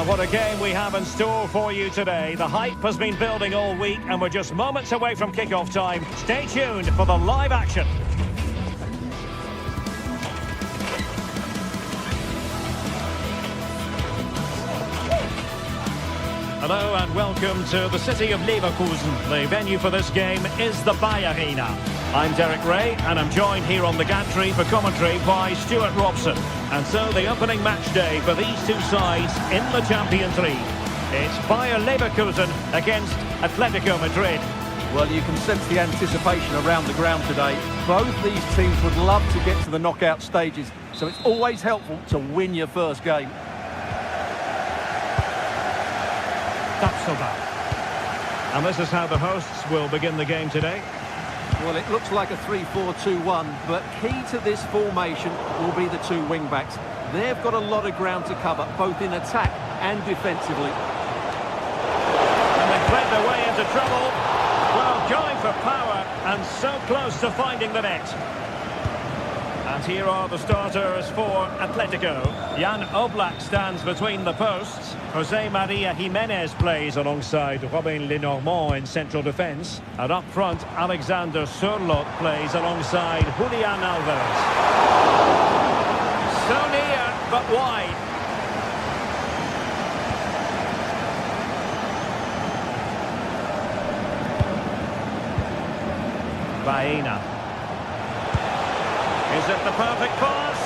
Well, what a game we have in store for you today. The hype has been building all week and we're just moments away from kickoff time. Stay tuned for the live action. Hello and welcome to the city of Leverkusen. The venue for this game is the Bayer Arena. I'm Derek Ray and I'm joined here on the gantry for commentary by Stuart Robson. And so the opening match day for these two sides in the Champions League. It's Bayer Leverkusen against Atletico Madrid. Well, you can sense the anticipation around the ground today. Both these teams would love to get to the knockout stages, so it's always helpful to win your first game. And this is how the hosts will begin the game today. Well, it looks like a 3-4-2-1, but key to this formation will be the two wing-backs. They've got a lot of ground to cover, both in attack and defensively. And they played their way into trouble. Well, going for power and so close to finding the net. And here are the starters for Atletico. Jan Oblak stands between the posts. Jose Maria Jimenez plays alongside Robin Lenormand in central defence. And up front, Alexander Sørloth plays alongside Julian Alvarez. So near, but wide. Baena. Is it the perfect pass?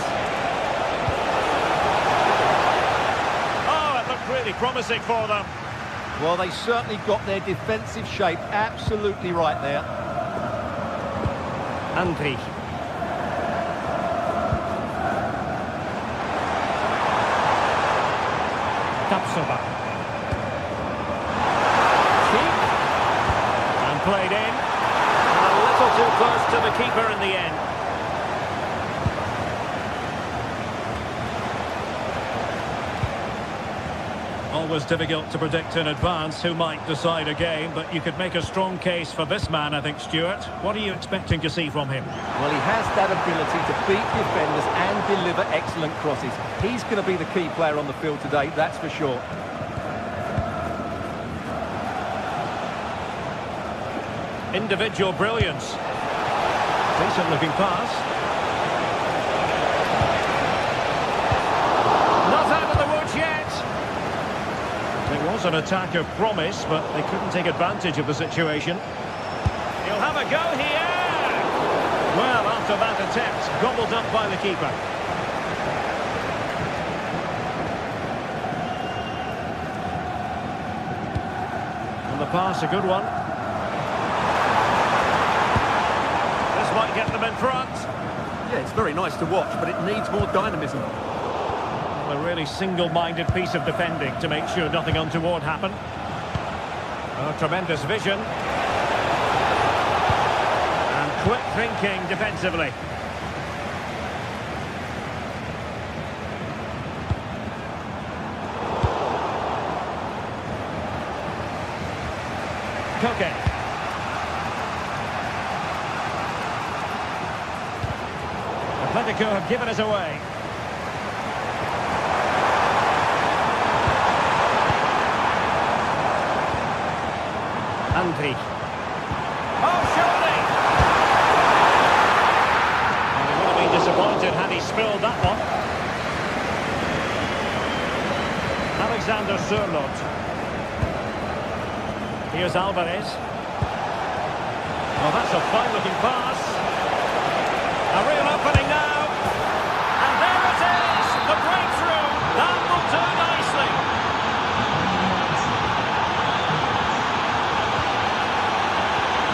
Oh, it looked really promising for them. Well, they certainly got their defensive shape absolutely right there. Andri. Tapsoba. Keep. And played in. A little too close to the keeper in the end. Always difficult to predict in advance who might decide a game, but you could make a strong case for this man, I think, Stuart. What are you expecting to see from him? Well, he has that ability to beat defenders and deliver excellent crosses. He's going to be the key player on the field today, that's for sure. Individual brilliance. Decent looking pass. It was an attack of promise, but they couldn't take advantage of the situation. He'll have a go here! Well, after that attempt, gobbled up by the keeper. And the pass, a good one. This might get them in front. Yeah, it's very nice to watch, but it needs more dynamism. A really single-minded piece of defending to make sure nothing untoward happened. Oh, tremendous vision. And quick thinking defensively. Koke. Atletico have given us away. Andri. Oh, surely! Well, he would have been disappointed had he spilled that one. Alexander Sørloth. Here's Alvarez. Oh, that's a fine-looking pass. A real opening now. And there it is! The breakthrough! That will do nicely.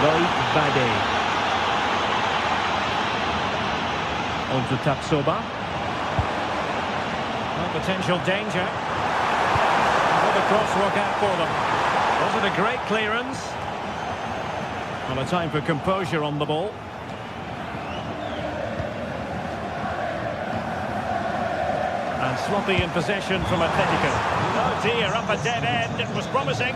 Loïc Bade. On to Tapsoba. Well, potential danger. Will the cross work out for them? Was it a great clearance? Well, a time for composure on the ball. And sloppy in possession from Atletico. Oh dear, up a dead end. It was promising.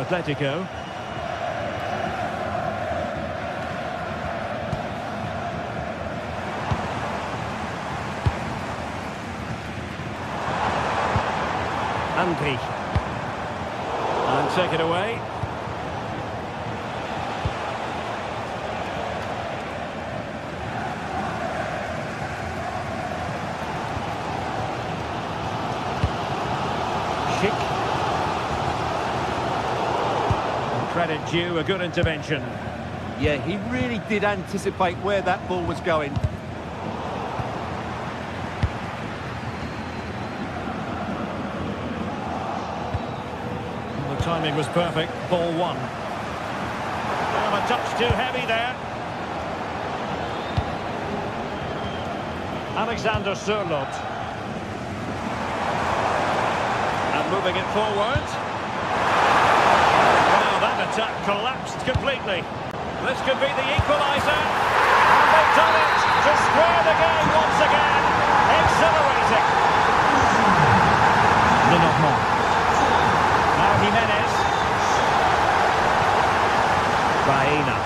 Atletico. Andy. And take it away. Schick. Credit due, a good intervention. Yeah, he really did anticipate where that ball was going. The timing was perfect. Ball one. Well, a touch too heavy there. Alexander Sørloth. And moving it forward. Well, that attack collapsed completely. This could be the equaliser. And they've done it to square the game once again. Exhilarating. Lenormand. Now Jimenez. Baena.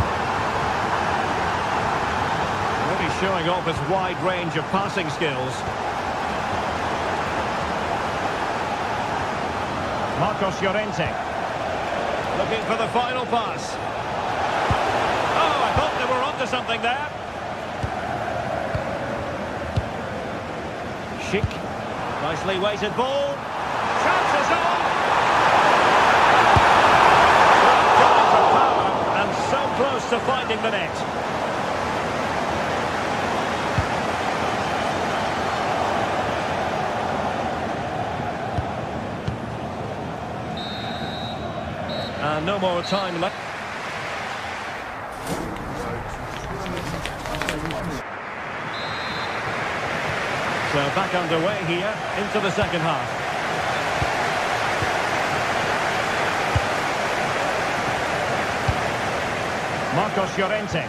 Really showing off his wide range of passing skills. Marcos Llorente. Looking for the final pass. Oh, I thought they were onto something there. Schick. Nicely weighted ball. Chances on. Going for power and so close to finding the net. And no more time left. So back underway here into the second half. Marcos Llorente.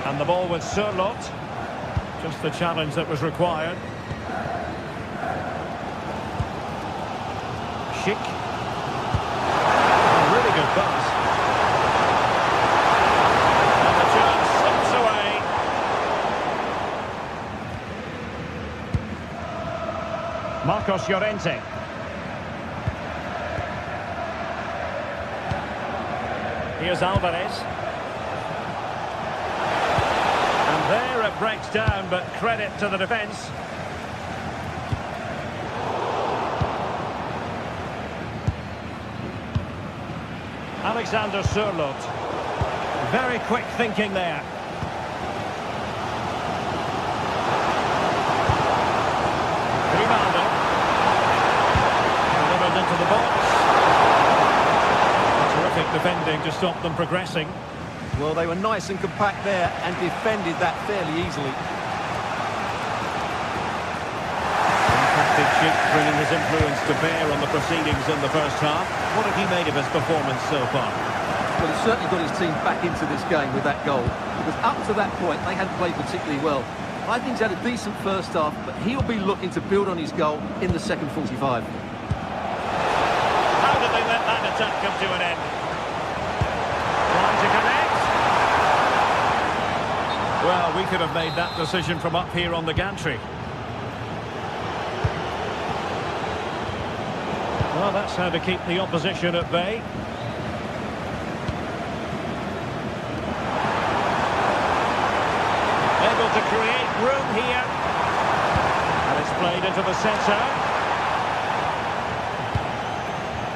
And the ball with Sørloth. Just the challenge that was required. Schick. A really good pass. And the chance slips away. Marcos Llorente. Here's Alvarez. And there it breaks down, but credit to the defence. Alexander Sørloth. Very quick thinking there. Grimaldo. Delivered into the box. Terrific defending to stop them progressing. Well, they were nice and compact there and defended that fairly easily. Fantastic Schick bringing his influence to bear on the proceedings in the first half. What have you made of his performance so far? Well, he's certainly got his team back into this game with that goal. Because up to that point, they hadn't played particularly well. I think he's had a decent first half, but he'll be looking to build on his goal in the second 45. How did they let that attack come to an end? Trying to connect. Well, we could have made that decision from up here on the gantry. Well, that's how to keep the opposition at bay. Able to create room here. And it's played into the centre.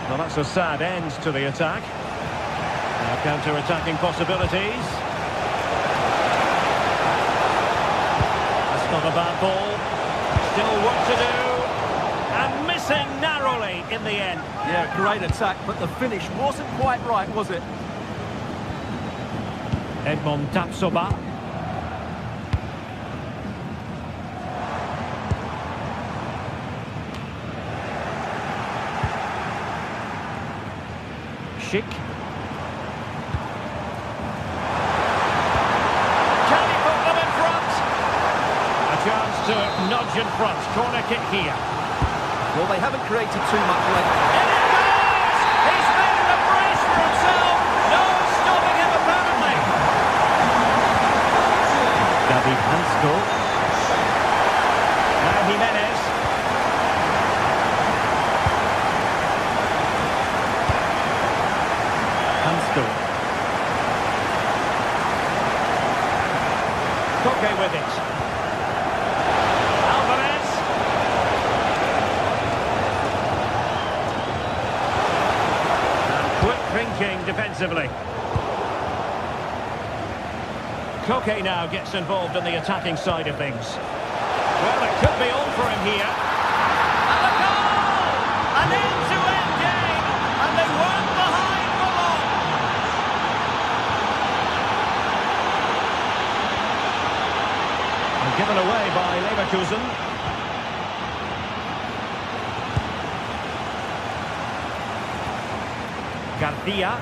Well, that's a sad end to the attack. Now counter-attacking possibilities. That's not a bad ball. Still work to do. And missing narrowly in the end. Yeah, great attack, but the finish wasn't quite right, was it? Edmond Tapsoba. Schick. Can he put them in front? A chance to nudge and front. Corner kick here. Well, they haven't created too much length. And it goes! He's made a brace for himself. No stopping him, apparently. David Hansko. Now Jimenez. Hansko. Koke with it. Alvarez. And quick thinking defensively. Koke now gets involved in the attacking side of things. Well, it could be on for him here. And a goal! An end-to-end game, and they weren't behind for long. And given away by Leverkusen. Garcia.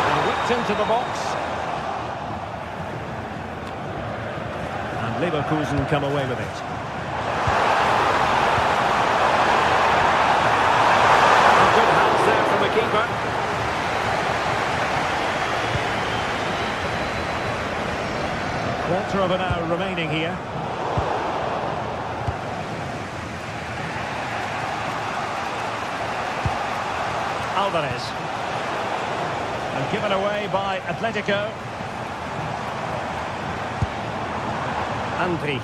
And whipped into the box. And Leverkusen come away with it. Good hands there from the keeper. Quarter of an hour remaining here. Alvarez. And given away by Atletico. Andri.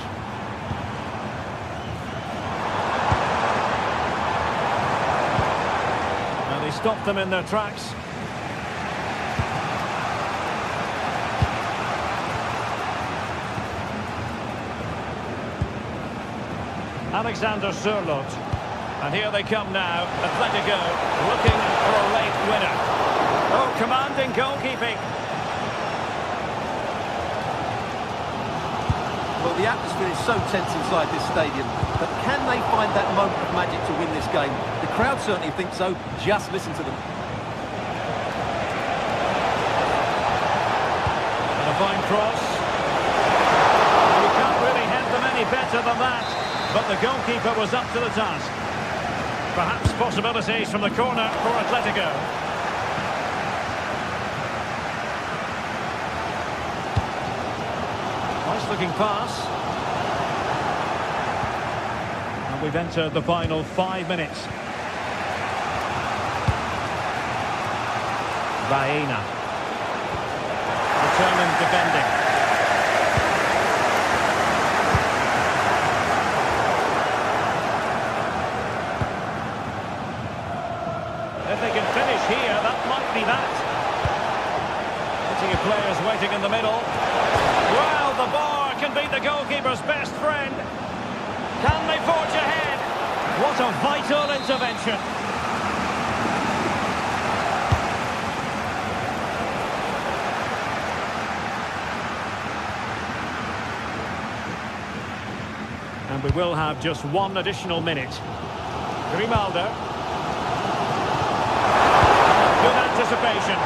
And they stopped them in their tracks. Alexander Sørloth. And here they come now. Atletico looking for a late winner. Oh, commanding goalkeeping. Well, the atmosphere is so tense inside this stadium, but can they find that moment of magic to win this game? The crowd certainly think so. Just listen to them. And a fine cross. You can't really head them any better than that, but the goalkeeper was up to the task. Perhaps possibilities from the corner for Atletico. Nice looking pass. And we've entered the final 5 minutes. Baena. Determined defending. If they can finish here, that might be that. Plenty of players waiting in the middle. Well, the bar can be the goalkeeper's best friend. Can they forge ahead? What a vital intervention. And we will have just one additional minute. Grimaldo. Good anticipation.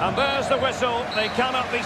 And there's the whistle. They cannot be...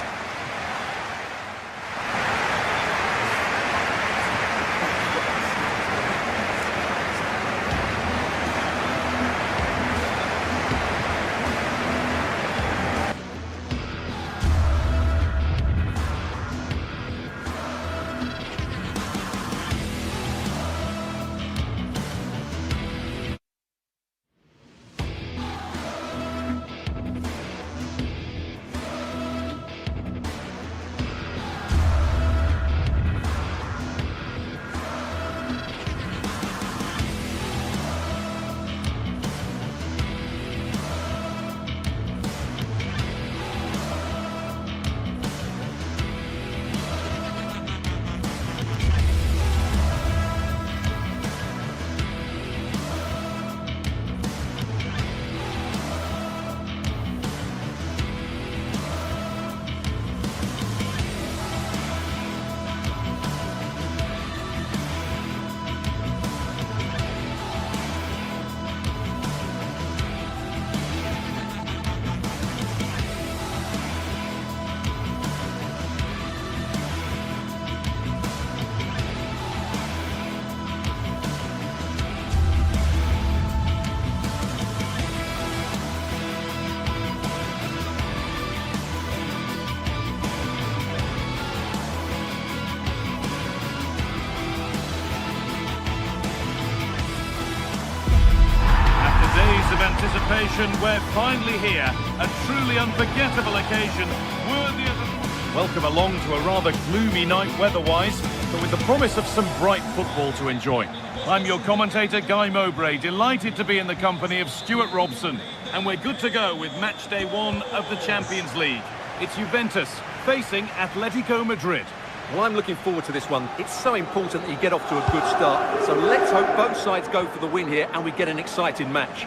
anticipation, we're finally here. A truly unforgettable occasion, worthy of the... Welcome along to a rather gloomy night weather-wise, but with the promise of some bright football to enjoy. I'm your commentator, Guy Mowbray, delighted to be in the company of Stuart Robson. And we're good to go with match day 1 of the Champions League. It's Juventus facing Atletico Madrid. Well, I'm looking forward to this one. It's so important that you get off to a good start. So let's hope both sides go for the win here and we get an exciting match.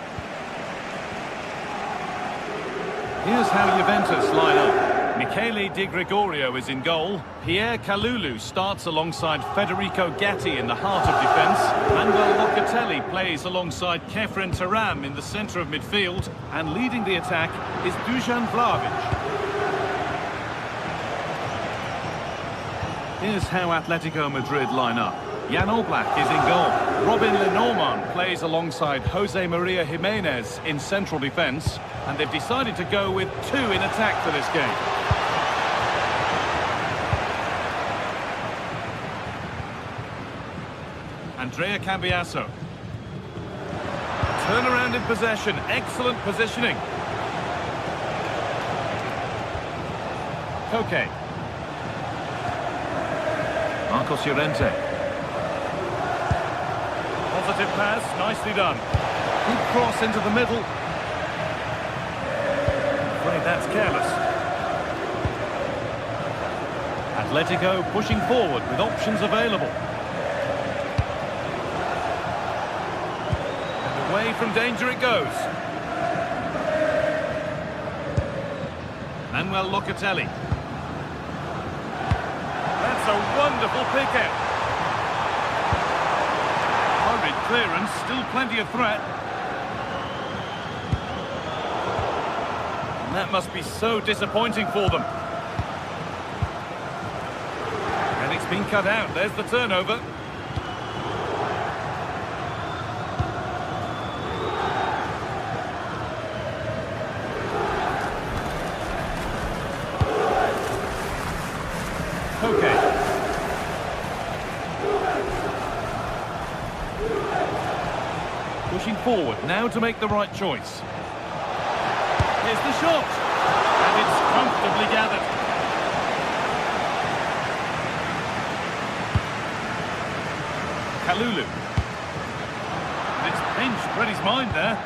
Here's how Juventus line up. Michele Di Gregorio is in goal. Pierre Kalulu starts alongside Federico Gatti in the heart of defence. Manuel Locatelli plays alongside Kefren Turam in the centre of midfield. And leading the attack is Dusan Vlahovic. Here's how Atletico Madrid line up. Jan Oblak is in goal. Robin Lenormand plays alongside Jose Maria Jimenez in central defence. And they've decided to go with 2 in attack for this game. Andrea Cambiasso. Turnaround in possession. Excellent positioning. Koke. Marcos Llorente. Positive pass, nicely done. Good cross into the middle. Afraid that's careless. Atletico pushing forward with options available. And away from danger it goes. Manuel Locatelli. That's a wonderful pick-out. Hurried clearance, still plenty of threat. And that must be so disappointing for them. And it's been cut out. There's the turnover. Okay. Pushing forward, now to make the right choice. Here's the shot. And it's comfortably gathered. Kalulu. And it's pinched, read his mind there.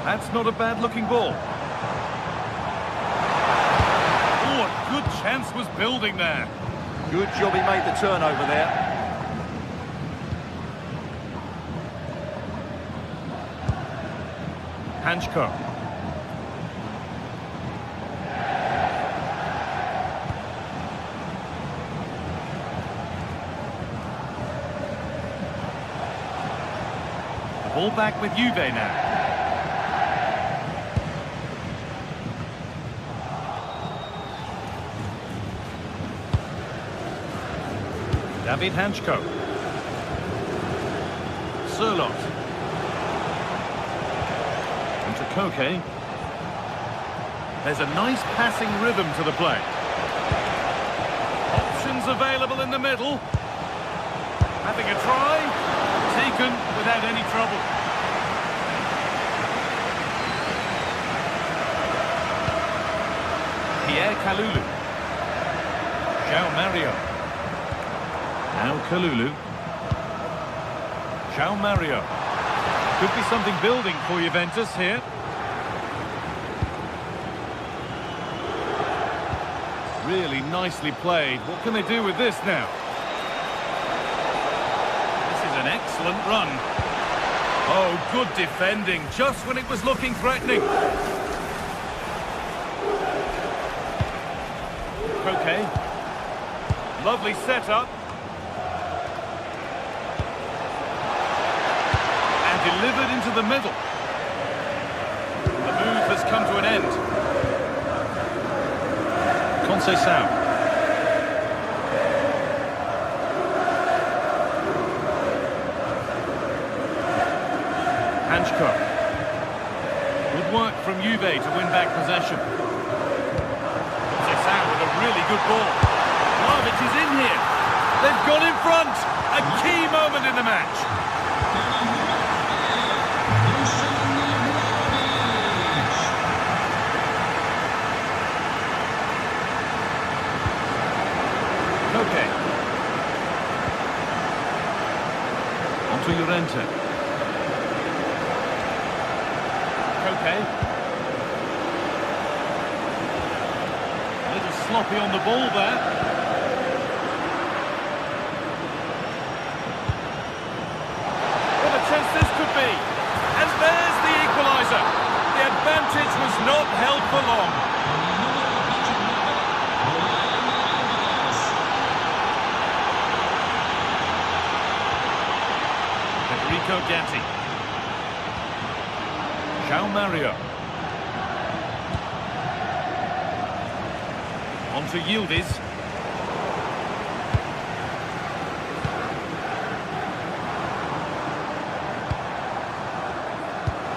That's not a bad-looking ball. Oh, a good chance was building there. Good job he made the turnover there. Hanchko. The ball back with Juve now. David Hanchko. Surlot. Into Koke. There's a nice passing rhythm to the play. Options available in the middle. Having a try. Taken without any trouble. Pierre Kalulu. João Mario. Now Kalulu. João Mario. Could be something building for Juventus here. Really nicely played. What can they do with this now? This is an excellent run. Oh, good defending, just when it was looking threatening. Okay. Lovely setup. Delivered into the middle. The move has come to an end. Conceição. Hanchko. Good work from Juve to win back possession. Conceição with a really good ball. Vlahovic is in here. They've gone in front. A key moment in the match. Okay. Onto Llorente. Okay. A little sloppy on the ball there. What a chance this could be. And there's the equaliser. The advantage was not held for long. Enrico Gatti. João Mario. On to Yildiz.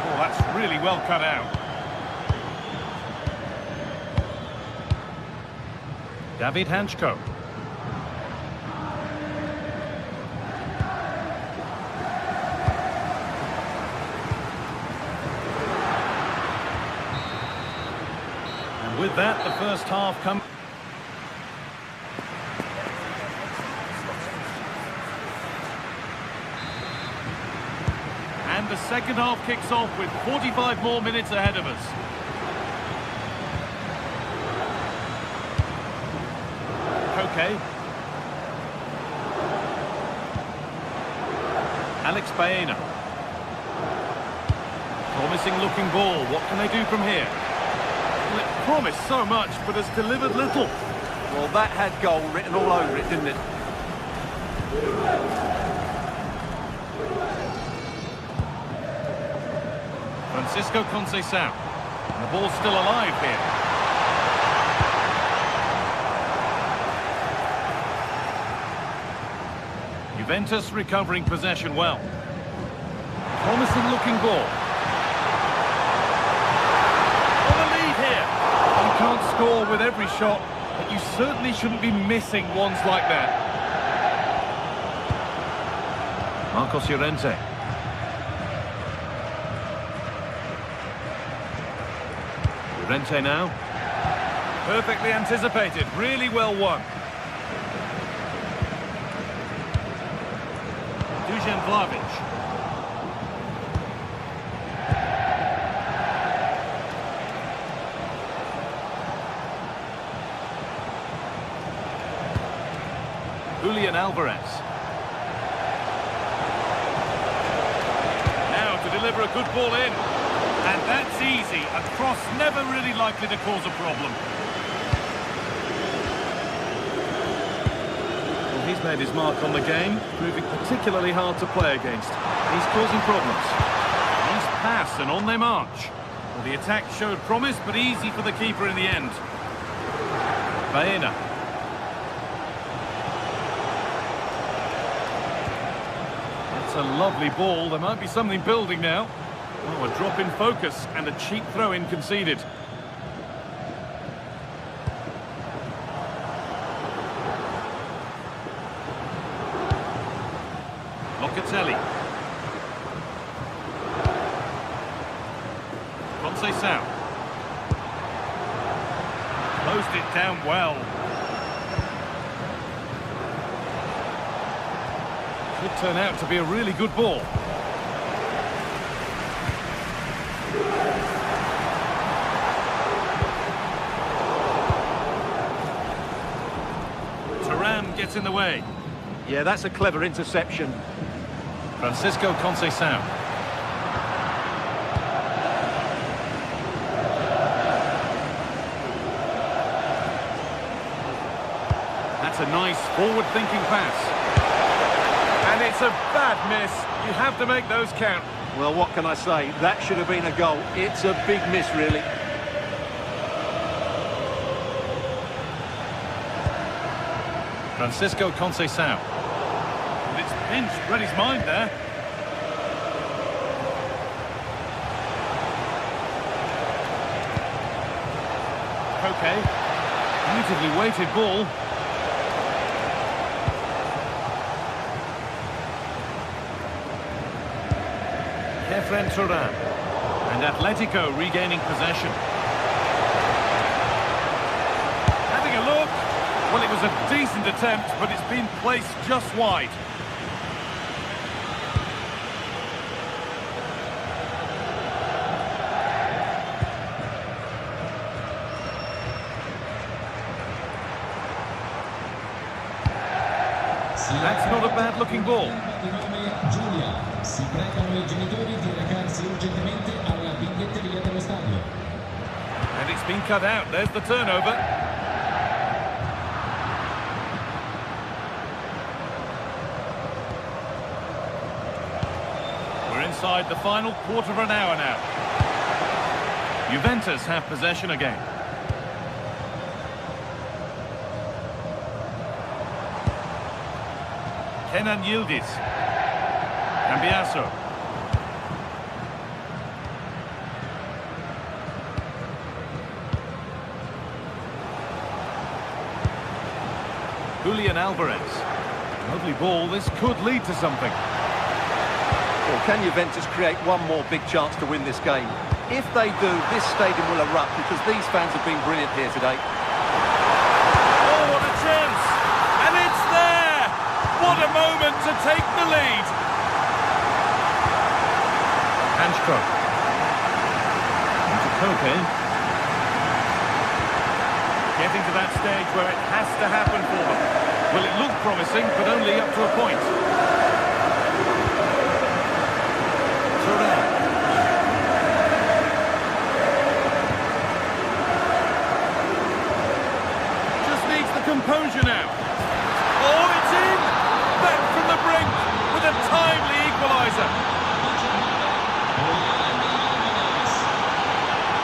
Oh, that's really well cut out. David Hanchko. With that, the first half comes. And the second half kicks off with 45 more minutes ahead of us. Okay. Alex Baena. Promising looking ball. What can they do from here? It promised so much, but has delivered little. Well, that had goal written all over it, didn't it? Francisco Conceição. And the ball's still alive here. Juventus recovering possession well. Promising looking ball. You can't score with every shot, but you certainly shouldn't be missing ones like that. Marcos Llorente. Llorente now. Perfectly anticipated, really well won. Dusan Vlahovic. Julian Alvarez. Now to deliver a good ball in. And that's easy. A cross never really likely to cause a problem. Well, he's made his mark on the game, proving particularly hard to play against. He's causing problems. Nice pass and on they march. Well, the attack showed promise, but easy for the keeper in the end. Baena. It's a lovely ball. There might be something building now. Oh, a drop in focus and a cheap throw-in conceded. Locatelli. Conceição. Closed it down well. Could turn out to be a really good ball. Turan gets in the way. Yeah, that's a clever interception. Francisco Conceição. That's a nice forward-thinking pass. And it's a bad miss. You have to make those count. Well, what can I say? That should have been a goal. It's a big miss, really. Francisco Conceição. And it's pinched, read his mind there. Okay. Beautifully weighted ball. Efren Turan. And Atletico regaining possession. Having a look. Well, it was a decent attempt, but it's been placed just wide. That's not a bad-looking ball. Si pregano I genitori di recarsi urgentemente alla biglietteria dello stadio. And it's been cut out. There's the turnover. We're inside the final quarter of an hour now. Juventus have possession again. Kenan Yildiz. Cambiasso. Julian Alvarez. Lovely ball. This could lead to something. Well, can Juventus create one more big chance to win this game? If they do, this stadium will erupt because these fans have been brilliant here today. Oh, what a chance! And it's there! What a moment to take the lead! Hanchko. Into Koke. Getting to that stage where it has to happen for them. Well, it looked promising, but only up to a point. Turan. Just needs the composure now. Oh, it's in! Back from the brink with a timely equaliser.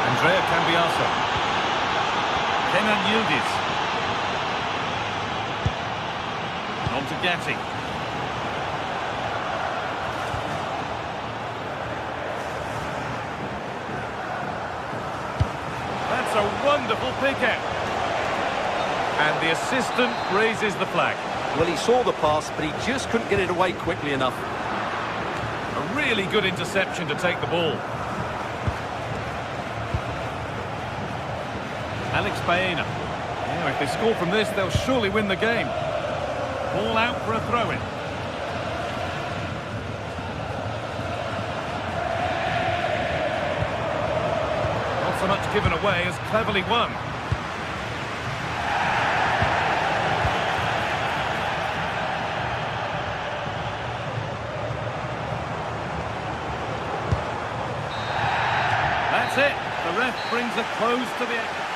Andrea Cambiasso. Kenan Yildiz. On to Gatti. That's a wonderful pick out. And the assistant raises the flag. Well, he saw the pass, but he just couldn't get it away quickly enough. A really good interception to take the ball. Alex Baena. Yeah, if they score from this, they'll surely win the game. Ball out for a throw-in. Not so much given away as cleverly won. That's it. The ref brings a close to the...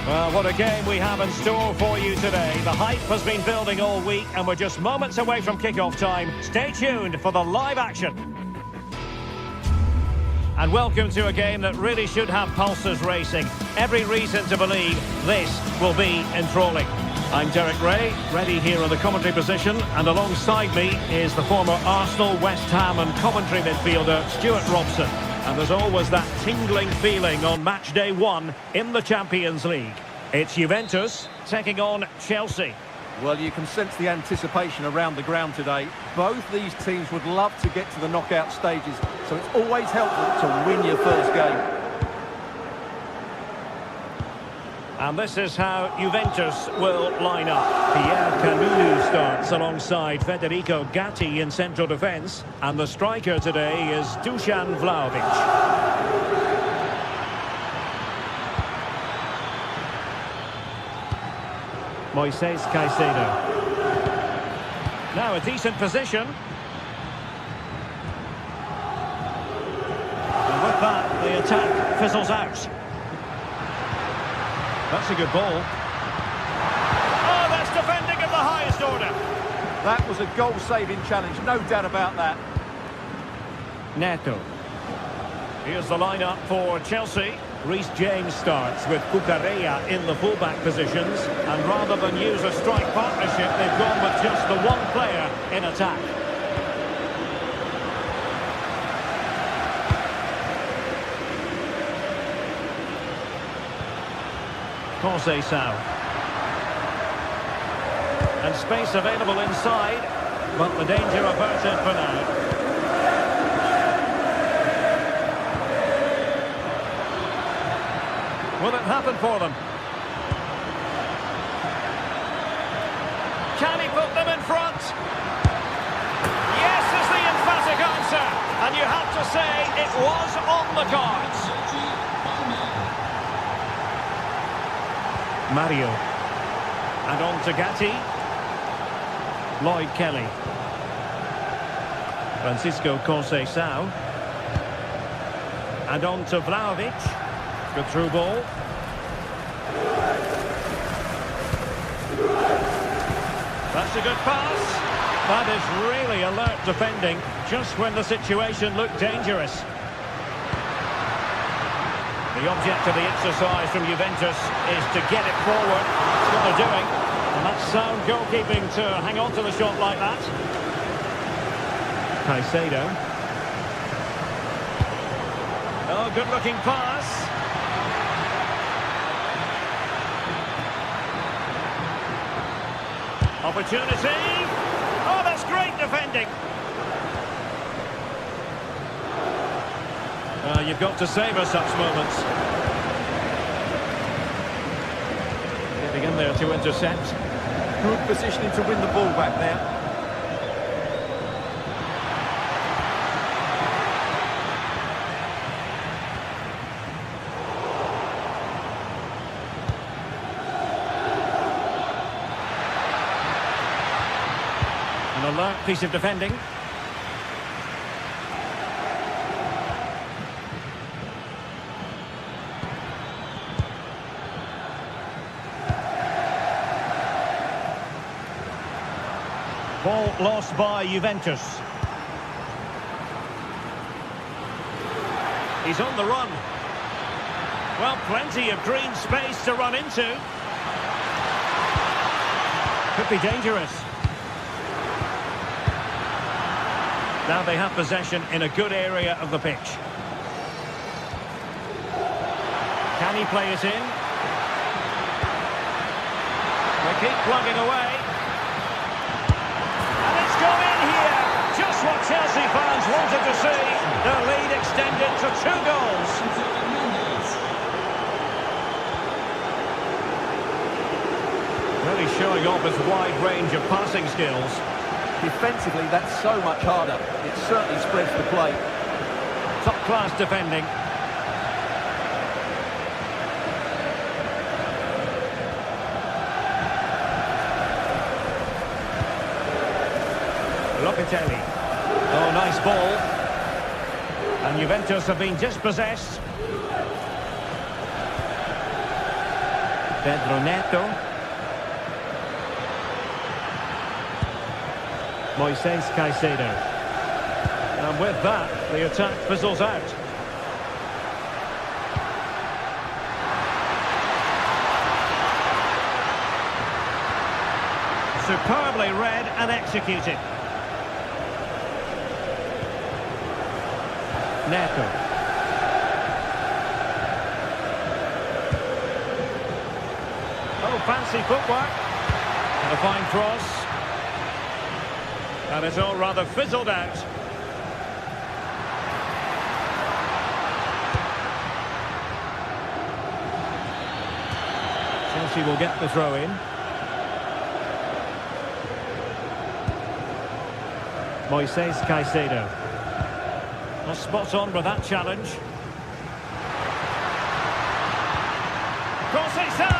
Well, what a game we have in store for you today. The hype has been building all week and we're just moments away from kick-off time. Stay tuned for the live action. And welcome to a game that really should have pulses racing. Every reason to believe this will be enthralling. I'm Derek Ray, ready here in the commentary position, and alongside me is the former Arsenal, West Ham and Coventry midfielder Stuart Robson. And there's always that tingling feeling on match day 1 in the Champions League. It's Juventus taking on Chelsea. Well, you can sense the anticipation around the ground today. Both these teams would love to get to the knockout stages, so it's always helpful to win your first game. And this is how Juventus will line up. Pierre Canulu starts alongside Federico Gatti in central defence. And the striker today is Dusan Vlahovic. Moises Caicedo. Now a decent position. And with that, the attack fizzles out. That's a good ball. Oh, that's defending of the highest order. That was a goal-saving challenge, no doubt about that. Neto. Here's the lineup for Chelsea. Reece James starts with Cucurella in the fullback positions, and rather than use a strike partnership, they've gone with just the one player in attack. Conceição. And space available inside, but the danger averted for now. Will it happen for them? Can he put them in front? Yes is the emphatic answer. And you have to say it was on the cards. Mario. And on to Gatti. Lloyd Kelly. Francisco Conceição. And on to Vlahovic. Good through ball. That's a good pass. That is really alert defending, just when the situation looked dangerous. The object of the exercise from Juventus is to get it forward. That's what they're doing. And that's sound goalkeeping to hang on to the shot like that. Caicedo. Oh, good-looking pass. Opportunity. Oh, that's great defending. You've got to savour such moments. Getting in there to intercept. Good positioning to win the ball back there. An alert piece of defending. Ball lost by Juventus. He's on the run. Well, plenty of green space to run into. Could be dangerous. Now they have possession in a good area of the pitch. Can he play it in? They keep plugging away. And it's gone in here. Just what Chelsea fans wanted to see. Their lead extended to 2 goals. Really showing off his wide range of passing skills. Defensively, that's so much harder. It certainly spreads the play. Top-class defending. Locatelli. Oh, nice ball. And Juventus have been dispossessed. Pedro Neto. Moises Caicedo. And with that, the attack fizzles out. Superbly read and executed. Neto. Oh, fancy footwork. And a fine cross. And it's all rather fizzled out. Chelsea will get the throw in. Moises Caicedo. Well, spot on with that challenge. Conceição!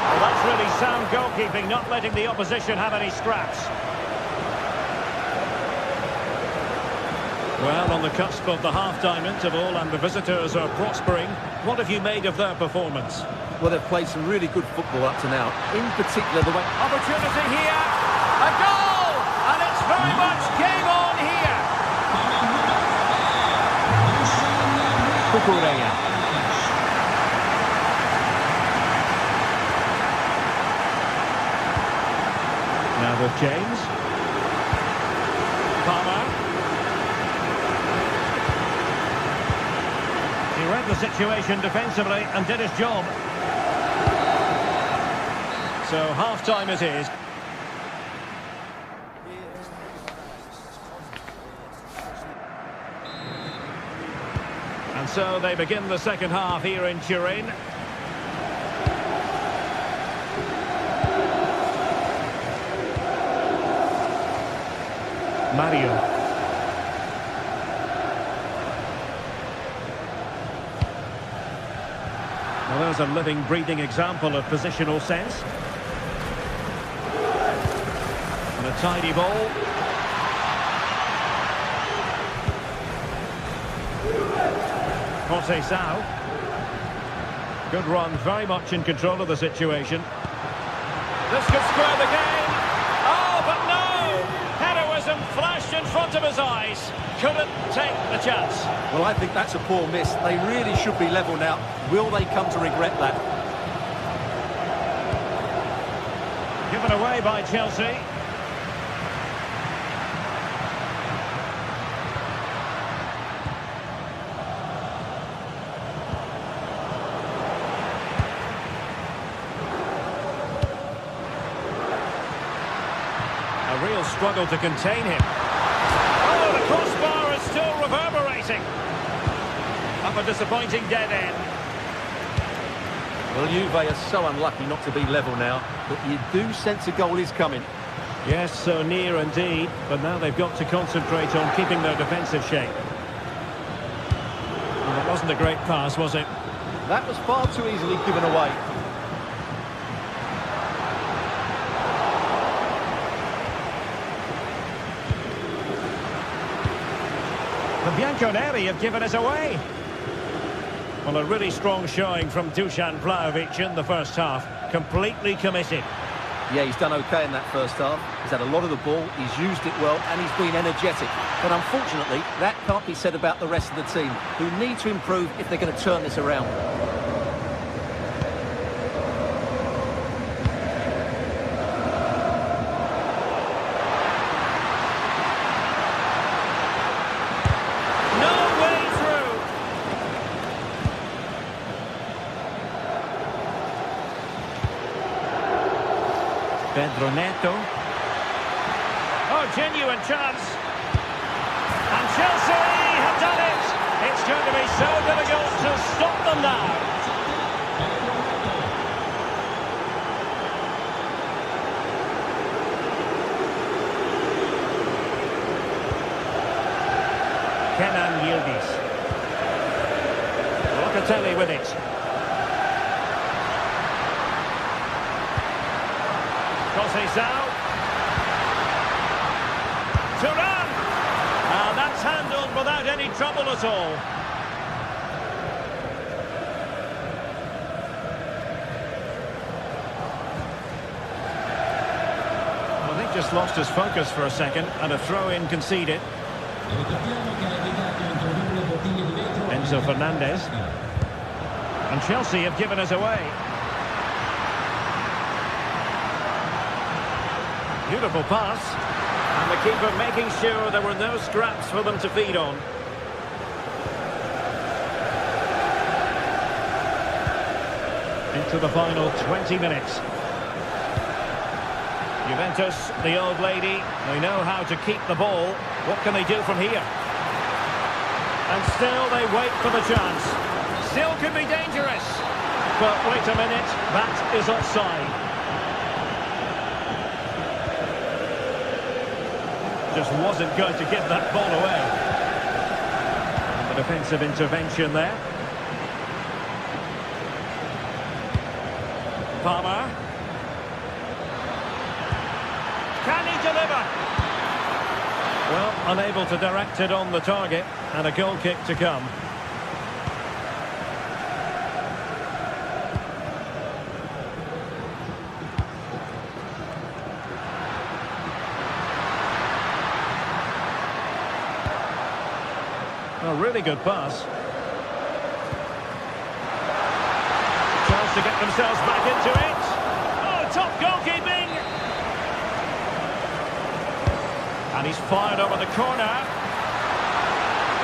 Well, that's really sound goalkeeping, not letting the opposition have any scraps. Well, on the cusp of the half-time interval and the visitors are prospering. What have you made of their performance? Well, they've played some really good football up to now. In particular, the way... Opportunity here! A goal! And it's very much game on here! Cucurella. Now with James. Palmer. He read the situation defensively and did his job. So half-time it is. And so they begin the second half here in Turin. Mario. Well, there's a living, breathing example of positional sense. And a tidy ball. Conceição. Good run, very much in control of the situation. This could square the game. Oh, but no! Heroism flashed in front of his eyes. Couldn't take the chance. Well, I think that's a poor miss. They really should be level now. Will they come to regret that? Given away by Chelsea. A real struggle to contain him. Oh, the crossbar is still reverberating. Up a disappointing dead end. Well, Juve are so unlucky not to be level now, but you do sense a goal is coming. Yes, so near indeed, but now they've got to concentrate on keeping their defensive shape. And it wasn't a great pass, was it? That was far too easily given away. The Bianconeri have given us away. Well, a really strong showing from Dusan Vlahovic in the first half. Completely committed. Yeah, he's done okay in that first half. He's had a lot of the ball, he's used it well, and he's been energetic. But unfortunately, that can't be said about the rest of the team, who need to improve if they're going to turn this around. Pedro Neto. Oh, genuine chance. And Chelsea have done it. It's going to be so difficult to stop them now. Kenan Yildiz. Locatelli with it. Conceição. Thuram. That's handled without any trouble at all. Well, they just lost his focus for a second and a throw-in conceded. Enzo Fernandez. And Chelsea have given us away. Beautiful pass. And the keeper making sure there were no scraps for them to feed on. Into the final 20 minutes. Juventus, the old lady, they know how to keep the ball. What can they do from here? And still they wait for the chance. Still could be dangerous. But wait a minute, that is offside. Just wasn't going to give that ball away. And the defensive intervention there. Palmer. Can he deliver? Well, unable to direct it on the target, and a goal kick to come. A really good pass. Chance to get themselves back into it. Oh, top goalkeeping! And he's fired over the corner.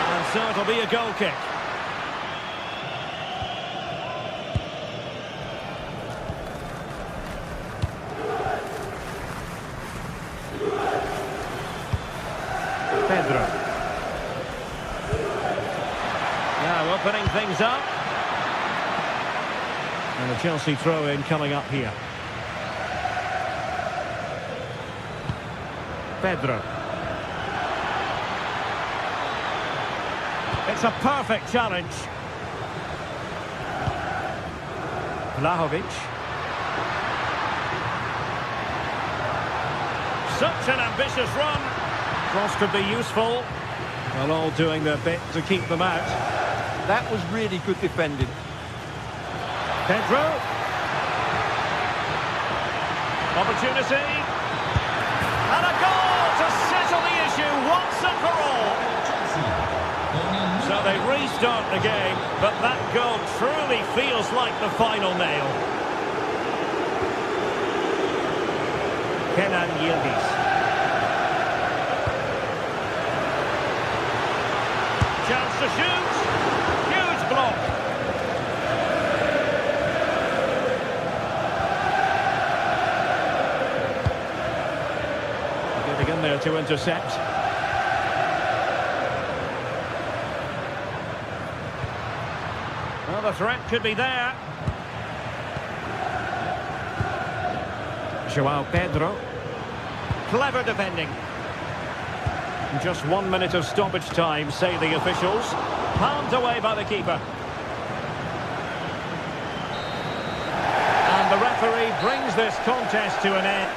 And so it'll be a goal kick. Pedro. Now opening things up. And the Chelsea throw-in coming up here. Pedro. It's a perfect challenge. Vlahovic. Such an ambitious run. Cross could be useful. Well, all doing their bit to keep them out. That was really good defending. Pedro. Opportunity. And a goal to settle the issue once and for all. So they restart the game, but that goal truly feels like the final nail. Kenan Yildiz. Chance to shoot. Huge block. Getting in there to intercept. Well, the threat could be there. Joao Pedro. Clever defending. Just 1 minute of stoppage time, say the officials. Palmed away by the keeper. And the referee brings this contest to an end.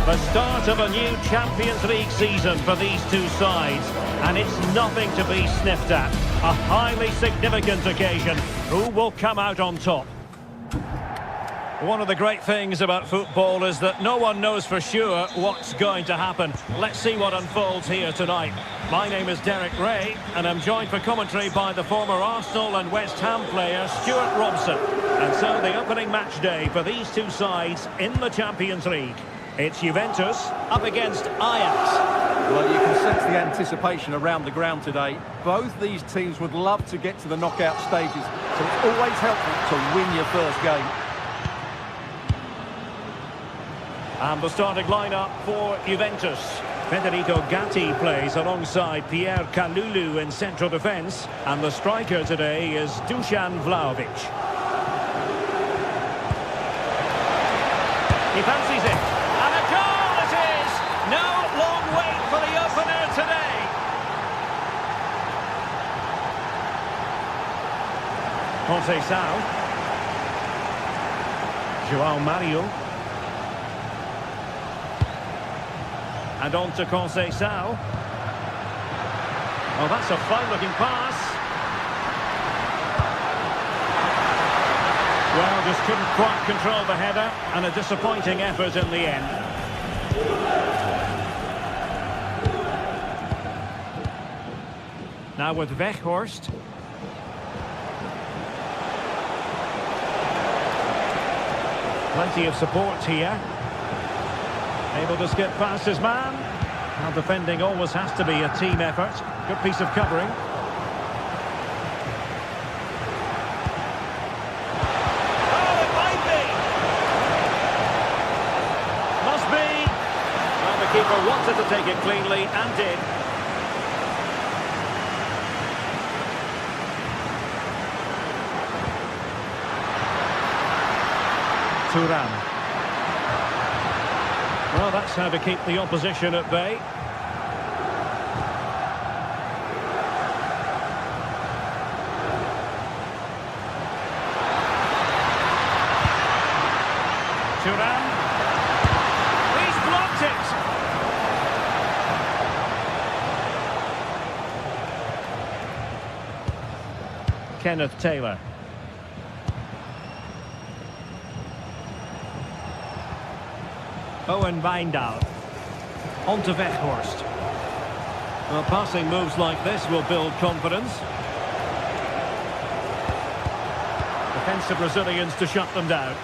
The start of a new Champions League season for these two sides, and it's nothing to be sniffed at. A highly significant occasion. Who will come out on top? One of the great things about football is that no one knows for sure what's going to happen. Let's see what unfolds here tonight. My name is Derek Ray, and I'm joined for commentary by the former Arsenal and West Ham player Stuart Robson. And so the opening match day for these two sides in the Champions League. It's Juventus up against Ajax. Well, you can sense the anticipation around the ground today. Both these teams would love to get to the knockout stages, so it's always helpful to win your first game. And the starting lineup for Juventus. Federico Gatti plays alongside Pierre Kalulu in central defence. And the striker today is Dusan Vlahovic. He fancies it. And a goal it is! No long wait for the opener today. Conceição. João Mario. And on to Conceição. Oh, that's a fine-looking pass. Well, just couldn't quite control the header, and a disappointing effort in the end. Now with Weghorst. Plenty of support here. Able to skip past his man. Now defending always has to be a team effort. Good piece of covering. Oh, it might be! Must be! Well, the keeper wanted to take it cleanly and did. Thuram. Well, that's how to keep the opposition at bay. Thuram. He's blocked it! Kenneth Taylor. Owen Wijndal. On to Weghorst. Well, passing moves like this will build confidence. Defensive Brazilians to shut them down.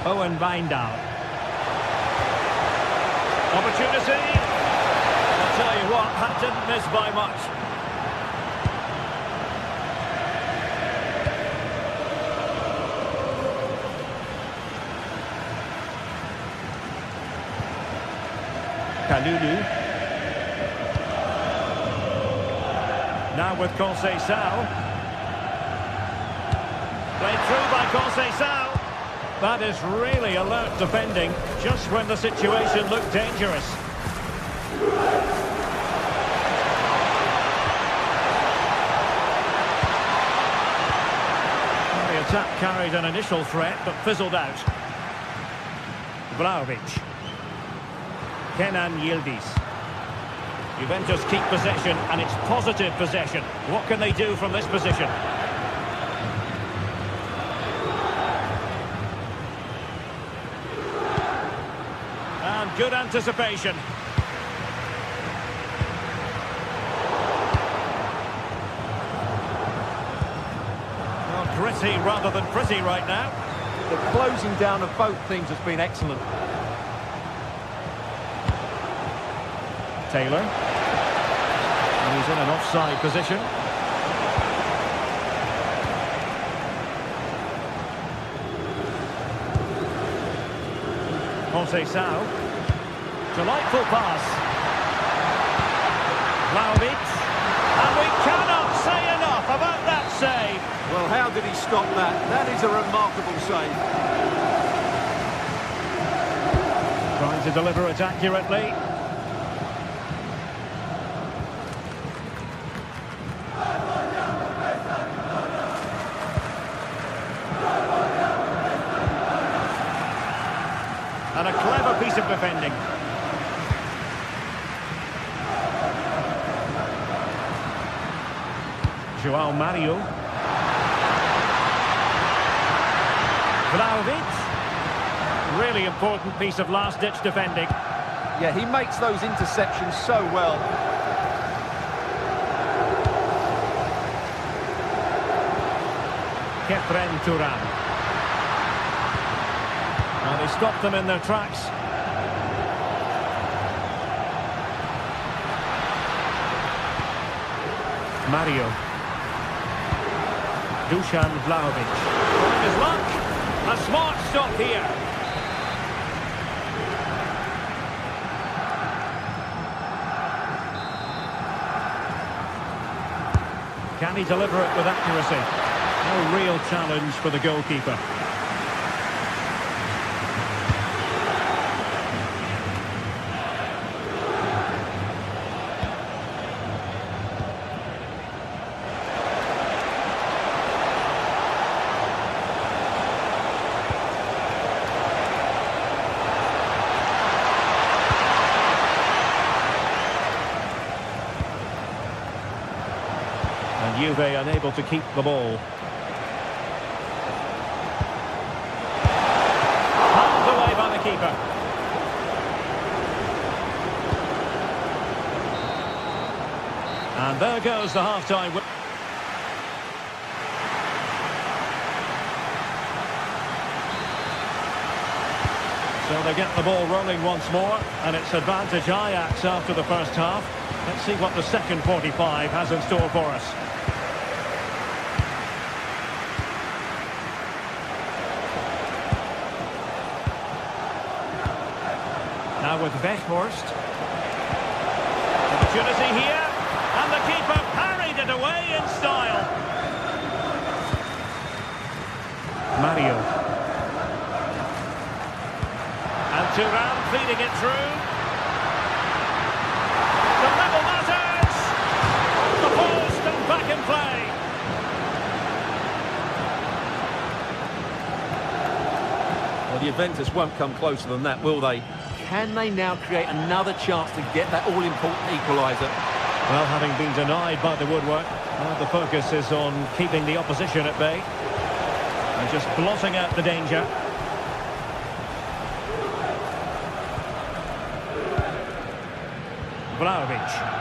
Owen Wijndal. Opportunity. Tell you what, that didn't miss by much. Kalulu. Now with Conceição. Played through by Conceição. That is really alert defending, just when the situation looked dangerous. The attack carried an initial threat, but fizzled out. Vlahovic. Kenan Yildiz. Juventus keep possession, and it's positive possession. What can they do from this position? And good anticipation. Well, gritty rather than pretty right now. The closing down of both teams has been excellent. Taylor. And he's in an offside position. Conceição. Delightful pass. Vlahovic. And we cannot say enough about that save. Well, how did he stop that? That is a remarkable save. Trying to deliver it accurately. And a clever piece of defending. Joao Mario. Vlahovic. Really important piece of last-ditch defending. Yeah, he makes those interceptions so well. Kefren Turan. Well, they stopped them in their tracks. Mario. Dusan Vlahovic. Trying his luck. A smart stop here. Can he deliver it with accuracy? No real challenge for the goalkeeper. And Juve unable to keep the ball. Pulled away by the keeper. And there goes the half-time. So they get the ball rolling once more, and it's advantage Ajax after the first half. Let's see what the second 45 has in store for us. Now with Weghorst. Opportunity here, and the keeper parried it away in style. Mario. And Turan feeding it through. The level matters! The post and back in play. Well, the Juventus won't come closer than that, will they? Can they now create another chance to get that all-important equaliser? Well, having been denied by the woodwork, the focus is on keeping the opposition at bay. And just blotting out the danger. Vlahovic.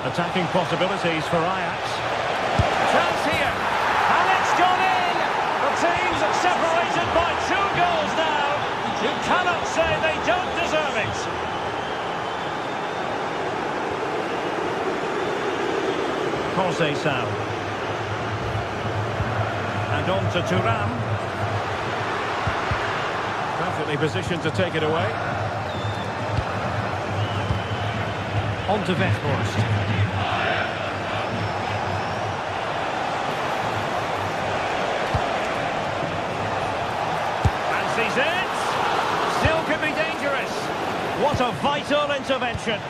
Attacking possibilities for Ajax. Chance here, and it's gone in! The teams are separated by 2 goals now. You cannot say they don't deserve it. Conceição. And on to Thuram. Perfectly positioned to take it away. On to Weghorst. Fancies it. Still could be dangerous. What a vital intervention.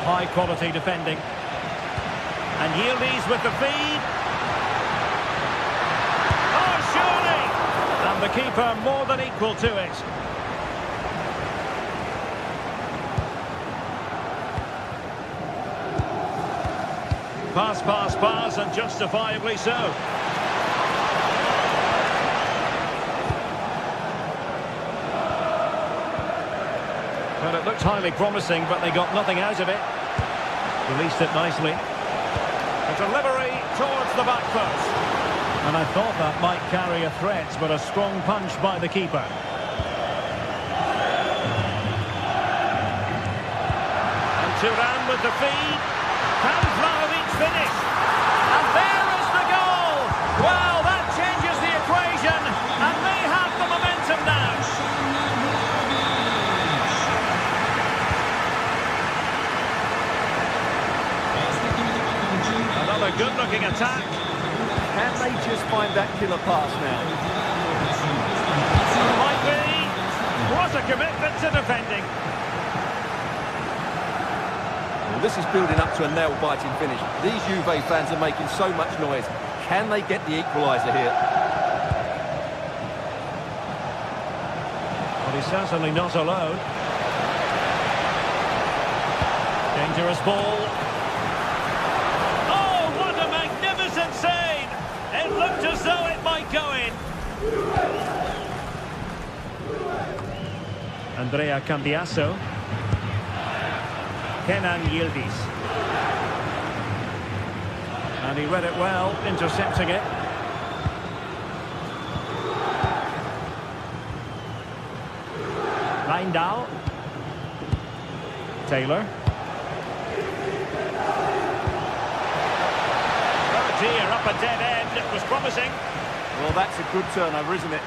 High quality defending. And Yildiz with the feed. Oh, surely! And the keeper more than equal to it. Pass, pass, pass, and justifiably so. Well, it looked highly promising, but they got nothing out of it. Released it nicely. A delivery towards the back foot. And I thought that might carry a threat, but a strong punch by the keeper. And Thuram with the feed. Can Vlahovic finish? And there is the goal! Well, that changes the equation, and they have the momentum now. Another good-looking attack. Can they just find that killer pass now? Might be. What a commitment to defending. Well, this is building up to a nail-biting finish. These Juve fans are making so much noise. Can they get the equaliser here? Well, he's certainly not alone. Dangerous ball. Oh, what a magnificent save! It looked as though it might go in. Andrea Cambiasso. Kenan Yildiz. And he read it well, intercepting it. Wijndal. Taylor. Oh dear, up a dead end. It was promising. Well, that's a good turnover, isn't it?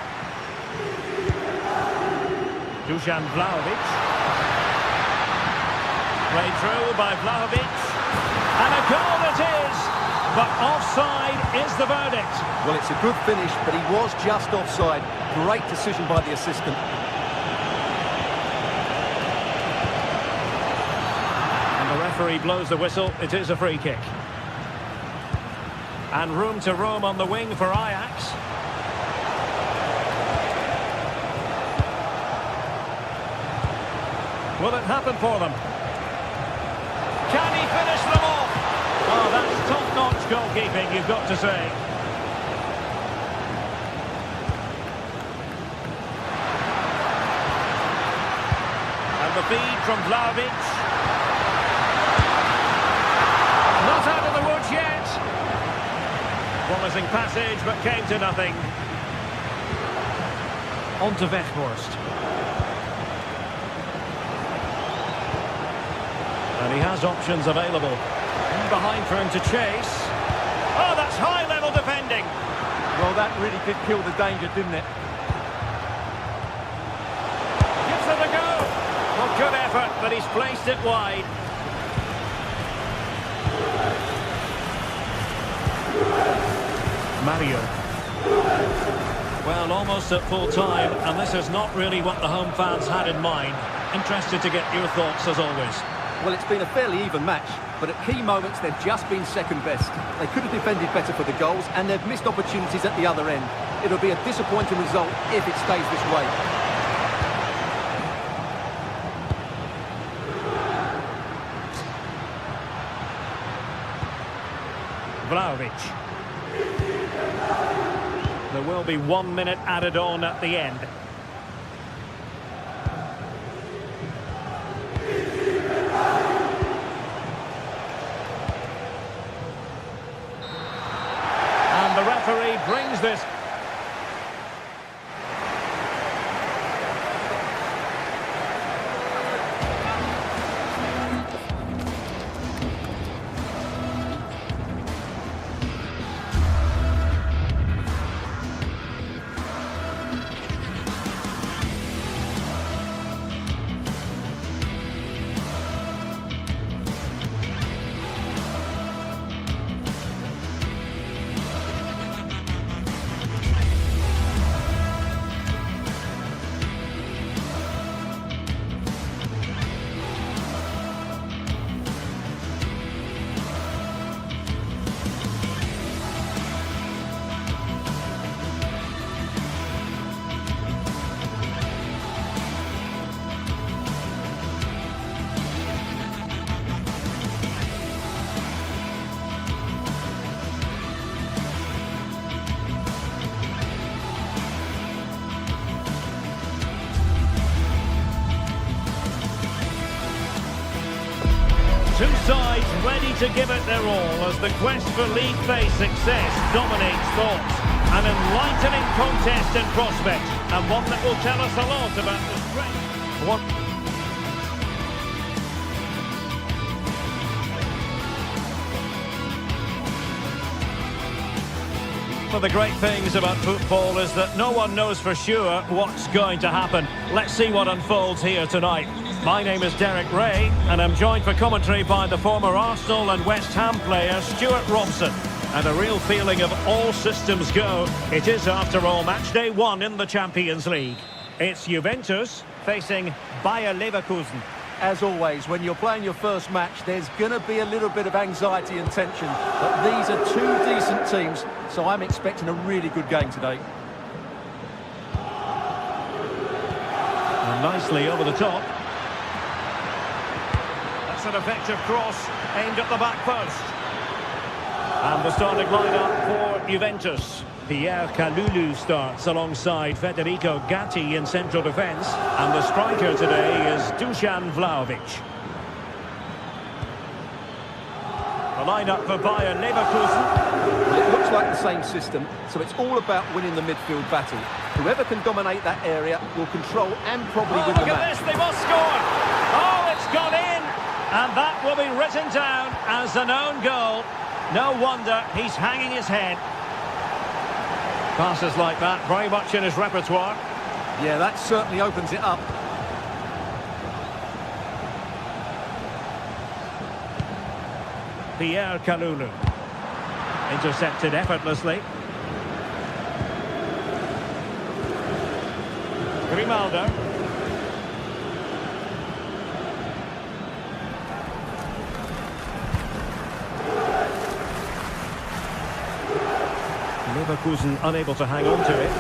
Dusan Vlahovic. Played through by Vlahovic. And a goal it is! But offside is the verdict. Well, it's a good finish, but he was just offside. Great decision by the assistant. And the referee blows the whistle. It is a free kick. And room to roam on the wing for Ajax. Will it happen for them? Can he finish them off? Oh, that's top-notch goalkeeping, you've got to say. And the feed from Vlahovic. Not out of the woods yet. Promising passage, but came to nothing. On to Weghorst. And he has options available. In behind for him to chase. Oh, that's high-level defending. Well, that really did kill the danger, didn't it? Gives it a go. Well, good effort, but he's placed it wide. Mario. Well, almost at full time, and this is not really what the home fans had in mind. Interested to get your thoughts, as always. Well, it's been a fairly even match, but at key moments they've just been second best. They could have defended better for the goals, and they've missed opportunities at the other end. It'll be a disappointing result if it stays this way. Vlahovic. There will be 1 minute added on at the end. And the referee brings this. Two sides ready to give it their all as the quest for league phase success dominates thoughts. An enlightening contest in prospect, and one that will tell us a lot about the strength. One of the great things about football is that no one knows for sure what's going to happen. Let's see what unfolds here tonight. My name is Derek Ray, and I'm joined for commentary by the former Arsenal and West Ham player Stuart Robson. And a real feeling of all systems go. It is, after all, match day 1 in the Champions League. It's Juventus facing Bayer Leverkusen. As always, when you're playing your first match, there's going to be a little bit of anxiety and tension. But these are two decent teams, so I'm expecting a really good game today. And nicely over the top. That's an effective cross aimed at the back post. And the starting lineup for Juventus. Pierre Kalulu starts alongside Federico Gatti in central defence. And the striker today is Dusan Vlahovic. The lineup for Bayer Leverkusen. Well, it looks like the same system, so it's all about winning the midfield battle. Whoever can dominate that area will control and probably win the Look at match. this, they must score! Oh, it's gone in! And that will be written down as an own goal. No wonder he's hanging his head. Passes like that, very much in his repertoire. Yeah, that certainly opens it up. Pierre Kalulu. Intercepted effortlessly. Grimaldo. Leverkusen unable to hang on to it.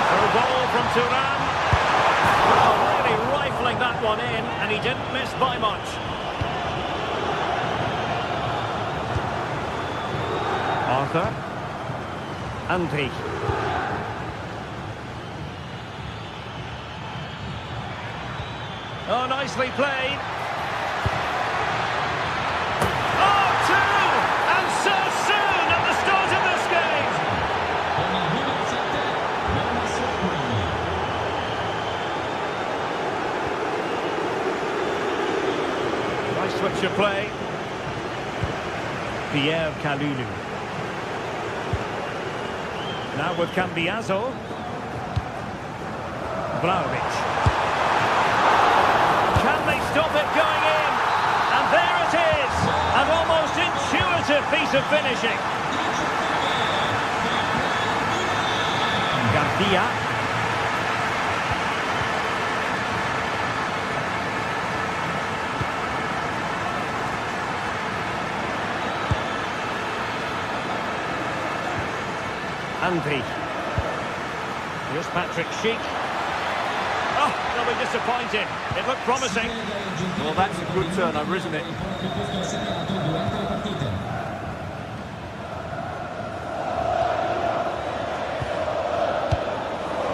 Through ball from Thuram. Oh, really rifling that one in, and he didn't miss by much. Arthur. Andri. Oh, nicely played. Switch of play. Pierre Kalulu. Now with Cambiaso. Vlahovic. Can they stop it going in? And there it is! An almost intuitive piece of finishing. Garcia. Andri. Here's Patrick Schick. Oh, they'll be disappointed. It looked promising. Well, that's a good turnover, isn't it?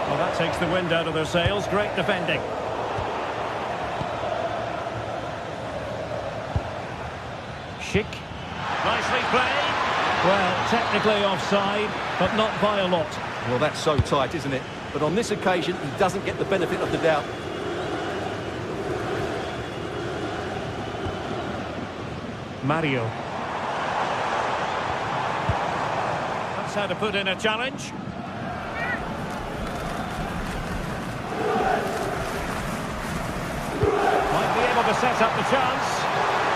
Well, that takes the wind out of their sails. Great defending. Schick. Nicely played. Well, technically offside, but not by a lot. Well, that's so tight, isn't it? But on this occasion, he doesn't get the benefit of the doubt. Mario. That's how to put in a challenge. Might be able to set up the chance.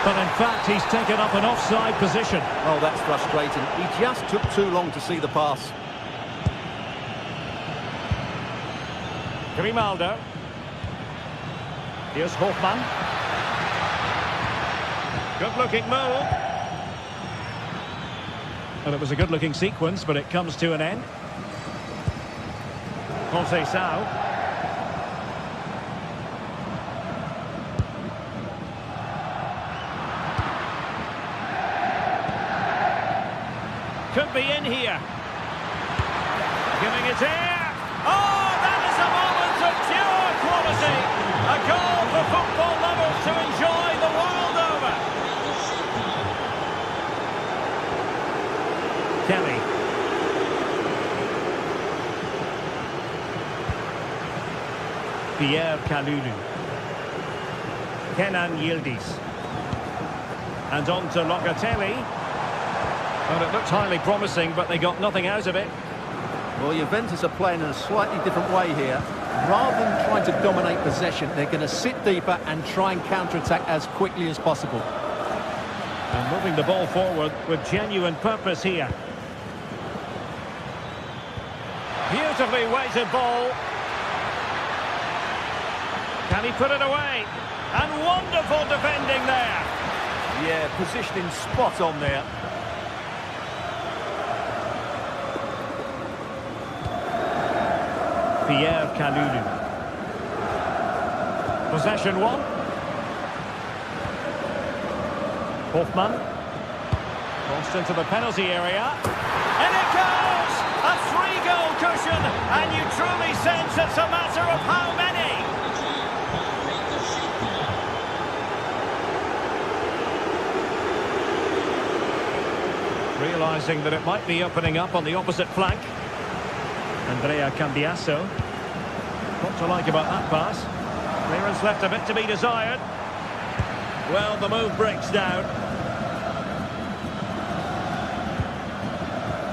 But in fact, he's taken up an offside position. Oh, that's frustrating. He just took too long to see the pass. Grimaldo. Here's Hofmann. Good-looking move. Well, it was a good-looking sequence, but it comes to an end. Conceição. Could be in here. Giving it here. Oh, that is a moment of pure quality. A goal for football lovers to enjoy the world over. Kelly. Pierre Kalulu. Kenan Yildiz. And on to Locatelli. Well, it looked highly promising, but they got nothing out of it. Well, Juventus are playing in a slightly different way here. Rather than trying to dominate possession, they're going to sit deeper and try and counter-attack as quickly as possible. Moving the ball forward with genuine purpose here. Beautifully weighted ball. Can he put it away? And wonderful defending there. Yeah, positioning spot on there. Pierre Kalulu. Possession one. Hoffman. Crossed into the penalty area. And it goes! A 3-goal cushion! And you truly sense it's a matter of how many? Realising that it might be opening up on the opposite flank. Andrea Cambiasso. What to like about that pass? Clearance left a bit to be desired. Well, the move breaks down.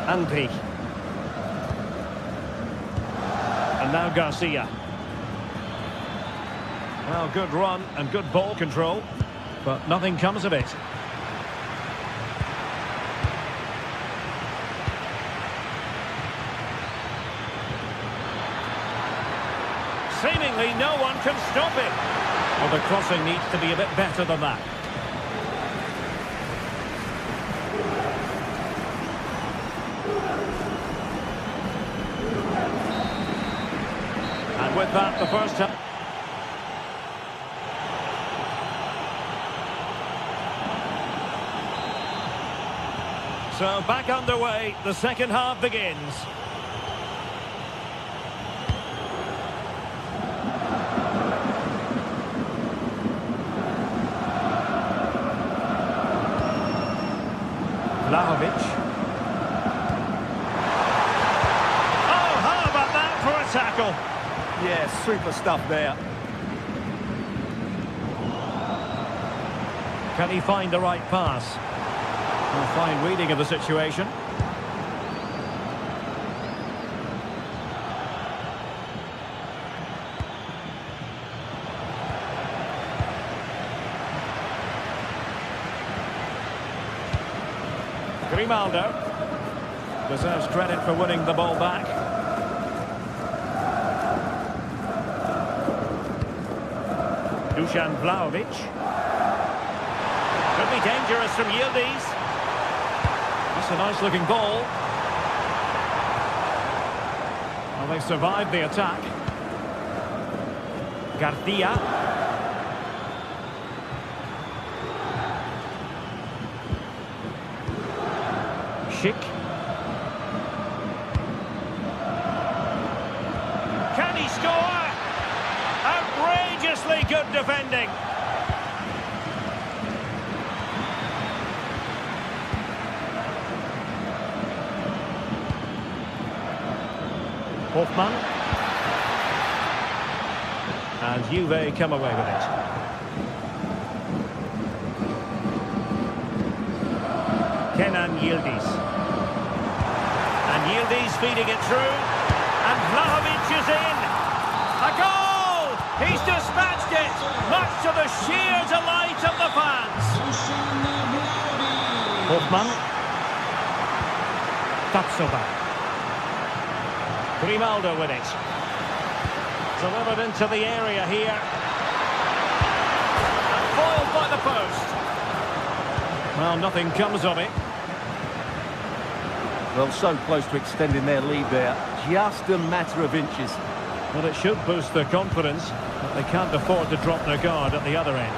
Anpi. And now Garcia. Well, good run and good ball control, but nothing comes of it. Seemingly no one can stop it. Well, the crossing needs to be a bit better than that. And with that, the first time. So back underway, the second half begins. Vlahovic. Oh, how about that for a tackle? Yeah, super stuff there. Can he find the right pass? A fine reading of the situation. Grimaldo deserves credit for winning the ball back. Dusan Vlahovic. Could be dangerous from Yildiz. That's a nice looking ball. Well, they survived the attack. Garcia. Schick. Can he score? Outrageously good defending. Hoffman. And Juve come away with it. Kenan Yildiz. And Yildiz feeding it through. And Vlahovic is in. A goal! He's dispatched it, much to the sheer delight of the fans. Hoffman. Tapsoba. Grimaldo with it. Delivered into the area here. And foiled by the post. Well, nothing comes of it. Well, so close to extending their lead there. Just a matter of inches. Well, it should boost their confidence, but they can't afford to drop their guard at the other end.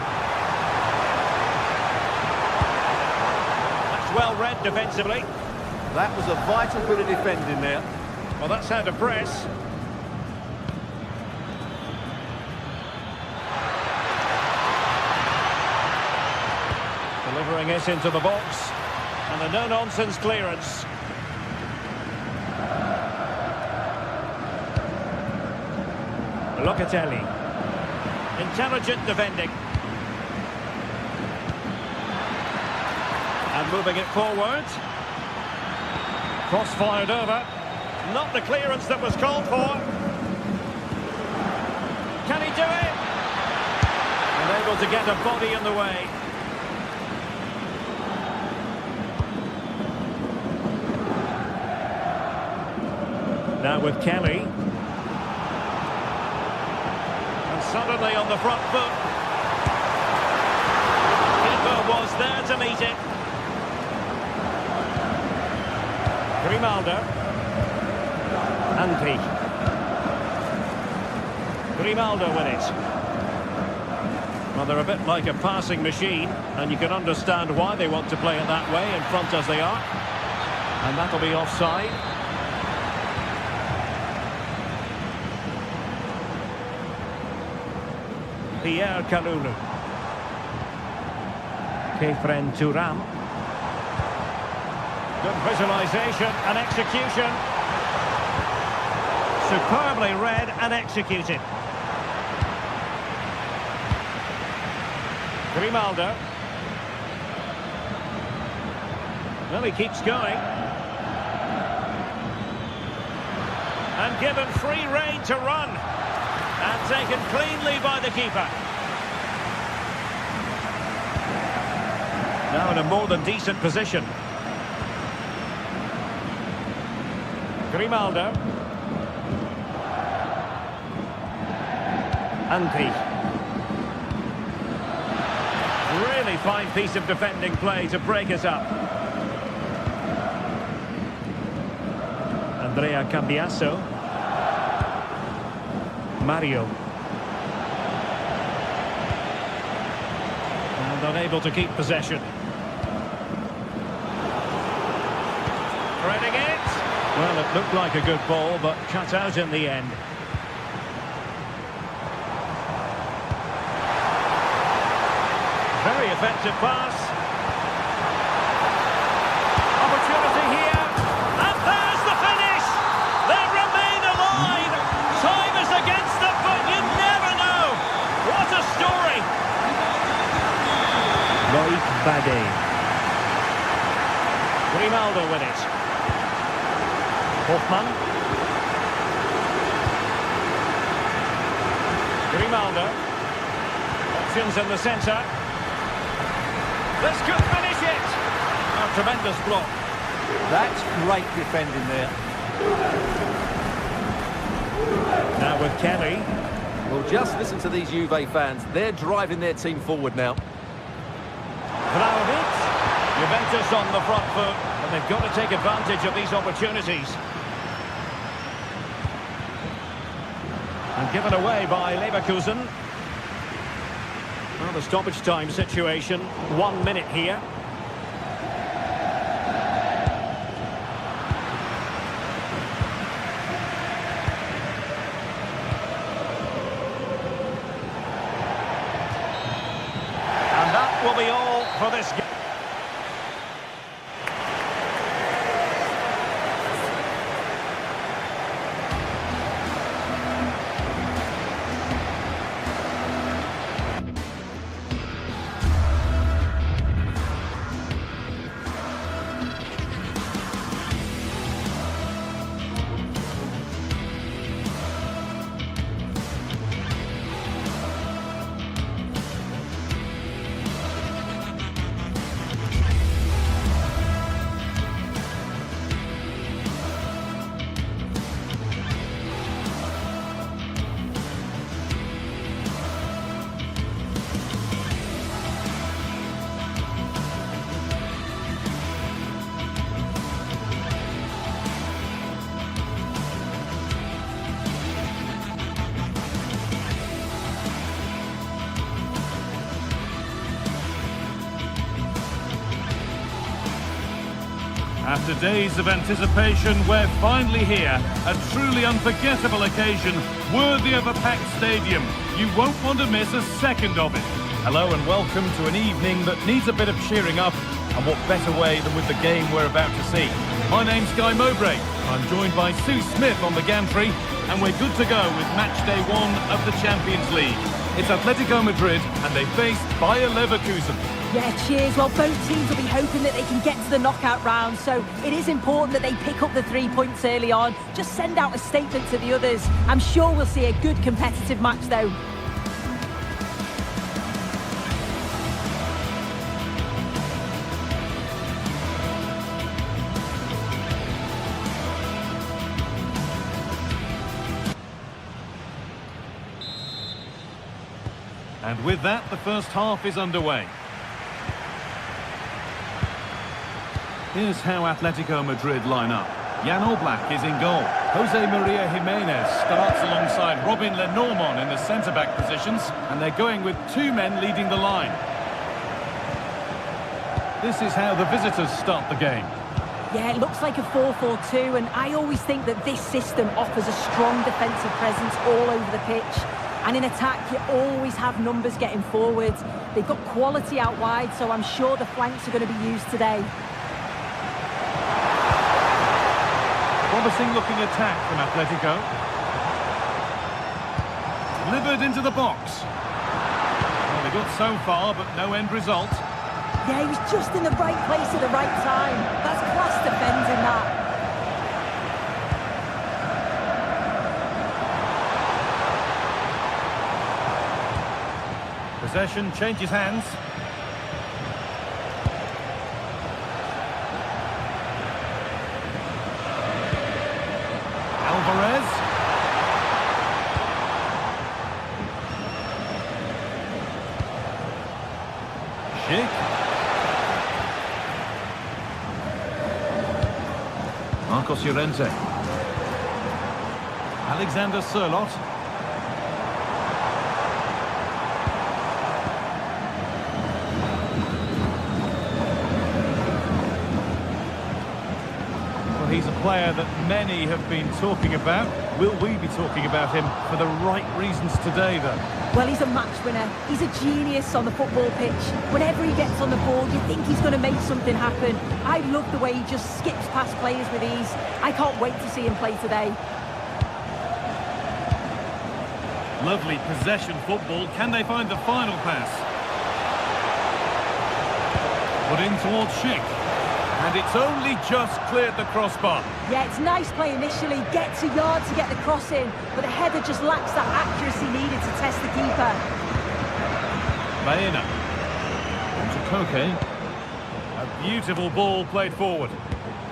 That's well read defensively. That was a vital bit of defending there. Well, that's how to press. Delivering it into the box. And a no-nonsense clearance. Locatelli. Intelligent defending. And moving it forward. Cross fired over. Not the clearance that was called for. Can he do it? And able to get a body in the way. Now with Kelly. And suddenly on the front foot. Keeper was there to meet it. Grimaldo. Antti. Grimaldo with it. Well, they're a bit like a passing machine, and you can understand why they want to play it that way, in front as they are. And that'll be offside. Pierre Kalulu. Kefren Turam. Good visualisation and execution. Superbly read and executed. Grimaldo. Well, he keeps going. And given free rein to run. And taken cleanly by the keeper. Now in a more than decent position. Grimaldo. Antti. Really fine piece of defending play to break us up. Andrea Cambiasso. Mario. And unable to keep possession. Threading it. Well, it looked like a good ball, but cut out in the end. Very effective pass. Opportunity here. And there's the finish. They remain alive. Time is against them, but you never know. What a story. Loic Bade. Grimaldo with it. Hoffman. Grimaldo. Options in the centre. This could finish it. A tremendous block. That's great defending there. Now with Kelly. Well, just listen to these Juve fans. They're driving their team forward now. Vlahovic. Juventus on the front foot, and they've got to take advantage of these opportunities. And given away by Leverkusen. Well, the stoppage time situation, 1 minute here. And that will be all for this game. After days of anticipation, we're finally here. A truly unforgettable occasion, worthy of a packed stadium. You won't want to miss a second of it. Hello and welcome to an evening that needs a bit of cheering up, and what better way than with the game we're about to see. My name's Guy Mowbray. I'm joined by Sue Smith on the gantry, and we're good to go with match day 1 of the Champions League. It's Atletico Madrid, and they face Bayer Leverkusen. Yeah, cheers. Well, both teams will be hoping that they can get to the knockout round, so it is important that they pick up the 3 points early on. Just send out a statement to the others. I'm sure we'll see a good competitive match, though. And with that, the first half is underway. Here's how Atletico Madrid line up. Jan Oblak is in goal. Jose Maria Jimenez starts alongside Robin Lenormand in the centre-back positions, and they're going with two men leading the line. This is how the visitors start the game. Yeah, it looks like a 4-4-2, and I always think that this system offers a strong defensive presence all over the pitch. And in attack, you always have numbers getting forward. They've got quality out wide, so I'm sure the flanks are going to be used today. Promising looking attack from Atletico. Delivered into the box. Well, they got so far, but no end result. Yeah, he was just in the right place at the right time. That's class defending, that. Possession changes hands. Alvarez. Schick. Marcos Llorente. Alexander Sørloth. Well, he's a player that many have been talking about. Will we be talking about him for the right reasons today, though? Well, he's a match winner. He's a genius on the football pitch. Whenever he gets on the ball, you think he's going to make something happen. I love the way he just skips past players with ease. I can't wait to see him play today. Lovely possession football. Can they find the final pass? Put in towards Schick. And it's only just cleared the crossbar. Yeah, it's nice play initially. Gets a yard to get the cross in. But the header just lacks that accuracy needed to test the keeper. Baena. To Koke. A beautiful ball played forward.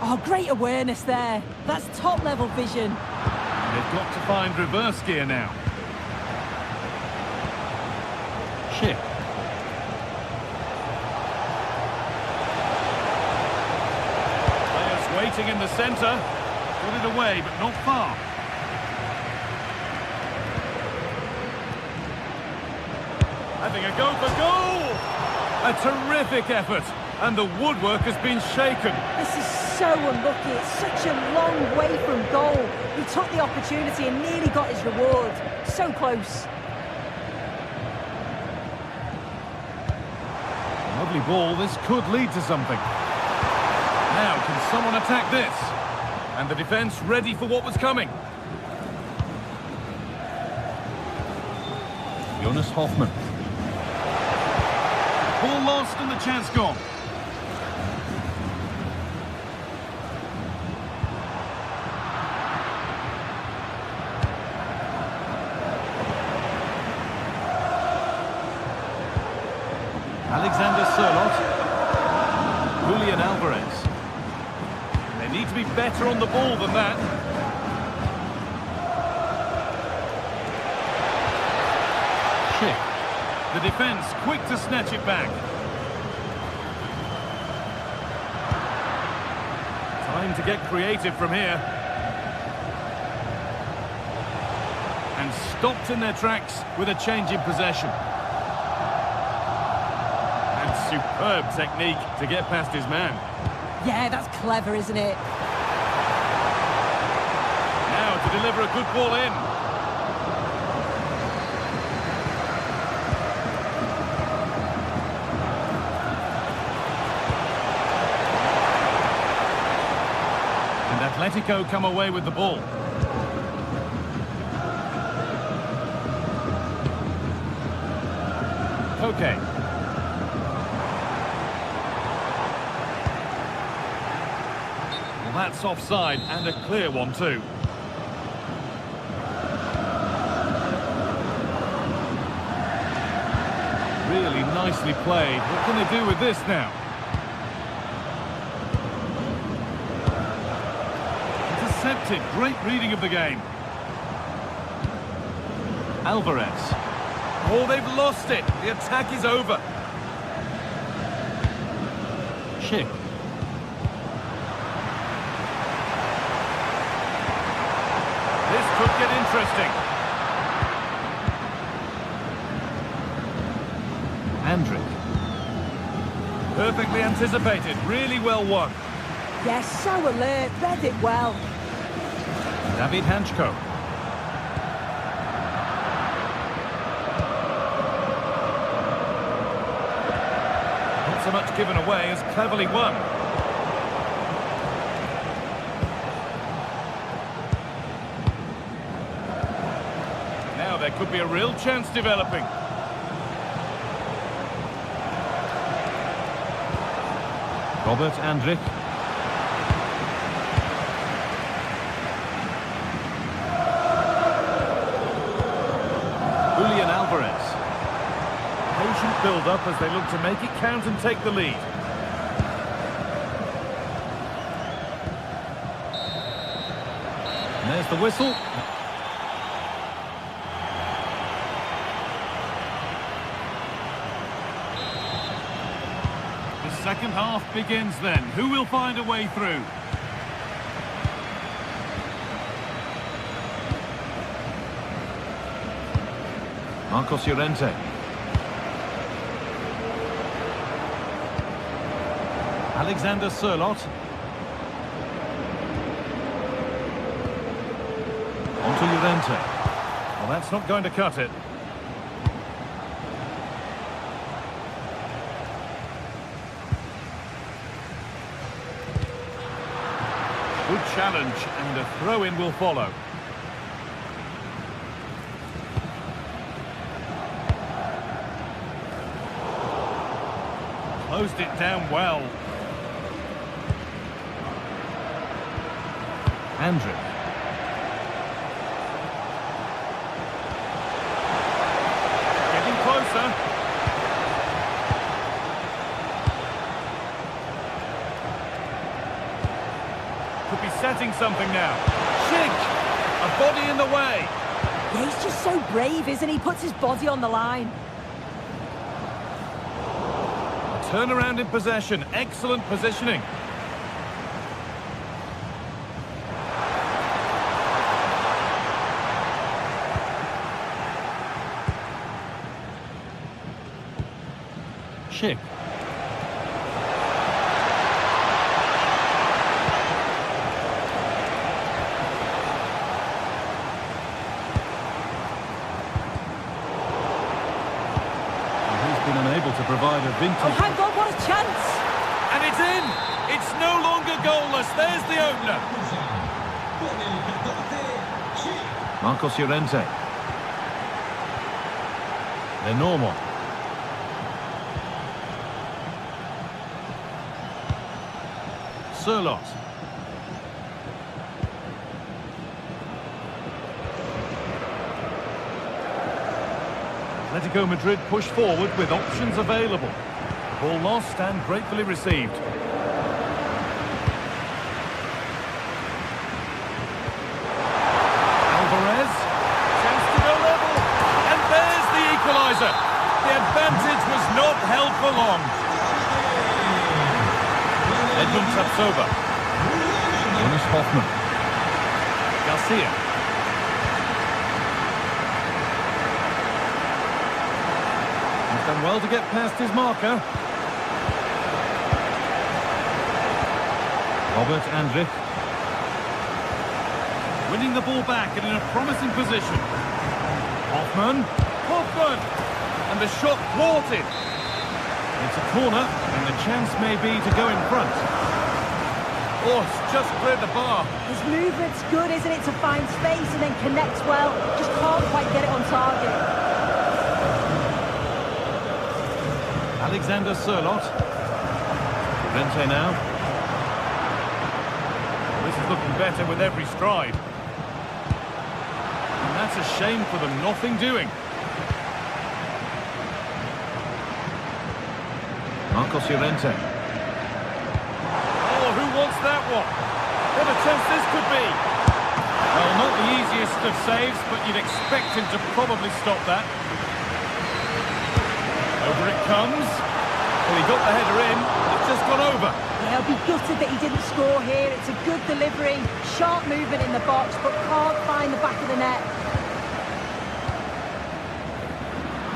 Oh, great awareness there. That's top-level vision. They've got to find reverse gear now. Schick. Players waiting in the centre. Put it away, but not far. Having a go for goal! A terrific effort, and the woodwork has been shaken. This is so unlucky. It's such a long way from goal. He took the opportunity and nearly got his reward. So close. Lovely ball. This could lead to something. Now, can someone attack this? And the defence ready for what was coming. Jonas Hoffmann. Ball lost and the chance gone. Alexander Sørloth. Julian Alvarez. They need to be better on the ball than that. Schick. The defence quick to snatch it back. Time to get creative from here. And stopped in their tracks with a change in possession. And superb technique to get past his man. Yeah, that's clever, isn't it? Now to deliver a good ball in. Atletico come away with the ball. Okay. Well, that's offside, and a clear one too. Really nicely played. What can they do with this now? Great reading of the game. Alvarez. Oh, they've lost it. The attack is over. Schick. This could get interesting. Andrick. Perfectly anticipated. Really well won. Yes, so alert. Read it well. David Hanchko. Not so much given away as cleverly won. Now there could be a real chance developing. Robert Andrick. Julian Alvarez. Patient build-up as they look to make it count and take the lead. And there's the whistle. The second half begins then. Who will find a way through? Marcos Llorente. Alexander Sørloth. On to Llorente. Well, that's not going to cut it. Good challenge, and a throw-in will follow. Closed it down well. Andrick. Getting closer. Could be setting something now. Schick! A body in the way. Yeah, he's just so brave, isn't he? Puts his body on the line. Turnaround in possession. Excellent positioning. Schick. Been unable to provide a vintage. Oh, hang on, what a chance! And it's in! It's no longer goalless. There's the opener. Marcos Llorente. They're normal. Sørloth. Atletico Madrid push forward with options available. Ball lost and gratefully received. Alvarez. Chance to go level. And there's the equaliser. The advantage was not held for long. Edmund Tapsoba. Jonas Hoffman. Garcia. Done well to get past his marker. Robert Andrick. Winning the ball back and in a promising position. Hoffman. And the shot thwarted. It's a corner and the chance may be to go in front. Oh, it's just cleared the bar. His movement's good, isn't it, to find space and then connects well. Just can't quite get it on target. Alexander Sørloth. Llorente now. This is looking better with every stride. And that's a shame for them, nothing doing. Marcos Llorente. Oh, who wants that one? What a chance this could be. Well, not the easiest of saves, but you'd expect him to probably stop that. Over it comes. Well, he got the header in, it's just gone over. Yeah, he'll be gutted that he didn't score here. It's a good delivery, sharp movement in the box, but can't find the back of the net.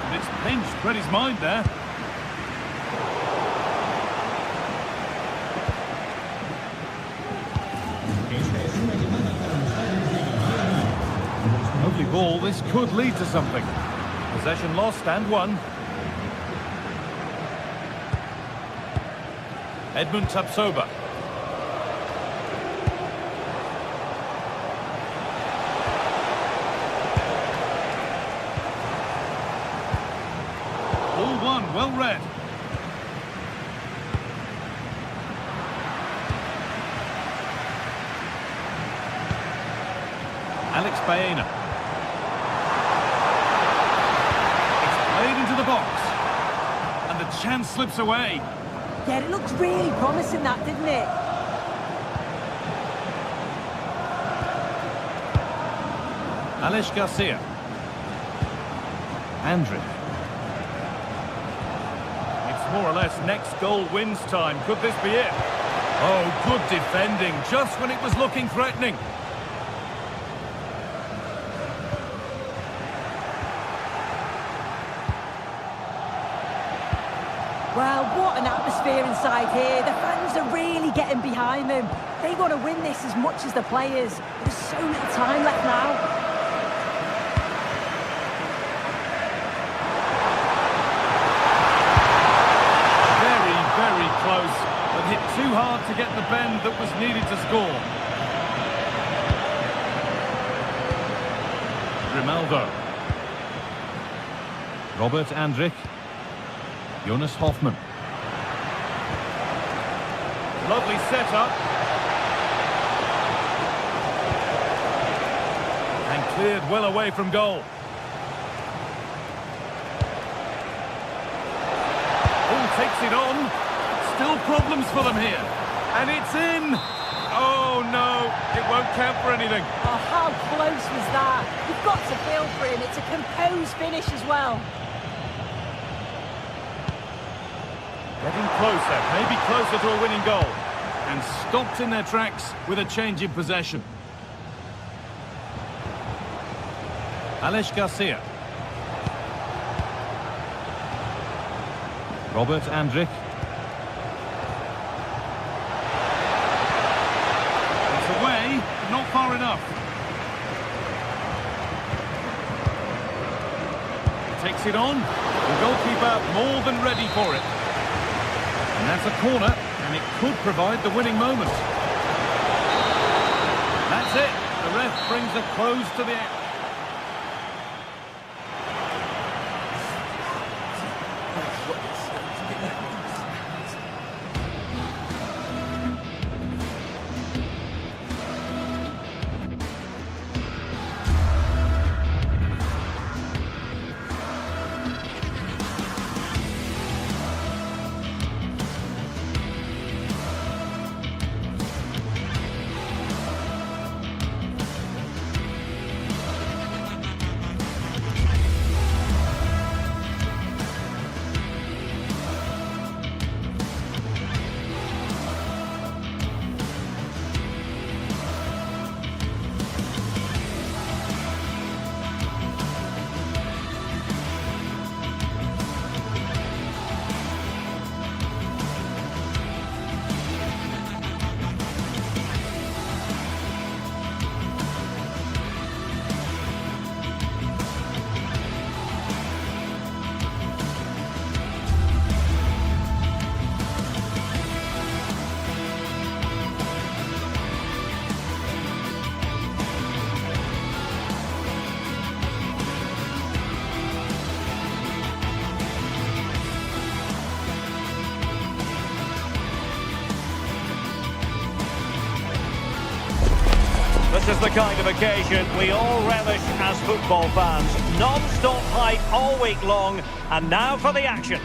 And it's pinched, read his mind there. Lovely ball, this could lead to something. Possession lost and won. Edmund Tapsoba. All one, well read. Alex Baena. It's played into the box. And the chance slips away. Yeah, it looks really promising, that, didn't it? Alex Garcia. Andrić. It's more or less next goal wins time. Could this be it? Oh, good defending, just when it was looking threatening. Well, what an atmosphere inside here. The fans are really getting behind them. They want to win this as much as the players. There's so little time left now. Very, very close, but hit too hard to get the bend that was needed to score. Grimaldo. Robert Andrich. Jonas Hoffmann. Lovely setup. And cleared well away from goal. Oh, takes it on. Still problems for them here. And it's in. Oh, no. It won't count for anything. Oh, how close was that? You've got to feel for him. It's a composed finish as well. Getting closer, maybe closer to a winning goal. And stopped in their tracks with a change in possession. Alex Garcia. Robert Andrich. It's away, but not far enough. Takes it on. The goalkeeper more than ready for it. And that's a corner, and it could provide the winning moment. That's it. The ref brings a close to the act. This is the kind of occasion we all relish as football fans. Non-stop hype all week long, and now for the action.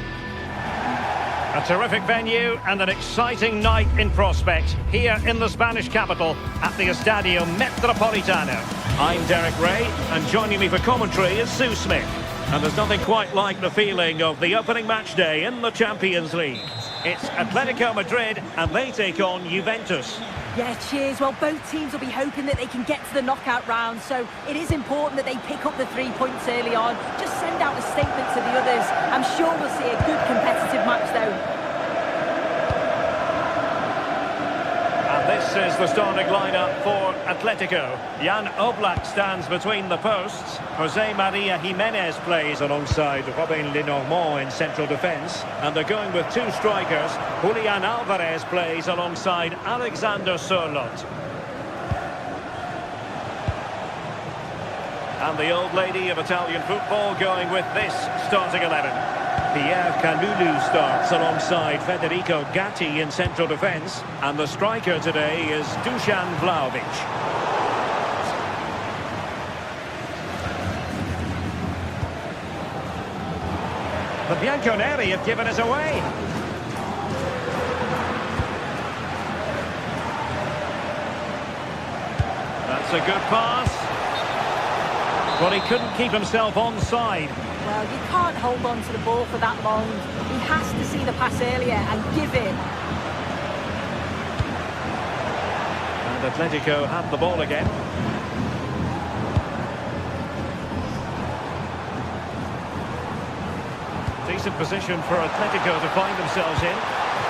A terrific venue and an exciting night in prospect here in the Spanish capital at the Estadio Metropolitano. I'm Derek Ray, and joining me for commentary is Sue Smith. And there's nothing quite like the feeling of the opening match day in the Champions League. It's Atletico Madrid and they take on Juventus. Yeah, cheers. Well, both teams will be hoping that they can get to the knockout round, so it is important that they pick up the 3 points early on. Just send out a statement to the others. I'm sure we'll see a good competitive match, though. And this is the starting lineup for Atletico. Jan Oblak stands between the posts. Jose Maria Jimenez plays alongside Robin Lenormand in central defence. And they're going with 2 strikers. Julian Alvarez plays alongside Alexander Sørloth. And the old lady of Italian football going with this starting 11. Pierre Kalulu starts alongside Federico Gatti in central defence. And the striker today is Dusan Vlahovic. The Bianconeri have given us away. That's a good pass. But he couldn't keep himself onside. Well, you can't hold on to the ball for that long. He has to see the pass earlier and give it. And Atletico have the ball again. Decent position for Atletico to find themselves in.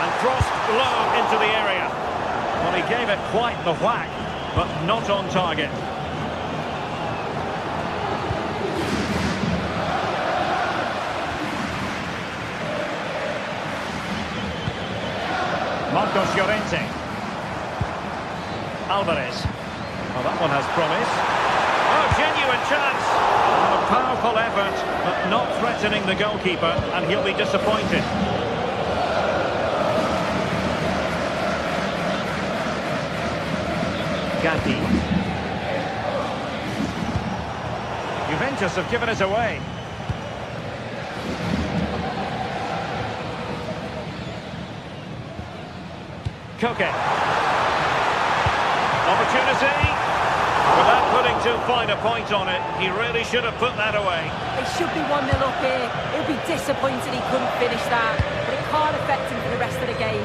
And crossed low into the area. Well, he gave it quite the whack, but not on target. Marcos Llorente. Alvarez. Well, that one has promise. Oh, genuine chance. A powerful effort, but not threatening the goalkeeper, and he'll be disappointed. Gatti. Juventus have given us away. Koke. Opportunity. Without putting too fine a point on it, he really should have put that away. They should be 1-0 up here. He'll be disappointed he couldn't finish that, but it can't affect him for the rest of the game.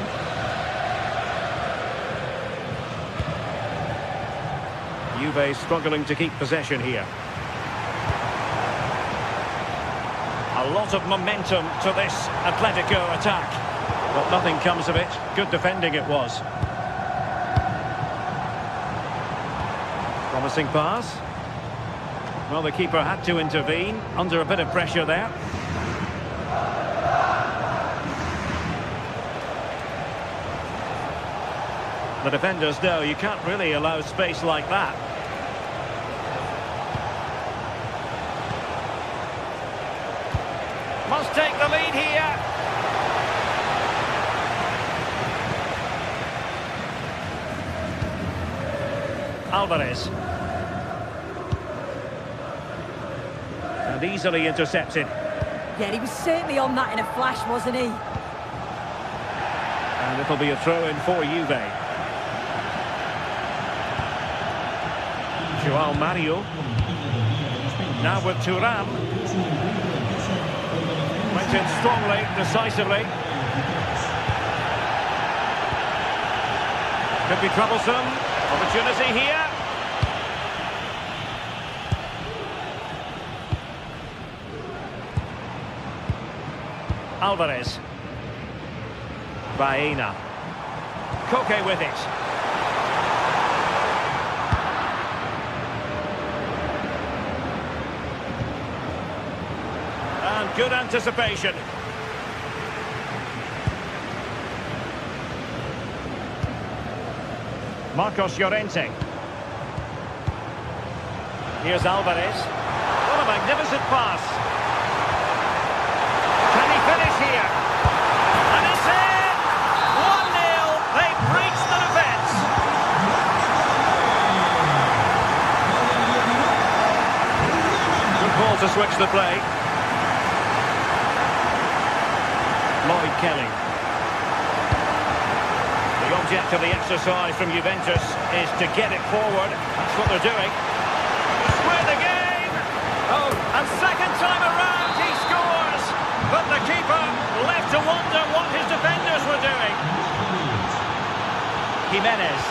Juve struggling to keep possession here. A lot of momentum to this Atletico attack. But nothing comes of it. Good defending it was. Promising pass. Well, the keeper had to intervene under a bit of pressure there. The defenders know you can't really allow space like that. Must take the lead here. Alvarez. And easily intercepted. Yeah, he was certainly on that in a flash, wasn't he? And it'll be a throw-in for Juve. João Mario. Now with Thuram. Went in strongly, decisively. Could be troublesome. Opportunity here. Alvarez. Baena. Koke with it. And good anticipation. Marcos Llorente. Here's Alvarez. What a magnificent pass. Can he finish here? And it's in! 1-0. They breach the defence. Good ball to switch the play. Lloyd Kelly. The object of the exercise from Juventus is to get it forward. That's what they're doing. Square the game! Oh, and second time around, But the keeper left to wonder what his defenders were doing. Jimenez.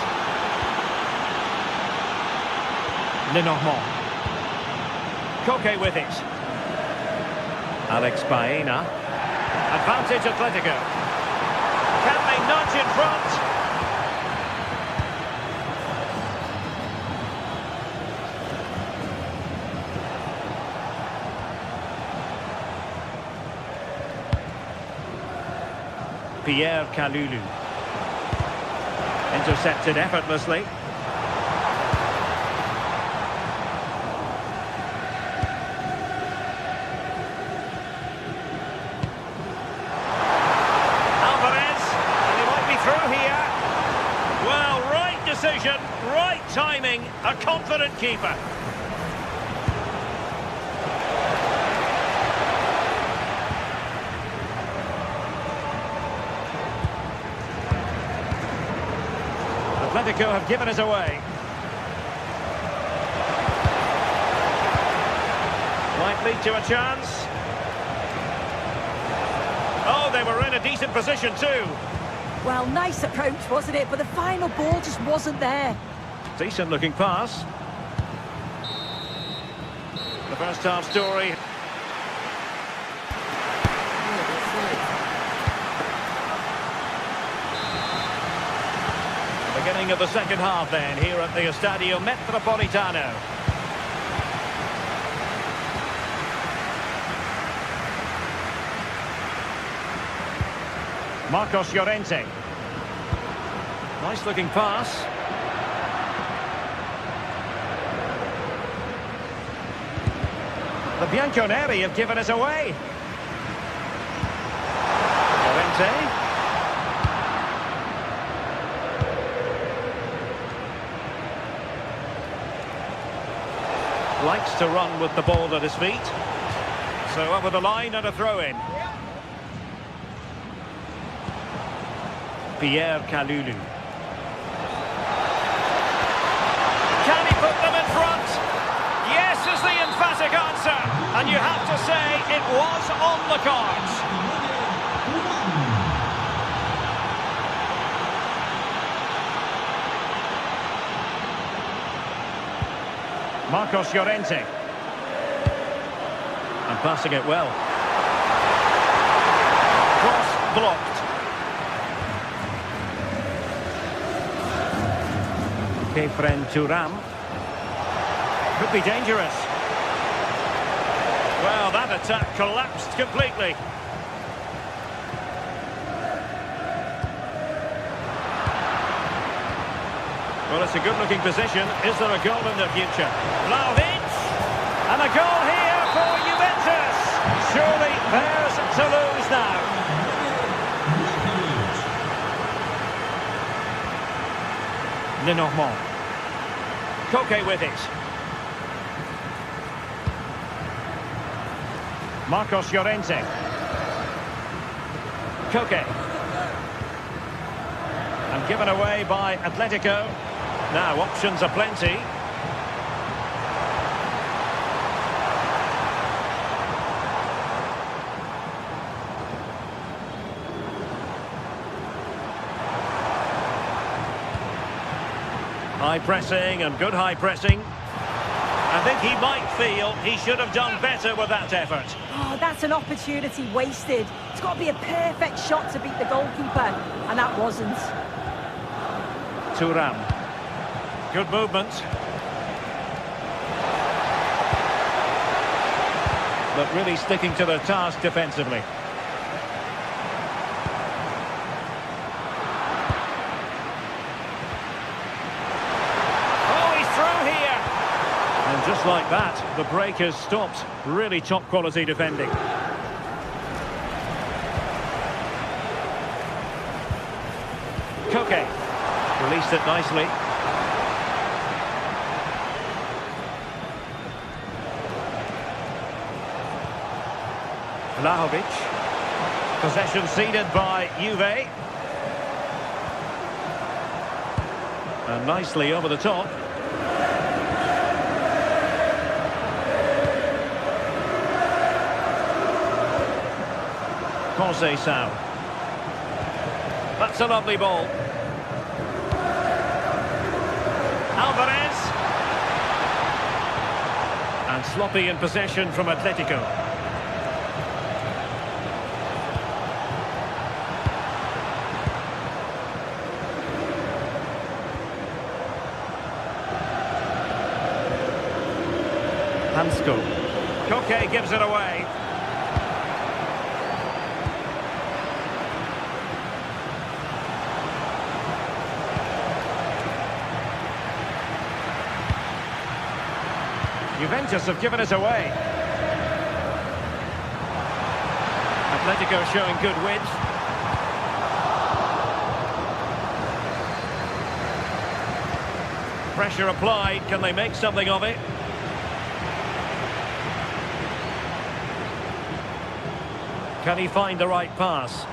Lenormand. Koke with it. Alex Baena. Advantage Atletico. Can they nudge in front? Pierre Kalulu. Intercepted effortlessly. Alvarez, and he might be through here. Well, right decision, right timing, a confident keeper. Atletico have given us away. Might lead to a chance. Oh, they were in a decent position too. Well, nice approach, wasn't it? But the final ball just wasn't there. Decent looking pass. The first half story. Beginning of the second half then, here at the Estadio Metropolitano. Marcos Llorente. Nice looking pass. The Bianconeri have given us away. Llorente. Likes to run with the ball at his feet. So over the line and a throw-in. Pierre Kalulu. Can he put them in front? Yes is the emphatic answer. And you have to say it was on the cards. Marcos Llorente. And passing it well. Cross blocked. Kefren Thuram. Could be dangerous. Well, that attack collapsed completely. Well, it's a good-looking position. Is there a goal in the future? Vlahovic! And a goal here for Juventus! Surely theirs to lose now. Lenormand. Koke with it. Marcos Llorente. Koke. And given away by Atletico. Now, options are plenty. High pressing and good high pressing. I think he might feel he should have done better with that effort. Oh, that's an opportunity wasted. It's got to be a perfect shot to beat the goalkeeper, and that wasn't. Thuram. Good movement. But really sticking to their task defensively. Oh, he's through here. And just like that, the break has stopped. Really top quality defending. Koke. Released it nicely. Vlahovic. Possession ceded by Juve. And nicely over the top. Conceição. That's a lovely ball. Alvarez. And sloppy in possession from Atletico. Hansko. Koke gives it away. Juventus have given it away. Atletico showing good width. Pressure applied. Can they make something of it? Can he find the right pass?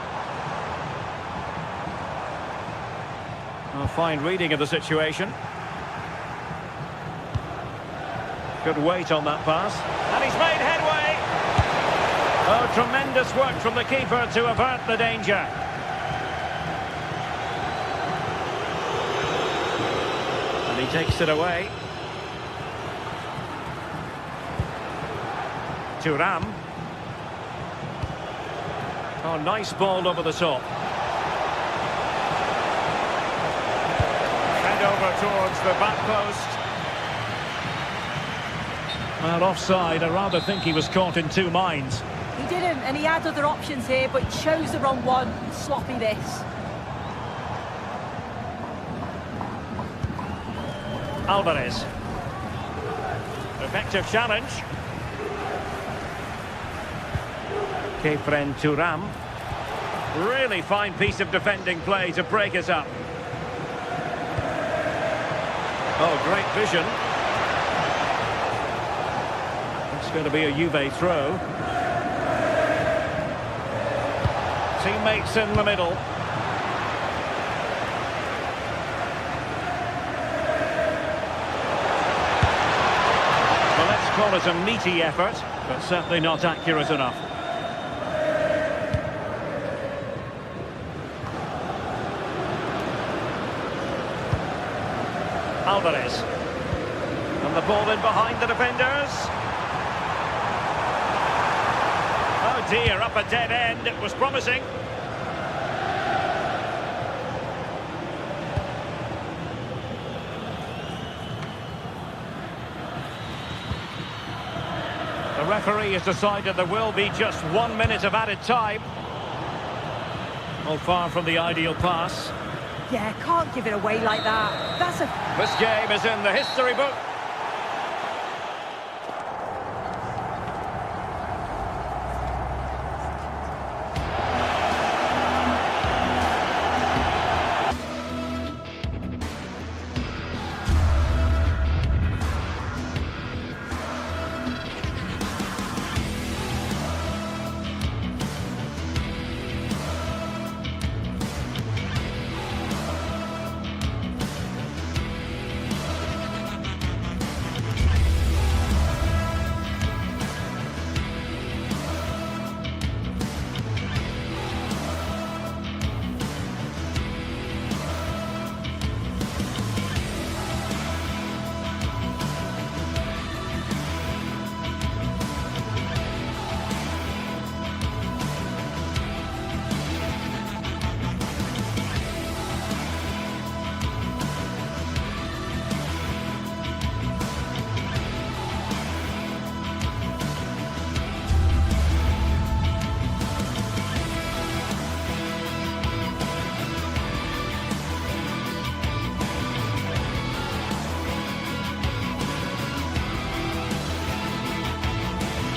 A fine reading of the situation. Good weight on that pass. And he's made headway. Oh, tremendous work from the keeper to avert the danger. And he takes it away. Thuram. Oh, nice ball over the top. And over towards the back post. Well, offside. I rather think he was caught in two minds. He didn't, and he had other options here, but chose the wrong one. Sloppy this. Alvarez. Effective challenge. Kefren Thuram. Really fine piece of defending play to break us up. Oh, great vision. It's going to be a Juve throw. Teammates in the middle. Well, let's call it a meaty effort, but certainly not accurate enough. Alvarez. And the ball in behind the defenders. Oh dear, up a dead end. It was promising. The referee has decided there will be just 1 minute of added time. Well, far from the ideal pass. Yeah, can't give it away like that. That's a... This game is in the history book.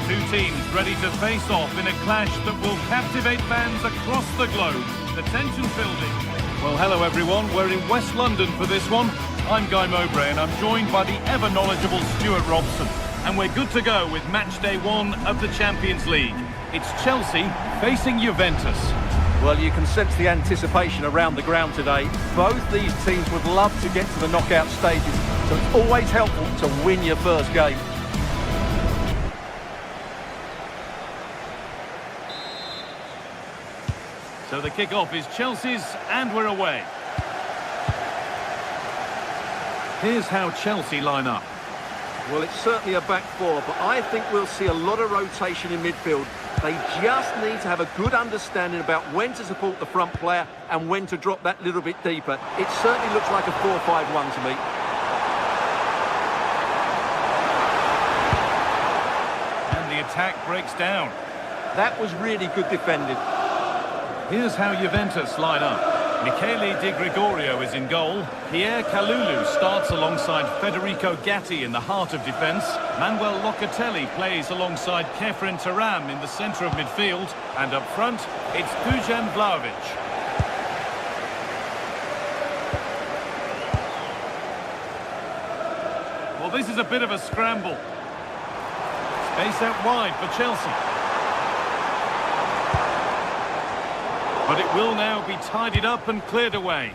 Two teams ready to face off in a clash that will captivate fans across the globe. The tension's building. Well, hello everyone. We're in West London for this one. I'm Guy Mowbray and I'm joined by the ever-knowledgeable Stuart Robson. And we're good to go with match day 1 of the Champions League. It's Chelsea facing Juventus. Well, you can sense the anticipation around the ground today. Both these teams would love to get to the knockout stages, so it's always helpful to win your first game. So the kick-off is Chelsea's, and we're away. Here's how Chelsea line up. Well, it's certainly a back four, but I think we'll see a lot of rotation in midfield. They just need to have a good understanding about when to support the front player and when to drop that little bit deeper. It certainly looks like a 4-5-1 to me. And the attack breaks down. That was really good defending. Here's how Juventus line up. Michele Di Gregorio is in goal. Pierre Kalulu starts alongside Federico Gatti in the heart of defence. Manuel Locatelli plays alongside Kefren Turam in the centre of midfield. And up front, it's Dujan Vlahovic. Well, this is a bit of a scramble. Space out wide for Chelsea. But it will now be tidied up and cleared away.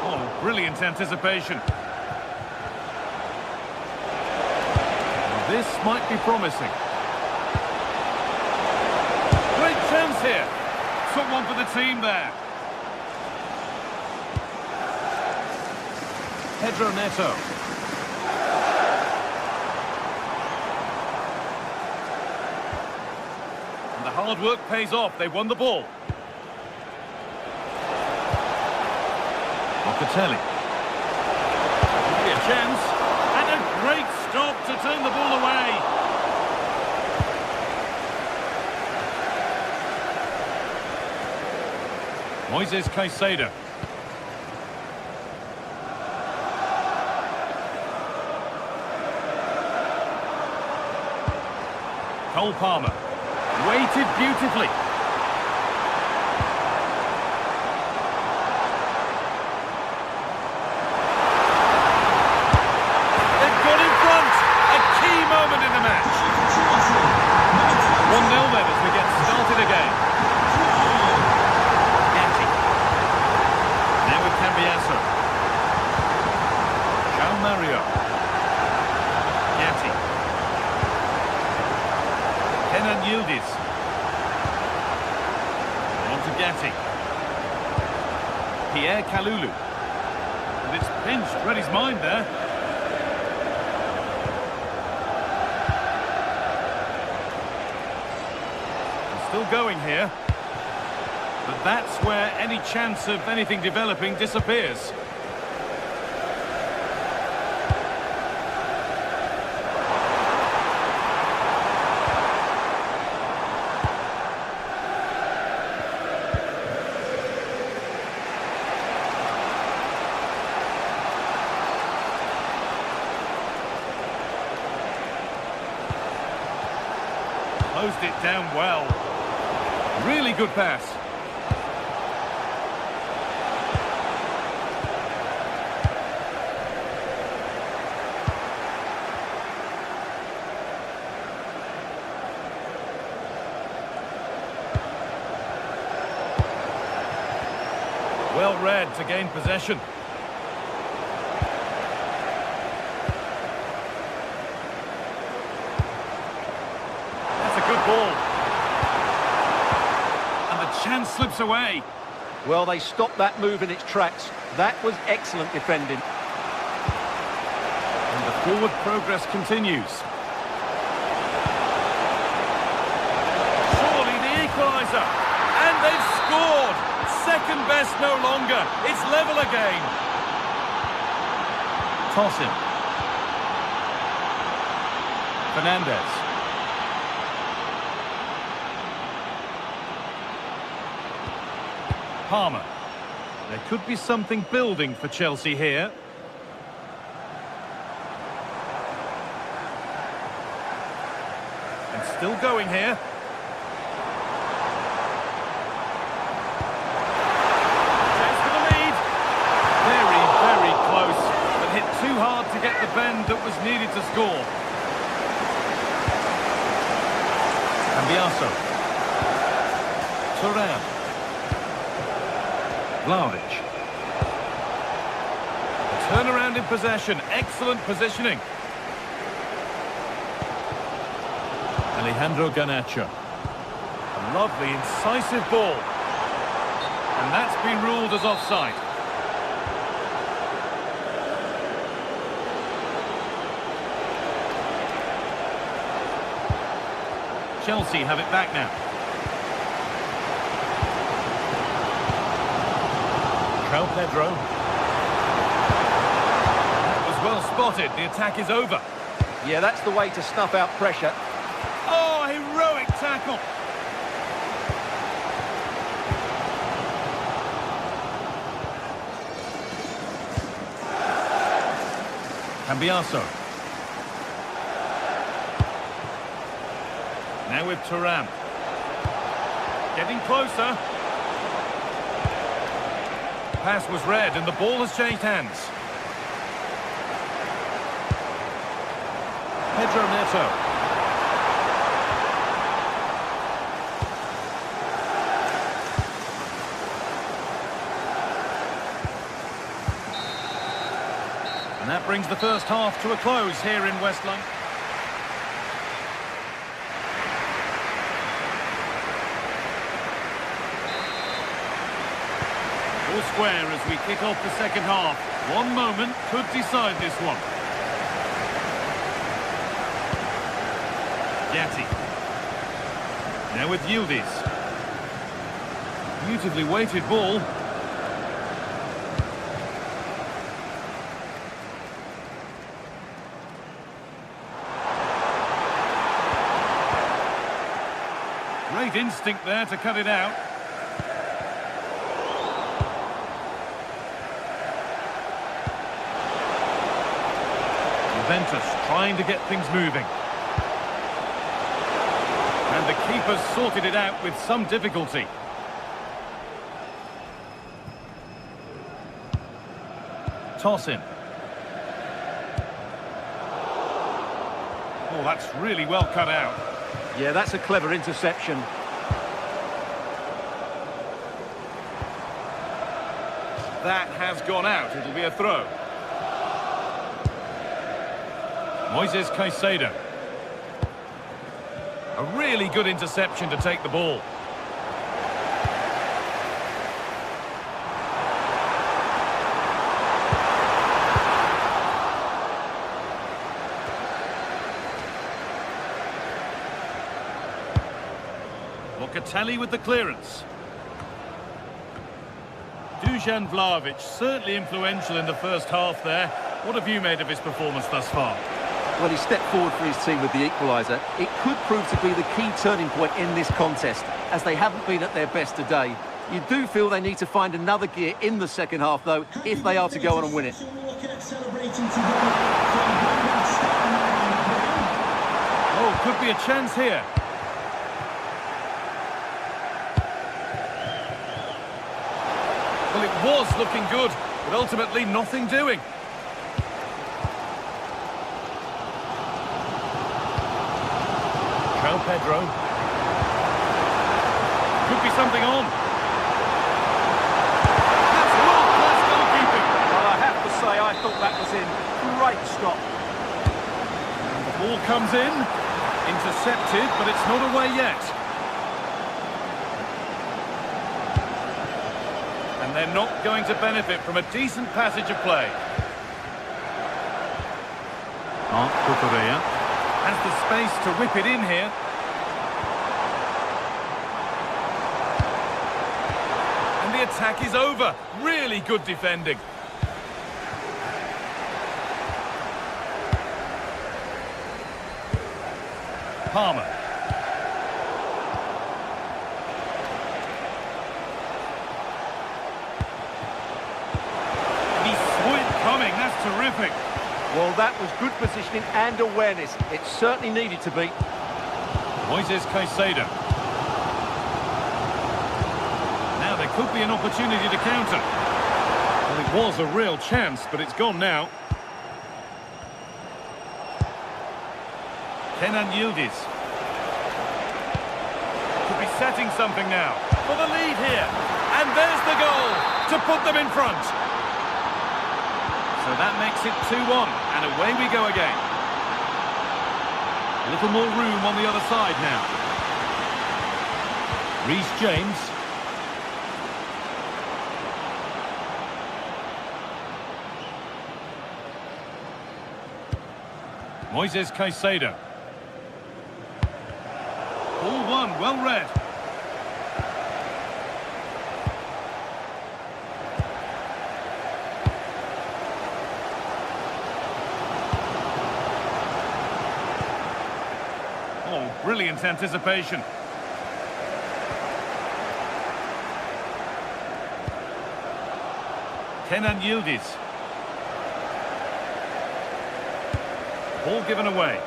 Oh, brilliant anticipation. This might be promising. Great chance here. Took one for the team there. Pedro Neto. And the hard work pays off. They won the ball. Locatelli. Could be a chance. And a great stop to turn the ball away. Moises Caicedo. Cole Palmer, weighted beautifully. They've got in front. A key moment in the match. 1-0 then as we get started again. Gatti. Now with Cambiasso. João Mario. Gatti. Kenan Yildiz. On to Gatti. Pierre Kalulu. And it's pinched. Read his mind there. He's still going here. But that's where any chance of anything developing disappears. Closed it down well. Really good pass. Well read to gain possession. Ball. And the chance slips away. Well, they stopped that move in its tracks. That was excellent defending. And the forward progress continues. Surely the equaliser. And they've scored. Second best no longer. It's level again. Toss him. Fernandez. Palmer. There could be something building for Chelsea here. And still going here. Chance for the lead. Very, very close. But hit too hard to get the bend that was needed to score. Cambiasso. Turam. Vlahovic. Turnaround in possession. Excellent positioning. Alejandro Garnacho. A lovely, incisive ball. And that's been ruled as offside. Chelsea have it back now. Pedro. That was well spotted. The attack is over. Yeah, that's the way to snuff out pressure. Oh, heroic tackle. Cambiaso. Now with Thuram. Getting closer. Pass was read and the ball has changed hands. Pedro Neto. And that brings the first half to a close here in West London. All square as we kick off the second half. One moment could decide this one. Gatti. Now with Yildiz. Beautifully weighted ball. Great instinct there to cut it out. Juventus trying to get things moving. And the keeper's sorted it out with some difficulty. Toss in. Oh, that's really well cut out. Yeah, that's a clever interception. That has gone out. It'll be a throw. Moises Caicedo. A really good interception to take the ball. Locatelli with the clearance. Dusan Vlahovic, certainly influential in the first half there. What have you made of his performance thus far? Well, he stepped forward for his team with the equaliser. It could prove to be the key turning point in this contest, as they haven't been at their best today. You do feel they need to find another gear in the second half, though, if they are to go on and win it. Oh, could be a chance here. Well, it was looking good, but ultimately nothing doing. Pedro. Could be something on. That's world-class goalkeeping. Well, I have to say, I thought that was in. Great stop. And the ball comes in. Intercepted, but it's not away yet. And they're not going to benefit from a decent passage of play. Cucurella has the space to whip it in here. And the attack is over. Really good defending. Palmer. He saw it coming. That's terrific. Well, that was good positioning and awareness. It certainly needed to be. Moises Caicedo. Now there could be an opportunity to counter. Well, it was a real chance, but it's gone now. Kenan Yildiz. Could be setting something now. For the lead here. And there's the goal to put them in front. So that makes it 2-1, and away we go again. A little more room on the other side now. Reece James. Moises Caicedo. Ball one, well read. Oh, brilliant anticipation. Kenan Yildiz. Ball given away.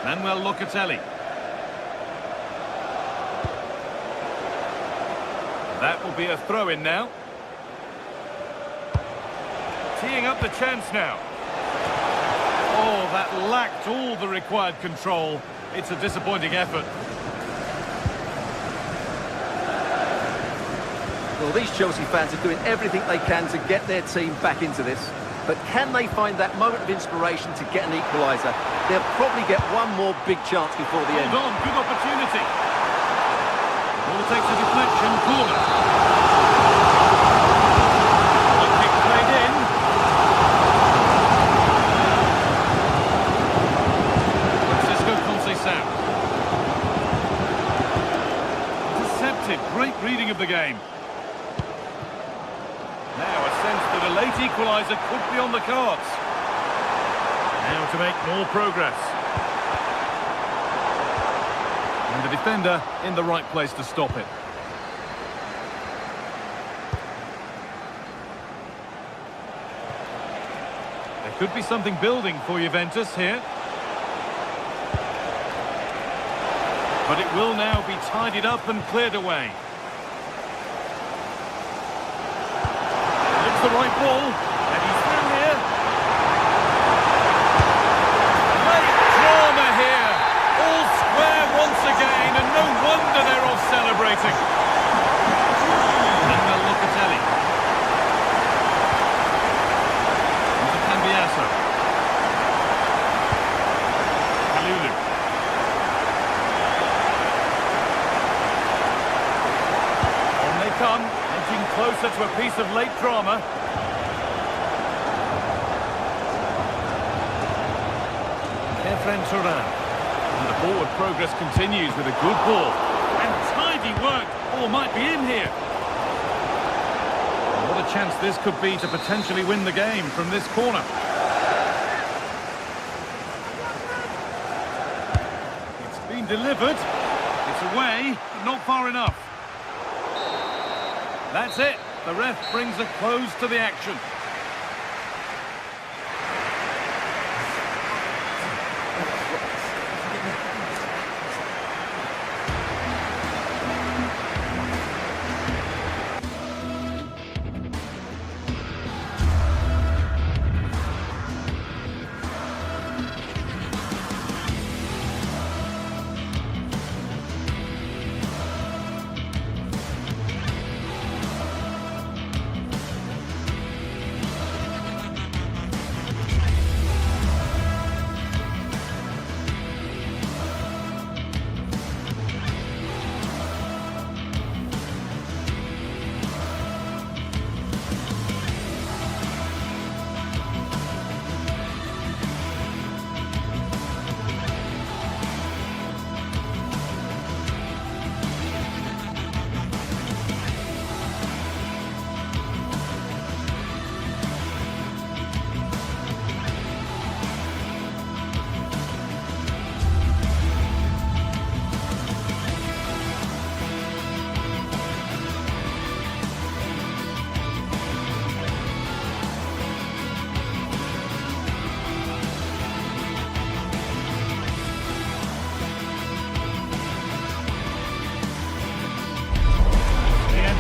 Manuel Locatelli. That will be a throw-in now. Teeing up the chance now. Oh, that lacked all the required control. It's a disappointing effort. Well, these Chelsea fans are doing everything they can to get their team back into this. But can they find that moment of inspiration to get an equaliser? They'll probably get one more big chance before the end. Hold on, good opportunity. Ball takes a deflection, corner. One kick played in. Francisco Conceição. Intercepted, great reading of the game. Now a sense that a late equaliser could be on the cards. Now to make more progress. And the defender in the right place to stop it. There could be something building for Juventus here. But it will now be tidied up and cleared away. The right ball, and he's through here. Great drama here, all square once again, and no wonder they're off celebrating. Manuel Locatelli. Into Cambiasso. Kalulu. On they come, edging closer to a piece of late drama. And the forward progress continues with a good ball. And tidy work. Ball might be in here. What a chance this could be to potentially win the game from this corner. It's been delivered. It's away, but not far enough. That's it. The ref brings a close to the action.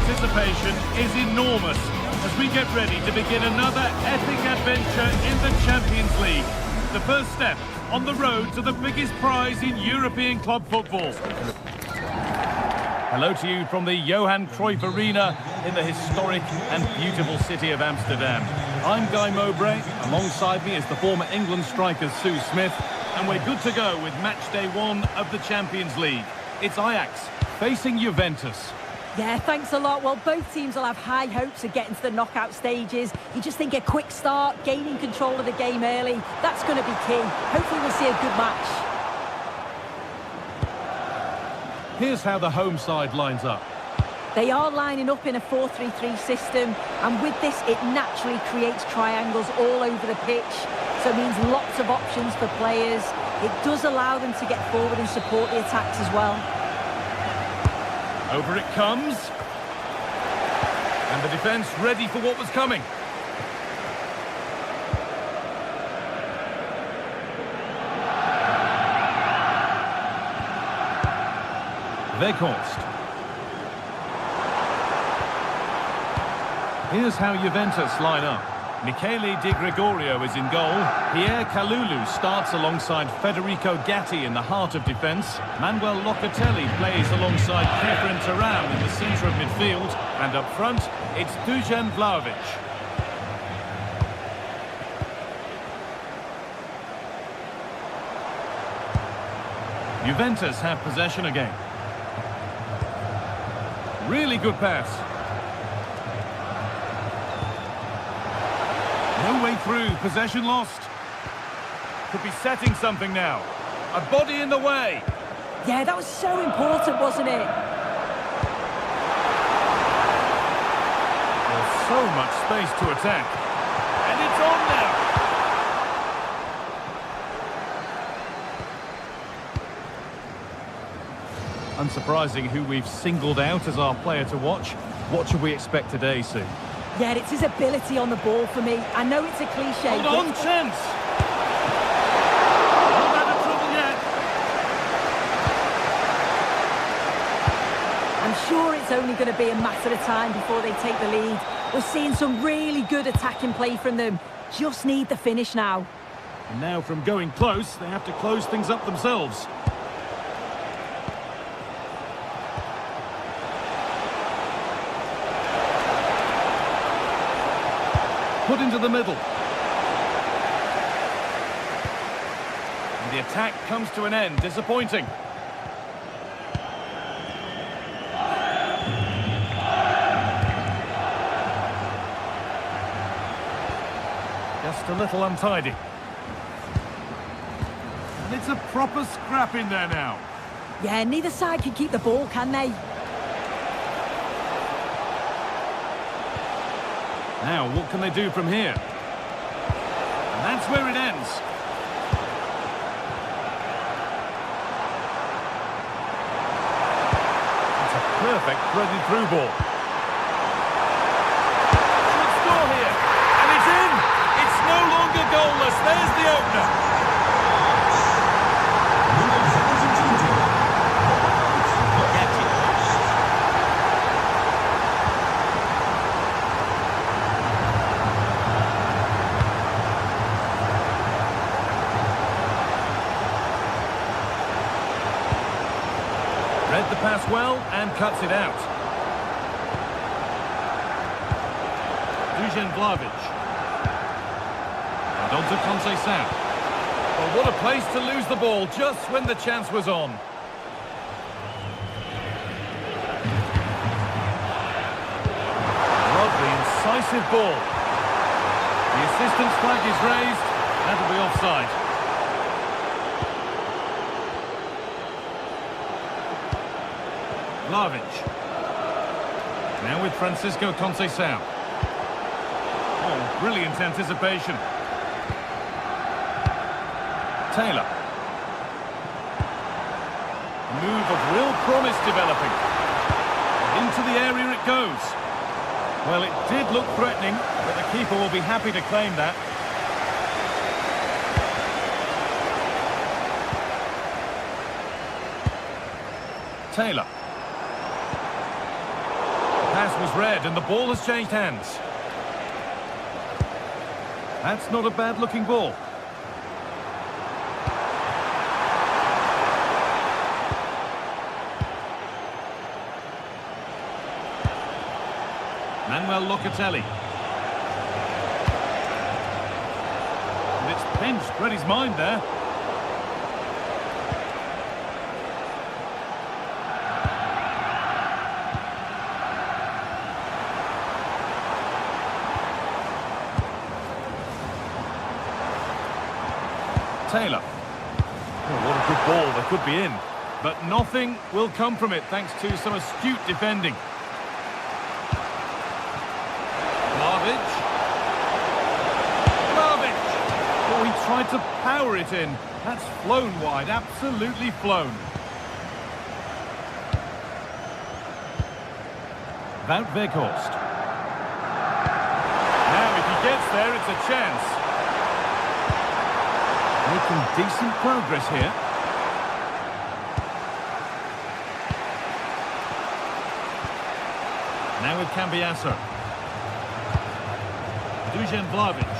Anticipation is enormous as we get ready to begin another epic adventure in the Champions League. The first step on the road to the biggest prize in European club football. Hello to you from the Johan Cruyff Arena in the historic and beautiful city of Amsterdam. I'm Guy Mowbray. Alongside me is the former England striker Sue Smith. And we're good to go with match day 1 of the Champions League. It's Ajax facing Juventus. Yeah, thanks a lot. Well, both teams will have high hopes of getting to the knockout stages. You just think a quick start, gaining control of the game early, that's going to be key. Hopefully we'll see a good match. Here's how the home side lines up. They are lining up in a 4-3-3 system, and with this, it naturally creates triangles all over the pitch. So it means lots of options for players. It does allow them to get forward and support the attacks as well. Over it comes. And the defence ready for what was coming. Weghorst. Here's how Juventus line up. Michele Di Gregorio is in goal. Pierre Kalulu starts alongside Federico Gatti in the heart of defence. Manuel Locatelli plays alongside Kefren Turan in the centre of midfield. And up front, it's Dusan Vlahovic. Juventus have possession again. Really good pass. No way through, possession lost. Could be setting something now. A body in the way. Yeah, that was so important, wasn't it? There's so much space to attack. And it's on now. Unsurprising who we've singled out as our player to watch. What should we expect today, Sue? Yeah, it's his ability on the ball for me. I know it's a cliche. Hold on, chance! Not out of trouble yet. I'm sure it's only going to be a matter of time before they take the lead. We're seeing some really good attacking play from them. Just need the finish now. And now from going close, they have to close things up themselves. Put into the middle. And the attack comes to an end. Disappointing. Just a little untidy. And it's a proper scrap in there now. Yeah, neither side can keep the ball, can they? Now, what can they do from here? And that's where it ends. It's a perfect threaded through ball. Should score here. And it's in! It's no longer goalless. There's the opener. Read the pass well and cuts it out. Dusan Vlahovic. And on to Conceição. Well, what a place to lose the ball just when the chance was on. Lovely, incisive ball. The assistant's flag is raised. That'll be offside. Vlahovic. Now with Francisco Conceição. Oh, brilliant anticipation. Taylor. A move of real promise developing. Into the area it goes. Well, it did look threatening, but the keeper will be happy to claim that. Taylor. Pass was read and the ball has changed hands. That's not a bad looking ball. Manuel Locatelli. And it's pinched, read his mind there. Taylor. Oh, what a good ball, they could be in. But nothing will come from it thanks to some astute defending. Vlahovic. Oh, he tried to power it in. That's flown wide, absolutely flown. Wout Weghorst. Now if he gets there, it's a chance. Making decent progress here. Now with Cambiasso. Dusan Vlahovic.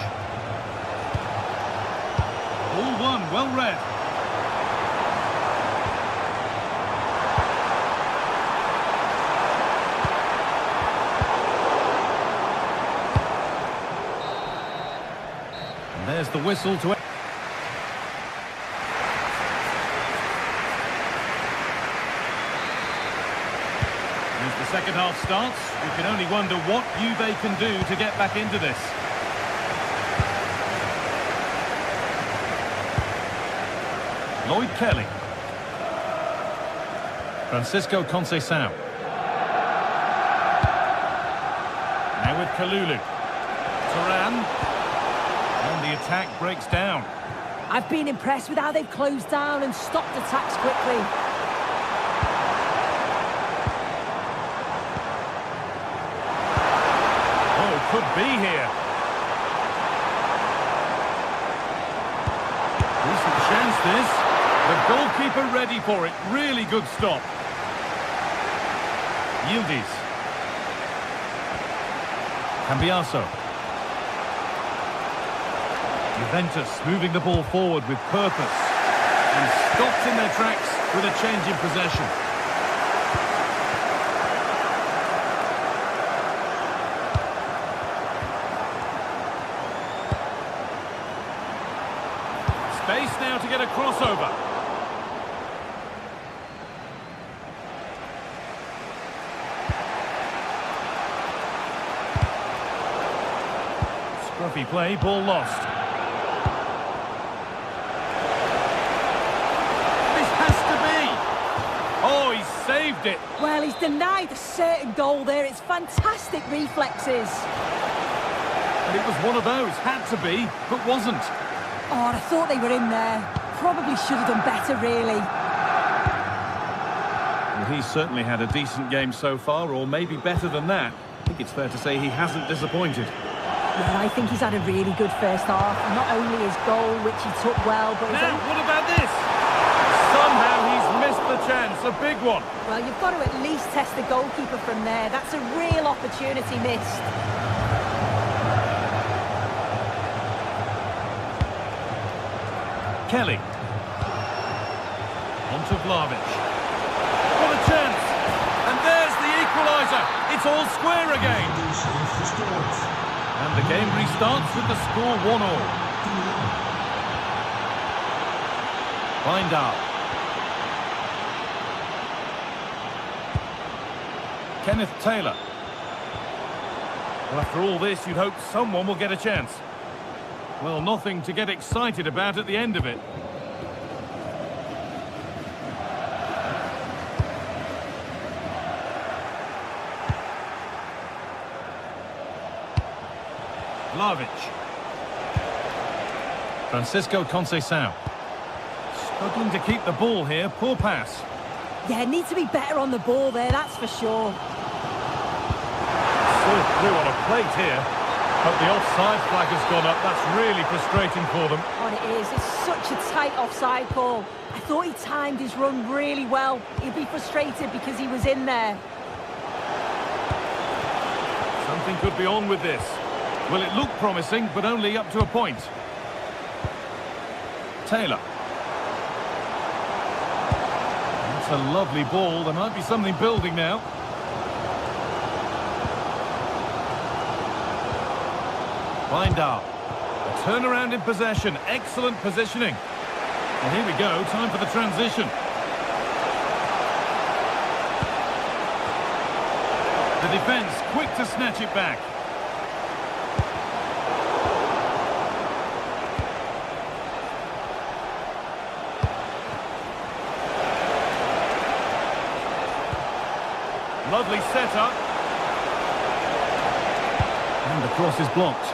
All one, well read. And there's the whistle to... As the second half starts, you can only wonder what Juve can do to get back into this. Lloyd Kelly. Francisco Conceição. Now with Kalulu. Turan. And the attack breaks down. I've been impressed with how they've closed down and stopped attacks quickly. Could be here. Decent chance this. The goalkeeper ready for it. Really good stop. Yildiz. Cambiasso. Juventus moving the ball forward with purpose. And stopped in their tracks with a change in possession. Space now to get a crossover. Scruffy play, ball lost. This has to be. Oh, he saved it. Well, he's denied a certain goal there. It's fantastic reflexes. And it was one of those. Had to be, but wasn't. Oh, I thought they were in there. Probably should have done better, really. Well, he's certainly had a decent game so far, or maybe better than that. I think it's fair to say he hasn't disappointed. Yeah, I think he's had a really good first half. Not only his goal, which he took well, but... Now, what about this? Somehow he's missed the chance, a big one. Well, you've got to at least test the goalkeeper from there. That's a real opportunity missed. Kelly. On to Vlahovic. What a chance! And there's the equaliser. It's all square again. And the game restarts with the score 1-1. Bindal. Kenneth Taylor. Well, after all this, you'd hope someone will get a chance. Well, nothing to get excited about at the end of it. Vlahovic. Francisco Conceição. Struggling to keep the ball here. Poor pass. Yeah, need to be better on the ball there, that's for sure. Served through on a plate here. But the offside flag has gone up. That's really frustrating for them. Oh, it is. It's such a tight offside call. I thought he timed his run really well. He'd be frustrated because he was in there. Something could be on with this. Well, it looked promising, but only up to a point. Taylor. That's a lovely ball. There might be something building now. Bindar. A turnaround in possession. Excellent positioning. And here we go. Time for the transition. The defence quick to snatch it back. Lovely setup. And the cross is blocked.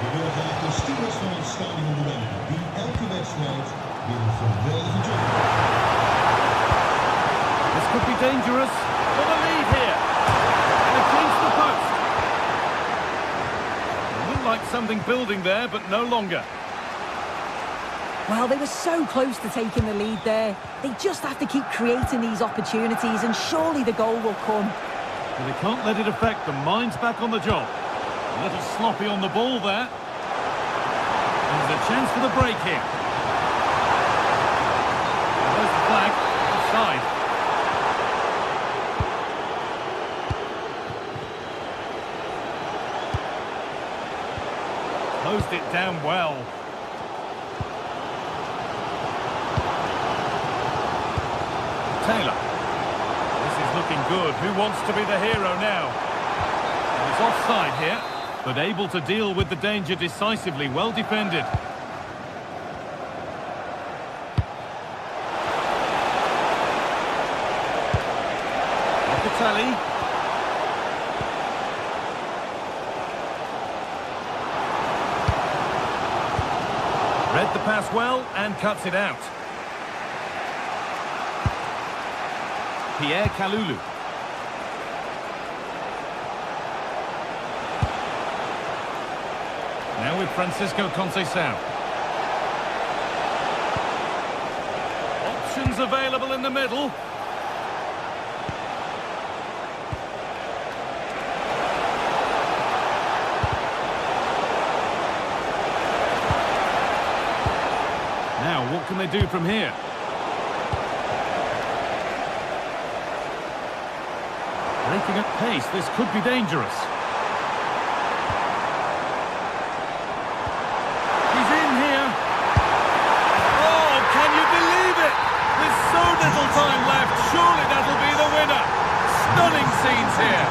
We willen graag de stewards van het stadion bedanken, die elke wedstrijd weer een geweldige job doen. This could be dangerous. For the lead here. And against the post. It looked like something building there, but no longer. Well, they were so close to taking the lead there. They just have to keep creating these opportunities and surely the goal will come. But they can't let it affect them. Mind's back on the job. A little sloppy on the ball there. There's a chance for the break here. There's the flag. Offside. Closed it down well. Taylor. This is looking good. Who wants to be the hero now? He's offside here, but able to deal with the danger decisively. Well defended. Locatelli. Read the pass well and cuts it out. Pierre Kalulu. Now with Francisco Conceição. Options available in the middle. Now, what can they do from here? Breaking at pace, this could be dangerous. He's in here. Oh, can you believe it? There's so little time left. Surely that'll be the winner. Stunning scenes here.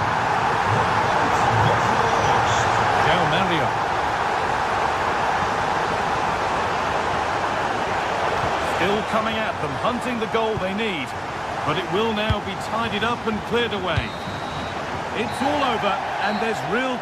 João Mario. Still coming at them, hunting the goal they need. But it will now be tidied up and cleared away. It's all over, and there's real...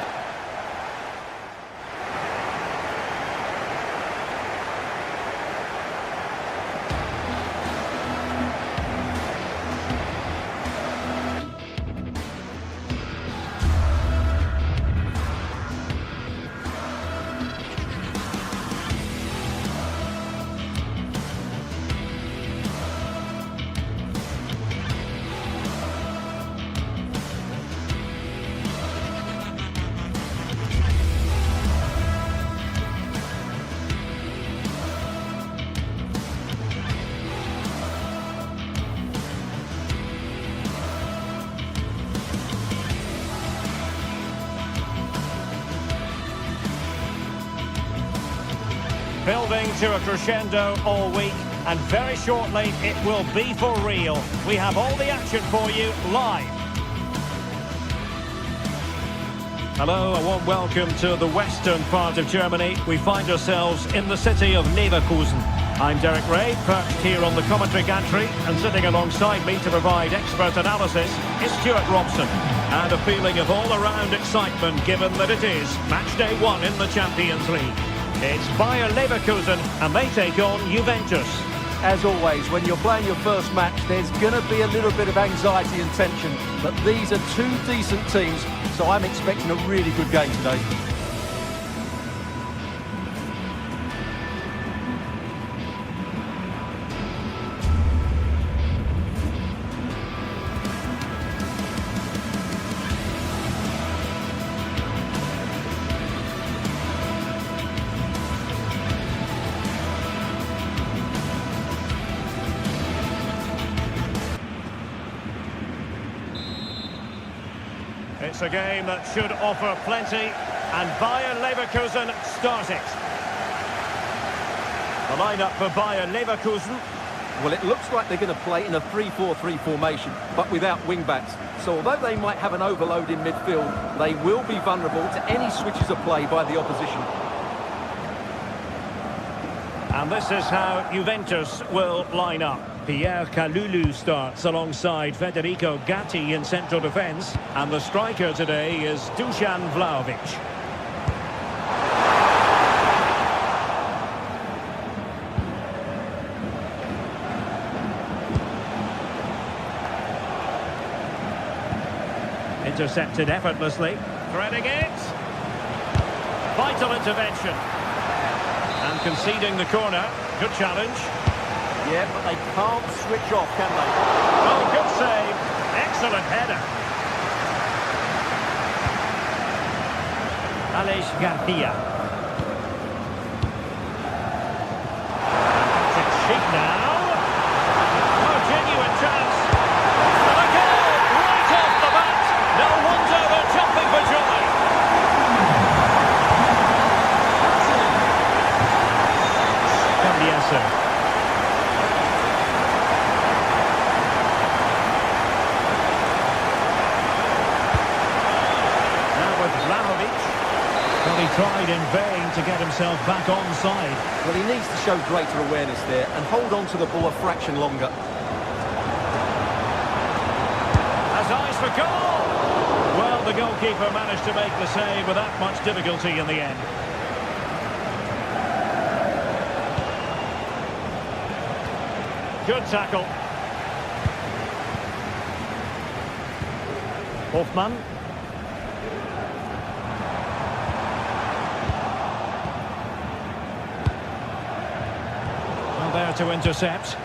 Building to a crescendo all week, and very shortly it will be for real. We have all the action for you live. Hello, a warm welcome to the western part of Germany. We find ourselves in the city of Leverkusen. I'm Derek Ray, perched here on the commentary gantry, and sitting alongside me to provide expert analysis is Stuart Robson. And a feeling of all-around excitement given that it is match day 1 in the Champions League. It's Bayer Leverkusen, and they take on Juventus. As always, when you're playing your first match, there's going to be a little bit of anxiety and tension. But these are two decent teams, so I'm expecting a really good game today. It's a game that should offer plenty. and Bayer Leverkusen start it. The lineup for Bayer Leverkusen. Well, it looks like they're going to play in a 3-4-3 formation, but without wing-backs. So although they might have an overload in midfield, they will be vulnerable to any switches of play by the opposition. And this is how Juventus will line up. Pierre Kalulu starts alongside Federico Gatti in central defence. And the striker today is Dusan Vlahovic. Intercepted effortlessly. Threading it. Vital intervention. And conceding the corner. Good challenge. Yeah, but they can't switch off, can they? Oh, good save. Excellent header. Aleix Garcia. It's cheap now. Oh, genuine chance. And a goal right off the bat. No wonder they're jumping for joy. Cambiaso. Well, he tried in vain to get himself back onside. Well, he needs to show greater awareness there and hold on to the ball a fraction longer. Has eyes for goal! Well, the goalkeeper managed to make the save without much difficulty in the end. Good tackle. Hoffmann. There to intercept.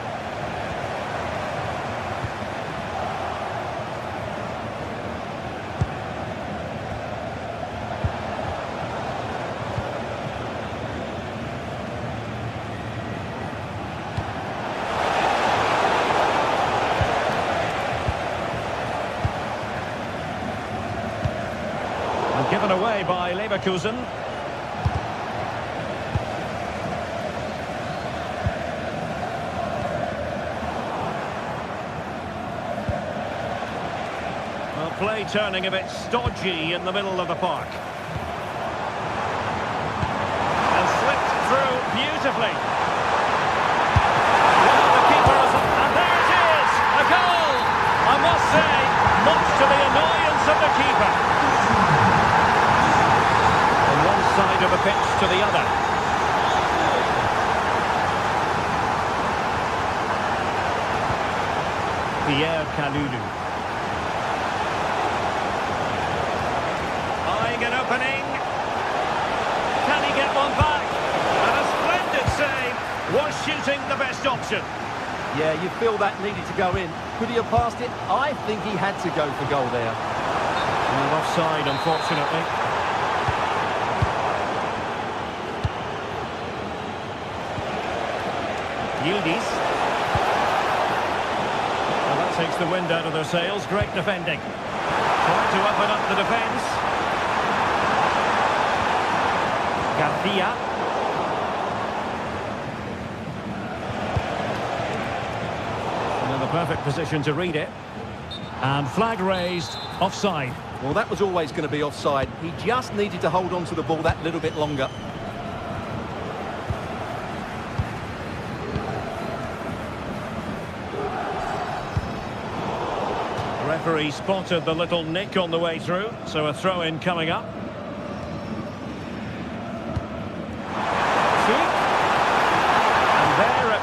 And given away by Leverkusen. Play turning a bit stodgy in the middle of the park. And slipped through beautifully. Well, the keeper is... And there it is! A goal! I must say, much to the annoyance of the keeper. From one side of the pitch to the other. Pierre Kalulu. An opening. Can he get one back? And a splendid save. Was shooting the best option. Yeah, you feel that needed to go in. Could he have passed it? I think he had to go for goal there. Well, offside, unfortunately. Yildiz. Well, that takes the wind out of their sails. Great defending. Trying to open up the defence. Garcia. And in the perfect position to read it. And flag raised, offside. Well, that was always going to be offside. He just needed to hold on to the ball that little bit longer. The referee spotted the little nick on the way through, so a throw-in coming up.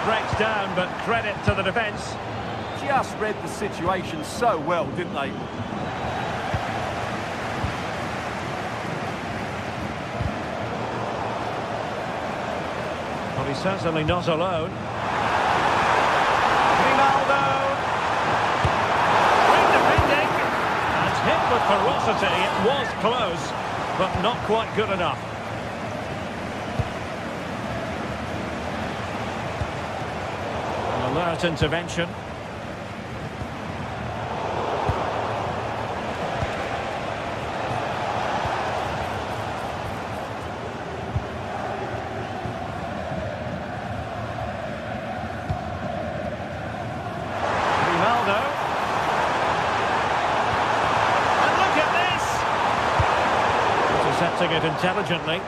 Breaks down, but credit to the defence. Just read the situation so well, didn't they? Well, he's certainly not alone. Ronaldo. Great defending. And hit with ferocity. It was close, but not quite good enough. Alert intervention. using it intelligently.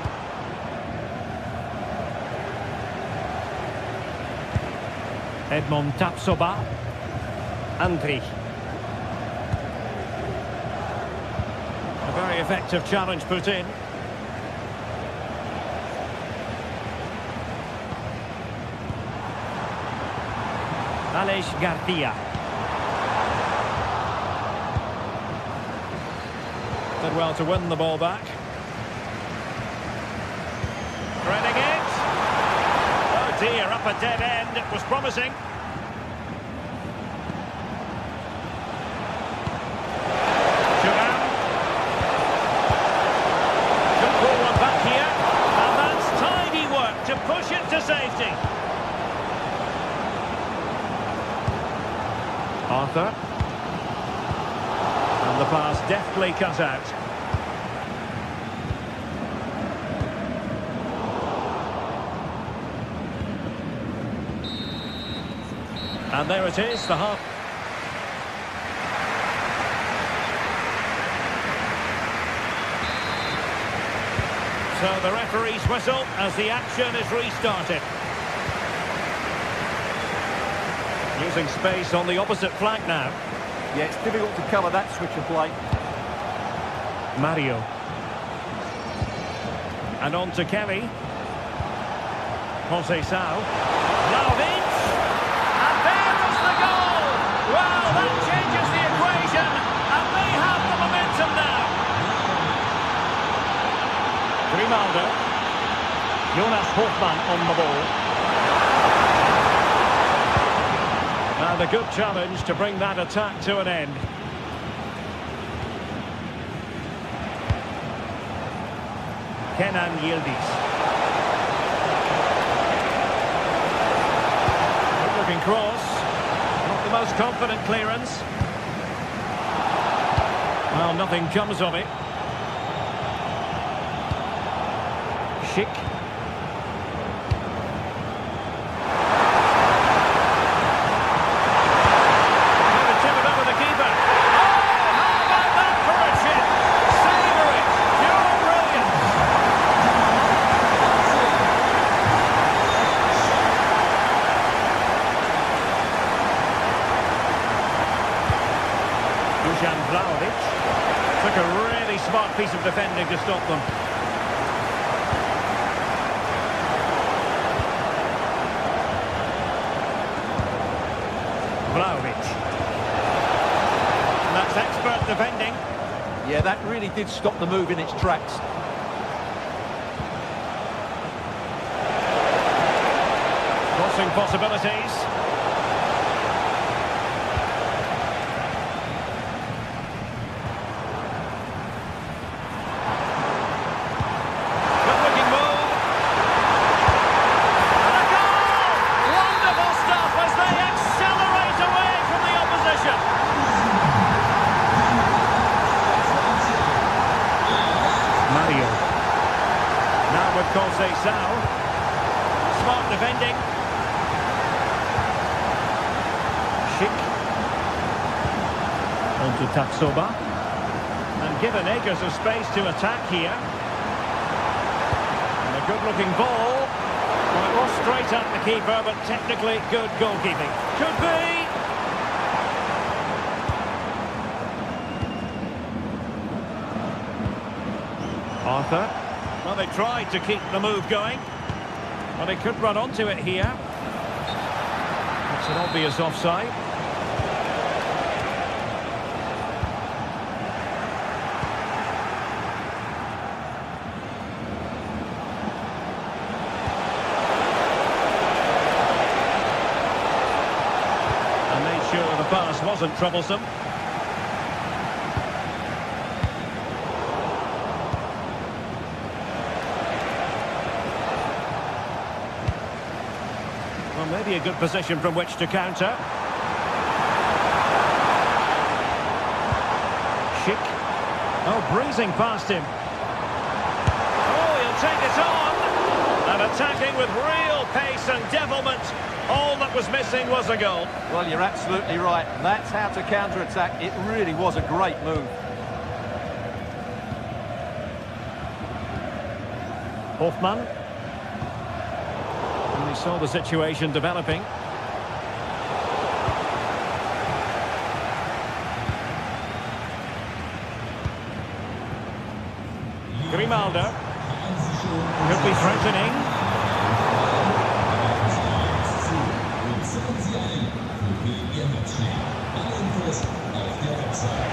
Edmond Tapsoba. Andri. A very effective challenge put in. Aleix Garcia. Did well to win the ball back. Threading it. Oh dear, up a dead end. It was promising. Thuram. Could pull one back here. And that's tidy work to push it to safety. Arthur. And the pass deftly cut out. And there it is, the half. So the referee's whistle as the action is restarted. Using space on the opposite flank now. Yeah, it's difficult to cover that switch of play. Mario. And on to Kelly. Jose Sao. Vlahovic. And there is the goal! Well, that changes the equation. And they have the momentum now. Grimaldo. Jonas Hofmann on the ball. And a good challenge to bring that attack to an end. Kenan Yildiz. Good looking cross. Not the most confident clearance. Well, nothing comes of it. Schick. Vlahovic took a really smart piece of defending to stop them. Vlahovic. And that's expert defending. Yeah, that really did stop the move in its tracks. Crossing possibilities. Jose Sao. Smart defending. Schick. On to Tapsoba. And given acres of space to attack here. And a good-looking ball. Well, it was straight at the keeper, but technically good goalkeeping. Could be. Arthur. Well, they tried to keep the move going, but they could run onto it here. It's an obvious offside. And made sure the pass wasn't troublesome. Maybe a good position from which to counter. Schick. Oh, breezing past him. Oh, he'll take it on. And attacking with real pace and devilment. All that was missing was a goal. Well, you're absolutely right. That's how to counter-attack. It really was a great move. Hoffman. And he saw the situation developing. Grimaldo. Could be threatening.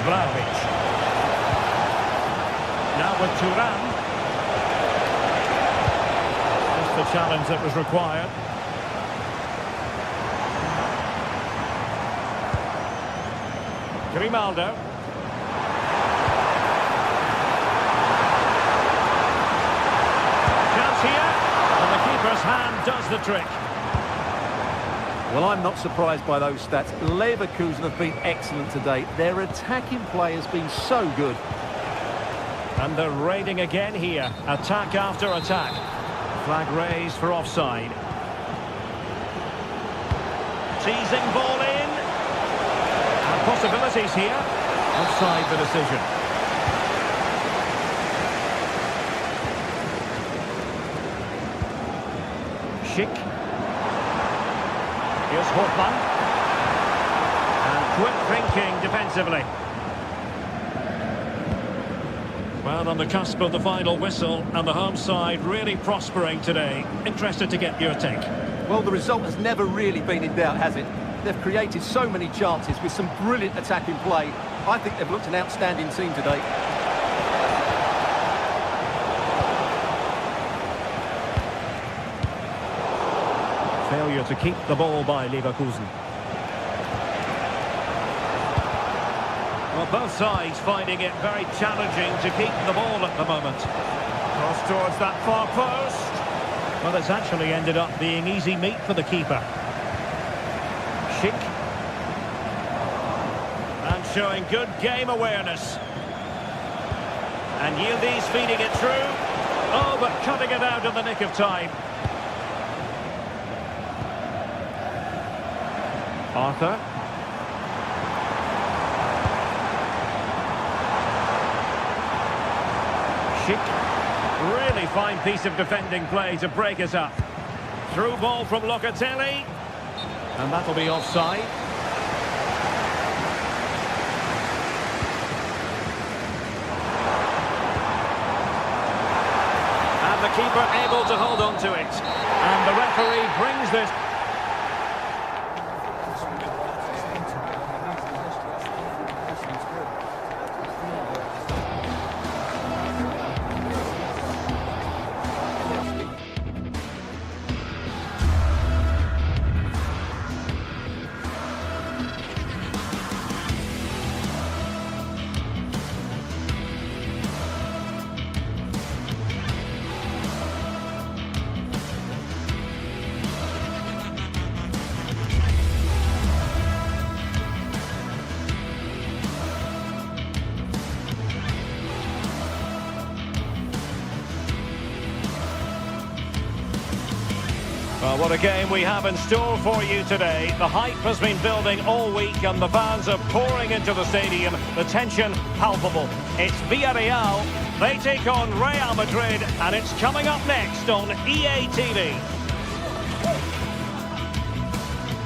Vlahovic. Now with Thuram. Just the challenge that was required. Grimaldo. Chance here. And the keeper's hand does the trick. Well, I'm not surprised by those stats. Leverkusen have been excellent today. Their attacking play has been so good. And they're raiding again here. Attack after attack. Flag raised for offside. Teasing ball in. And possibilities here. Offside the decision. Schick. Here's Hoffman. And quick thinking defensively. Well, on the cusp of the final whistle, and the home side really prospering today. Interested to get your take. Well, the result has never really been in doubt, has it? They've created so many chances with some brilliant attacking play. I think they've looked an outstanding team today. Failure to keep the ball by Leverkusen. Well, both sides finding it very challenging to keep the ball at the moment. Cross towards that far post. Well, it's actually ended up being easy meat for the keeper. Schick. And showing good game awareness. And Yildiz feeding it through. Oh, but cutting it out in the nick of time. Arthur. Schick. Really fine piece of defending play to break us up. Through ball from Locatelli. And that'll be offside. And the keeper able to hold on to it. And the referee brings this. Well, what a game we have in store for you today. The hype has been building all week and the fans are pouring into the stadium. The tension palpable. It's Villarreal. They take on Real Madrid and it's coming up next on EA TV.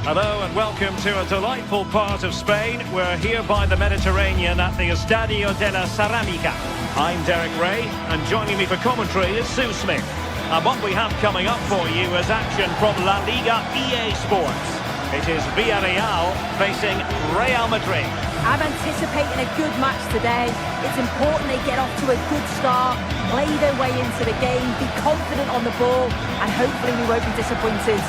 Hello and welcome to a delightful part of Spain. We're here by the Mediterranean at the Estadio de la Ceramica. I'm Derek Ray and joining me for commentary is Sue Smith. And what we have coming up for you is action from La Liga EA Sports. It is Villarreal facing Real Madrid. I'm anticipating a good match today. It's important they get off to a good start, play their way into the game, be confident on the ball, and hopefully we won't be disappointed.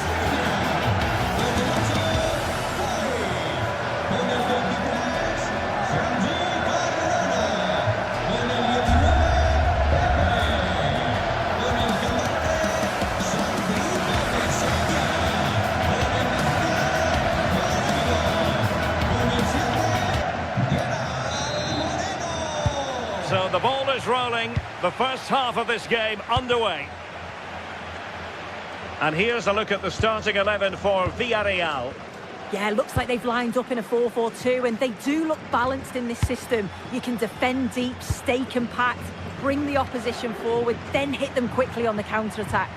So the ball is rolling, the first half of this game underway. And here's a look at the starting 11 for Villarreal. Yeah, looks like they've lined up in a 4-4-2 and they do look balanced in this system. You can defend deep, stay compact. bring the opposition forward, then hit them quickly on the counter-attack.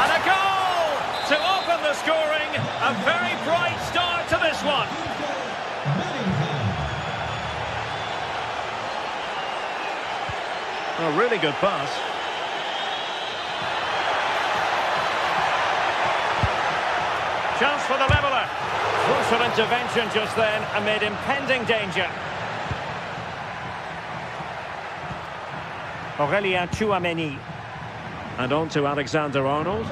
And a goal to open the scoring. A very bright start to this one. A really good pass. Chance for the leveller. Crucial intervention just then amid impending danger. Aurélien Tchouaméni. And on to Alexander-Arnold.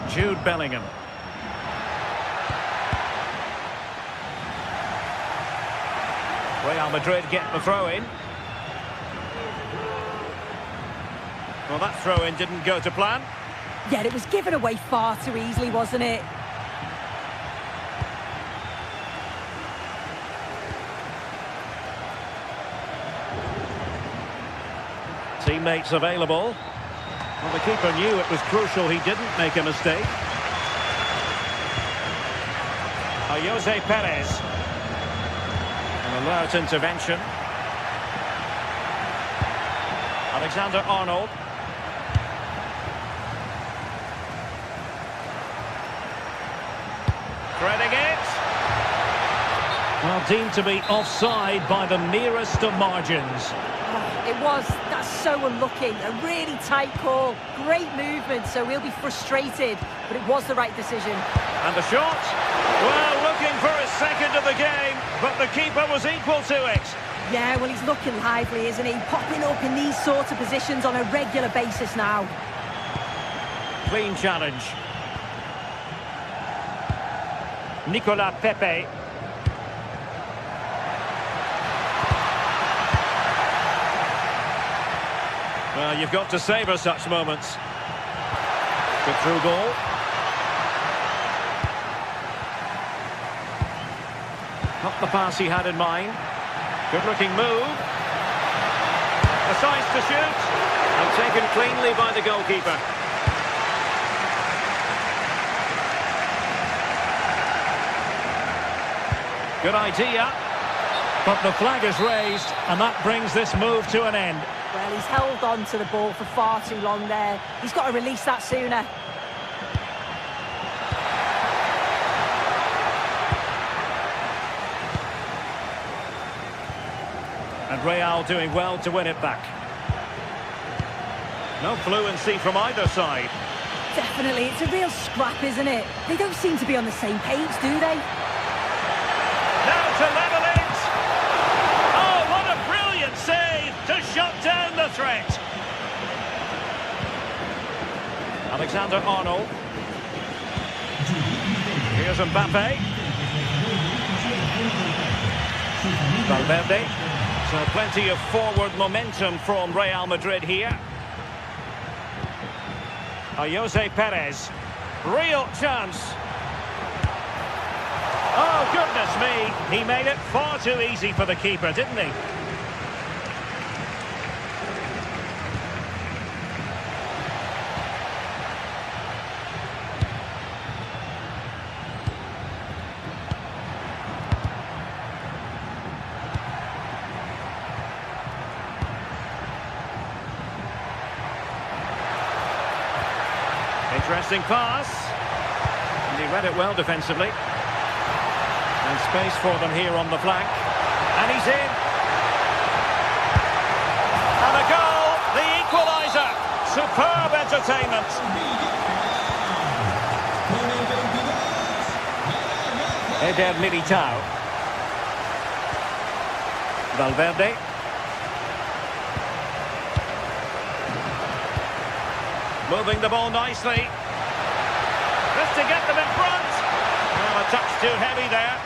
Jude Bellingham. Real Madrid get the throw-in. Well, that throw-in didn't go to plan. Yeah, it was given away far too easily, wasn't it? Teammates available. Well, the keeper knew it was crucial he didn't make a mistake. Jose Perez. An alert intervention. Alexander-Arnold. Threading it. Well, deemed to be offside by the merest of margins. It was. That's so unlucky. A really tight call. Great movement, so we'll be frustrated. But it was the right decision. And the shot? Well, looking for his second of the game, but the keeper was equal to it. Yeah, well, he's looking lively, isn't he? Popping up in these sorts of positions on a regular basis now. Clean challenge. Nicolas Pepe. Well, you've got to savour such moments. Good through ball. Not the pass he had in mind. Good-looking move. Decides to shoot. And taken cleanly by the goalkeeper. Good idea. But the flag is raised, and that brings this move to an end. Well, he's held on to the ball for far too long there. He's got to release that sooner. And Real doing well to win it back. No fluency from either side. Definitely, it's a real scrap, isn't it? They don't seem to be on the same page, do they? Now to level it! Oh, what a brilliant save to shut down the threat! Alexander-Arnold. Here's Mbappe. Valverde. So plenty of forward momentum from Real Madrid here. Jose Perez. Real chance. Oh, goodness me. He made it far too easy for the keeper, didn't he? Interesting pass. And he read it well defensively. And space for them here on the flank. And he's in. And a goal, the equaliser. Superb entertainment. Eder Militao. Valverde. Moving the ball nicely. Just to get them in front. Oh, a touch too heavy there.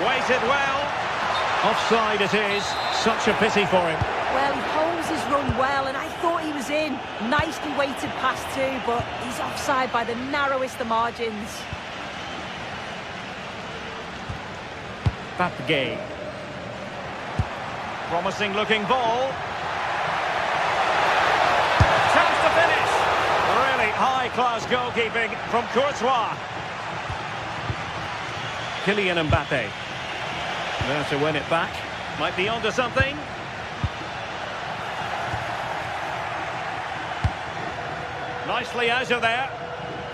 Weighted well. Offside it is. Such a pity for him. Well, he holds his run well, and I thought he was in. Nicely weighted pass too, but he's offside by the narrowest of margins. Papgay. Promising looking ball. Chance to finish. Really high-class goalkeeping from Courtois. Kylian Mbappe. There to win it back. Might be onto something. Nicely out of there.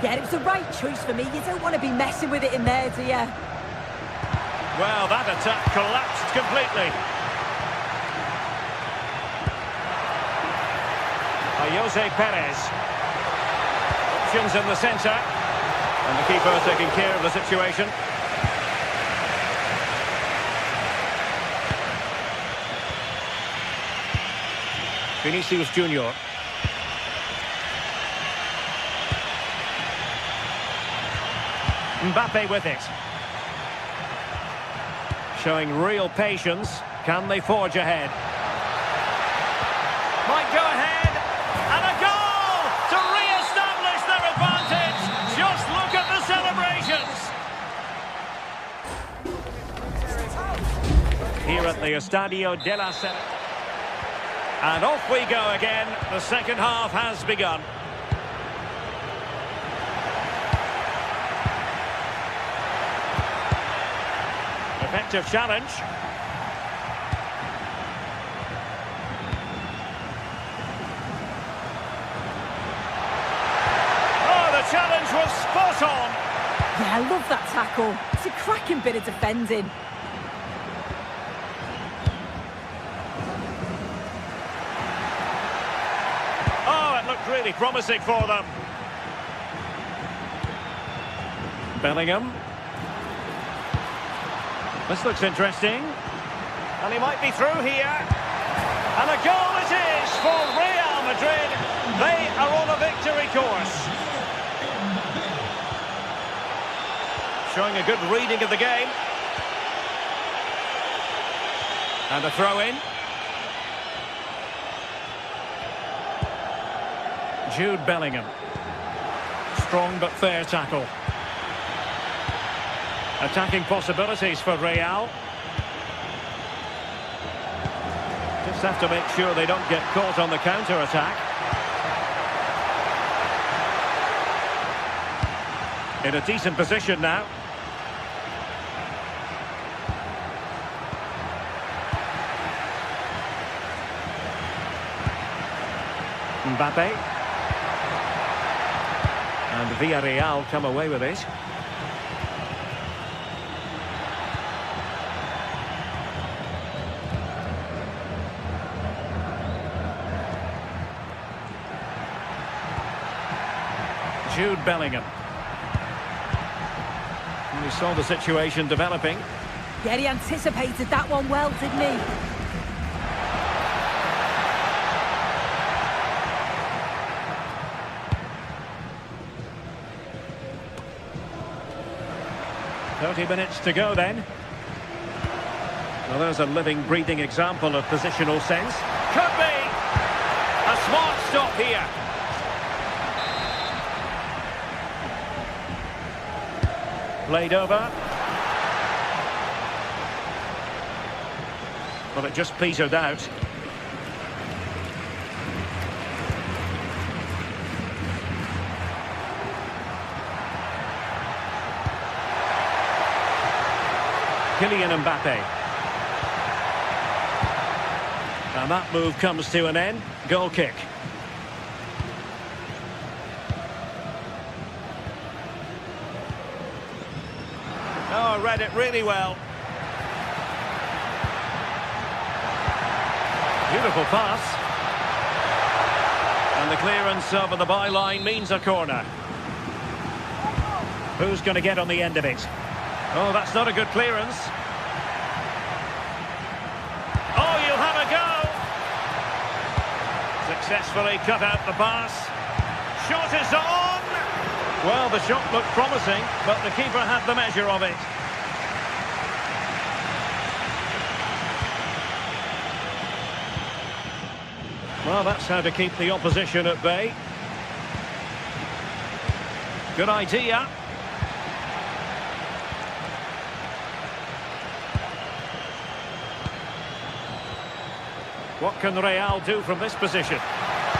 Yeah, it was the right choice for me. You don't want to be messing with it in there, do you? Well, that attack collapsed completely. Jose Perez. Options in the centre. And the keeper taking care of the situation. Vinicius Junior. Mbappe with it. Showing real patience. Can they forge ahead? Might go ahead. And a goal to re-establish their advantage. Just look at the celebrations. Here at the Estadio de la Sela. And off we go again. The second half has begun. Effective challenge. Oh, the challenge was spot on. Yeah, I love that tackle. It's a cracking bit of defending. Oh, it looked really promising for them. Bellingham. This looks interesting. And he might be through here. And a goal it is for Real Madrid. They are on a victory course. Showing a good reading of the game. And a throw-in. Jude Bellingham. Strong but fair tackle. Attacking possibilities for Real. Just have to make sure they don't get caught on the counter-attack. In a decent position now. Mbappe. And Villarreal come away with it. Jude Bellingham. And we saw the situation developing. Yeah, he anticipated that one well, didn't he? Minutes to go then. Well, there's a living, breathing example of positional sense. Could be a smart stop here. Played over. Well, it just petered out. Kylian Mbappe. And that move comes to an end. Goal kick. Oh, read it really well. Beautiful pass. And the clearance over the byline means a corner. Who's going to get on the end of it? Oh, that's not a good clearance. Oh, you'll have a go. Successfully cut out the pass. Shot is on. Well, the shot looked promising, but the keeper had the measure of it. Well, that's how to keep the opposition at bay. Good idea. What can Real do from this position?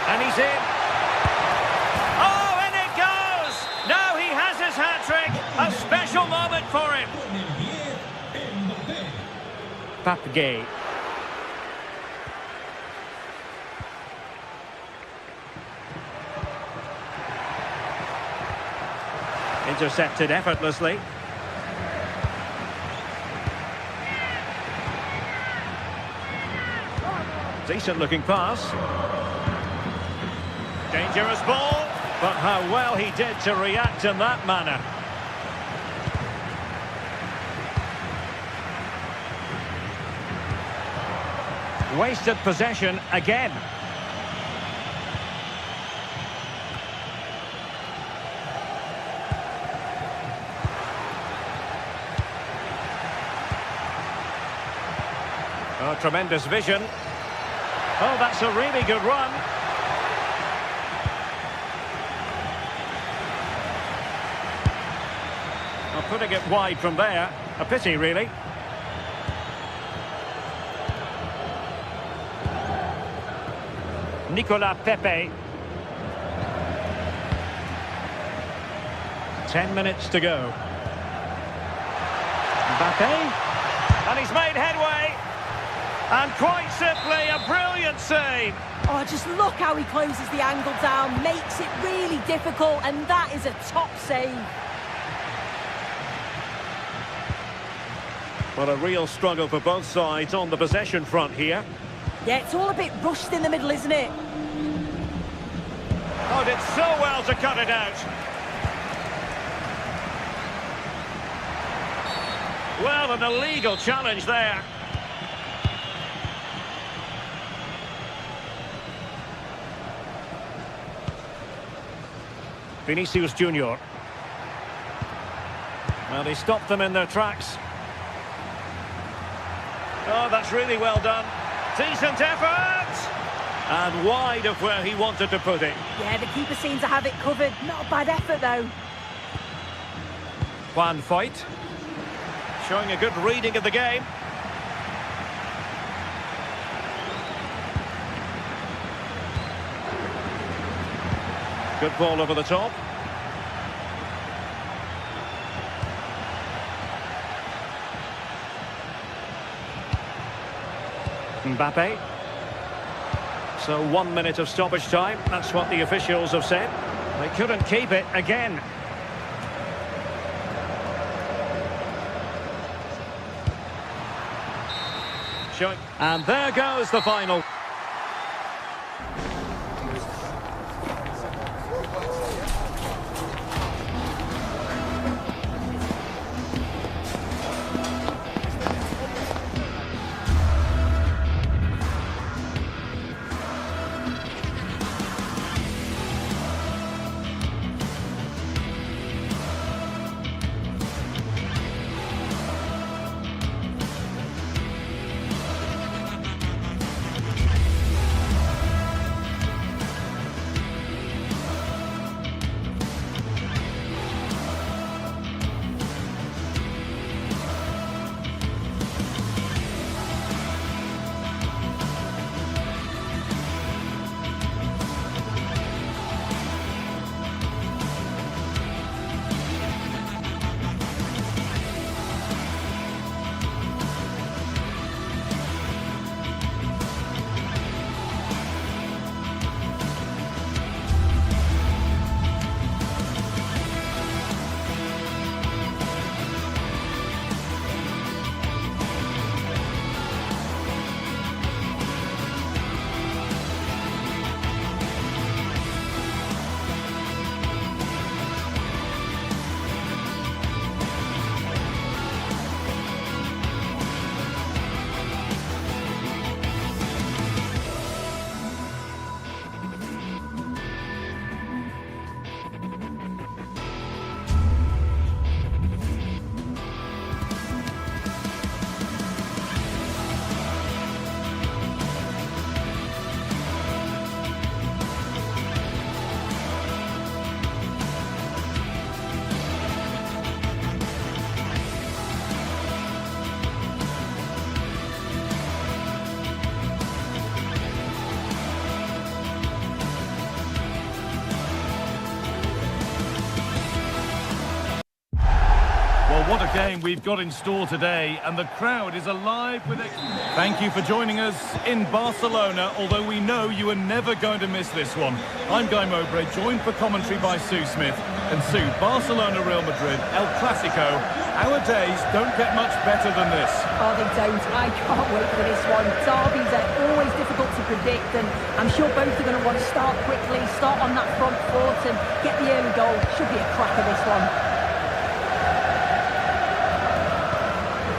And he's in. Oh, and it goes! Now he has his hat-trick. A special moment for him. Pape. Intercepted effortlessly. Decent looking pass. Dangerous ball, but how well he did to react in that manner. Wasted possession again. Oh, tremendous vision. Oh, that's a really good run. Well, putting it wide from there. A pity, really. Nicolas Pepe. 10 minutes to go. Mbappe. And he's made headway. And quite simply, a brilliant save. Oh, just look how he closes the angle down, makes it really difficult, and that is a top save. Well, a real struggle for both sides on the possession front here. Yeah, it's all a bit rushed in the middle, isn't it? Oh, did so well to cut it out. Well, an illegal challenge there. Vinicius Junior. Well, they stopped them in their tracks. Oh, that's really well done. Decent effort! And wide of where he wanted to put it. Yeah, the keeper seems to have it covered. Not a bad effort, though. Juan Foyt. Showing a good reading of the game. Good ball over the top. Mbappe. So 1 minute of stoppage time. That's what the officials have said. They couldn't keep it again. Showing. And there goes the final. Well, what a game we've got in store today, and the crowd is alive with it. Thank you for joining us in Barcelona, although we know you are never going to miss this one. I'm Guy Mowbray, joined for commentary by Sue Smith. And Sue, Barcelona, Real Madrid, El Clasico. Our days don't get much better than this. Oh, they don't. I can't wait for this one. Derbies are always difficult to predict, and I'm sure both are going to want to start quickly, start on that front foot and get the early goal. Should be a cracker, this one.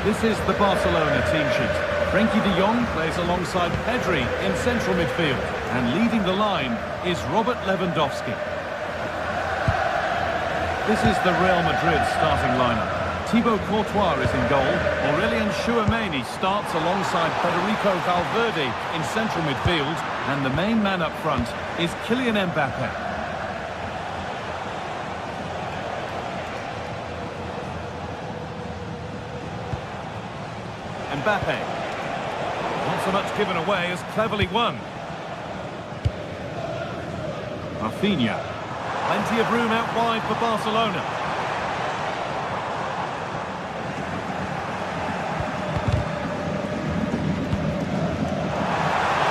This is the Barcelona team sheet. Frenkie de Jong plays alongside Pedri in central midfield. And leading the line is Robert Lewandowski. This is the Real Madrid starting lineup. Thibaut Courtois is in goal. Aurelien Tchouameni starts alongside Federico Valverde in central midfield. And the main man up front is Kylian Mbappe. Mbappe. Not so much given away as cleverly won. Rafinha. Plenty of room out wide for Barcelona.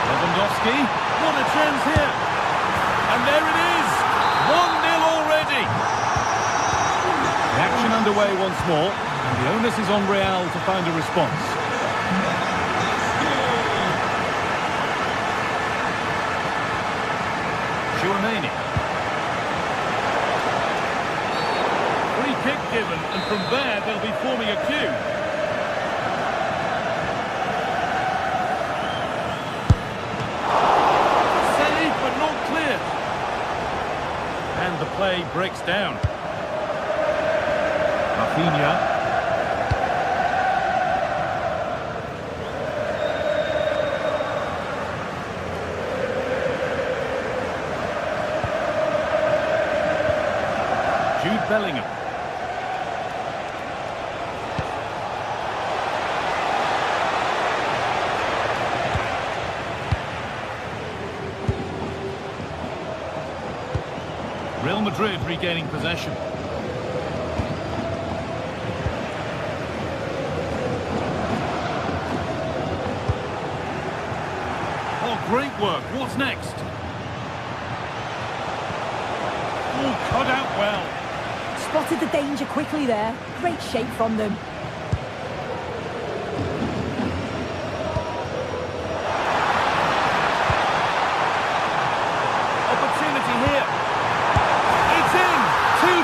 Lewandowski. What a chance here. And there it is. 1-0 already. The action underway once more. And the onus is on Real to find a response. Tchouameni. Kick given, and from there they'll be forming a queue. Save, but not clear. And the play breaks down. Rafinha. Jude Bellingham. Real Madrid regaining possession. Oh, great work. What's next? Oh, cut out well. Spotted the danger quickly there. Great shape from them. Opportunity here.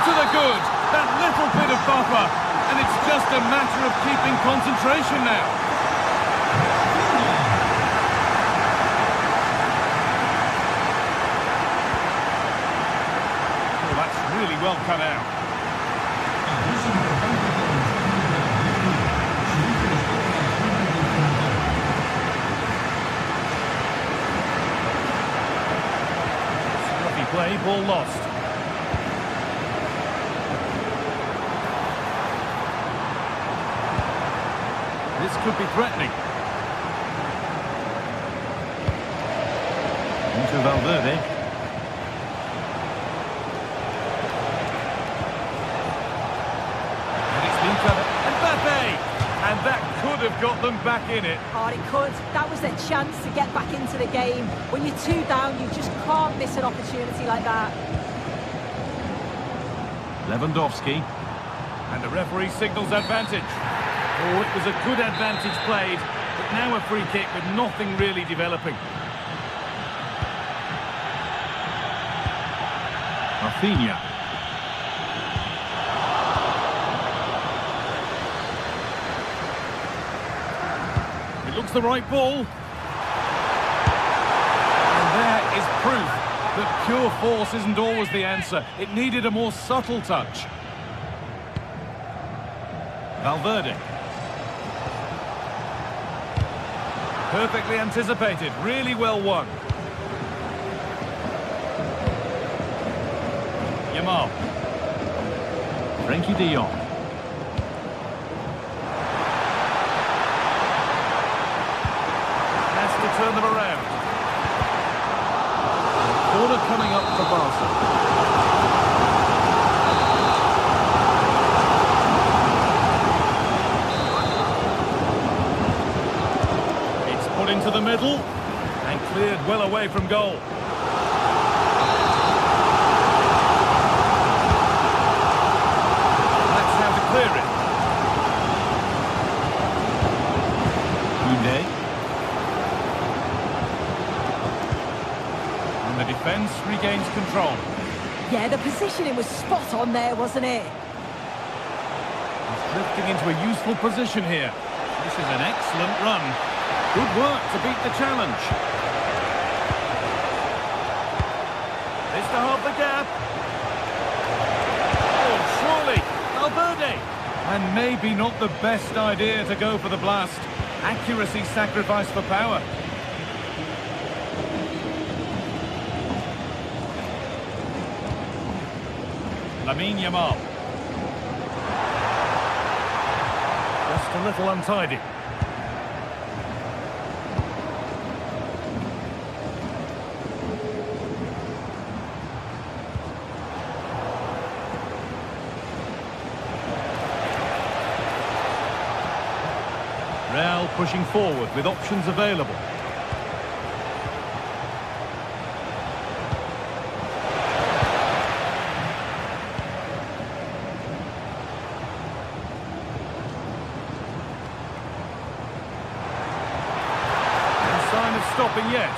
To the good, that little bit of buffer, and it's just a matter of keeping concentration now. Oh, that's really well cut out. Scruffy play, ball lost. This could be threatening. Into Valverde. And it's been clever. Mbappe! And that could have got them back in it. Oh, it could. That was their chance to get back into the game. When you're 2 down, you just can't miss an opportunity like that. Lewandowski. And the referee signals advantage. Oh, it was a good advantage played, but now a free kick with nothing really developing. Rafinha. It looks the right ball. And there is proof that pure force isn't always the answer. It needed a more subtle touch. Valverde. Perfectly anticipated, really well won. Yamal. Frenkie de Jong. Has to turn them around. Corner coming up for Barca. the middle. And cleared well away from goal. That's how to clear it. Koundé. And the defence regains control. Yeah, the positioning was spot on there, wasn't it? He's drifting into a useful position here. This is an excellent run. Good work to beat the challenge. This to half the gap. Oh, surely. Valverde. And maybe not the best idea to go for the blast. Accuracy sacrificed for power. Lamine Yamal. Just a little untidy. Real pushing forward with options available. Stopping yet.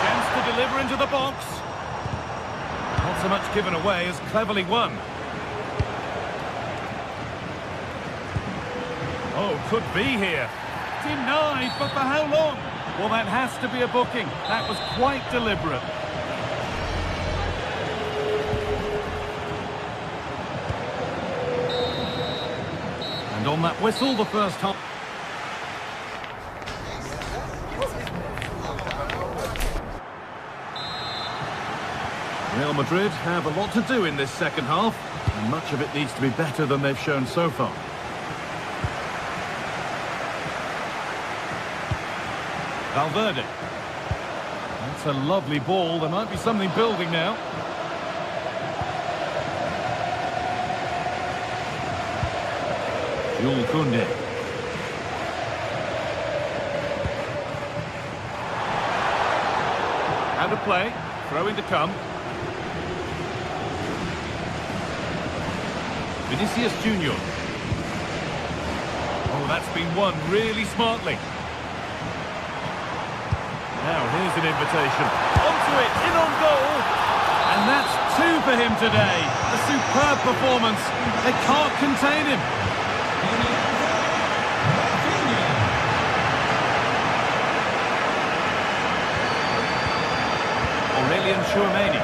Chance to deliver into the box. Not so much given away as cleverly won. Oh, could be here. Denied, but for how long? Well, that has to be a booking. That was quite deliberate. And on that whistle, the first half. Real Madrid have a lot to do in this second half, and much of it needs to be better than they've shown so far. Valverde. That's a lovely ball. There might be something building now. Jules Koundé. How to play. Throwing to come. Vinicius Junior. Oh, that's been won really smartly. Now here's an invitation. Onto it, in on goal. And that's two for him today. A superb performance. They can't contain him. Aurelian Chouameni.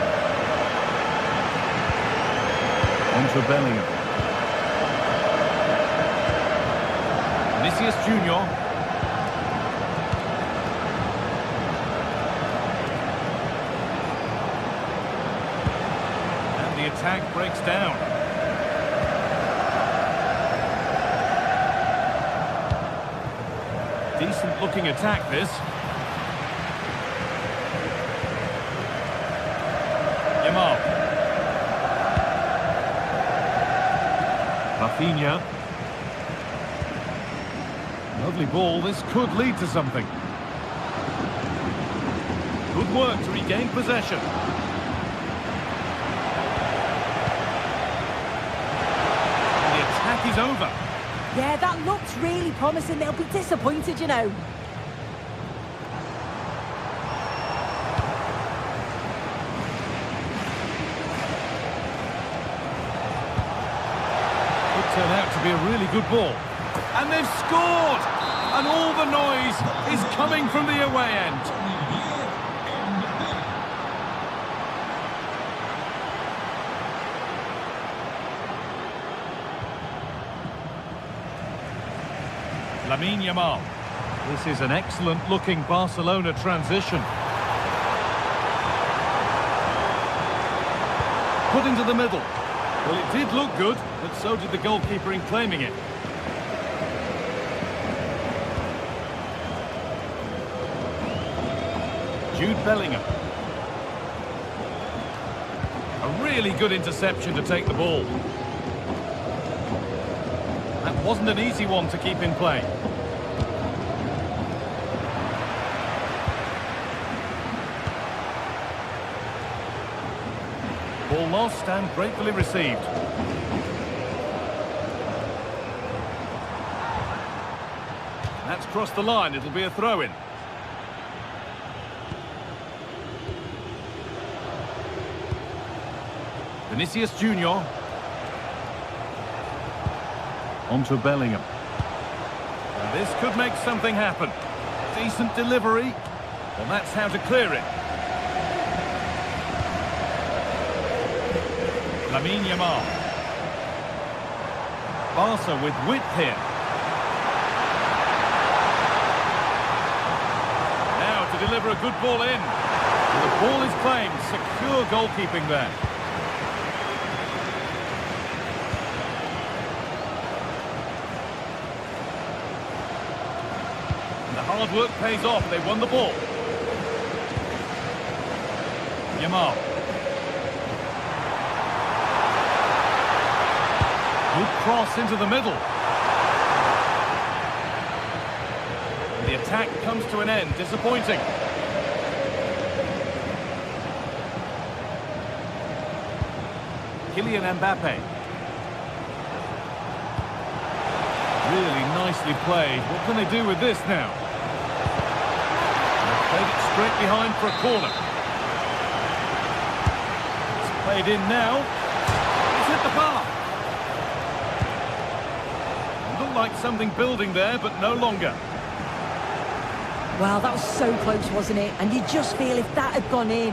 Onto Bellingham. Vinicius Junior. And the attack breaks down. Decent looking attack this. Yamal. Rafinha. Lovely ball, this could lead to something. Good work to regain possession. And the attack is over. Yeah, that looks really promising. They'll be disappointed, you know. Could turn out to be a really good ball. And they've scored! And all the noise is coming from the away end. Lamine Yamal. This is an excellent-looking Barcelona transition. Put into the middle. Well, it did look good, but so did the goalkeeper in claiming it. Jude Bellingham. A really good interception to take the ball. That Wasn't an easy one to keep in play. Ball lost and gratefully received. That's crossed the line. It'll be a throw-in. Vinicius Junior. On to Bellingham. And this could make something happen. Decent delivery. Well, that's how to clear it. Lamine Yamal. Barca with width here. Now to deliver a good ball in. The ball is claimed. Secure goalkeeping there. Hard work pays off. They won the ball. Yamal. Good cross into the middle. The attack comes to an end. Disappointing. Kylian Mbappe. Really nicely played. What can they do with this now? Played it straight behind for a corner. It's played in now. It's hit the bar. Looked like something building there, but no longer. Well, that was so close, wasn't it? And you just feel if that had gone in...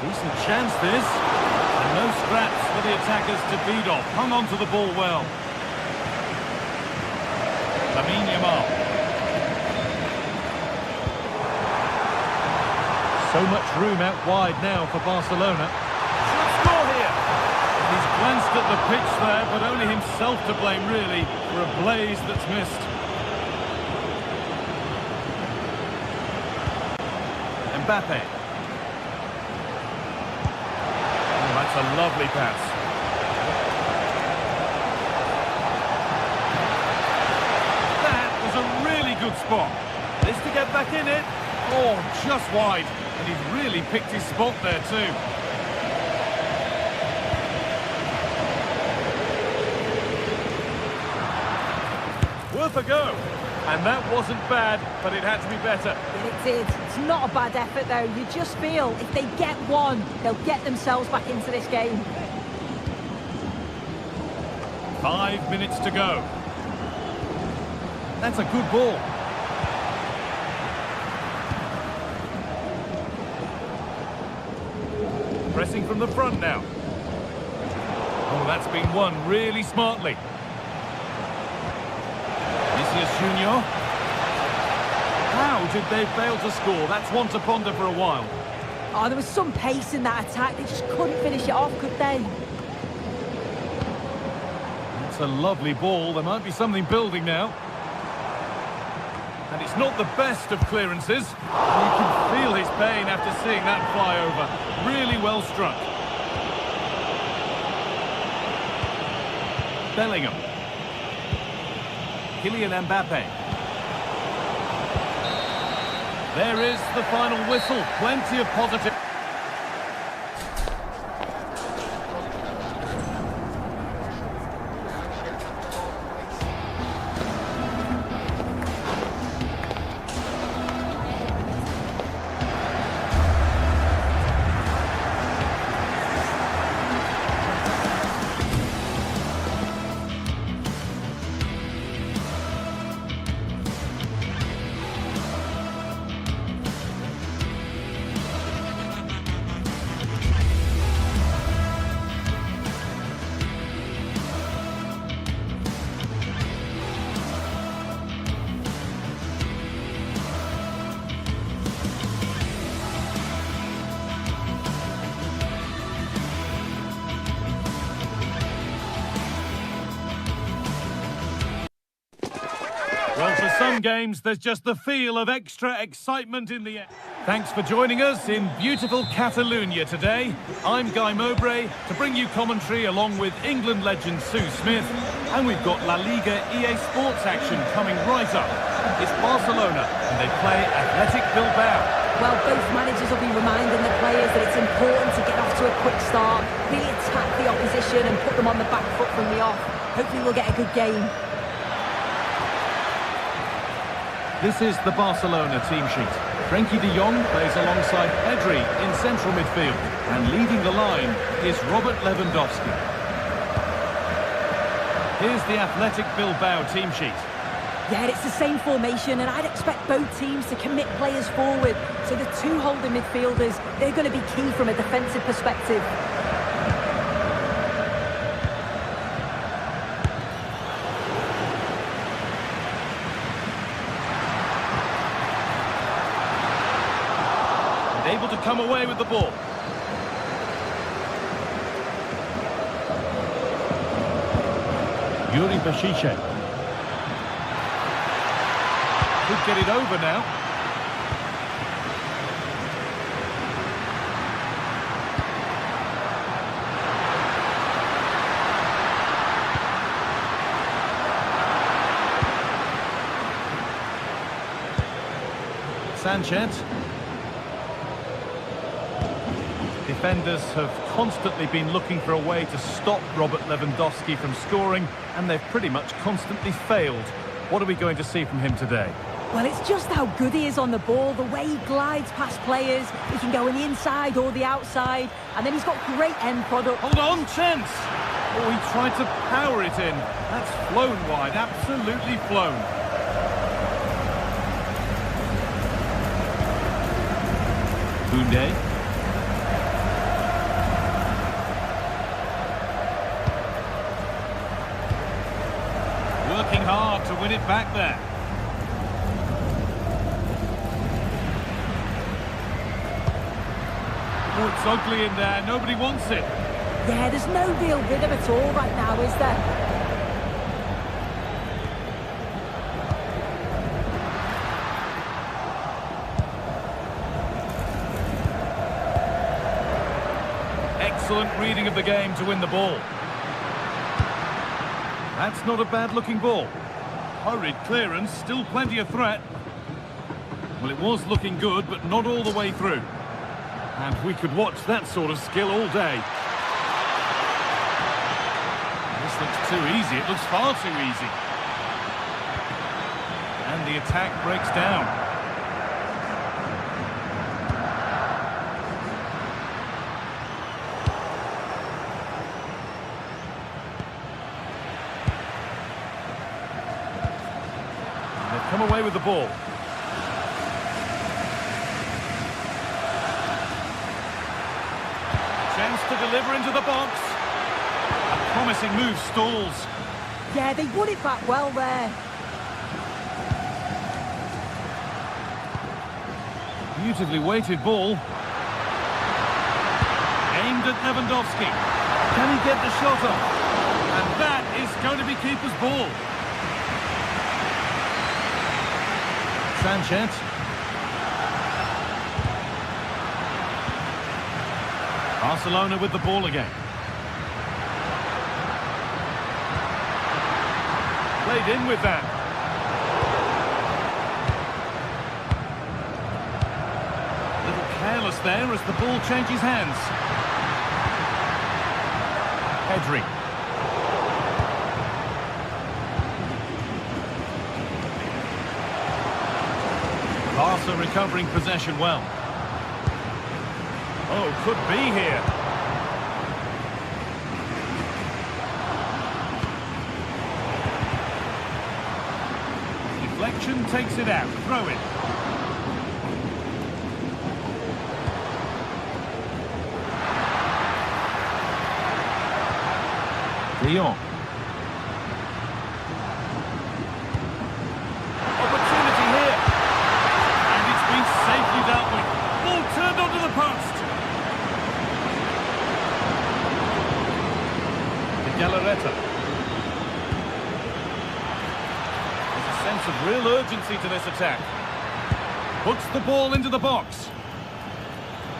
Decent chance, this. And no scraps for the attackers to beat off. Hung on to the ball well. Lamine Yamal. So much room out wide now for Barcelona. Should score here. He's glanced at the pitch there, but only himself to blame, really, for a blaze that's missed. Mbappe. Oh, that's a lovely pass. That was a really good spot. This to get back in it. Oh, just wide. And he's really picked his spot there too. Worth a go. And that wasn't bad, but it had to be better. It did. It's not a bad effort, though. You just feel if they get one, they'll get themselves back into this game. 5 minutes to go. That's a good ball. Pressing from the front now. Oh, that's been won really smartly. Vinicius Junior. How did they fail to score? That's one to ponder for a while. Oh, there was some pace in that attack. They just couldn't finish it off, could they? It's a lovely ball. There might be something building now. And it's not the best of clearances. You can feel his pain after seeing that fly over. Really well struck. Bellingham. Kylian Mbappe. There is the final whistle. Plenty of positive. Well, for some games, there's just the feel of extra excitement in the air. Thanks for joining us in beautiful Catalonia today. I'm Guy Mowbray to bring you commentary along with England legend Sue Smith. And we've got La Liga GTSports action coming right up. It's Barcelona, and they play Athletic Bilbao. Well, both managers will be reminding the players that it's important to get off to a quick start, really attack the opposition and put them on the back foot from the off. Hopefully we'll get a good game. This is the Barcelona team sheet. Frenkie de Jong plays alongside Pedri in central midfield. And leading the line is Robert Lewandowski. Here's the Athletic Bilbao team sheet. Yeah, it's the same formation, and I'd expect both teams to commit players forward. So the two holding midfielders, they're going to be key from a defensive perspective. And able to come away with the ball. Yuri Bashiche. Could get it over now. Sanchez. Defenders have constantly been looking for a way to stop Robert Lewandowski from scoring, and they've pretty much constantly failed. What are we going to see from him today? Well, it's just how good he is on the ball, the way he glides past players. He can go on the inside or the outside, and then he's got great end product. Hold on, chance! Oh, he tried to power it in. That's flown wide, absolutely flown. Koundé. Working hard to win it back there. Oh, it's ugly in there. Nobody wants it. Yeah, there's no real rhythm at all right now, is there? Excellent reading of the game to win the ball. That's not a bad-looking ball. Hurried clearance, still plenty of threat. Well, it was looking good, but not all the way through. And we could watch that sort of skill all day. This looks too easy. It looks far too easy. And the attack breaks down. Come away with the ball. Chance to deliver into the box. A promising move stalls. Yeah, they won it back well there. Beautifully weighted ball. Aimed at Lewandowski. Can he get the shot off? And that is going to be keeper's ball. Sanchez. Barcelona with the ball again. Played in with that. A little careless there as the ball changes hands. Pedri. Barca recovering possession well. Oh, could be here. Deflection takes it out. Throw in. De Jong. Opportunity here. And it's been safely dealt with. Ball turned onto the post. Galarreta. There's a sense of real urgency to this attack. Puts the ball into the box.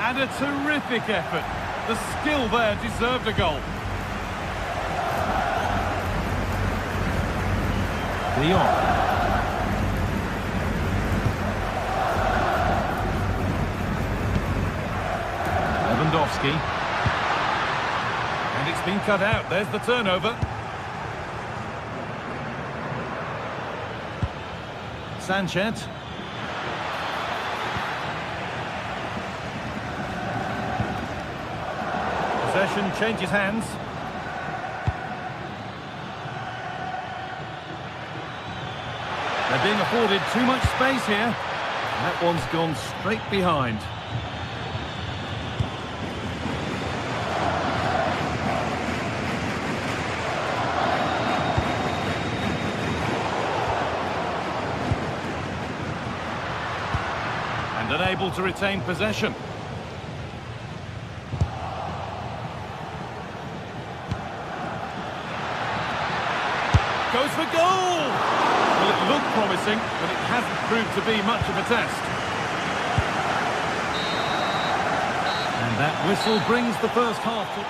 And a terrific effort. The skill there deserved a goal. De Jong. Lewandowski. And it's been cut out. There's the turnover. Sanchez. Possession changes hands. They're being afforded too much space here. That one's gone straight behind. And unable to retain possession. Goes for goal! Well, it looked promising, but it hasn't proved to be much of a test. And that whistle brings the first half to...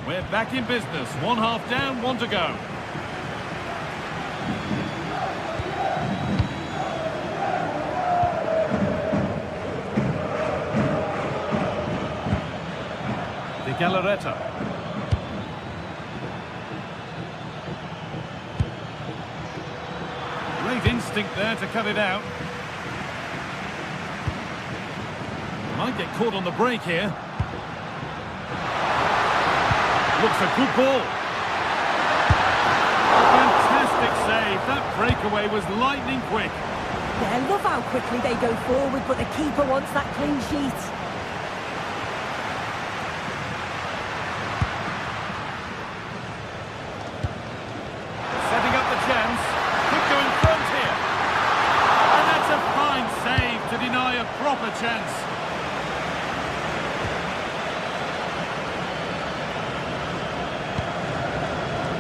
We're back in business. 1 half down, 1 to go. Galarreta. Great instinct there to cut it out. Might get caught on the break here. Looks a good ball. Fantastic save. That breakaway was lightning quick. Yeah, love how quickly they go forward, but the keeper wants that clean sheet. Proper chance.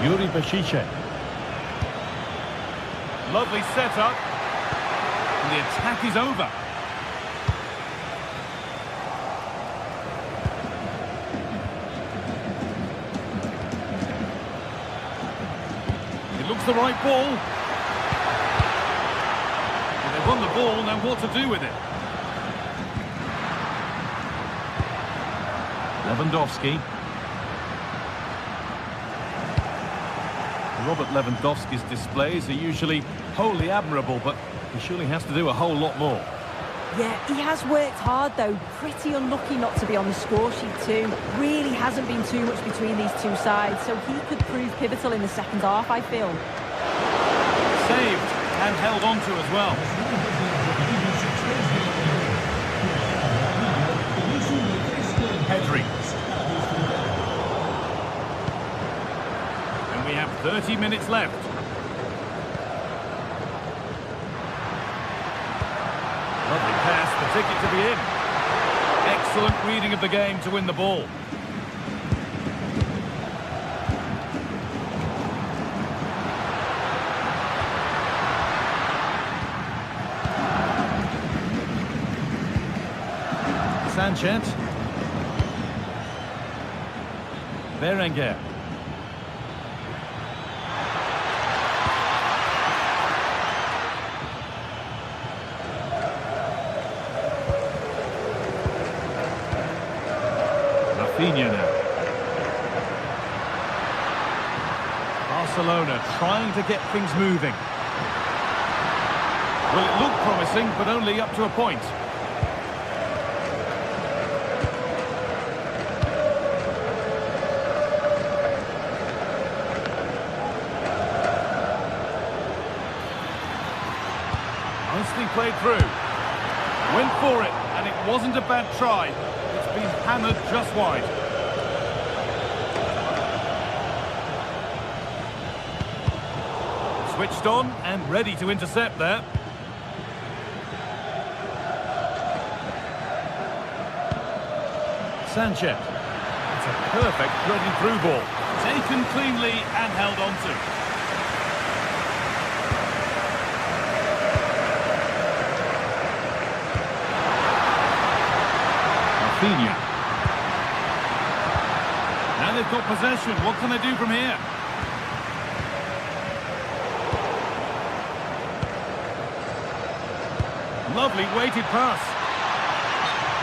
Yuri Bashiche. Lovely setup. And the attack is over. It looks the right ball. Well, they've won the ball, now what to do with it? Lewandowski. Robert Lewandowski's displays are usually wholly admirable, but he surely has to do a whole lot more. Yeah, he has worked hard though. Pretty unlucky not to be on the score sheet too. Really hasn't been too much between these two sides, so he could prove pivotal in the second half, I feel. Saved and held on to as well. Pedri. And we have 30 minutes left. Lovely pass, the ticket to be in. Excellent reading of the game to win the ball. Sanchez. Berenguer. Rafinha now. Barcelona trying to get things moving. Well, it looked promising, but only up to a point. Nicely played through. Went for it, and it wasn't a bad try. It's been hammered just wide. Switched on and ready to intercept there. Sanchez. It's a perfect threading through ball. Taken cleanly and held on to. Rafinha. Now they've got possession. What can they do from here? Lovely weighted pass.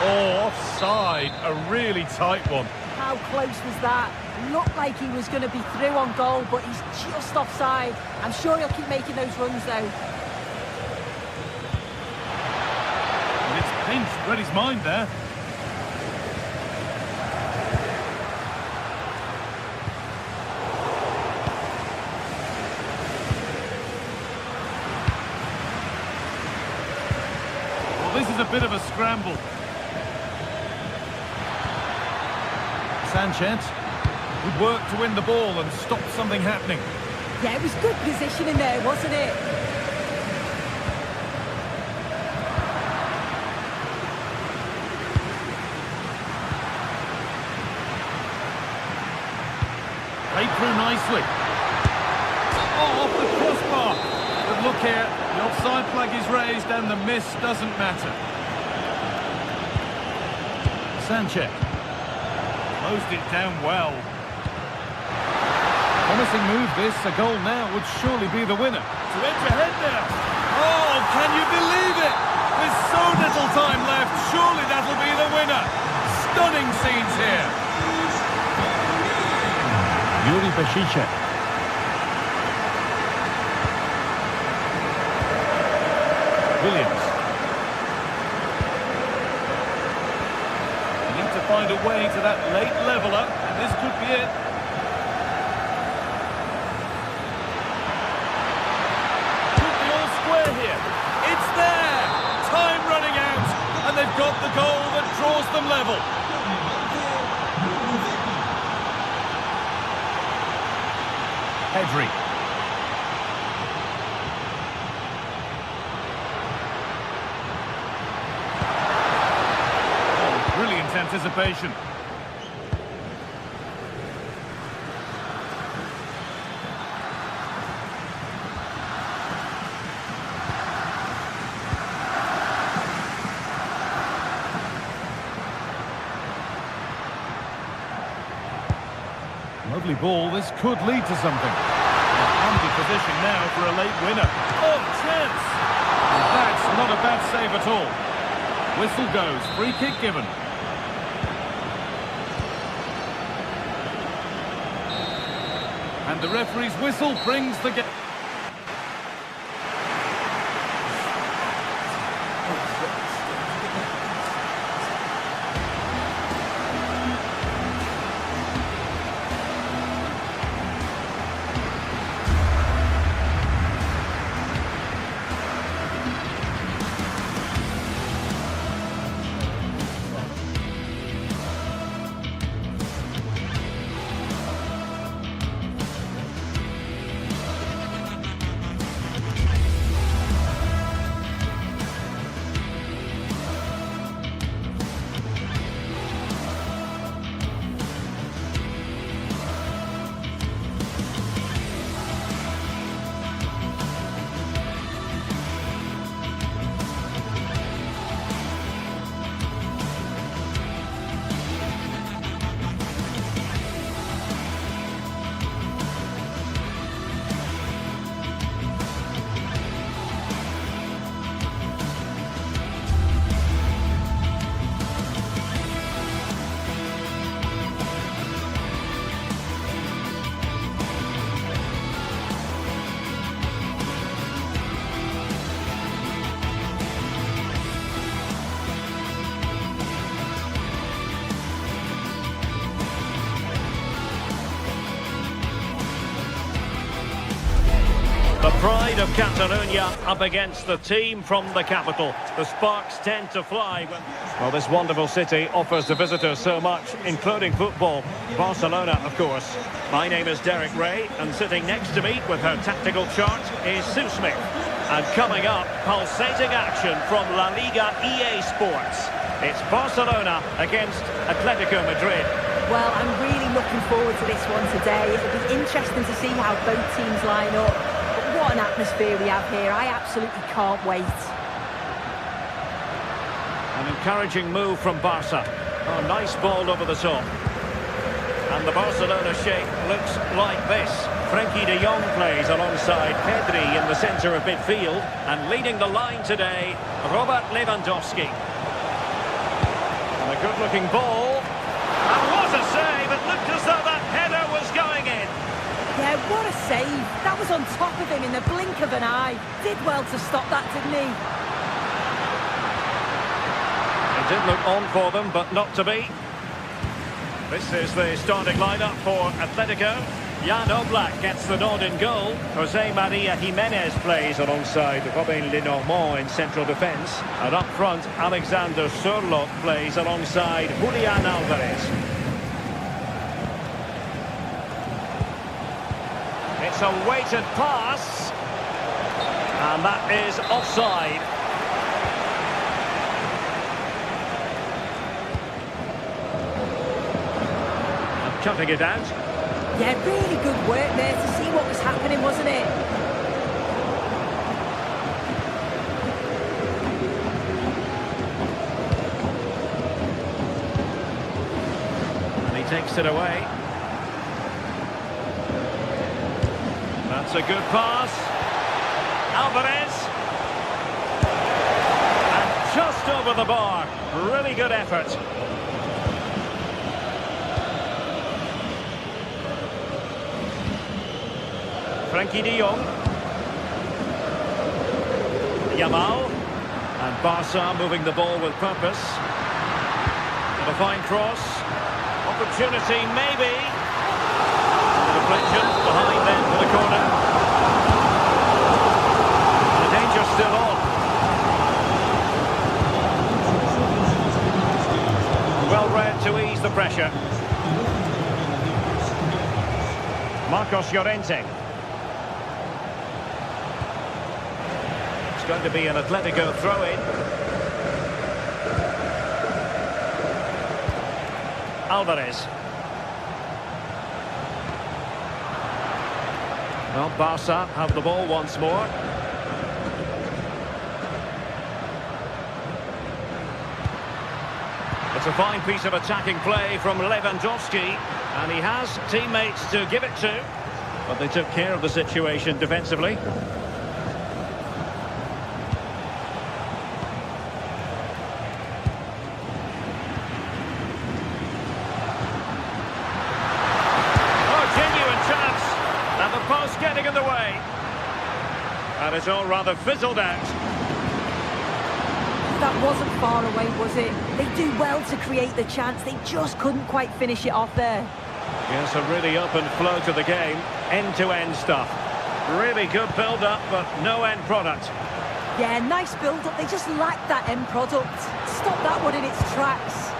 Oh, offside. A really tight one. How close was that? Looked like he was going to be through on goal, but he's just offside. I'm sure he'll keep making those runs, though. And it's pinched. Read his mind there. Well, this is a bit of a scramble. Sanchez would work to win the ball and stop something happening. Yeah, it was good positioning there, wasn't it? Played through nicely. Oh, off the crossbar. But look here, the offside flag is raised and the miss doesn't matter. Sanchez. Closed it down well. Promising move this. A goal now would surely be the winner. To edge ahead now. Oh, can you believe it? With so little time left, surely that'll be the winner. Stunning scenes here. Yuri Bashice. Williams. Find a way to that late leveller, and this could be it. Could be all square here. It's there! Time running out, and they've got the goal that draws them level. Pedri. Brilliant anticipation. Lovely ball. This could lead to something. Handy position now for a late winner. Oh, chance! That's not a bad save at all. Whistle goes. Free kick given. And the referee's whistle brings the game. The pride of Catalonia up against the team from the capital. The sparks tend to fly. Well, this wonderful city offers the visitors so much, including football. Barcelona, of course. My name is Derek Ray, and sitting next to me with her tactical chart is Sue Smith. And coming up, pulsating action from La Liga EA Sports. It's Barcelona against Atletico Madrid. Well, I'm really looking forward to this one today. It'll be interesting to see how both teams line up. But what an atmosphere we have here. I absolutely can't wait. An encouraging move from Barca. Oh, nice ball over the top. And the Barcelona shape looks like this. Frenkie de Jong plays alongside Pedri in the centre of midfield. And leading the line today, Robert Lewandowski. And a good-looking ball. And what a save! It looked as though that header was going in. Yeah, what a save. That was on top of him in the blink of an eye. Did well to stop that, didn't he? It did look on for them, but not to be. This is the starting lineup for Atletico. Jan Oblak gets the nod in goal. Jose Maria Jimenez plays alongside Robin Lenormand in central defence. And up front, Alexander Sørloth plays alongside Julian Alvarez. It's a weighted pass. And that is offside. Cutting it out. Yeah, really good work there to see what was happening, wasn't it? And he takes it away. That's a good pass. Alvarez. And just over the bar. Really good effort. Frenkie de Jong. Yamal. And Barca moving the ball with purpose. And a fine cross. Opportunity, maybe. Deflection behind then for the corner. The danger still on. Well read to ease the pressure. Marcos Llorente. Going to be an Atletico throw-in. Alvarez. Well, Barca have the ball once more. It's a fine piece of attacking play from Lewandowski, and he has teammates to give it to, but they took care of the situation defensively. Getting in the way. And it's all rather fizzled out. That wasn't far away, was it? They do well to create the chance. They just couldn't quite finish it off there. Yes, a really open flow to the game. End-to-end stuff. Really good build-up, but no end product. Yeah, nice build-up. They just lacked that end product. Stop that one in its tracks.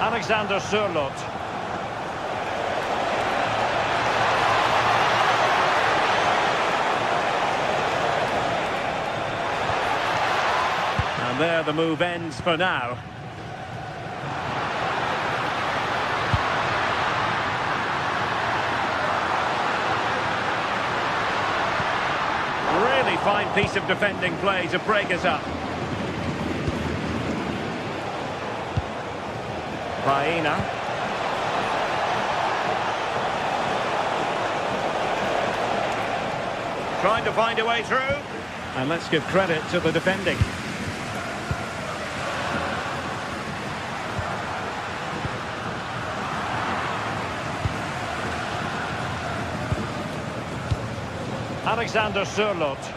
Alexander Sørloth. And there the move ends for now. Really fine piece of defending play to break us up. Baena. Trying to find a way through. And let's give credit to the defending. Alexander Sørloth.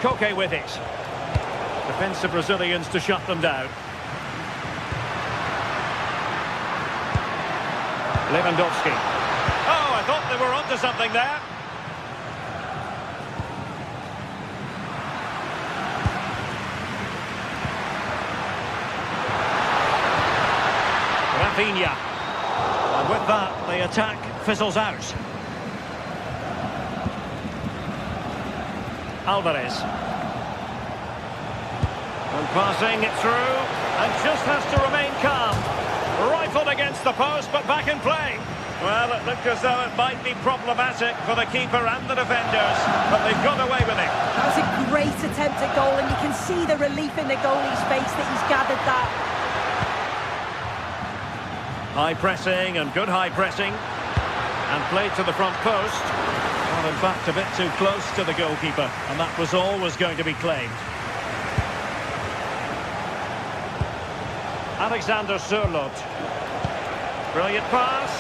Koke with it. Defensive Brazilians to shut them down. Lewandowski. Oh, I thought they were onto something there. Rafinha. And with that, the attack fizzles out. Alvarez. And passing it through, and just has to remain calm. Rifled against the post, but back in play. Well, it looked as though it might be problematic for the keeper and the defenders, but they've got away with it. That was a great attempt at goal, and you can see the relief in the goalie's face that he's gathered that. High pressing and good high pressing. And played to the front post. Well, in fact, a bit too close to the goalkeeper, and that was always going to be claimed. Alexander Sørloth. Brilliant pass.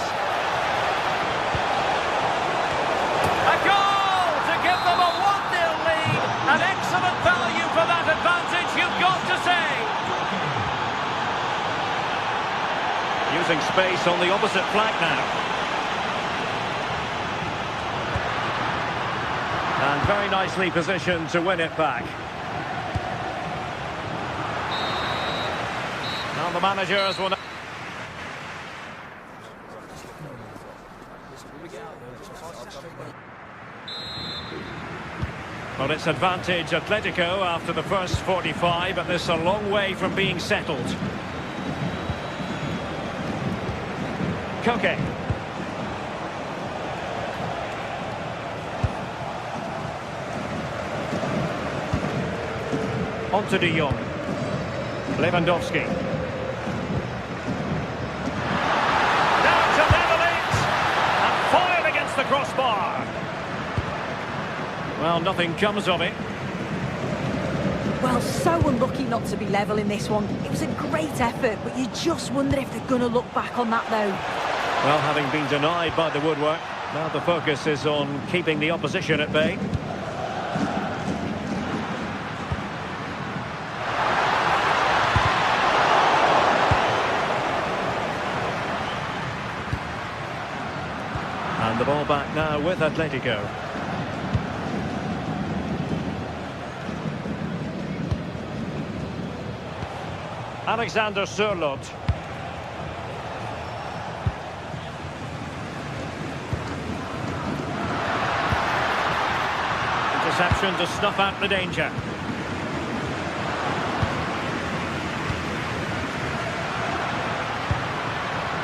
A goal to give them a 1-0 lead. An excellent value for that advantage, you've got to say. Using space on the opposite flank now. And very nicely positioned to win it back. Now the managers will... Well, it's advantage Atletico after the first 45, but this is a long way from being settled. Koke. On to De Jong. Lewandowski. Down to level it. And fired against the crossbar. Well, nothing comes of it. Well, so unlucky not to be level in this one. It was a great effort, but you just wonder if they're going to look back on that, though. Well, having been denied by the woodwork, now the focus is on keeping the opposition at bay. And the ball back now with Atletico. Alexander Sørloth. Interception to snuff out the danger.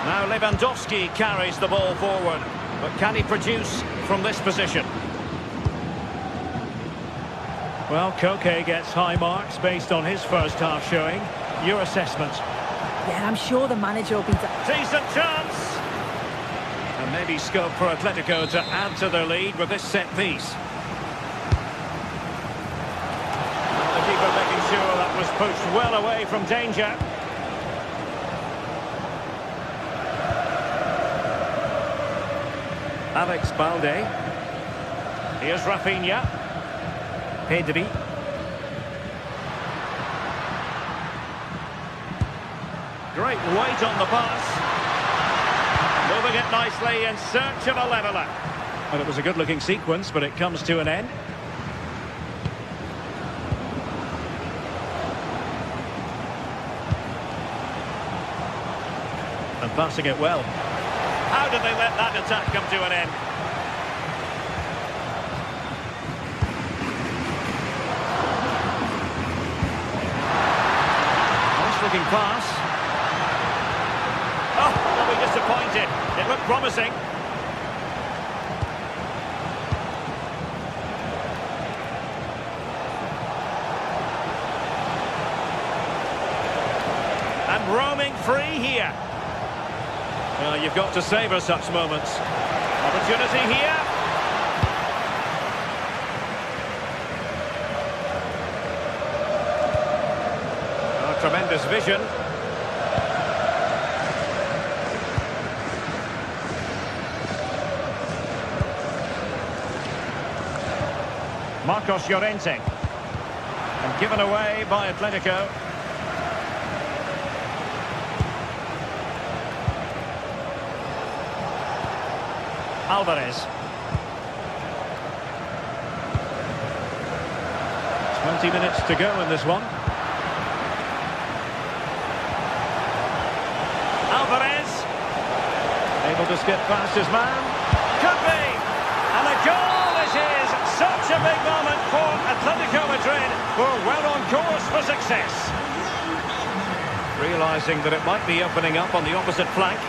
Now Lewandowski carries the ball forward. But can he produce from this position? Well, Koke gets high marks based on his first half showing. Your assessment? Yeah, I'm sure the manager will be... Decent chance! And maybe scope for Atletico to add to their lead with this set piece. The keeper making sure that was pushed well away from danger. Alex Balde. Here's Rafinha. Pedri. Great weight on the pass. Moving it nicely in search of a leveller. Well, it was a good-looking sequence, but it comes to an end. And passing it well. How did they let that attack come to an end? Nice looking pass. Oh, they'll be disappointed. It looked promising. And roaming free here. Well, you've got to savour such moments. Opportunity here. Oh, tremendous vision. Marcos Llorente. And given away by Atletico. Alvarez. 20 minutes to go in this one. Alvarez. Able to skip past his man. Could be. And a goal it is. Such a big moment for Atletico Madrid, who are well on course for success. Realising that it might be opening up on the opposite flank.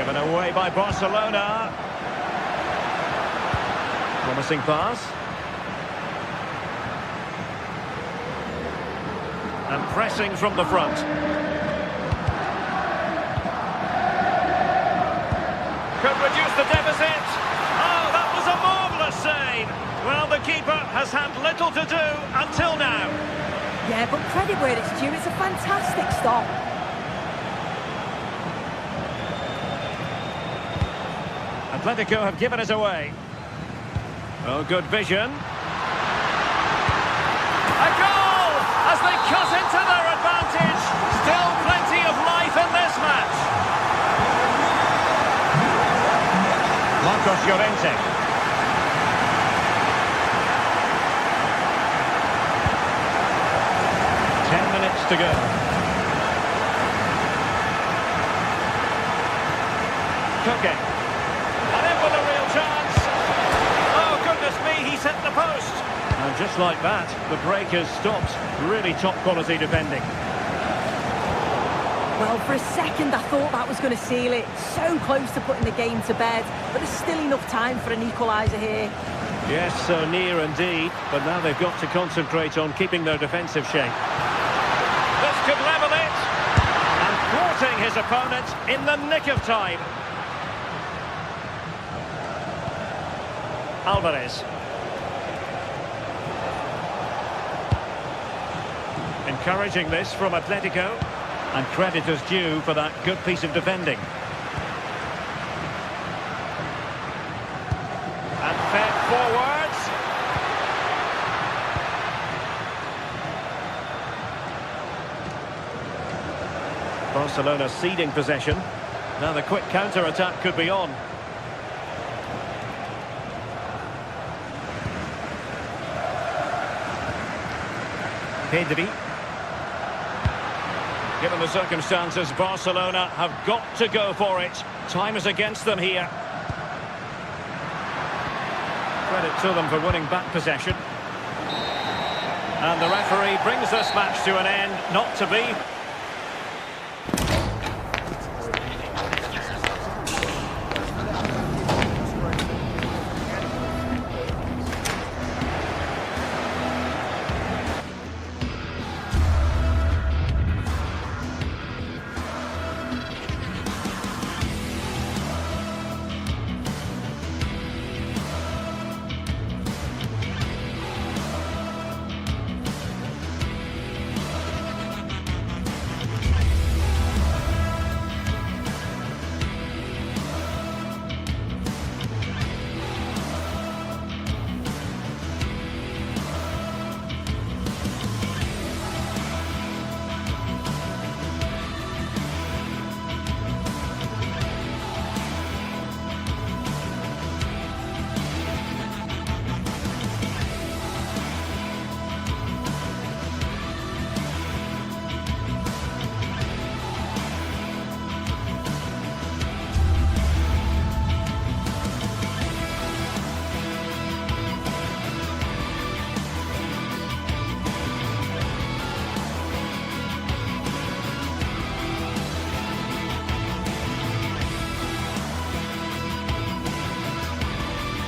Given away by Barcelona. Promising pass. And pressing from the front. Could reduce the deficit. Oh, that was a marvellous save. Well, the keeper has had little to do until now. Yeah, but credit where it's due. It's a fantastic stop. Atletico have given us away. Oh, good vision. A goal as they cut into their advantage. Still plenty of life in this match. Marcos Llorente. 10 minutes to go. Koke. And in with a real chance. Oh, goodness me, he's hit the post. And just like that, the break has stopped. Really top quality defending. Well, for a second I thought that was going to seal it. So close to putting the game to bed, but there's still enough time for an equaliser here. Yes, so near indeed, but now they've got to concentrate on keeping their defensive shape. This could level it, and thwarting his opponent in the nick of time. Alvarez. Encouraging this from Atletico, and credit is due for that good piece of defending. And fed forwards. Barcelona ceding possession. Now the quick counter-attack could be on. Pedri. Given the circumstances, Barcelona have got to go for it. Time is against them here. Credit to them for winning back possession. And the referee brings this match to an end. Not to be.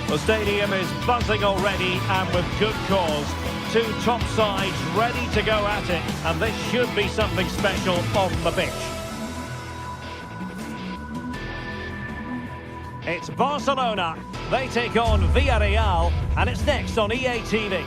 The stadium is buzzing already, and with good cause. Two top sides ready to go at it, and this should be something special on the pitch. It's Barcelona. They take on Villarreal, and it's next on EA TV.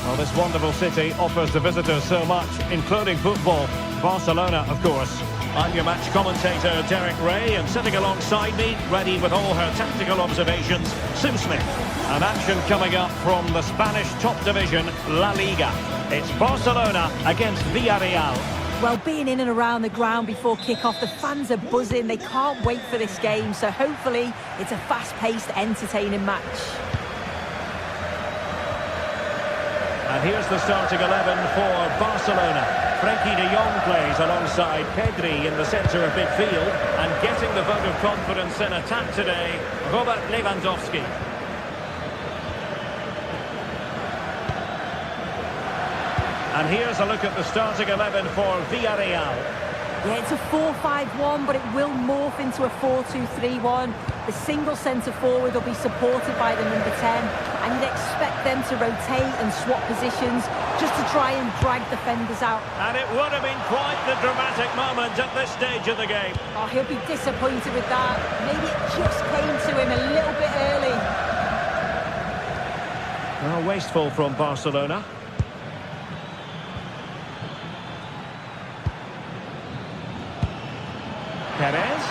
Well, this wonderful city offers the visitors so much, including football. Barcelona, of course. I'm your match commentator, Derek Ray, and sitting alongside me, ready with all her tactical observations, Sim Smith. An action coming up from the Spanish top division, La Liga. It's Barcelona against Villarreal. Well, being in and around the ground before kick-off, the fans are buzzing. They can't wait for this game, so hopefully it's a fast-paced, entertaining match. And here's the starting 11 for Barcelona. Frenkie de Jong plays alongside Pedri in the centre of midfield, and getting the vote of confidence in attack today, Robert Lewandowski. And here's a look at the starting 11 for Villarreal. Yeah, it's a 4-5-1, but it will morph into a 4-2-3-1. The single centre forward will be supported by the number 10, and you'd expect them to rotate and swap positions just to try and drag defenders out. And it would have been quite the dramatic moment at this stage of the game. Oh, he'll be disappointed with that. Maybe it just came to him a little bit early. Well, wasteful from Barcelona. Perez.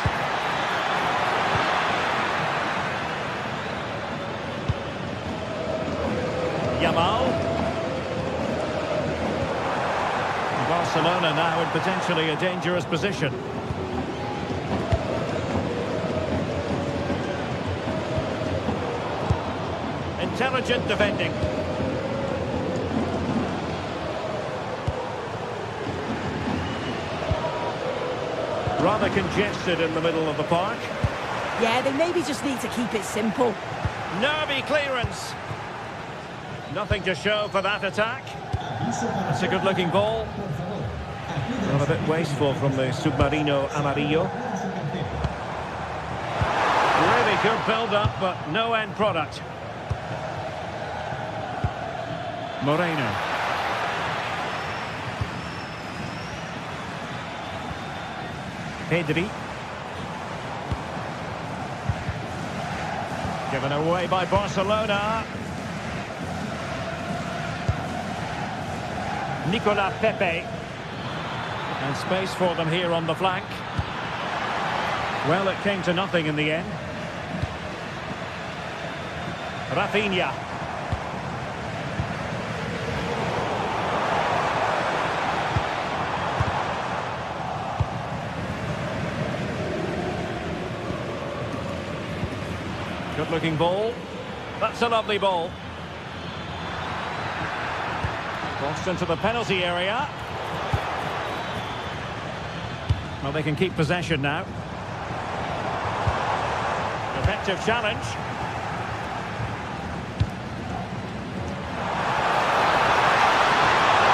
Yamal. Barcelona now in potentially a dangerous position. Intelligent defending. Rather congested in the middle of the park. Yeah, they maybe just need to keep it simple. Nervy clearance. Nothing to show for that attack. That's a good-looking ball. Well, a bit wasteful from the Submarino Amarillo. Really good build-up, but no end product. Moreno. Pedri. Given away by Barcelona. Nicolas Pepe. And space for them here on the flank. Well, it came to nothing in the end. Rafinha. Good-looking ball. That's a lovely ball. Crossed into the penalty area. Well, they can keep possession now. Effective challenge.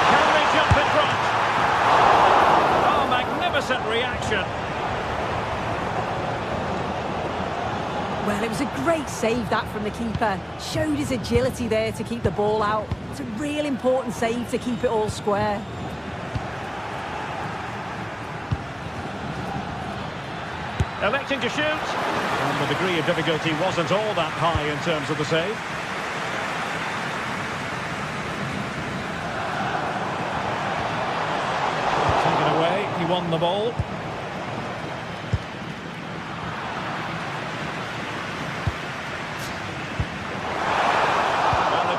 Can they jump in front? Oh, magnificent reaction. Well, it was a great save, that, from the keeper. Showed his agility there to keep the ball out. It's a real important save to keep it all square. Electing to shoot. And the degree of difficulty wasn't all that high in terms of the save. Taken away, he won the ball.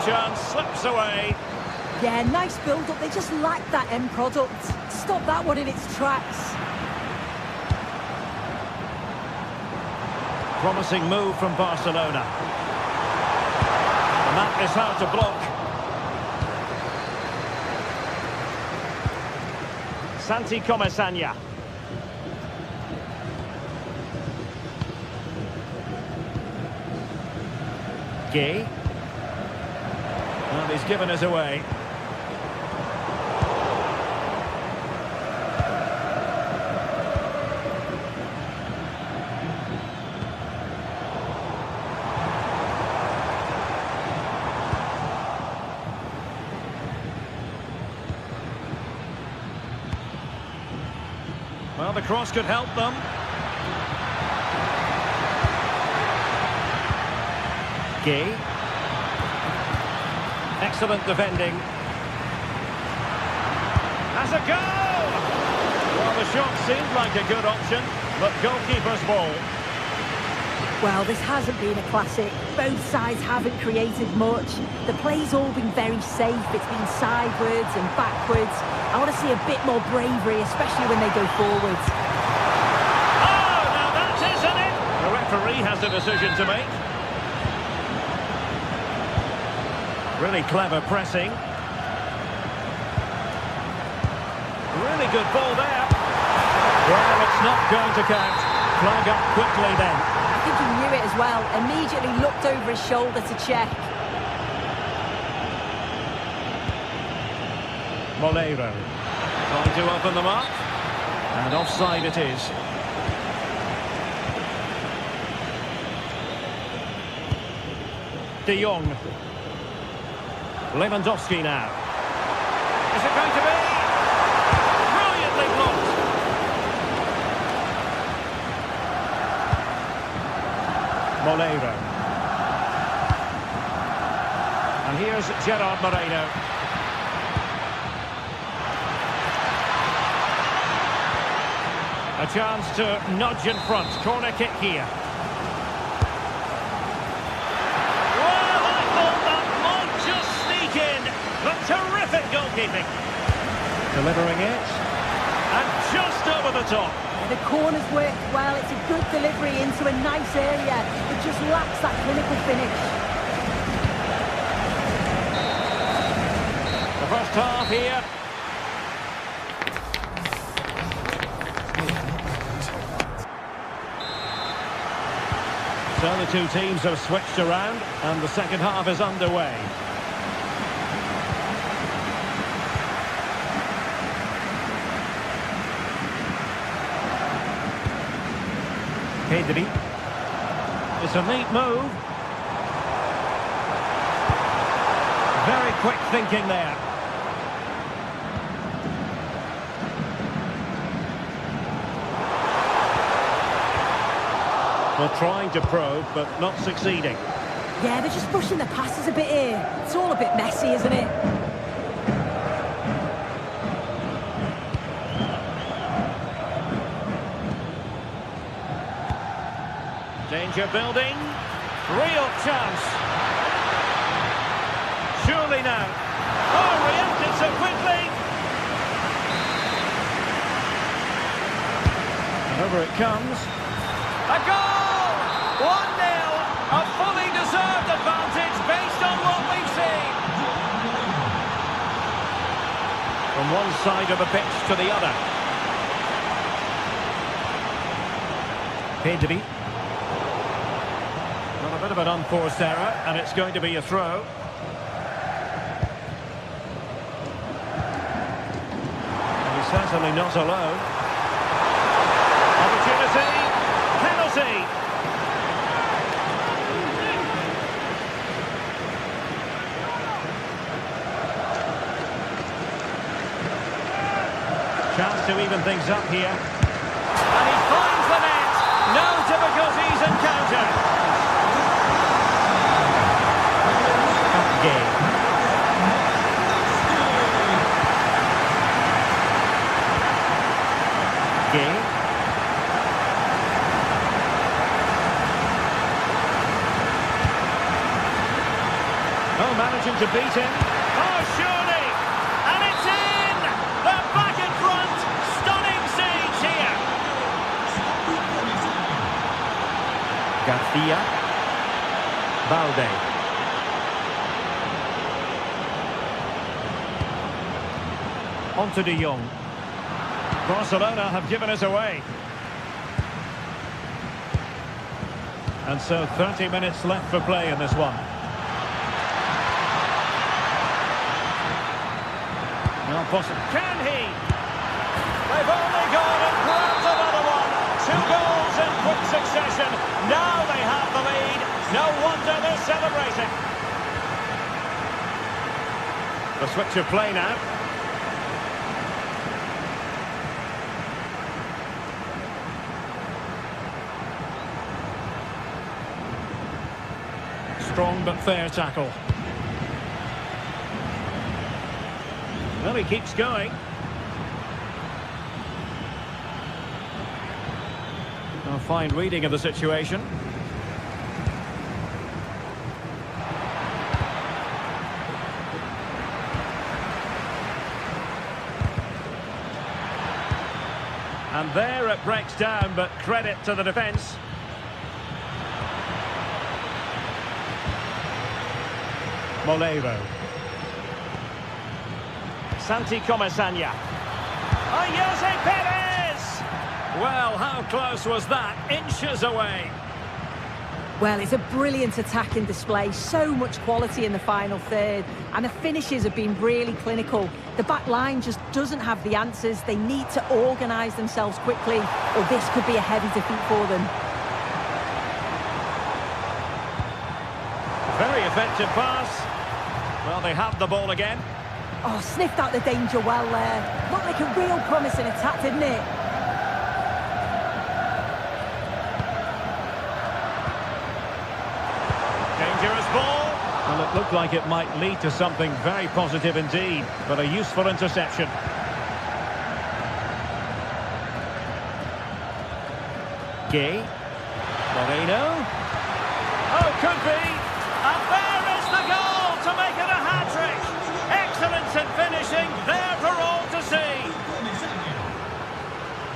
Chance slips away. Yeah, nice build-up. They just lack that end product. Stop that one in its tracks. Promising move from Barcelona. And that is how to block. Santi Comesaña. Gay. Well, he's given us away. Well, the cross could help them. Gay. Excellent defending. Has a go! Well, the shot seemed like a good option, but goalkeeper's ball. Well, this hasn't been a classic. Both sides haven't created much. The play's all been very safe. It's been sidewards and backwards. I want to see a bit more bravery, especially when they go forwards. Oh, now that isn't it! The referee has a decision to make. Really clever pressing. Really good ball there. Well, it's not going to count. Flag up quickly then. I think he knew it as well. Immediately looked over his shoulder to check. Molero trying to open them up. And offside it is. De Jong. Lewandowski now. Is it going to be? Brilliantly blocked. Molero. And here's Gerard Moreno. A chance to nudge in front. Corner kick here. Well, I thought that might just sneak in. But terrific goalkeeping. Delivering it. And just over the top. The corner's worked well. It's a good delivery into a nice area. It just lacks that clinical finish. The first half here. So the two teams have switched around and the second half is underway. Pedri. It's a neat move. Very quick thinking there. Well, trying to probe, but not succeeding. Yeah, they're just pushing the passes a bit here. It's all a bit messy, isn't it? Danger building. Real chance. Surely now. Oh, reacted so quickly. And over it comes. A goal! 1-0. A fully deserved advantage based on what we've seen. From one side of the pitch to the other. Pedri. Well, a bit of an unforced error, and it's going to be a throw. And he's certainly not alone. Opportunity. Penalty. Chance to even things up here. And he finds the net. No difficulties encountered. Game. Game. Oh, managing to beat him. Oh, surely. And it's in. They're back in front. Stunning siege here. Garcia. Balde. On to De Jong. Barcelona have given us away. And so 30 minutes left for play in this one. Not possible. Can he? They've only gone and grabbed another one. 2 goals in quick succession. Now they have the lead. No wonder they're celebrating. The switch of play now. Strong but fair tackle. Well, he keeps going. A fine reading of the situation. And there it breaks down, but credit to the defence. Molero. Santi Comesaña. Jose Perez! Well, how close was that? Inches away. Well, it's a brilliant attacking display, so much quality in the final third, and the finishes have been really clinical. The back line just doesn't have the answers. They need to organise themselves quickly, or this could be a heavy defeat for them. Very effective pass. Well, they have the ball again. Oh, sniffed out the danger well there. Looked like a real promising attack, didn't it? Dangerous ball. Well, it looked like it might lead to something very positive indeed, but a useful interception. Gay. Moreno. Oh, could be. And there is the goal to make it a hat-trick. Excellence in finishing, there for all to see.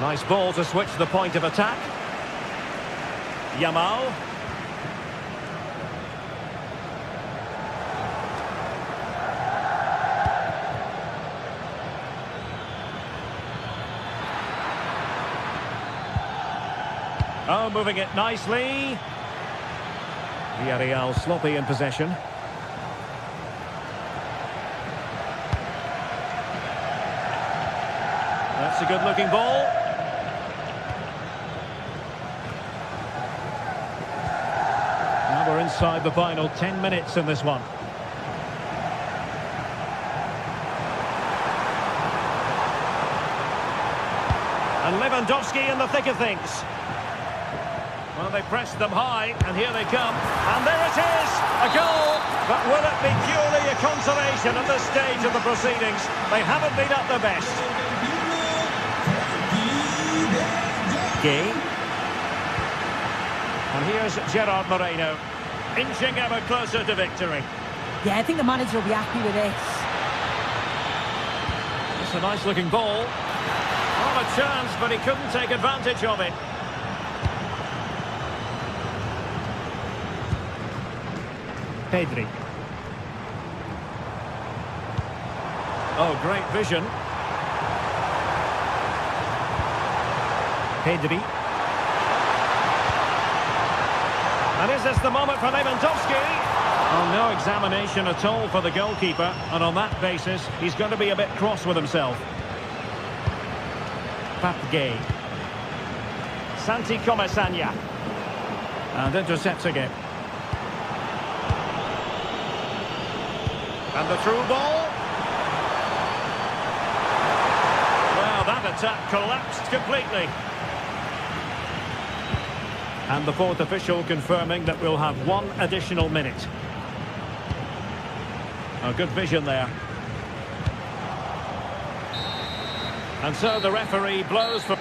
Nice ball to switch the point of attack. Yamal. Oh, moving it nicely. Villarreal sloppy in possession. That's a good-looking ball. Now we're inside the final 10 minutes in this one. And Lewandowski in the thick of things. Well, they pressed them high, and here they come. And there it is, a goal. But will it be purely a consolation at this stage of the proceedings? They haven't been at their best. Gay. And here's Gerard Moreno, inching ever closer to victory. Yeah, I think the manager will be happy with this. It's a nice-looking ball. Not a chance, but he couldn't take advantage of it. Pedri. Oh, great vision. Pedri. And is this the moment for Lewandowski? Oh, no examination at all for the goalkeeper, and on that basis, he's going to be a bit cross with himself. Gay. Santi Comesanya. And intercepting it. And the through ball. Well, that attack collapsed completely. And the fourth official confirming that we'll have one additional minute. A good vision there. And so the referee blows for...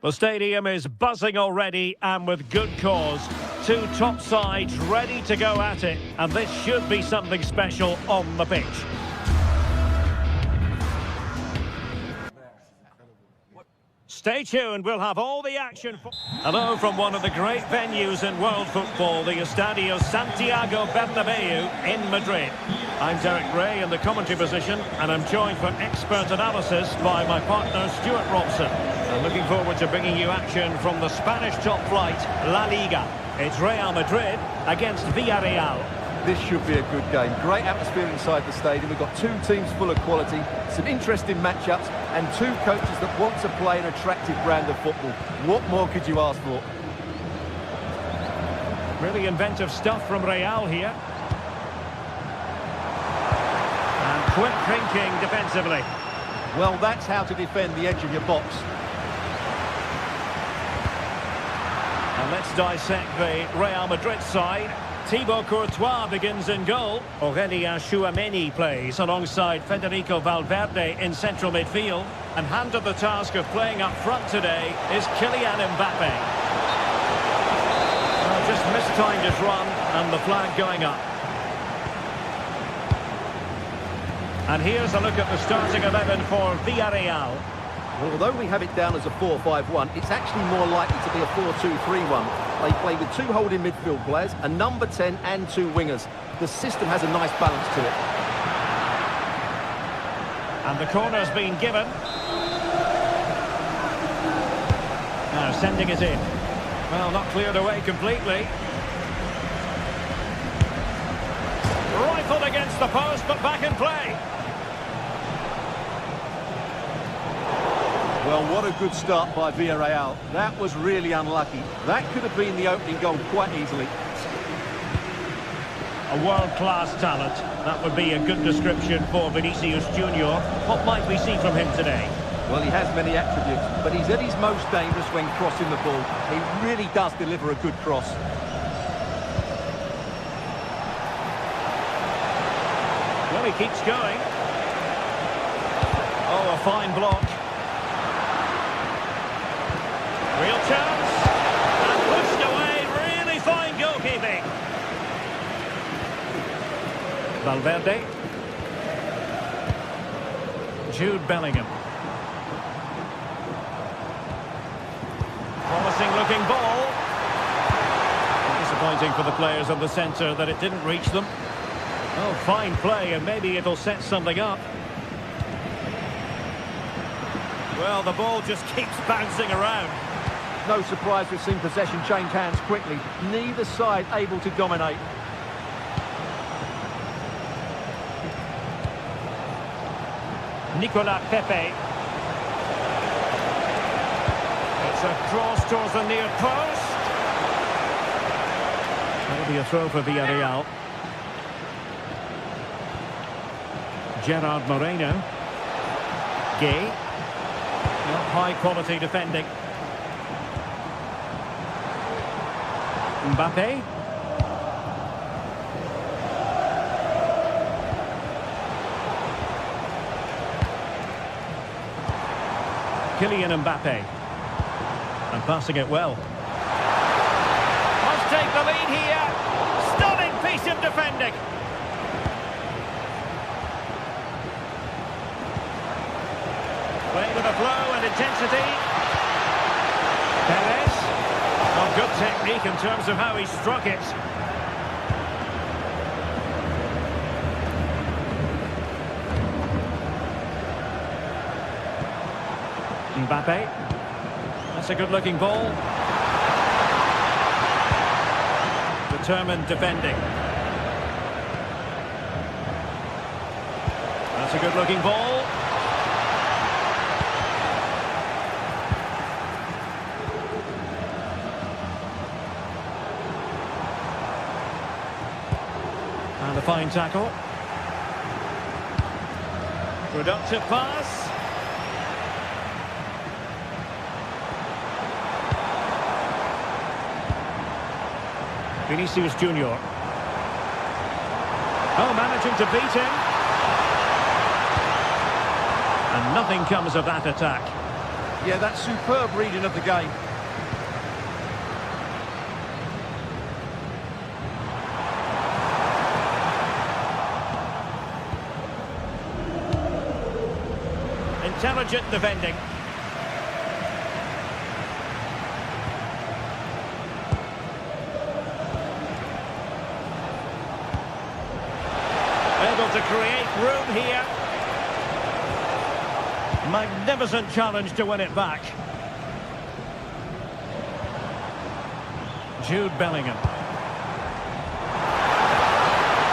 The stadium is buzzing already, and with good cause. Two top sides ready to go at it, and this should be something special on the pitch. Stay tuned, we'll have all the action. Hello from one of the great venues in world football, the Estadio Santiago Bernabeu in Madrid. I'm Derek Ray in the commentary position, and I'm joined for expert analysis by my partner Stuart Robson. I'm looking forward to bringing you action from the Spanish top flight, La Liga. It's Real Madrid against Villarreal. This should be a good game. Great atmosphere inside the stadium. We've got two teams full of quality, some interesting matchups, and two coaches that want to play an attractive brand of football. What more could you ask for? Really inventive stuff from Real here. And quick thinking defensively. Well, that's how to defend the edge of your box. And let's dissect the Real Madrid side. Thibaut Courtois begins in goal. Aurélien Tchouameni plays alongside Federico Valverde in central midfield. And handed the task of playing up front today is Kylian Mbappe. Well, just mistimed his run, and the flag going up. And here's a look at the starting 11 for Villarreal. Well, although we have it down as a 4-5-1, it's actually more likely to be a 4-2-3-1. They play with two holding midfield players, a number 10 and two wingers. The system has a nice balance to it. And the corner's been given. Now sending it in. Well, not cleared away completely. Rifled against the post, but back in play. Well, what a good start by Villarreal. That was really unlucky. That could have been the opening goal quite easily. A world-class talent. That would be a good description for Vinicius Junior. What might we see from him today? Well, he has many attributes, but he's at his most dangerous when crossing the ball. He really does deliver a good cross. Well, he keeps going. Oh, a fine block. Real chance, and pushed away, really fine goalkeeping. Valverde. Jude Bellingham. Promising looking ball. Disappointing for the players of the centre that it didn't reach them. Oh, fine play, and maybe it'll set something up. Well, the ball just keeps bouncing around. No surprise we've seen possession change hands quickly. Neither side able to dominate. Nicolas Pepe. It's a cross towards the near post. That'll be a throw for Villarreal. Gerard Moreno. Gay. Not high quality defending. Mbappe. Kylian Mbappe. And passing it well. Must take the lead here. Stunning piece of defending. Playing with a flow and intensity. Perez. Oh, good technique in terms of how he struck it. Mbappe. That's a good-looking ball. Determined defending. That's a good-looking ball. And a fine tackle. Productive pass. Vinicius Junior. Oh, managing to beat him. And nothing comes of that attack. Yeah, that's superb reading of the game. Intelligent defending. Able to create room here. Magnificent challenge to win it back. Jude Bellingham.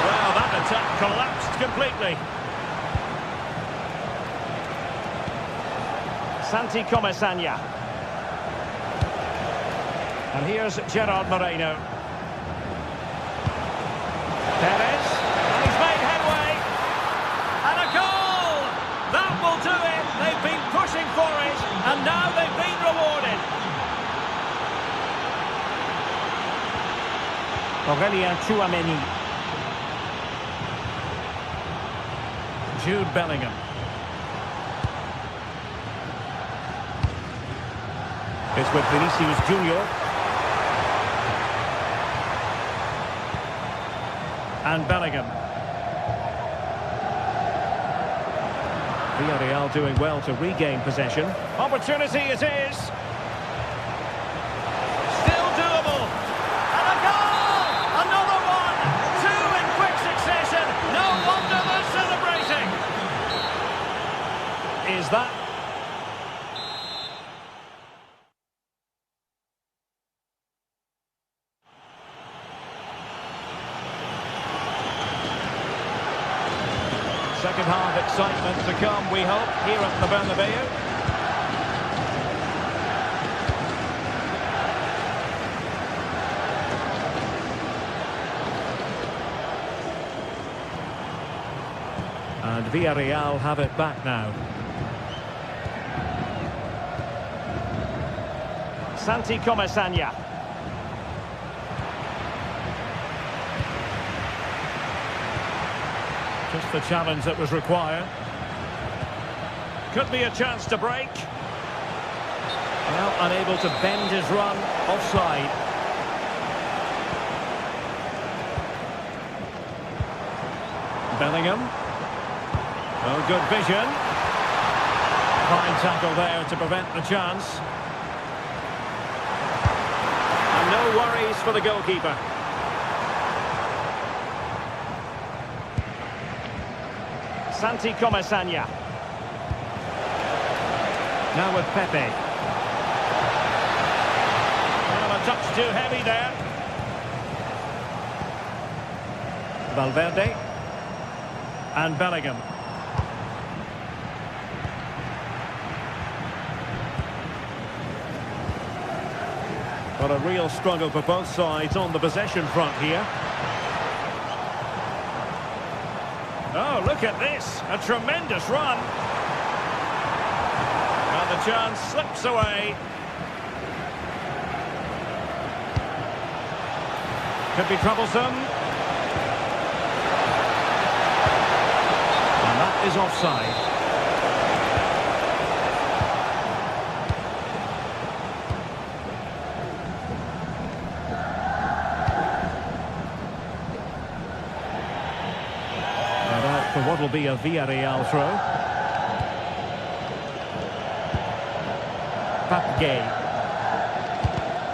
Well, that attack collapsed completely. Santi Comesaña. And here's Gerard Moreno. Perez. And he's made headway. And a goal! That will do it. They've been pushing for it. And now they've been rewarded. Aurélien Tchouameni. Jude Bellingham. It's with Vinicius Junior. And Bellingham. Villarreal doing well to regain possession. Opportunity it is. Still doable. And a goal! Another one! Two in quick succession. No wonder they're celebrating. Is that... Second half excitement to come, we hope, here at the Bernabeu. And Villarreal have it back now. Santi Comesaña. Just the challenge that was required. Could be a chance to break. Well, unable to bend his run. Offside. Bellingham. Oh, good vision. Fine tackle there to prevent the chance. And no worries for the goalkeeper. Santi Comesaña. Now with Pepe. Well, a touch too heavy there. Valverde. And Bellingham. But a real struggle for both sides on the possession front here. Oh, look at this. A tremendous run. And the chance slips away. Could be troublesome. And that is offside. For what will be a Villarreal throw. Pape.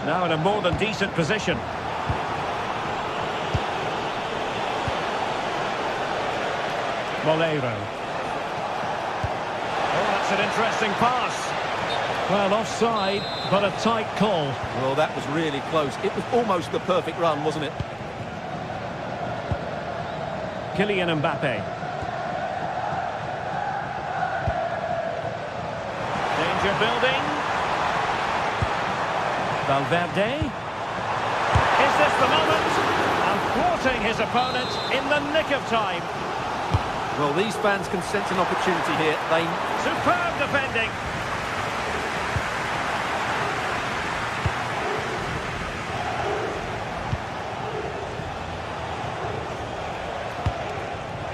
Now in a more than decent position. Molero. Oh, that's an interesting pass. Well, offside, but a tight call. Well, that was really close. It was almost the perfect run, wasn't it? Kylian Mbappe. Danger building. Valverde. Is this the moment? And thwarting his opponent in the nick of time. Well, these fans can sense an opportunity here. Superb defending.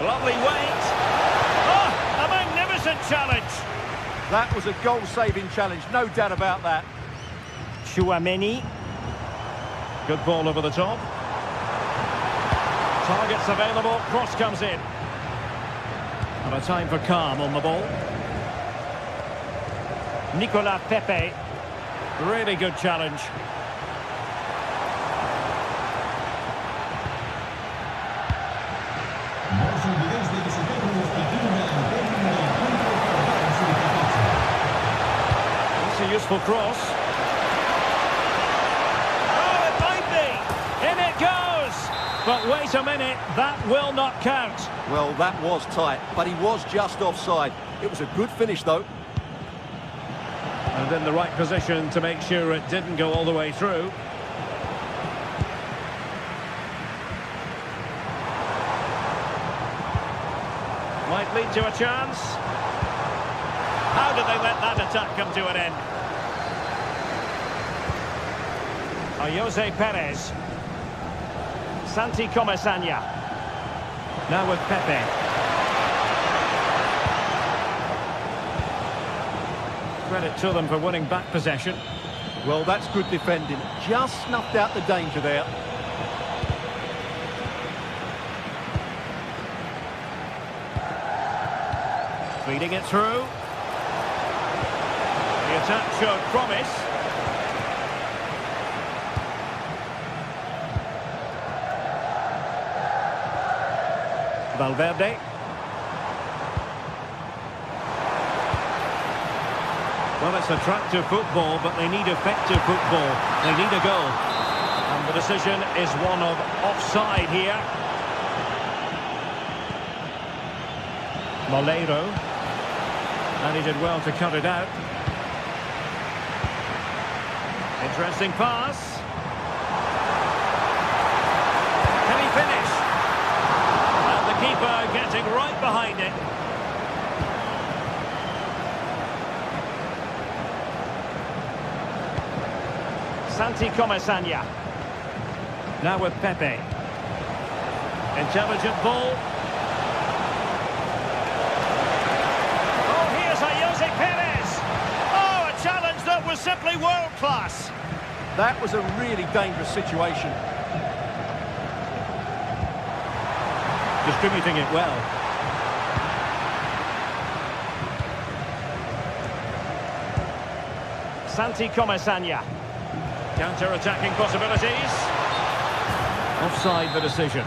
Lovely weight. Oh, a magnificent challenge. That was a goal-saving challenge, no doubt about that. Chouameni. Good ball over the top. Targets available, cross comes in. And a time for calm on the ball. Nicolas Pepe. Really good challenge. It's a useful cross. Oh, it might be! In it goes! But wait a minute, that will not count. Well, that was tight, but he was just offside. It was a good finish, though. And in the right position to make sure it didn't go all the way through. Might lead to a chance. How did they let that attack come to an end? Jose Perez. Santi Comesaña. Now with Pepe. Credit to them for winning back possession. Well, that's good defending. Just snuffed out the danger there. Feeding it through. The attack showed promise. Valverde. Well, it's attractive football, but they need effective football. They need a goal. And the decision is one of offside here. Moleiro. And he did well to cut it out. Interesting pass. Can he finish? And the keeper getting right behind it. Santi Comesaña. Now with Pepe. Intelligent ball. Oh, here's Jose Perez. Oh, a challenge that was simply world-class. That was a really dangerous situation. Distributing it well. Santi Comesaña. Counter-attacking possibilities. Offside the decision.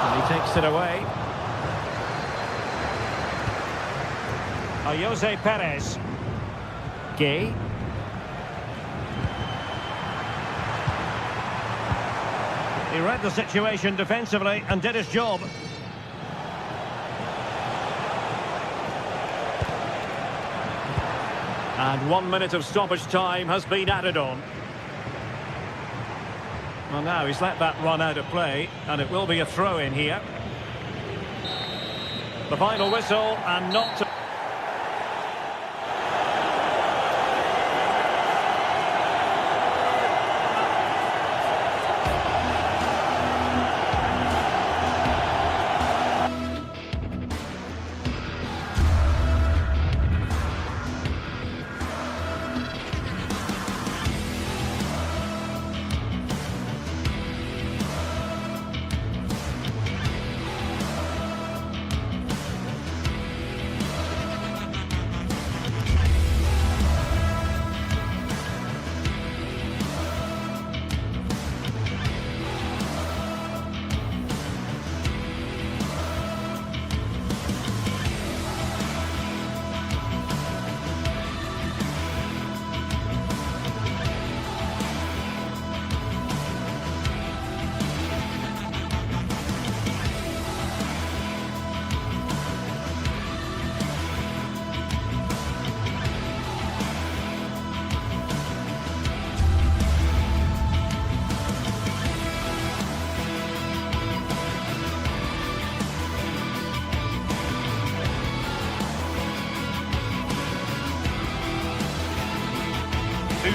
And he takes it away. Jose Perez. Gay. He read the situation defensively and did his job. And 1 minute of stoppage time has been added on. Well, now he's let that run out of play, and it will be a throw-in here. The final whistle, and not to...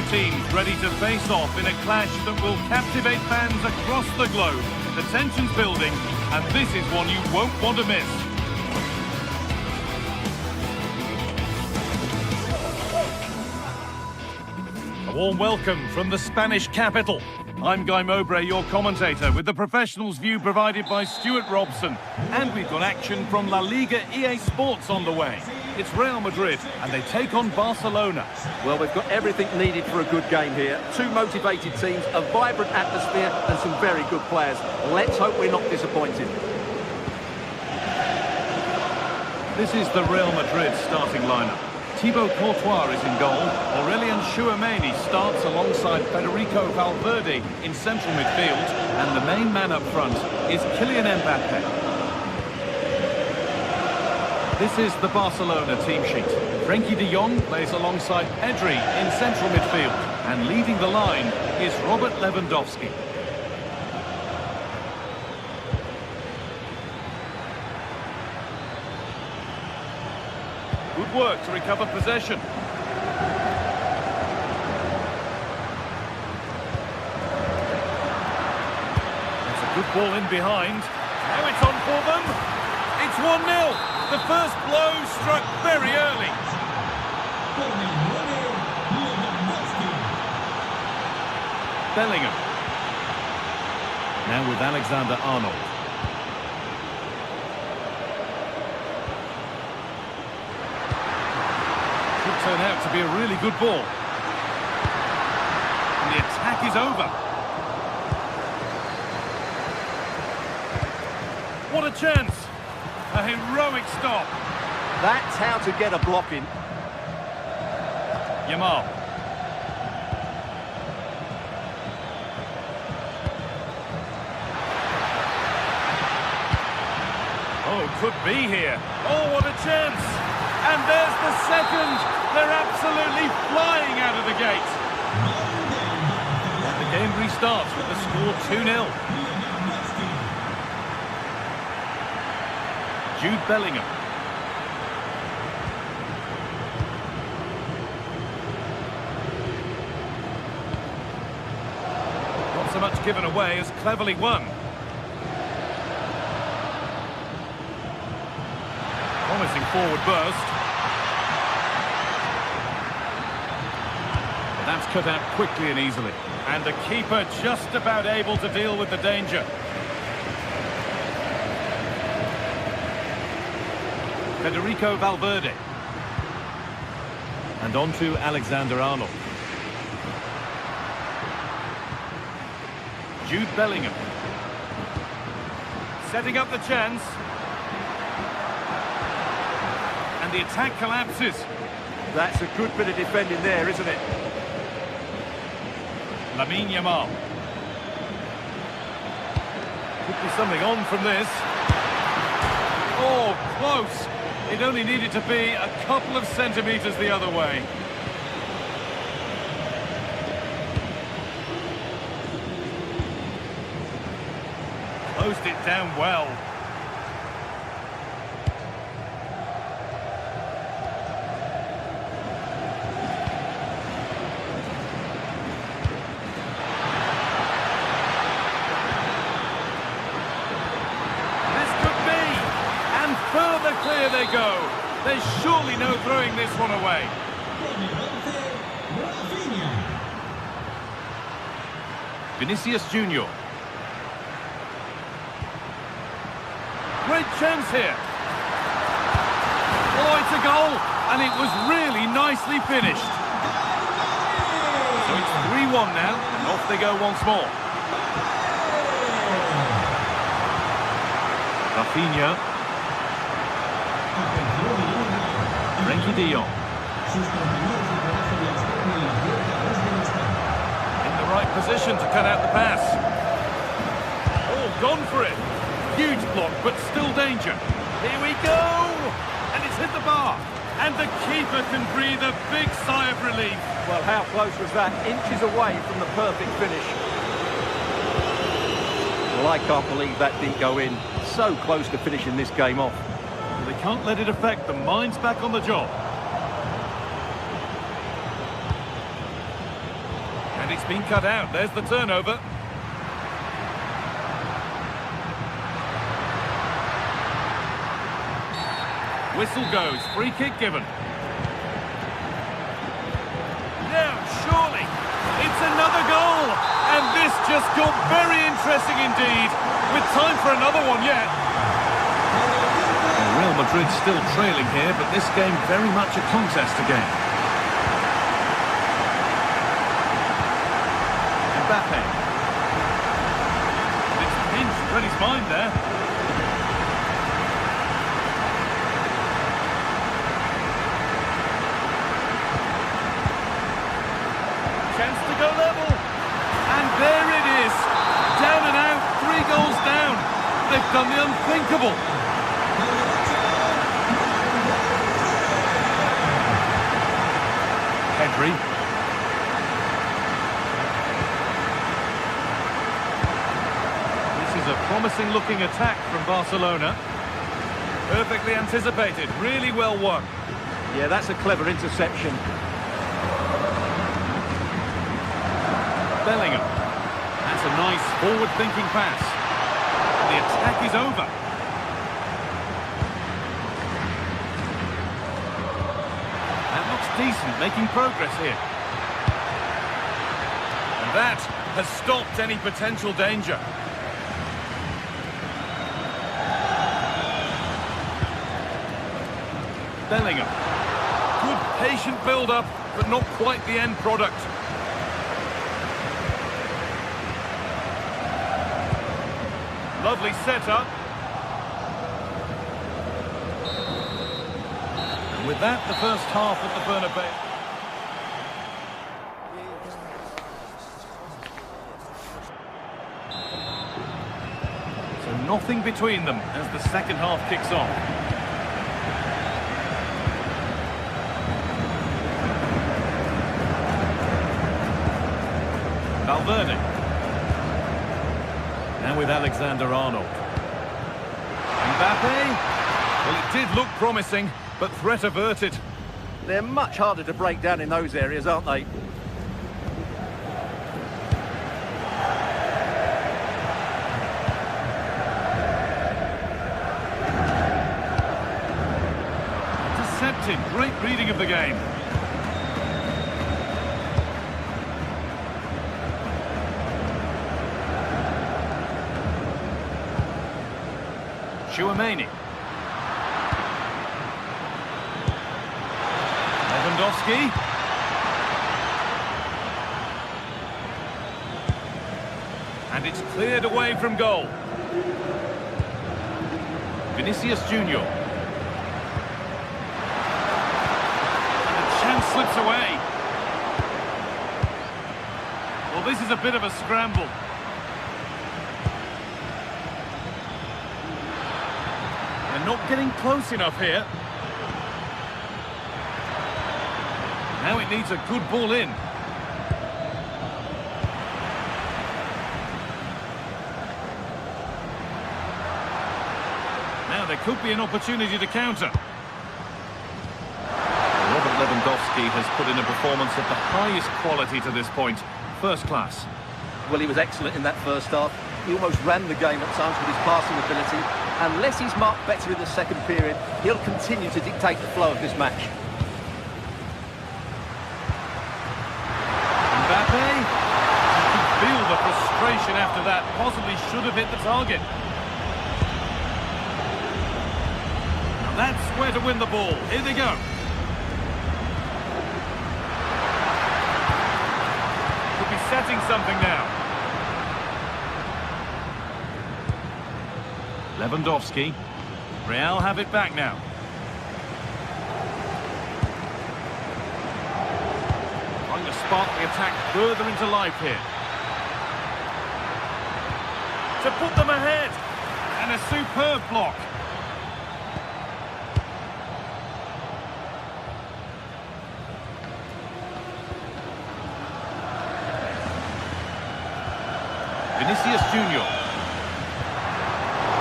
teams ready to face off in a clash that will captivate fans across the globe. The tension's building, and this is one you won't want to miss. A warm welcome from the Spanish capital. I'm Guy Mowbray, your commentator, with the professionals' view provided by Stuart Robson. And we've got action from La Liga GTSports on the way. It's Real Madrid, and they take on Barcelona. Well, we've got everything needed for a good game here. Two motivated teams, a vibrant atmosphere, and some very good players. Let's hope we're not disappointed. This is the Real Madrid starting lineup. Thibaut Courtois is in goal. Aurelien Tchouameni starts alongside Federico Valverde in central midfield. And the main man up front is Kylian Mbappe. This is the Barcelona team sheet. Frenkie de Jong plays alongside Pedri in central midfield. And leading the line is Robert Lewandowski. Good work to recover possession. It's a good ball in behind. Now it's on for them. It's 1-0. The first blow struck very early. Bellingham. Now with Alexander-Arnold. Turn out to be a really good ball. And the attack is over. What a chance! A heroic stop. That's how to get a block in. Yamal. Oh, could be here. Oh, what a chance! And there's the second. They're absolutely flying out of the gate. The game restarts with the score 2-0. Jude Bellingham. Not so much given away as cleverly won. Promising forward burst. That's cut out quickly and easily. And the keeper just about able to deal with the danger. Federico Valverde. And on to Alexander-Arnold. Jude Bellingham. Setting up the chance. And the attack collapses. That's a good bit of defending there, isn't it? Lamine Yamal. Could be something on from this. Oh, close. It only needed to be a couple of centimetres the other way. Closed it down well. Further clear they go. There's surely no throwing this one away. Vinicius Junior. Great chance here. Oh, it's a goal, and it was really nicely finished. So it's 3-1 now, and off they go once more. Rafinha. Frenkie de Jong. In the right position to cut out the pass. Oh, gone for it. Huge block, but still danger. Here we go! And it's hit the bar. And the keeper can breathe a big sigh of relief. Well, how close was that? Inches away from the perfect finish. Well, I can't believe that didn't go in. So close to finishing this game off. They can't let it affect them. Mind's back on the job. been cut out. There's the turnover. Whistle goes. Free kick given. Now, surely, it's another goal. And this just got very interesting indeed. With time for another one yet. Real Madrid still trailing here, but this game very much a contest again. Mbappe. It's pinched, read his mind there. Chance to go level. And there it is. Down and out, 3 goals down. They've done the unthinkable. Pedri. This is a promising looking attack from Barcelona. Perfectly anticipated, really well won. Yeah, that's a clever interception. Bellingham. That's a nice forward-thinking pass. The attack is over. That looks decent, making progress here. And that has stopped any potential danger. Bellingham. Good patient build-up, but not quite the end product. Lovely setup. And with that, the first half at the Bernabeu. So nothing between them as the second half kicks off. Valverde. Now with Alexander-Arnold. Mbappe. Well, it did look promising, but threat averted. They're much harder to break down in those areas, aren't they? Intercepted. Great reading of the game. Chouameni. Lewandowski. And it's cleared away from goal. Vinicius Junior. And the chance slips away. Well, this is a bit of a scramble. Not getting close enough here. Now it needs a good ball in. Now there could be an opportunity to counter. Robert Lewandowski has put in a performance of the highest quality to this point. First class. Well, he was excellent in that first half. He almost ran the game at times with his passing ability. Unless he's marked better in the second period, he'll continue to dictate the flow of this match. Mbappe. You can feel the frustration after that. Possibly should have hit the target. Now that's where to win the ball. Here they go. Could be setting something now. Lewandowski. Real have it back now. Trying to spark the attack further into life here. To put them ahead. And a superb block. Vinicius Junior.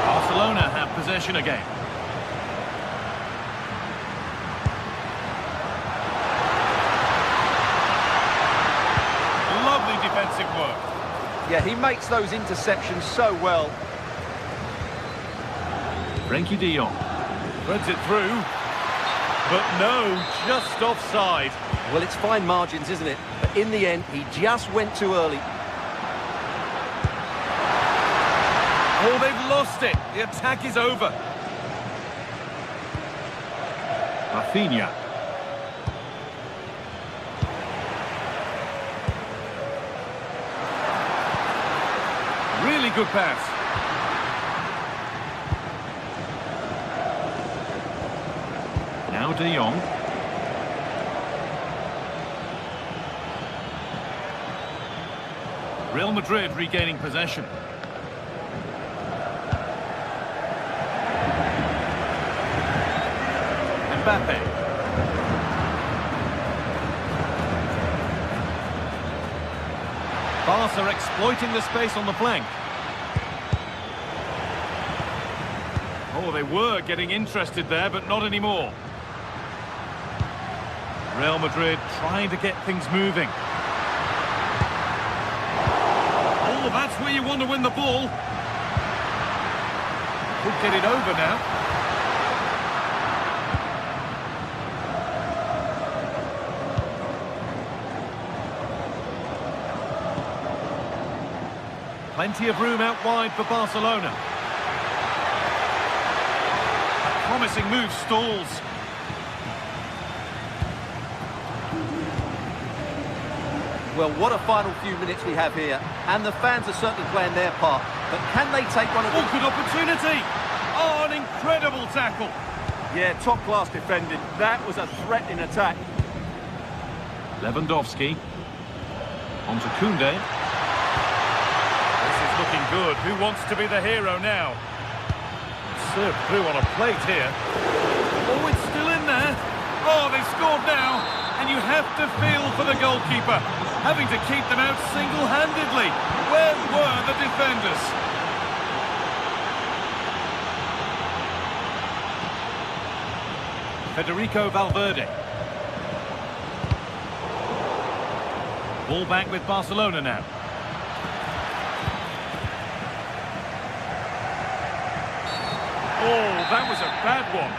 Barcelona have possession again. Lovely defensive impressive work. Yeah, he makes those interceptions so well. Frankie de Jong threads it through, but no, just offside. Well, it's fine margins, isn't it? But in the end, he just went too early. Oh, they've lost it. The attack is over. Rafinha. Really good pass. Now de Jong. Real Madrid regaining possession. Mbappe. Barca exploiting the space on the flank. Oh, they were getting interested there, but not anymore. Real Madrid trying to get things moving. Oh, that's where you want to win the ball. Could get it over now. Plenty of room out wide for Barcelona. A promising move stalls. Well, what a final few minutes we have here. And the fans are certainly playing their part. But can they take one of Oh, these? good opportunity. Oh, an incredible tackle. Yeah, top-class defending. That was a threatening attack. Lewandowski. On to Koundé. This is looking good. Who wants to be the hero now? Served through on a plate here. Oh, it's still in there. Oh, they've scored now. And you have to feel for the goalkeeper, having to keep them out single-handedly. Where were the defenders? Federico Valverde. Ball back with Barcelona now. Oh, that was a bad one.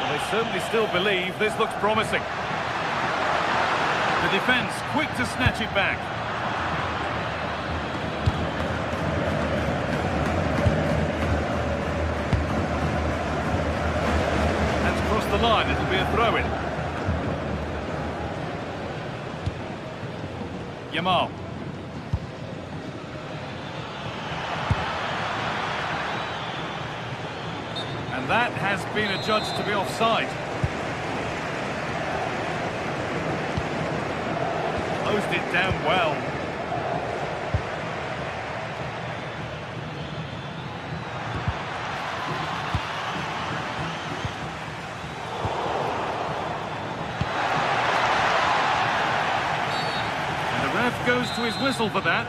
Well, they certainly still believe this looks promising. The defence quick to snatch it back. That's crossed the line, it'll be a throw-in. Yamal. And that has been adjudged to be offside. Closed it down well. And the ref goes to his whistle for that.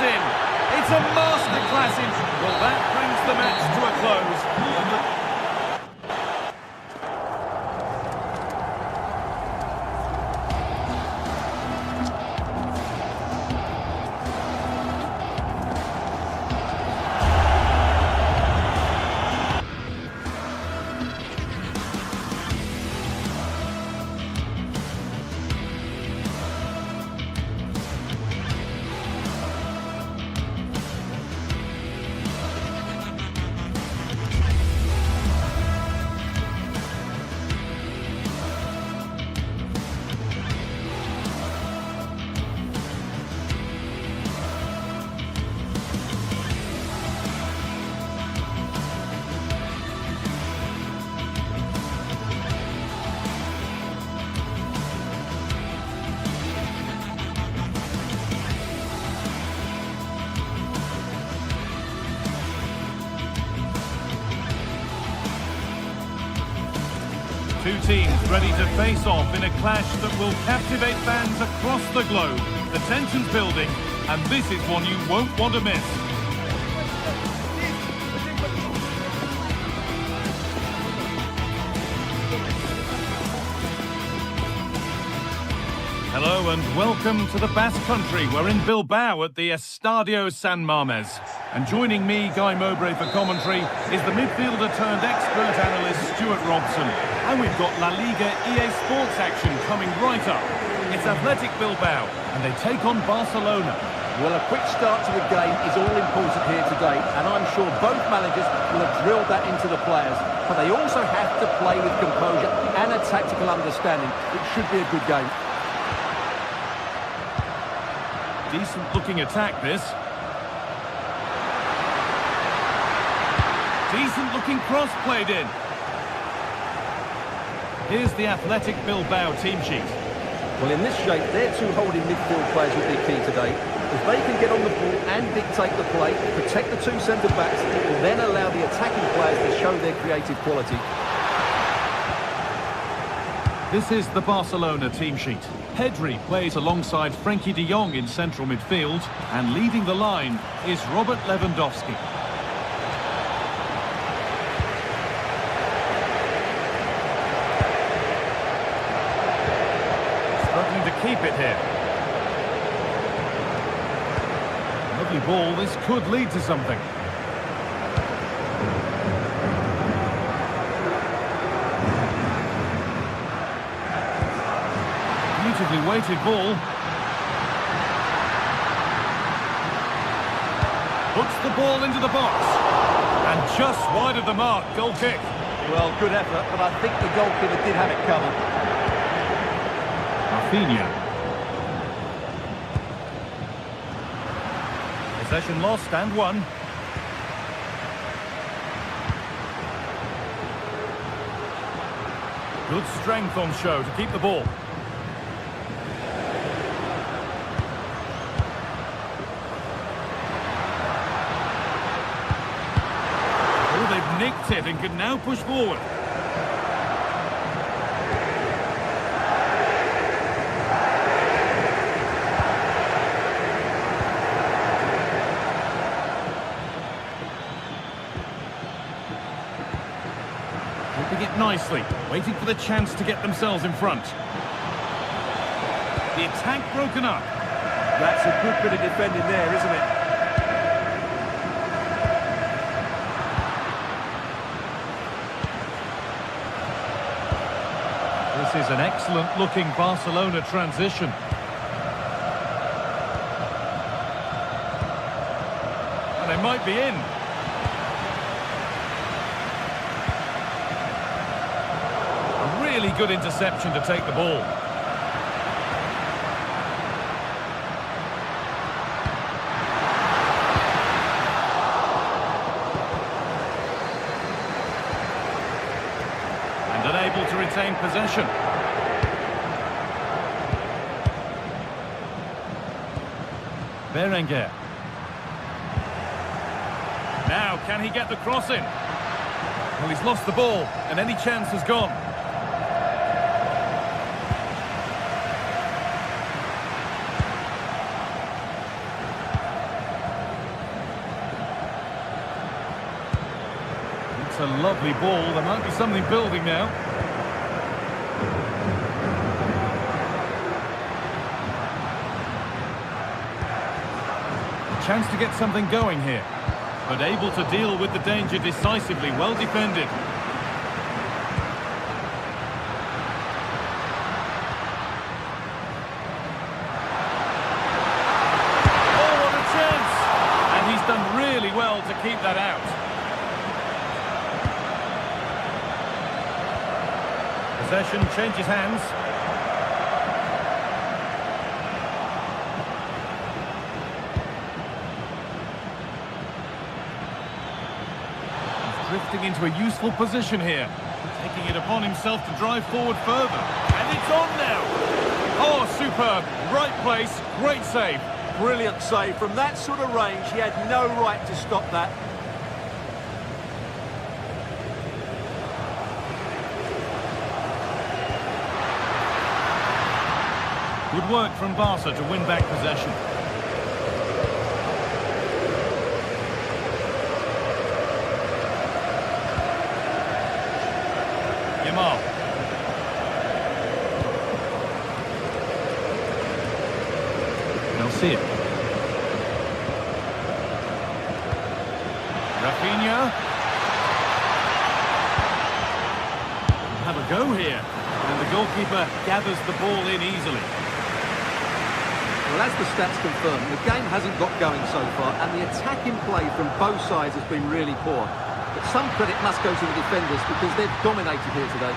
It's a masterclass in... Well, that brings the match to a close. Two teams ready to face off in a clash that will captivate fans across the globe. The tension's building, and this is one you won't want to miss. Hello and welcome to the Basque Country. We're in Bilbao at the Estadio San Mamés. And joining me, Guy Mowbray, for commentary is the midfielder-turned-expert analyst Stuart Robson. And we've got La Liga GTSports action coming right up. It's Athletic Bilbao, and they take on Barcelona. Well, a quick start to the game is all important here today, and I'm sure both managers will have drilled that into the players. But they also have to play with composure and a tactical understanding. It should be a good game. Decent-looking attack, this. Decent-looking cross played in. Here's the Athletic Bilbao team sheet. Well, in this shape, their two holding midfield players will be key today. If they can get on the ball and dictate the play, protect the two centre-backs, it will then allow the attacking players to show their creative quality. This is the Barcelona team sheet. Pedri plays alongside Frenkie de Jong in central midfield, and leading the line is Robert Lewandowski. Struggling to keep it here. Lovely ball, this could lead to something. Beautifully weighted ball. Puts the ball into the box. And just wide of the mark, goal kick. Well, good effort, but I think the goalkeeper did have it covered. Rafinha. Possession lost and won. Good strength on show to keep the ball. Nicked it and can now push forward. Keeping it nicely, waiting for the chance to get themselves in front. The attack broken up. That's a good bit of defending there, isn't it? This is an excellent-looking Barcelona transition. And they might be in. A really good interception to take the ball. And unable to retain possession. Berenguer. Now, can he get the cross in? Well, he's lost the ball, and any chance has gone. It's a lovely ball. There might be something building now. Chance to get something going here, but able to deal with the danger decisively. Well defended. Oh, what a chance! And he's done really well to keep that out. Possession changes hands. Drifting into a useful position here. Taking it upon himself to drive forward further. And it's on now! Oh, superb. Right place, great save. Brilliant save. From that sort of range, he had no right to stop that. Good work from Barca to win back possession. Yamal. They'll see it. Rafinha. Have a go here. And the goalkeeper gathers the ball in easily. Well, as the stats confirm, the game hasn't got going so far, and the attacking play from both sides has been really poor. But some credit must go to the defenders because they've dominated here today.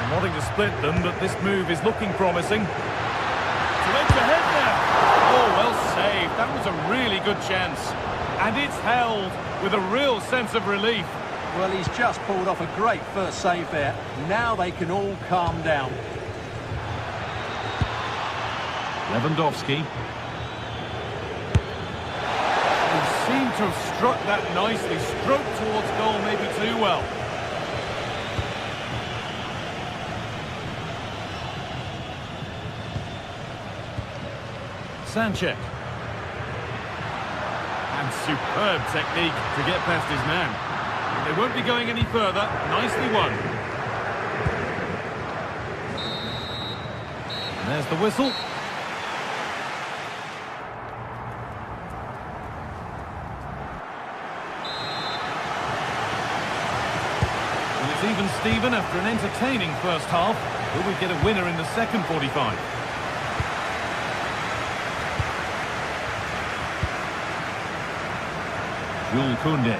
I'm wanting to split them, but this move is looking promising. To edge ahead there. Oh, well saved. That was a really good chance. And it's held with a real sense of relief. Well, he's just pulled off a great first save there. Now they can all calm down. Lewandowski. He seemed to have struck that nicely. Stroked towards goal, maybe too well. Sanchez. And superb technique to get past his man. They won't be going any further. Nicely won. And there's the whistle. Well, it's even Steven after an entertaining first half. Will we get a winner in the second 45? Jules Koundé.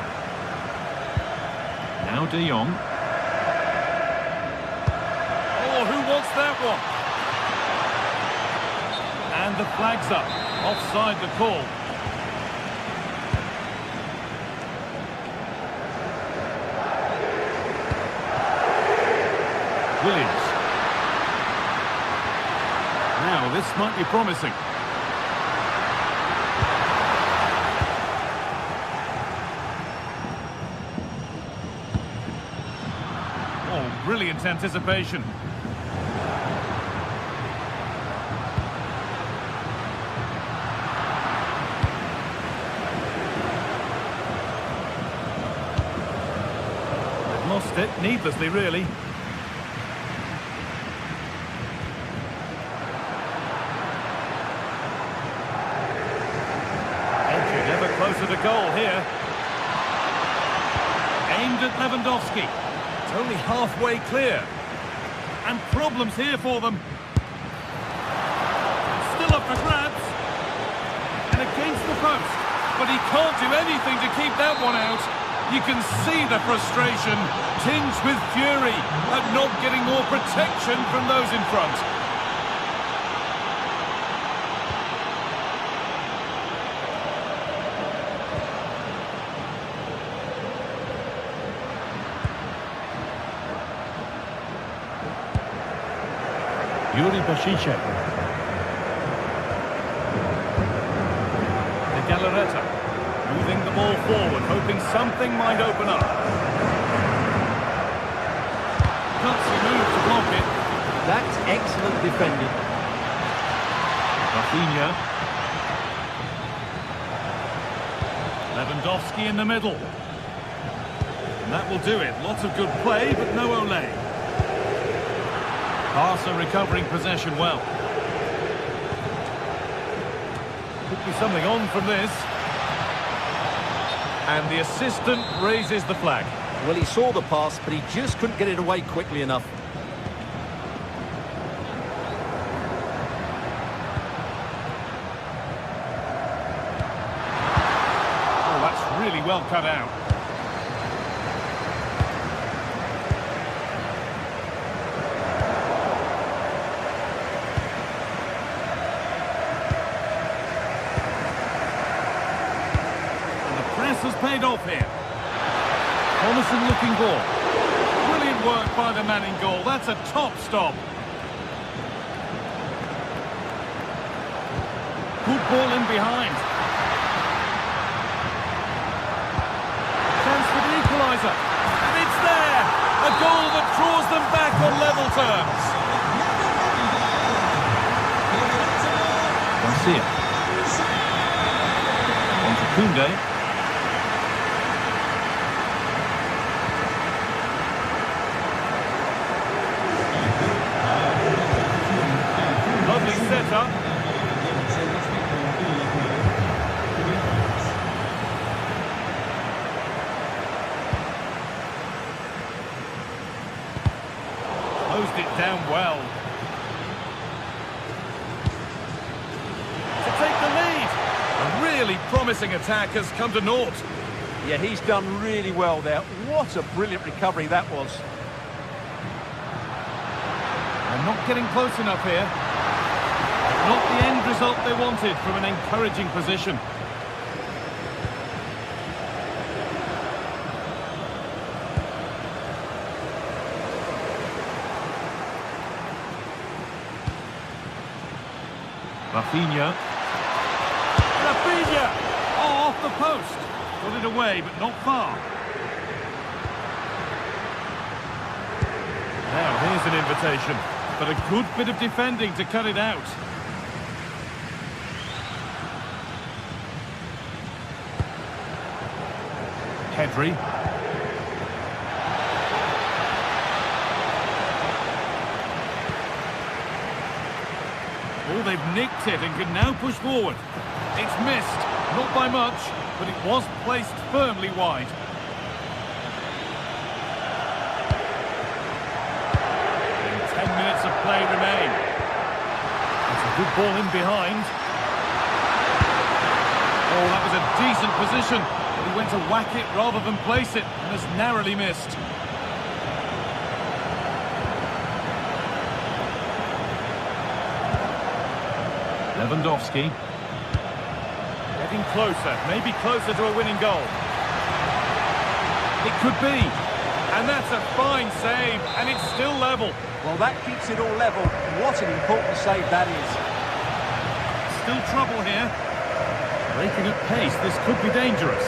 Now De Jong. Oh, who wants that one? And the flag's up. Offside the call. Williams. Now, this might be promising. Brilliant anticipation. They've lost it needlessly, really. Edging ever closer to goal here. Aimed at Lewandowski. Only halfway clear. And problems here for them. Still up for grabs. And against the post. But he can't do anything to keep that one out. You can see the frustration, tinged with fury at not getting more protection from those in front. Yuri Bashiche. De Galarreta moving the ball forward, hoping something might open up. Gutsy move to block it. That's excellent defending. Rafinha. Lewandowski in the middle. And that will do it. Lots of good play, but no Olé. Barca recovering possession well. Could be something on from this. And the assistant raises the flag. Well, he saw the pass, but he just couldn't get it away quickly enough. Oh, that's really well cut out. Has paid off here. Promising looking ball. Brilliant work by the man in goal. That's a top stop. Good ball in behind. Chance for the equaliser. And it's there. A goal that draws them back on level terms. Garcia. On to Koundé. Lovely setup. Closed it down well. To take the lead. A really promising attack has come to naught. Yeah, he's done really well there. What a brilliant recovery that was. They're not getting close enough here. Not the end result they wanted from an encouraging position. Rafinha. Rafinha! Oh, off the post. Got it away, but not far. Now, here's an invitation. But a good bit of defending to cut it out. Pedri. Oh, they've nicked it and can now push forward. It's missed, not by much, but it was placed firmly wide. And 10 minutes of play remain. That's a good ball in behind. Oh, that was a decent position, but he went to whack it rather than place it, and has narrowly missed. Lewandowski. Getting closer, maybe closer to a winning goal. It could be. And that's a fine save, and it's still level. Well, that keeps it all level. What an important save that is. Still trouble here. Breaking at pace, this could be dangerous.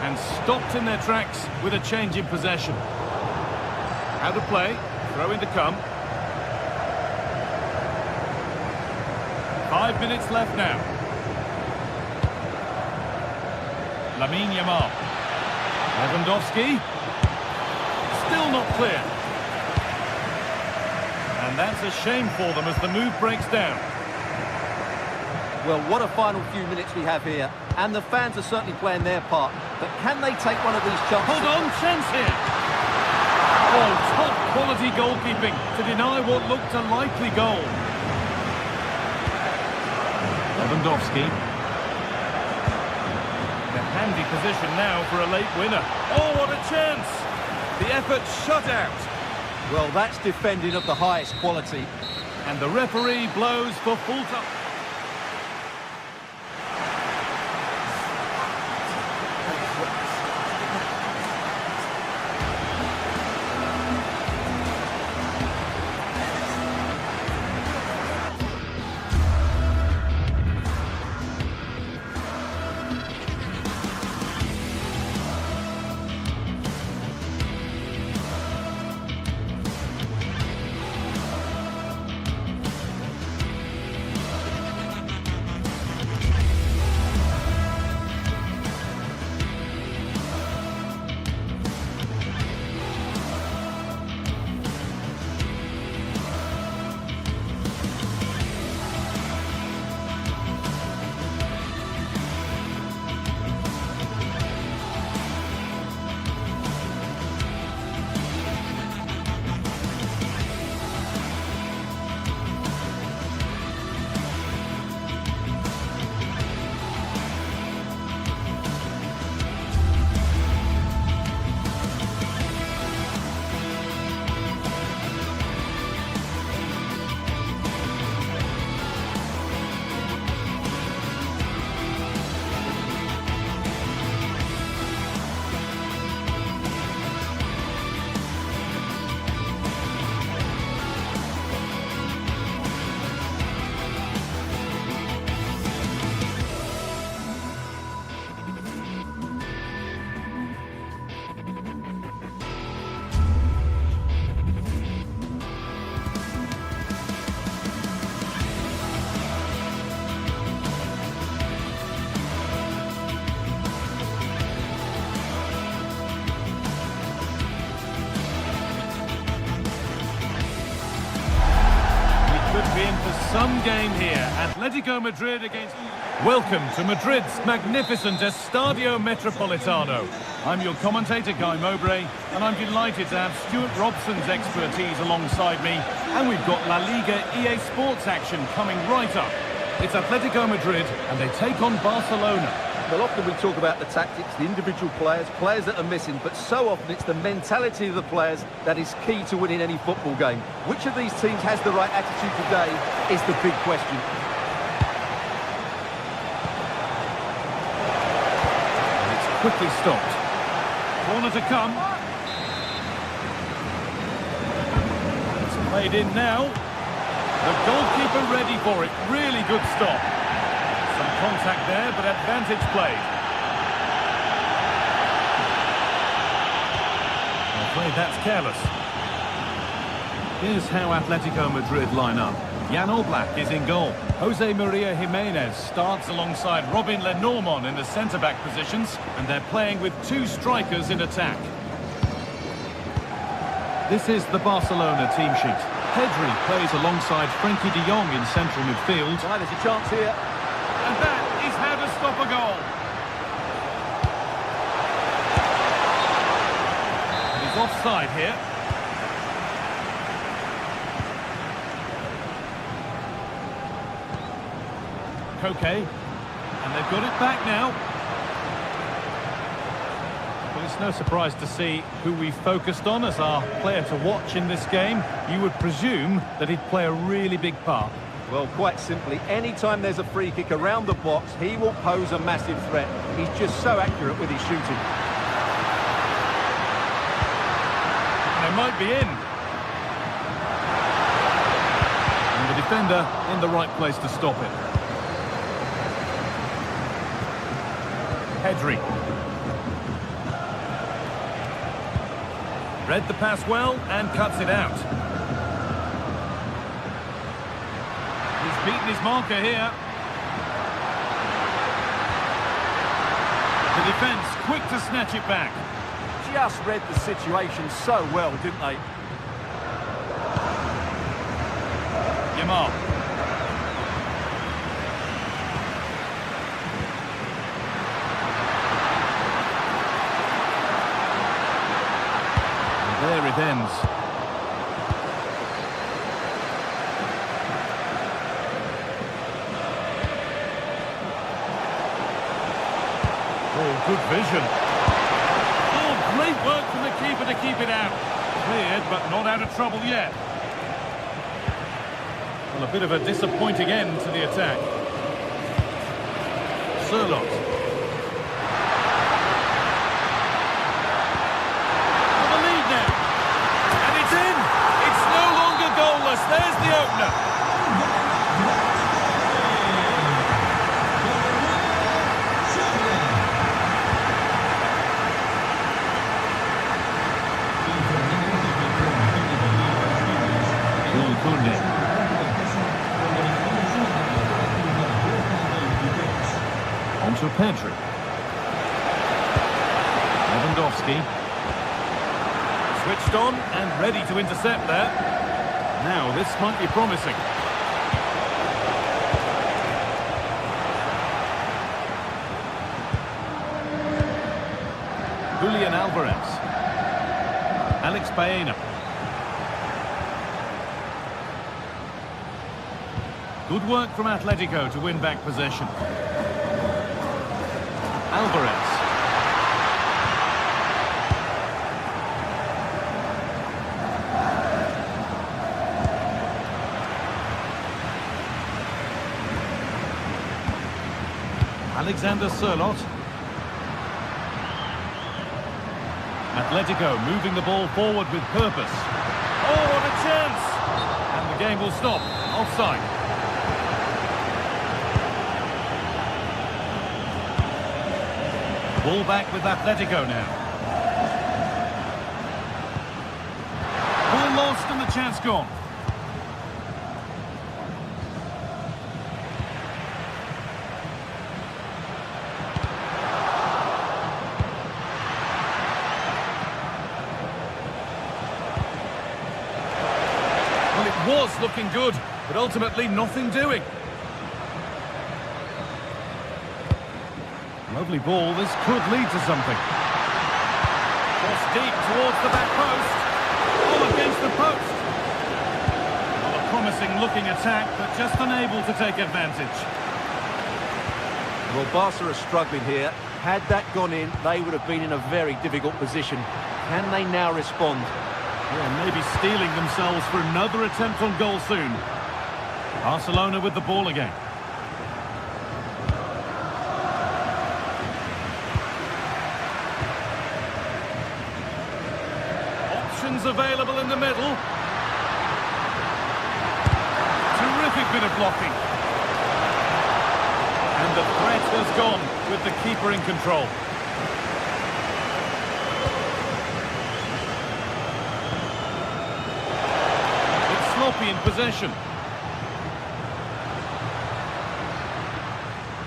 And stopped in their tracks with a change in possession. Out of play, throw in to come. 5 minutes left now. Lamine Yamal. Lewandowski. Still not clear. And that's a shame for them as the move breaks down. Well, what a final few minutes we have here. And the fans are certainly playing their part. But can they take one of these chances? Hold on, chance here. Oh, top quality goalkeeping to deny what looked a likely goal. Lewandowski. The handy position now for a late winner. Oh, what a chance! The effort shut out. Well, that's defending of the highest quality. And the referee blows for full time. to be in for some game here. Atletico Madrid against... Welcome to Madrid's magnificent Estadio Metropolitano. I'm your commentator, Guy Mowbray, and I'm delighted to have Stuart Robson's expertise alongside me. And we've got La Liga EA Sports action coming right up. It's Atletico Madrid, and they take on Barcelona. Well, often we talk about the tactics, the individual players that are missing, but so often it's the mentality of the players that is key to winning any football game. Which of these teams has the right attitude today is the big question. And it's quickly stopped. Corner to come. It's played in now. The goalkeeper ready for it. Really good stop. Some contact there, but advantage played. I'm afraid that's careless. Here's how Atletico Madrid line up. Jan Oblak is in goal. Jose Maria Jimenez starts alongside Robin Lenormand in the centre-back positions, and they're playing with two strikers in attack. This is the Barcelona team sheet. Pedri plays alongside Frenkie de Jong in central midfield. Right, there's a chance here. And that is how to stop a goal. He's offside here. Koke. And they've got it back now. Well, it's no surprise to see who we focused on as our player to watch in this game. You would presume that he'd play a really big part. Well, quite simply, anytime there's a free kick around the box, he will pose a massive threat. He's just so accurate with his shooting. They might be in. And the defender in the right place to stop it. Pedri. Read the pass well and cuts it out. He's beaten his marker here. The defence quick to snatch it back. Just read the situation so well, didn't they? Yamal. And there it ends. Oh, good vision. Oh, great work from the keeper to keep it out. Cleared, but not out of trouble yet. Well, a bit of a disappointing end to the attack. Sørloth. For the lead now. And it's in! It's no longer goalless. There's the opener. On to Pedri. Lewandowski. Switched on and ready to intercept there. Now this might be promising. Julian Alvarez. Alex Baena. Good work from Atletico to win back possession. Alvarez. Alexander Sørloth. Atletico moving the ball forward with purpose. Oh, what a chance! And the game will stop. Offside. Ball back with Atletico now. Ball lost and the chance gone. Well, it was looking good, but ultimately nothing doing. Lovely ball, this could lead to something. Cross deep towards the back post. All against the post. Well, a promising looking attack, but just unable to take advantage. Well, Barca are struggling here. Had that gone in, they would have been in a very difficult position. Can they now respond? Yeah, maybe steeling themselves for another attempt on goal soon. Barcelona with the ball again. Options available in the middle. Terrific bit of blocking. And the threat has gone with the keeper in control. It's sloppy in possession.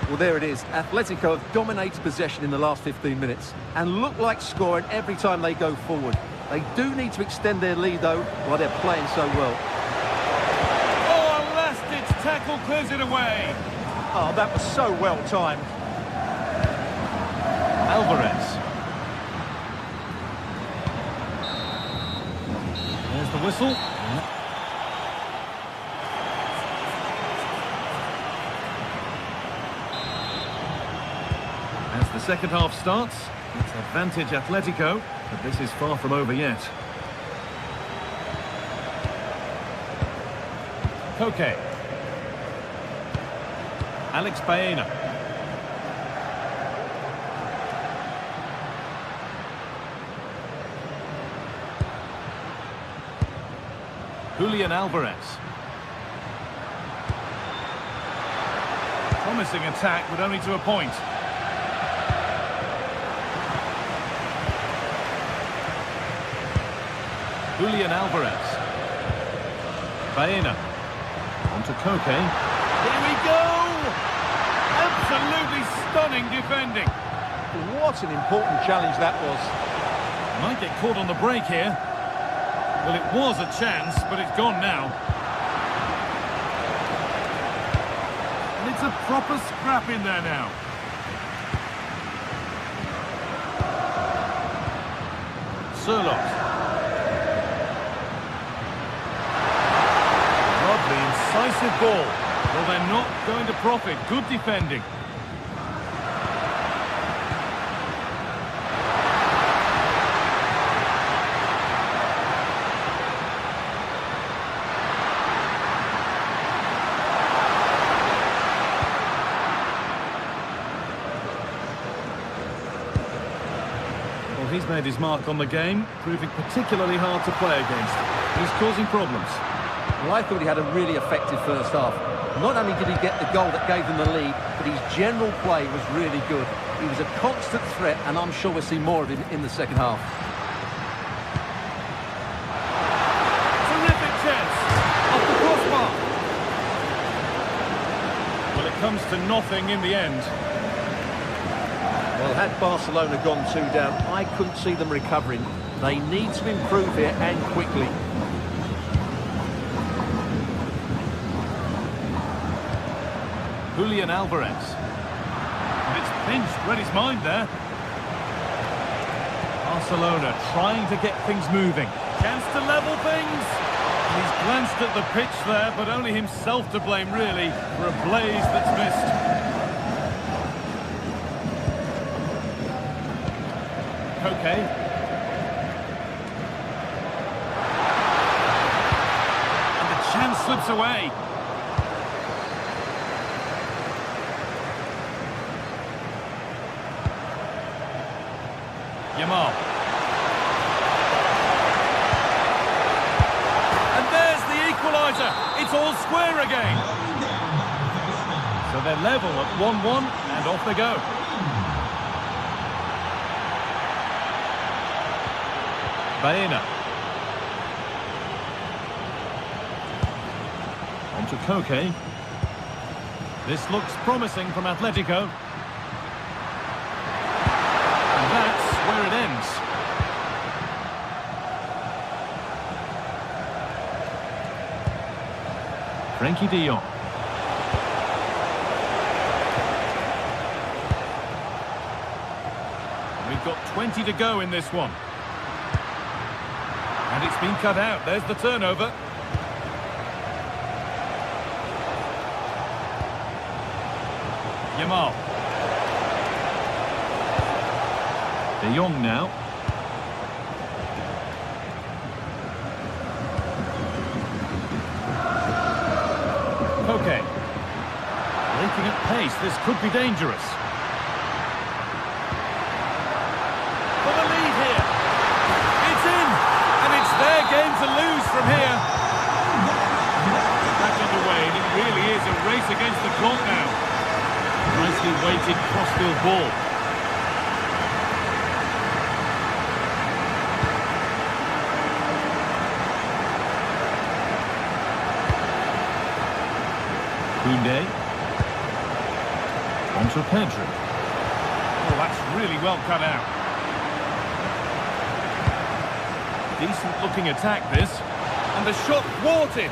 Well, there it is. Atletico have dominated possession in the last 15 minutes and look like scoring every time they go forward. They do need to extend their lead, though, while they're playing so well. Oh, a last-ditch tackle clears it away. Oh, that was so well timed. Alvarez. There's the whistle. As the second half starts, it's advantage Atletico, but this is far from over yet. Koke. Alex Baena. Julian Alvarez. Promising attack, but only to a point. Julian Alvarez. Baena. On to Koke. Here we go! Absolutely stunning defending. What an important challenge that was. Might get caught on the break here. Well, it was a chance, but it's gone now. And it's a proper scrap in there now. Surlot. Lovely, incisive ball. Well, they're not going to profit. Good defending. Well, he's made his mark on the game, proving particularly hard to play against. He's causing problems. Well, I thought he had a really effective first half. Not only did he get the goal that gave them the lead, but his general play was really good. He was a constant threat, and I'm sure we'll see more of him in the second half. Terrific chance. Off the crossbar. Well, it comes to nothing in the end. Well, had Barcelona gone 2 down, I couldn't see them recovering. They need to improve here, and quickly. Julian Alvarez. And it's pinched, read his mind there. Barcelona trying to get things moving. Chance to level things. He's glanced at the pitch there, but only himself to blame, really, for a blaze that's missed. Koke. And the chance slips away. Yamal. And there's the equaliser. It's all square again. So they're level at 1-1 and off they go. Baena. On to Koke. This looks promising from Atletico. And that's where it ends. Frankie de Jong. We've got 20 to go in this one. And it's been cut out. There's the turnover. Yamal. De Jong now. Okay. Breaking at pace, this could be dangerous. For the lead here. It's in! And it's their game to lose from here. Back underway, and it really is a race against the clock now. Nicely weighted crossfield ball. Koundé. Onto Pedri. Oh, that's really well cut out. Decent looking attack this. And the shot thwarted.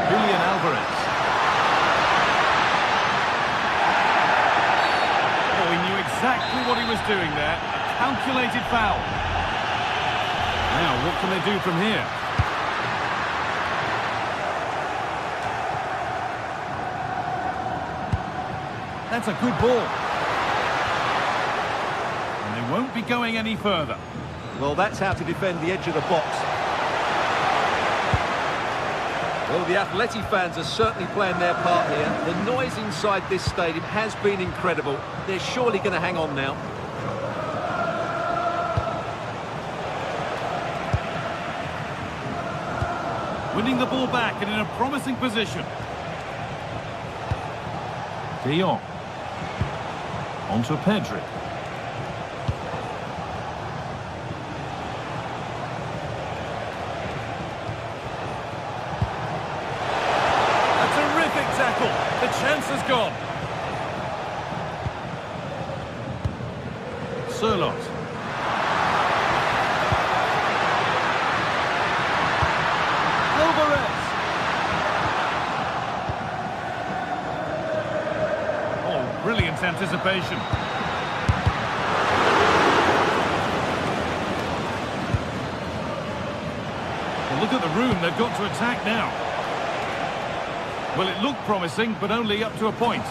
Julian Alvarez. Oh, he knew exactly what he was doing there. Calculated foul. Now, what can they do from here? That's a good ball. And they won't be going any further. Well, that's how to defend the edge of the box. Well, the Atleti fans are certainly playing their part here. The noise inside this stadium has been incredible. They're surely going to hang on now. Winning the ball back and in a promising position. De Jong. Onto Pedri. A terrific tackle. The chance has gone. Sørloth. Brilliant anticipation. Well, look at the room they've got to attack now. Well, it looked promising, but only up to a point.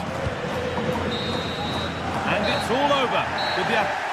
And it's all over with the...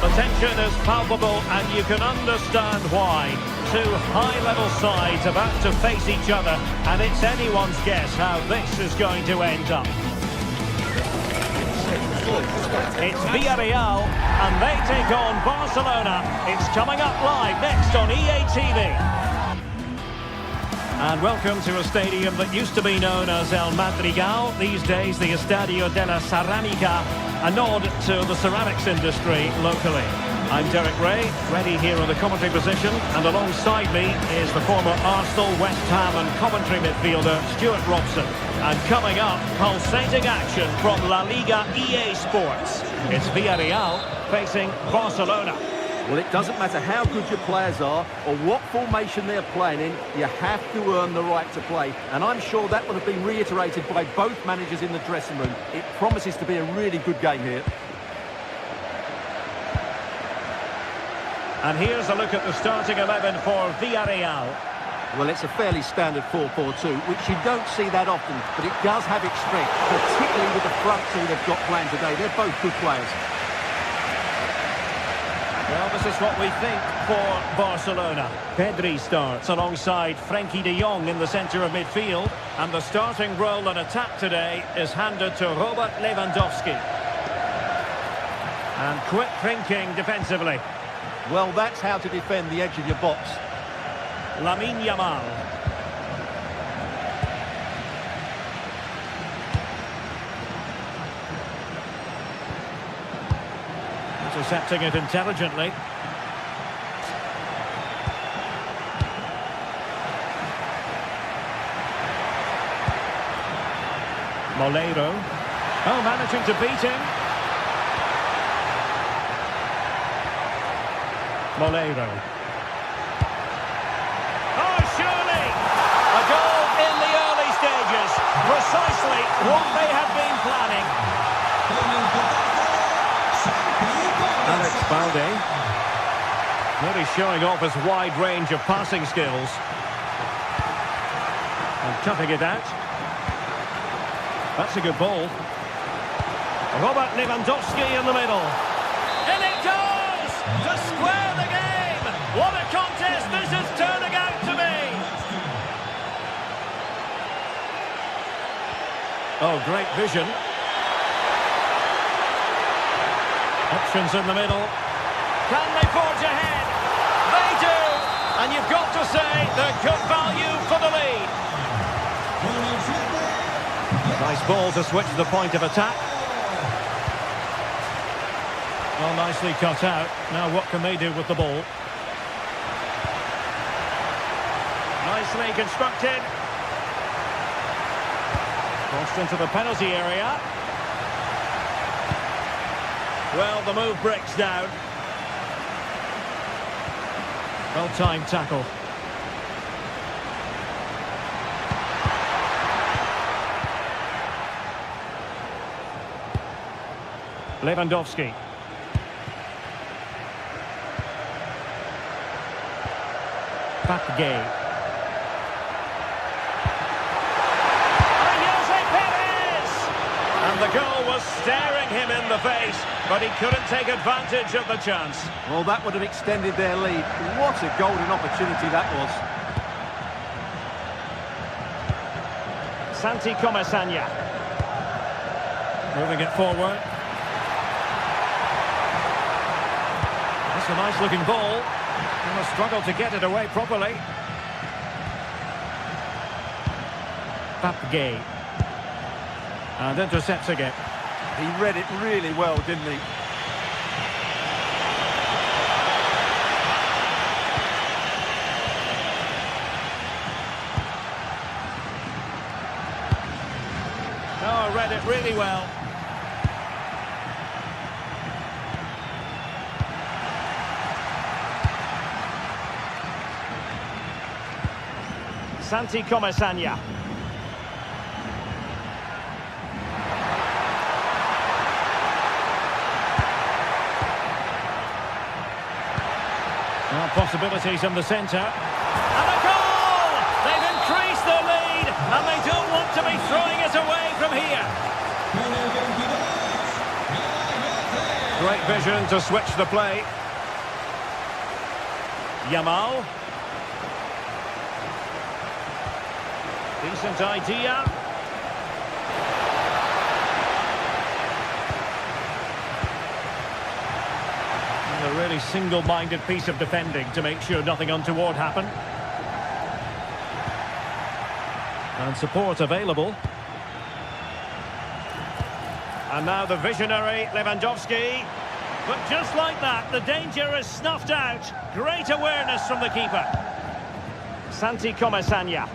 The tension is palpable, and you can understand why. Two high-level sides about to face each other, and it's anyone's guess how this is going to end up. It's Villarreal, and they take on Barcelona. It's coming up live next on EA TV. And welcome to a stadium that used to be known as El Madrigal, these days the Estadio de la Ceramica, a nod to the ceramics industry locally. I'm Derek Ray, ready here on the commentary position, and alongside me is the former Arsenal, West Ham and Coventry midfielder Stuart Robson. And coming up, pulsating action from La Liga EA Sports. It's Villarreal facing Barcelona. Well, it doesn't matter how good your players are or what formation they're playing in, you have to earn the right to play. And I'm sure that would have been reiterated by both managers in the dressing room. It promises to be a really good game here. And here's a look at the starting 11 for Villarreal. Well, it's a fairly standard 4-4-2, which you don't see that often, but it does have its strength, particularly with the front two they've got playing today. They're both good players. Well, this is what we think for Barcelona. Pedri starts alongside Frenkie de Jong in the centre of midfield, and the starting role in attack today is handed to Robert Lewandowski. And quick thinking defensively. Well, that's how to defend the edge of your box. Lamine Yamal. Intercepting it intelligently. Moleiro. Oh, managing to beat him. Moleiro. Oh, surely! A goal in the early stages. Precisely what they had been planning. Alex Balde. Really showing off his wide range of passing skills. And cutting it out. That's a good ball. Robert Lewandowski in the middle. In it goes! To square the game! What a contest this is turning out to be! Oh, great vision. Options in the middle. Can they forge ahead? They do! And you've got to say they're good value for the lead. Nice ball to switch the point of attack. Well, nicely cut out. Now what can they do with the ball? Nicely constructed. Crossed into the penalty area. Well, the move breaks down. Well-timed tackle. Lewandowski. Gay. And the goal was staring him in the face, but he couldn't take advantage of the chance. Well, that would have extended their lead. What a golden opportunity that was. Santi Comesaña. Moving it forward. That's a nice-looking ball. And a struggle to get it away properly. Gay. And intercepts again. He read it really well, didn't he? Oh, read it really well. Santi Comesaña. Now possibilities in the centre. And a goal! They've increased their lead, and they don't want to be throwing it away from here. Great vision to switch the play. Yamal. Decent idea. And a really single-minded piece of defending to make sure nothing untoward happened. And support available. And now the visionary Lewandowski. But just like that, the danger is snuffed out. Great awareness from the keeper. Santi Comasagna.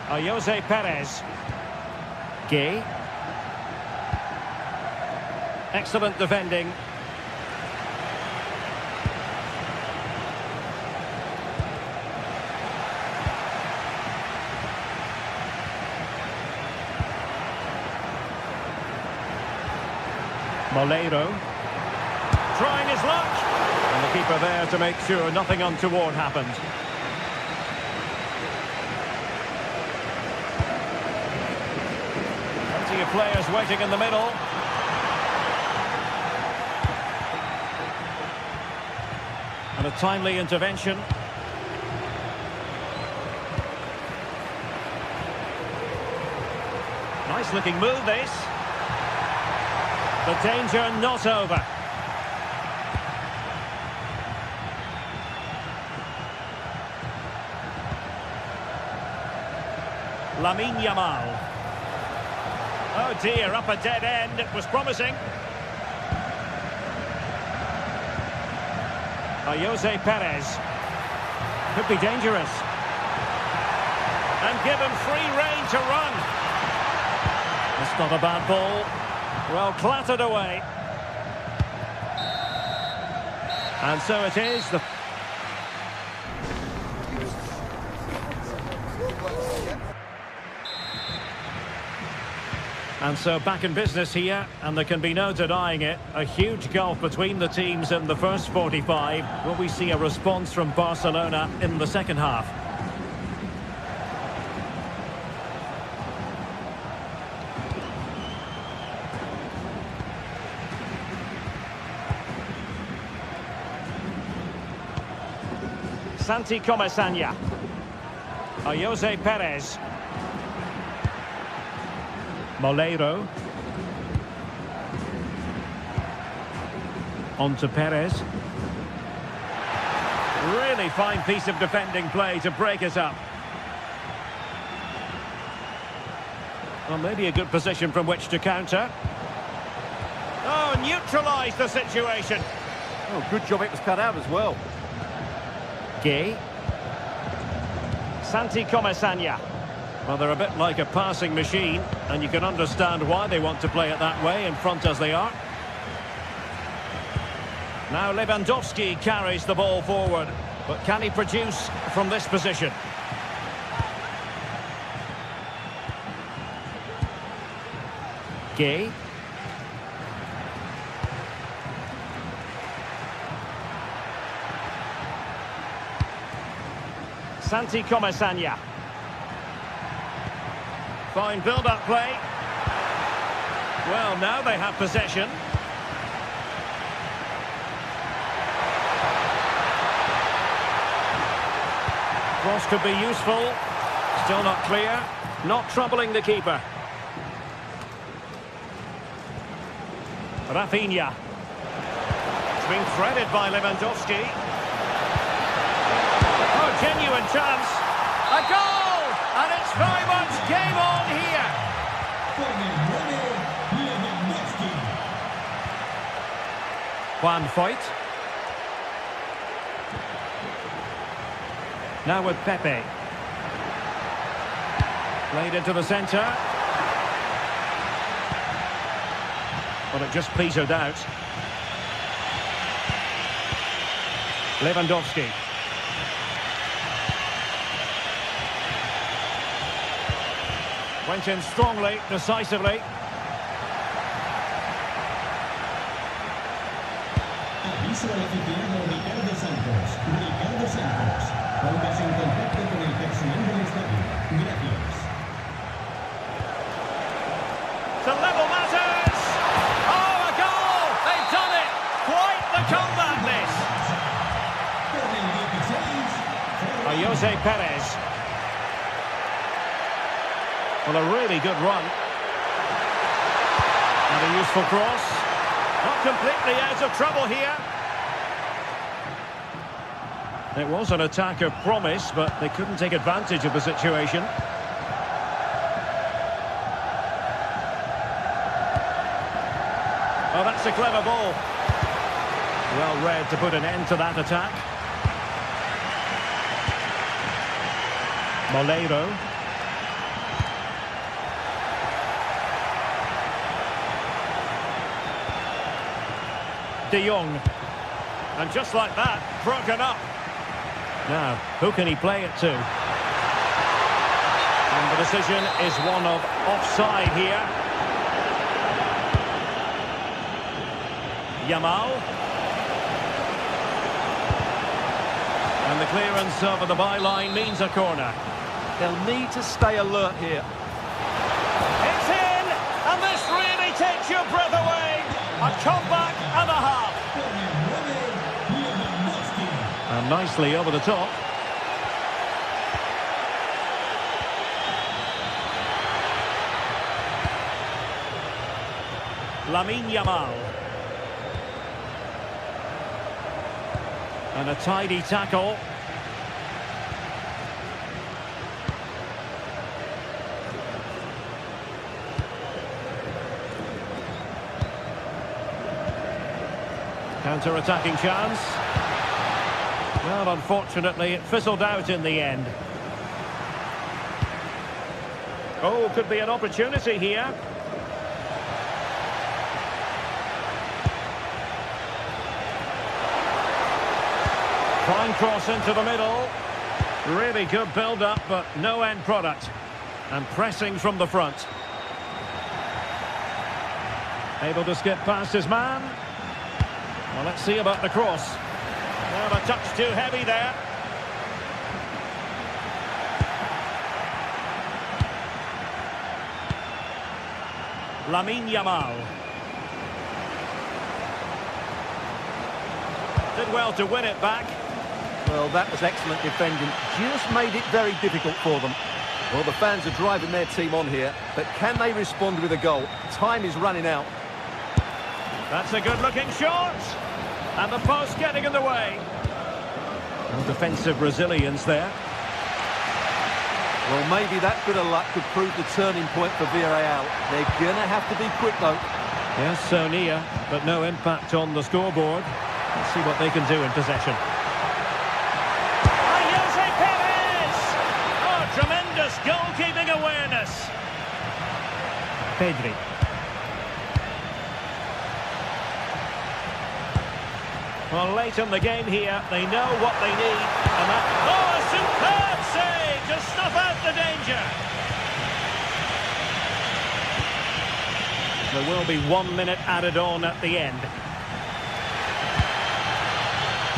Jose Perez. Gay. Excellent defending. Moleiro. Trying his luck. And the keeper there to make sure nothing untoward happened. Plenty of players waiting in the middle. And a timely intervention. Nice looking move, this. The danger not over. Lamine Yamal. Oh dear, up a dead end. It was promising. Jose Perez. Could be dangerous. And given free rein to run. It's not a bad ball. Well, clattered away. And so it is. And so back in business here, and there can be no denying it. A huge gulf between the teams in the first 45. Will we see a response from Barcelona in the second half? Santi Comasagna. Jose Perez. Moleiro. On to Perez. Really fine piece of defending play to break us up. Well, maybe a good position from which to counter. Oh, neutralise the situation. Oh, good job it was cut out as well. Gay. Santi Comasagna. Well, they're a bit like a passing machine, and you can understand why they want to play it that way, in front as they are. Now Lewandowski carries the ball forward, but can he produce from this position? Gay. Santi Comasagna. Fine build-up play. Well, now they have possession. Cross could be useful. Still not clear. Not troubling the keeper. Rafinha. It's been threaded by Lewandowski. Oh, genuine chance. A goal! And it's very much game on here. Juan Foyt. Now with Pepe. Played into the centre. But it just petered out. Lewandowski. Went in strongly, decisively. Aviso al aficionado Ricardo Santos. Ricardo Santos. Póngase en contacto con el personal del estadio. Gracias. To level matters! Oh, a goal! They've done it! Quite the comeback, this! Jose Perez. Well, a really good run. And a useful cross. Not completely out of trouble here. It was an attack of promise, but they couldn't take advantage of the situation. Oh, that's a clever ball. Well read to put an end to that attack. Moleiro. De Jong. And just like that, broken up. Now, who can he play it to? And the decision is one of offside here. Yamal. And the clearance over the byline means a corner. They'll need to stay alert here. It's in! And this really takes your breath away. A comeback and a half. And nicely over the top. Lamine Yamal. And a tidy tackle. Counter-attacking chance. Well, unfortunately, it fizzled out in the end. Oh, could be an opportunity here. Fine cross into the middle. Really good build-up, but no end product. And pressing from the front. Able to skip past his man. Well, let's see about the cross. Well, a touch too heavy there. Lamine Yamal. Did well to win it back. Well, that was excellent defending. Just made it very difficult for them. Well, the fans are driving their team on here, but can they respond with a goal? Time is running out. That's a good-looking shot. And the post getting in the way. No defensive resilience there. Well, maybe that bit of luck could prove the turning point for Villarreal. They're going to have to be quick, though. Yes, so near, but no impact on the scoreboard. Let's see what they can do in possession. Jose Perez! Oh, tremendous goalkeeping awareness. Pedri. Well, late in the game here, they know what they need. And that... Oh, a superb save to snuff out the danger. There will be 1 minute added on at the end.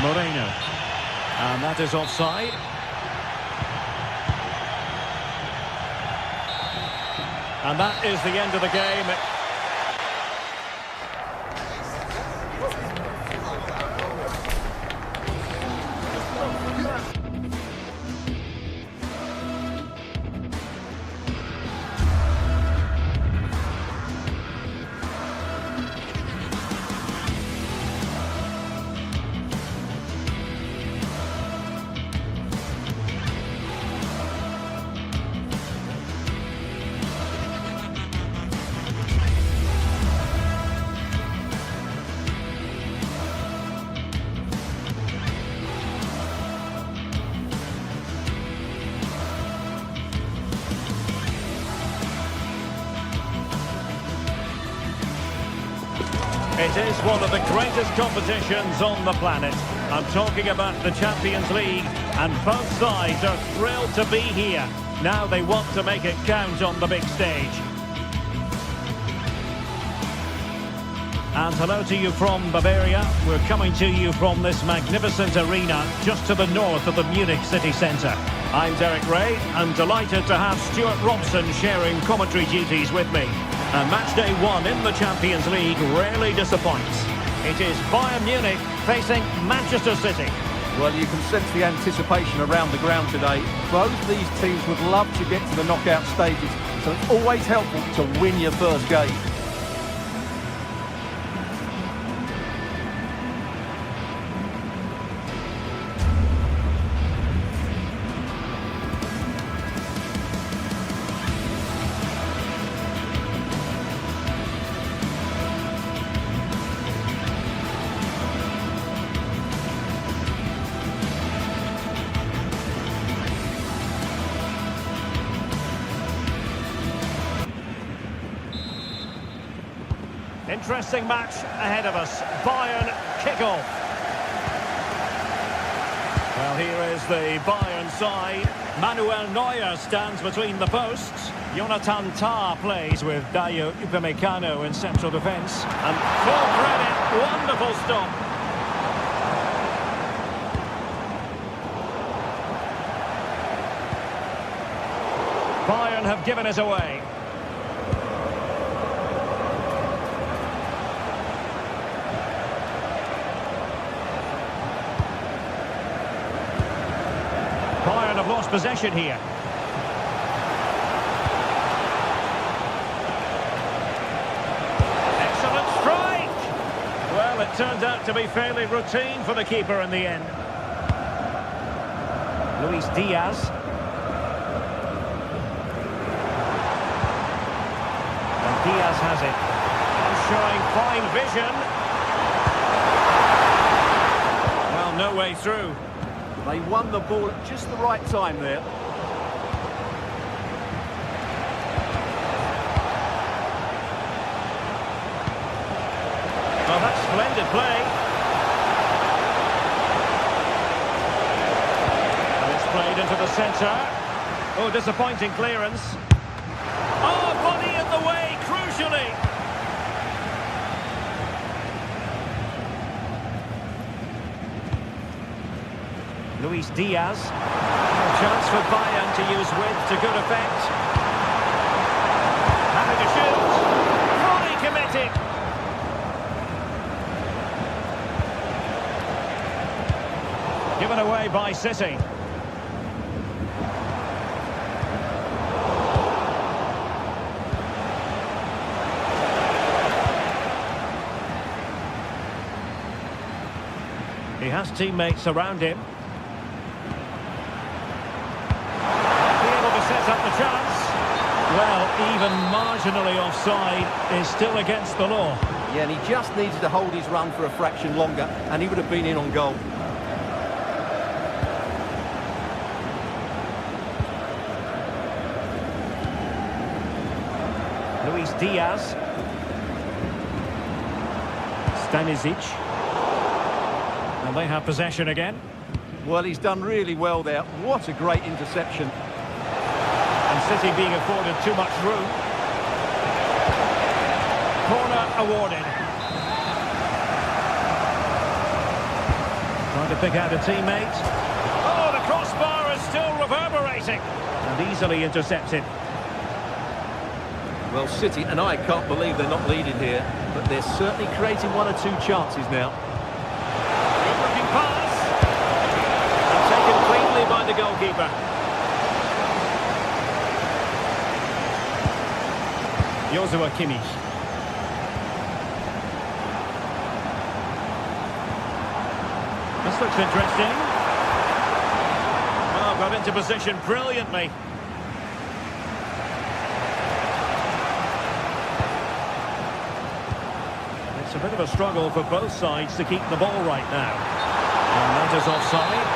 Moreno. And that is offside. And that is the end of the game. It is one of the greatest competitions on the planet. I'm talking about the Champions League, and both sides are thrilled to be here. Now they want to make it count on the big stage. And hello to you from Bavaria. We're coming to you from this magnificent arena just to the north of the Munich city centre. I'm Derek Ray, and delighted to have Stuart Robson sharing commentary duties with me. And match day 1 in the Champions League rarely disappoints. It is Bayern Munich facing Manchester City. Well, you can sense the anticipation around the ground today. Both these teams would love to get to the knockout stages, so it's always helpful to win your first game. Interesting match ahead of us. Bayern kick-off. Well, here is the Bayern side. Manuel Neuer stands between the posts. Jonathan Tah plays with Dayo Upamecano in central defence. And full credit, wonderful stop. Bayern have given it away. Bayern have lost possession here. Excellent strike! Well, it turned out to be fairly routine for the keeper in the end. Luis Diaz. And Diaz has it. And showing fine vision. Well, no way through. They won the ball at just the right time there. Well, that's splendid play. And it's played into the centre. Oh, disappointing clearance. Oh, body in the way, crucially. Luis Diaz. A chance for Bayern to use width to good effect. Having to shoot. Fully committed. Given away by City. He has teammates around him. Set up the chance. Well, even marginally offside is still against the law. Yeah, and he just needed to hold his run for a fraction longer, and he would have been in on goal. Luis Diaz. Stanisic. And they have possession again. Well, he's done really well there. What a great interception. And City being afforded too much room. Corner awarded. Trying to pick out a teammate. Oh, the crossbar is still reverberating. And easily intercepted. Well, City and I can't believe they're not leading here, but they're certainly creating one or two chances now. Good-looking pass. And taken cleanly by the goalkeeper. Joshua Kimmich. This looks interesting. Oh, got into position brilliantly. It's a bit of a struggle for both sides to keep the ball right now. And that is offside.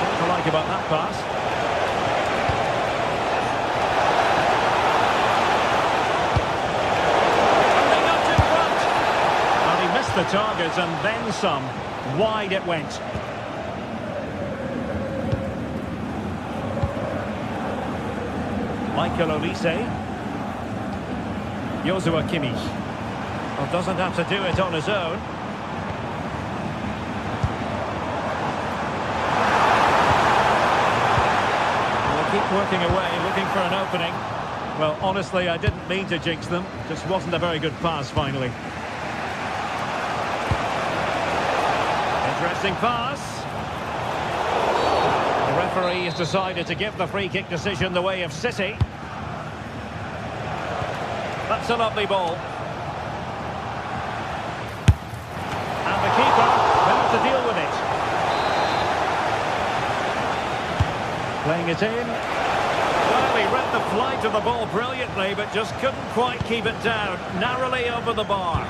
What do you like about that pass? The target and then some. Wide it went. Michael Olise. Joshua Kimmich. Well, doesn't have to do it on his own. We'll keep working away, looking for an opening. Well, honestly, I didn't mean to jinx them. Just wasn't a very good pass, finally. Interesting pass. The referee has decided to give the free kick decision the way of City. That's a lovely ball. And the keeper will have to deal with it. Playing it in. Well, he read the flight of the ball brilliantly, but just couldn't quite keep it down. Narrowly over the bar.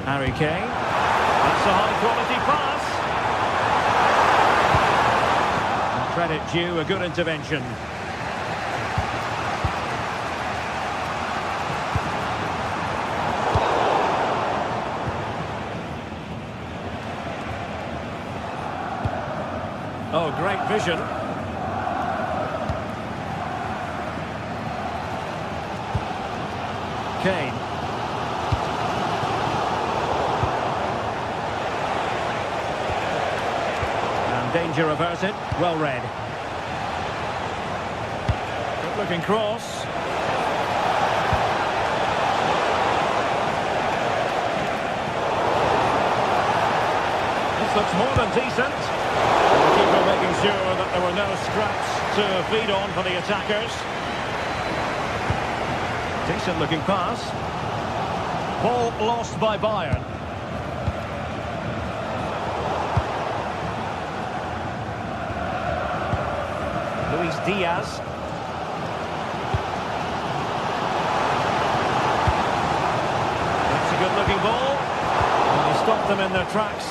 Harry Kane. That's a high-quality pass. And Credit due, a good intervention. Oh, great vision. Kane. And danger averted. Well read. Good looking cross. This looks more than decent. The keeper making sure that there were no scraps to feed on for the attackers. Decent looking pass. Ball lost by Bayern. Luis Diaz. That's a good looking ball. And he stopped them in their tracks.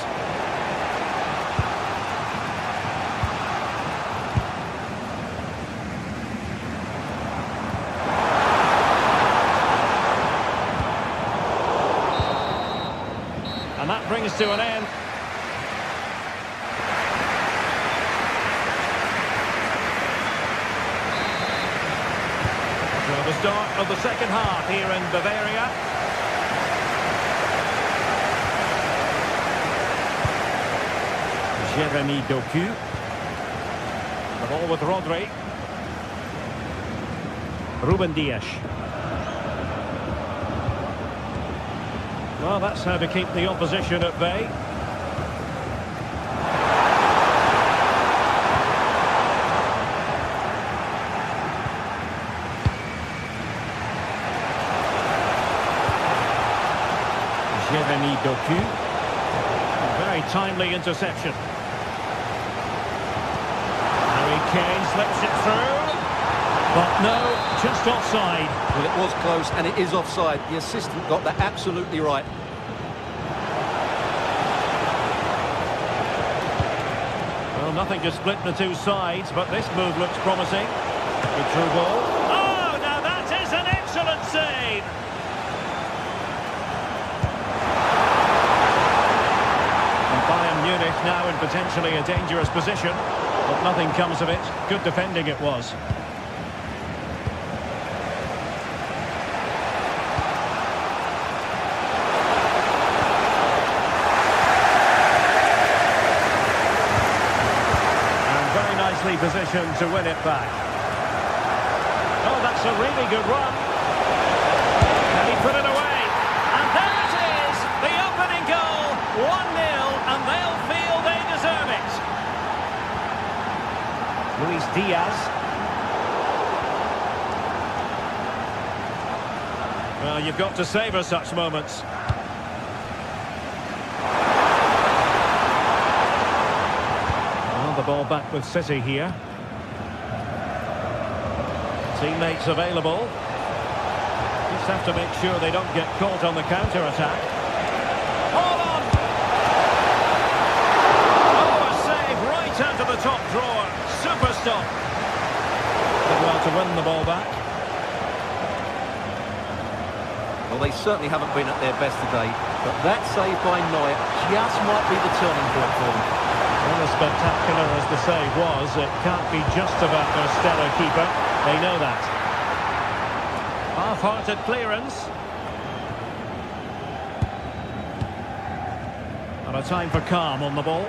And that brings to an end. So the start of the second half here in Bavaria. Jeremy Doku. The ball with Rodri. Ruben Dias. Well, that's how to keep the opposition at bay. Jeremy Doku. A very timely interception. Harry Kane slips it through. But no, just offside. Well, it was close, and it is offside. The assistant got that absolutely right. Well, nothing to split the two sides, but this move looks promising. Good through ball. Oh, now that is an excellent save! And Bayern Munich now in potentially a dangerous position, but nothing comes of it. Good defending it was. Positioned to win it back. Oh, that's a really good run. And he put it away. And there it is, the opening goal. 1-0, and they'll feel they deserve it. Luis Diaz. Well, you've got to savour such moments. The ball back with City here. Teammates available. Just have to make sure they don't get caught on the counter-attack. Hold on! Oh, a save right out of the top drawer. Super stop. Did well to win the ball back. Well, they certainly haven't been at their best today, but that save by Neuer just might be the turning point for them. Well, as spectacular as the save was, it can't be just about their stellar keeper. They know that. Half-hearted clearance. And a time for calm on the ball.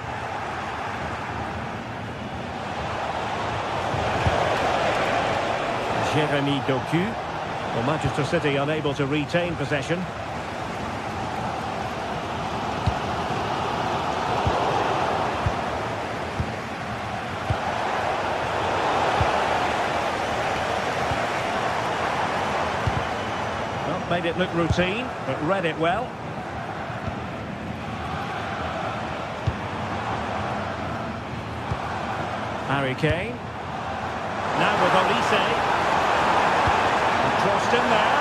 Jeremy Doku. Well, Manchester City unable to retain possession. Made it look routine, but read it well. Harry Kane. Now with Olise. Crossed in there.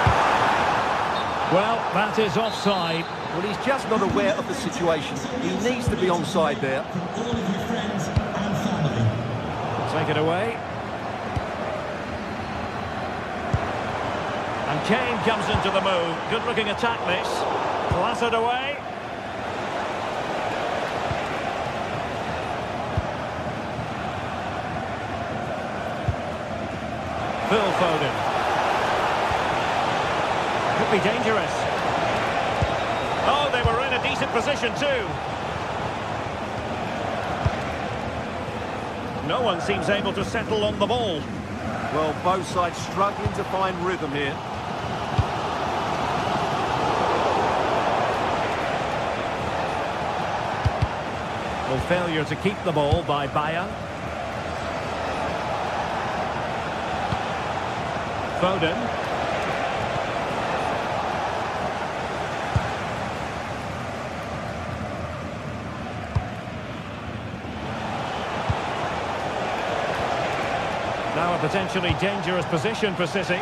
Well, that is offside. Well, he's just not aware of the situation. He needs to be onside there. From all of your friends and family. Take it away. And Kane comes into the move. Good looking attack this. Clattered away. Phil Foden. Could be dangerous. Oh, they were in a decent position too. No one seems able to settle on the ball. Well, both sides struggling to find rhythm here. Well, failure to keep the ball by Bayern. Foden. Now a potentially dangerous position for City.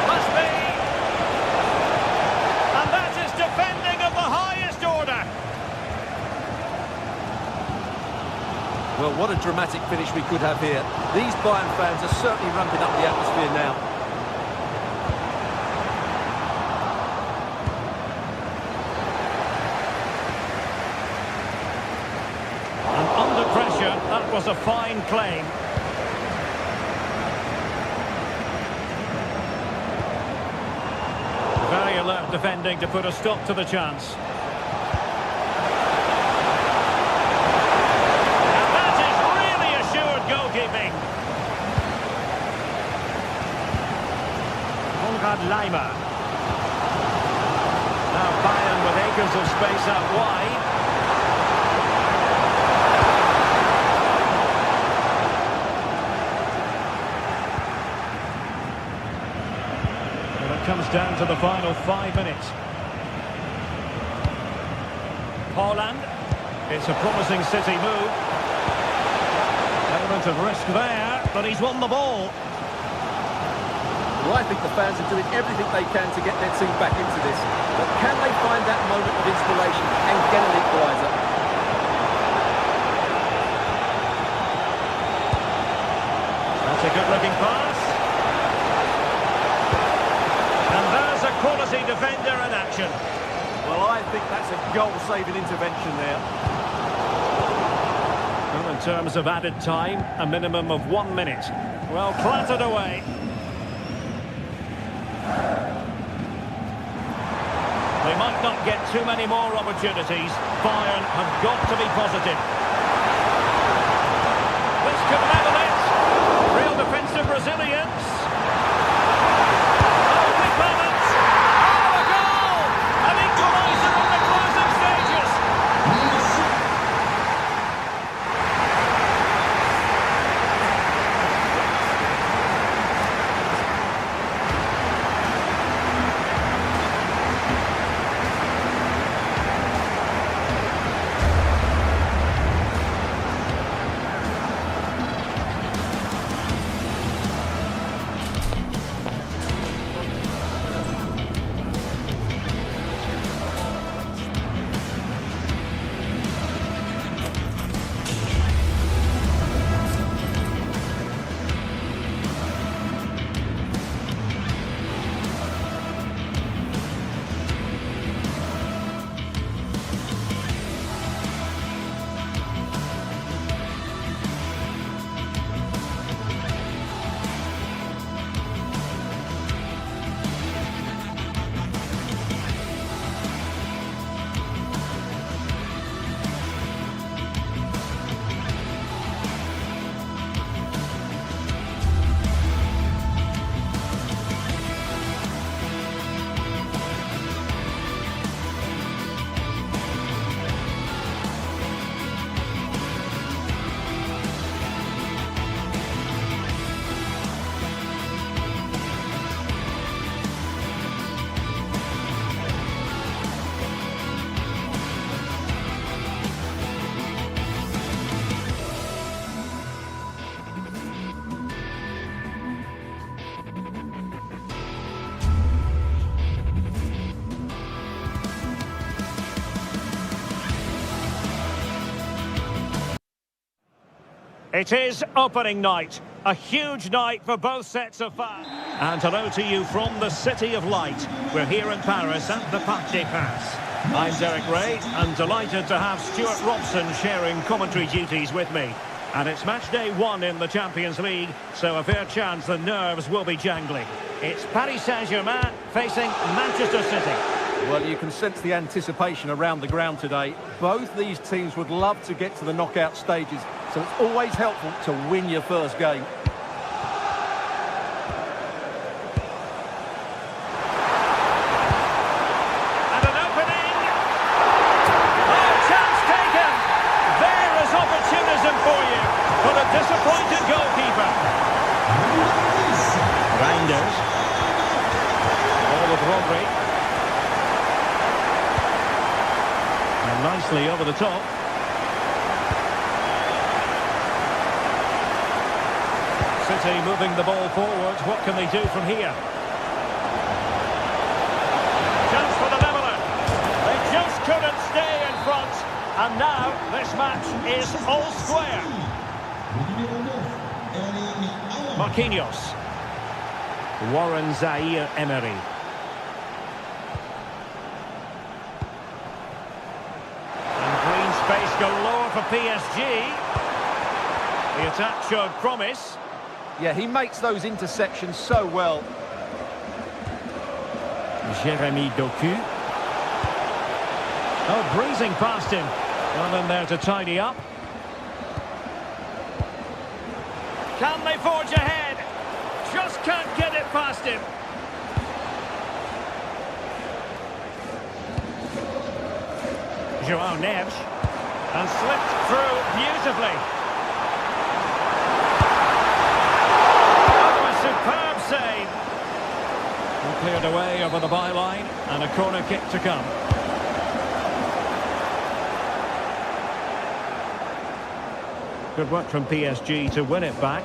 Must be! And that is defending of the highest order. Well, what a dramatic finish we could have here. These Bayern fans are certainly ramping up the atmosphere now. And under pressure, that was a fine claim. Very alert defending to put a stop to the chance. And that is really assured goalkeeping. Konrad Laimer. Now Bayern with acres of space out wide. Comes down to the final 5 minutes. Haaland. It's a promising City move. Element of risk there, but he's won the ball. Well, I think the fans are doing everything they can to get their team back into this. But can they find that moment of inspiration and get an equaliser? That's a good-looking pass. Quality defender in action. Well, I think that's a goal-saving intervention there. Well, in terms of added time, a minimum of 1 minute. Well, clattered away. They might not get too many more opportunities. Bayern have got to be positive. This could level it. Real defensive resilience. It is opening night. A huge night for both sets of fans. And hello to you from the City of Light. We're here in Paris at the Parc des Princes. I'm Derek Ray and delighted to have Stuart Robson sharing commentary duties with me. And it's match day 1 in the Champions League, so a fair chance the nerves will be jangling. It's Paris Saint-Germain facing Manchester City. Well, you can sense the anticipation around the ground today. Both these teams would love to get to the knockout stages, so it's always helpful to win your first game. And an opening. Oh, chance taken. There is opportunism for you, for the disappointed goalkeeper. Reinders. Ball with Rodri. And nicely over the top. City moving the ball forward. What can they do from here? Chance for the leveller. They just couldn't stay in front. And now this match is all square. Marquinhos. Warren Zaire-Emery. And green space galore for PSG. The attack showed promise. Yeah, he makes those interceptions so well. Jeremy Doku. Oh, breezing past him. Well in there to tidy up. Can they forge ahead? Just can't get it past him. João Neves. And slipped through beautifully. Superb save. And cleared away over the byline, and a corner kick to come. Good work from PSG to win it back.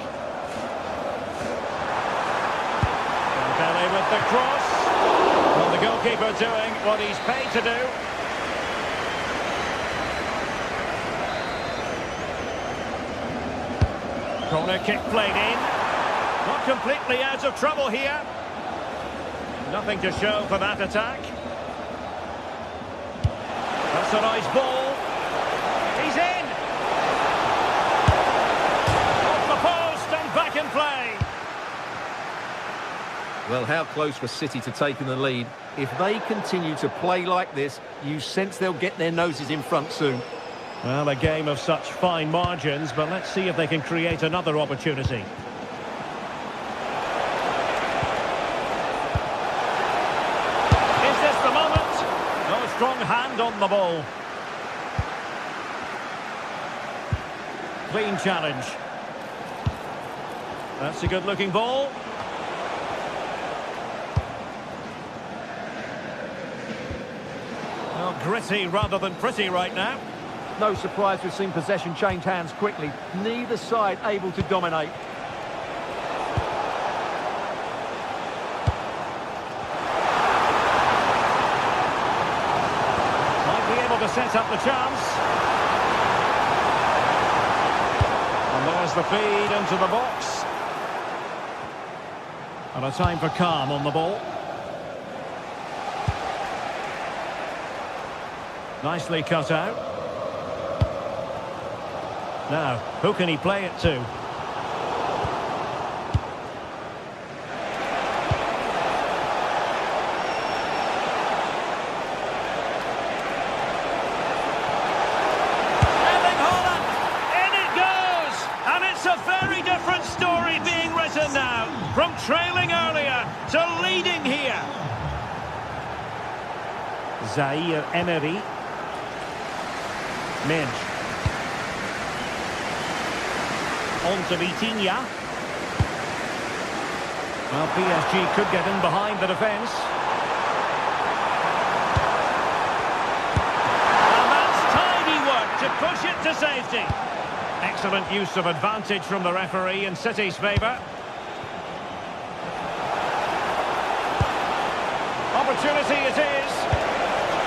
Dembele with the cross. Well, the goalkeeper doing what he's paid to do. Corner kick played in. Not completely out of trouble here. Nothing to show for that attack. That's a nice ball. He's in. Off the post and back in play. Well, how close was City to taking the lead? If they continue to play like this, you sense they'll get their noses in front soon. Well, a game of such fine margins, but let's see if they can create another opportunity. Strong hand on the ball. Clean challenge. That's a good-looking ball. Well, gritty rather than pretty right now. No surprise we've seen possession change hands quickly. Neither side able to dominate. To set up the chance. And there's the feed into the box. And a time for calm on the ball. Nicely cut out. Now, who can he play it to? Now, from trailing earlier to leading here. Zaire-Emery. Mensch. On to Vitinha. Well, PSG could get in behind the defence. And that's tidy work to push it to safety. Excellent use of advantage from the referee in City's favour. Opportunity it is.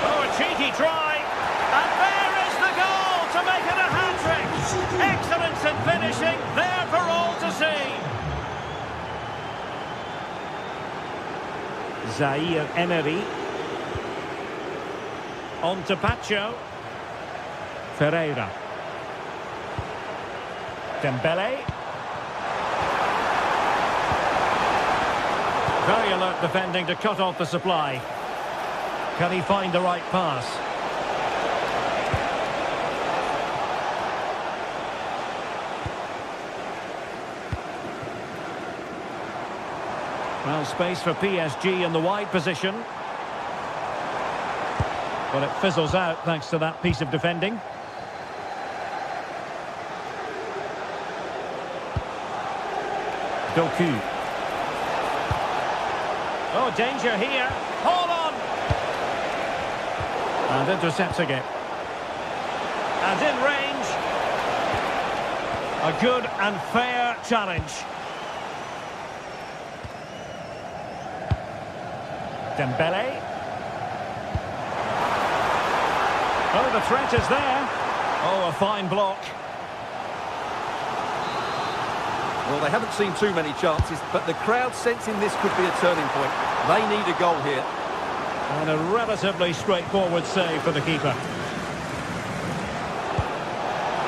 Oh, a cheeky try. And there is the goal to make it a hat-trick. Excellence in finishing Zaire Emery. On to Pacho. Ferreira. Dembele. Very alert defending to cut off the supply. Can he find the right pass? Well, space for PSG in the wide position. But it fizzles out thanks to that piece of defending. Doku. Oh, danger here. Hold on! And intercepting it. And in range. A good and fair challenge. Dembele. Oh, the threat is there. Oh, a fine block. Well, they haven't seen too many chances, but the crowd sensing this could be a turning point. They need a goal here. And a relatively straightforward save for the keeper.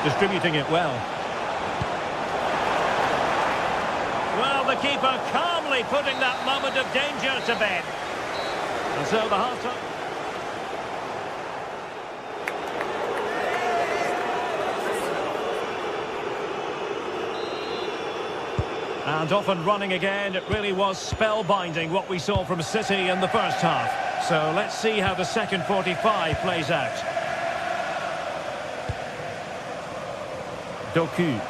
Distributing it well. Well, the keeper calmly putting that moment of danger to bed. And so the half-time... And off and running again. It really was spellbinding what we saw from City in the first half. So let's see how the second 45 plays out. Doku.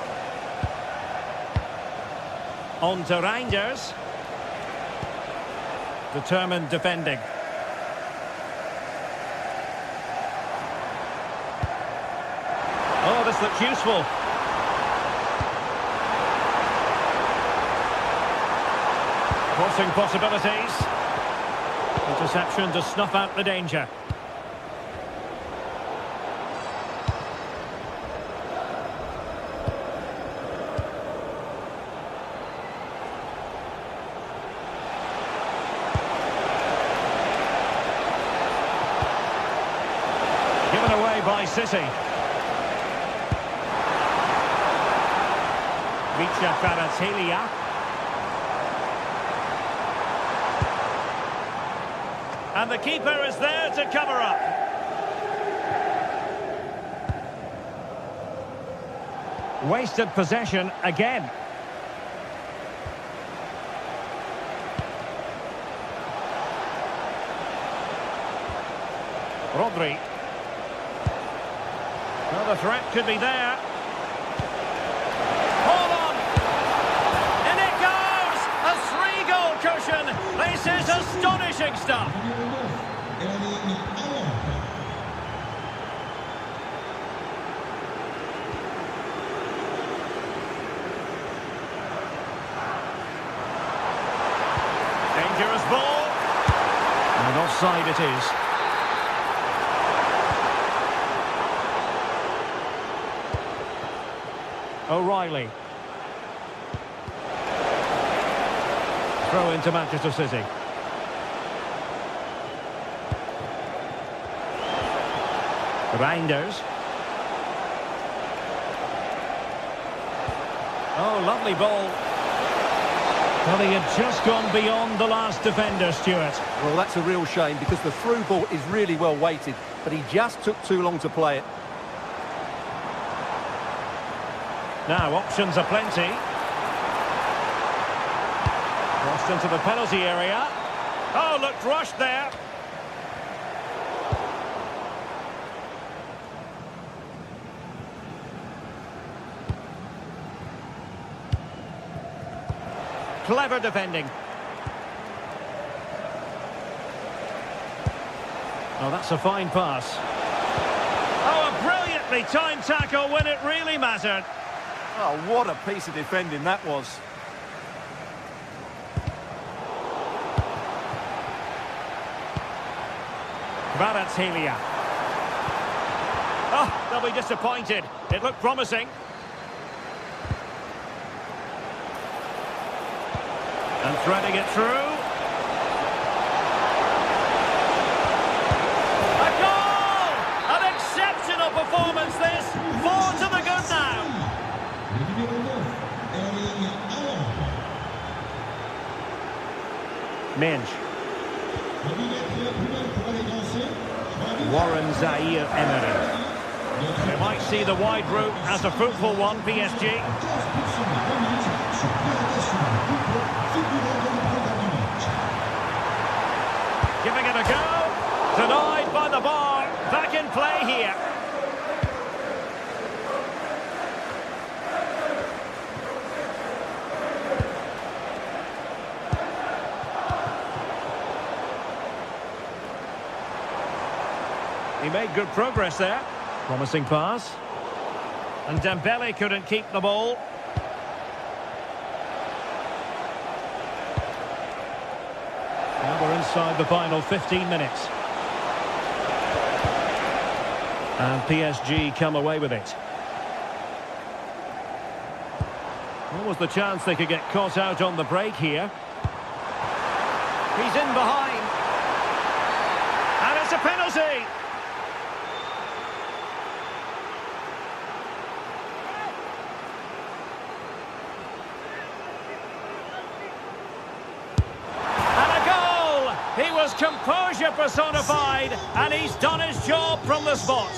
On to Reinders. Determined defending. Oh, this looks useful. Crossing possibilities. Interception to snuff out the danger. Given away by City. Richa Kvaratskhelia. And the keeper is there to cover up. Wasted possession again. Rodri. Well, the threat could be there. Hold on! In it goes! A 3-goal cushion! This is astonishing stuff! Dangerous ball. And offside it is. O'Reilly. Throw into Manchester City. Reinders. Oh, lovely ball. Well, he had just gone beyond the last defender, Stuart. Well, that's a real shame because the through ball is really well weighted, but he just took too long to play it. Now, options are plenty. Crossed into the penalty area. Oh, looked rushed there. Clever defending. Oh, that's a fine pass. Oh, a brilliantly timed tackle when it really mattered. Oh, what a piece of defending that was. Kvaratskhelia. Oh, they'll be disappointed. It looked promising. And threading it through. Minge. Warren Zaire-Emery. We might see the wide route as a fruitful one, PSG. Giving it a go. Denied by the bar. Back in play here. He made good progress there. Promising pass. And Dembele couldn't keep the ball. Now we're inside the final 15 minutes. And PSG come away with it. What was the chance they could get caught out on the break here? He's in behind. And it's a penalty! He was composure personified, and he's done his job from the spot.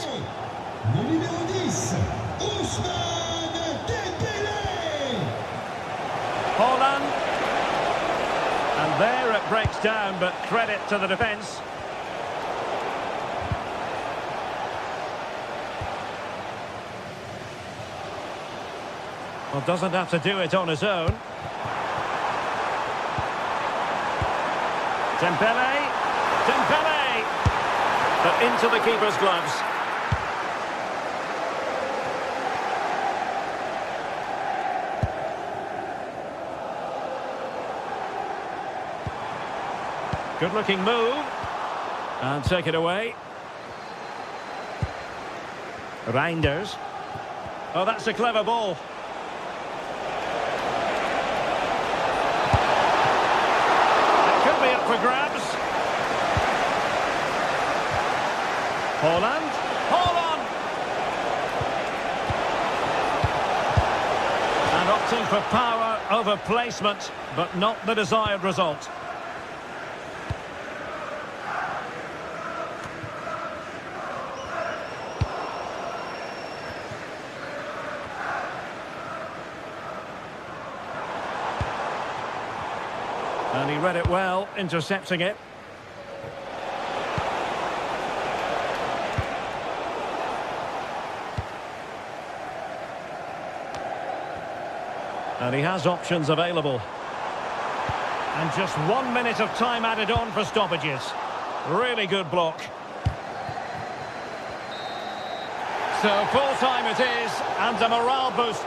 Holland. And there it breaks down, but credit to the defence. Well, doesn't have to do it on his own. Dembele, but into the keeper's gloves. Good-looking move, and take it away. Reinders. Oh, that's a clever ball. Up for grabs. Holland. And opting for power over placement, but not the desired result. And he read it well, intercepting it. And he has options available. And just 1 minute of time added on for stoppages. Really good block. So full time it is, and a morale boost.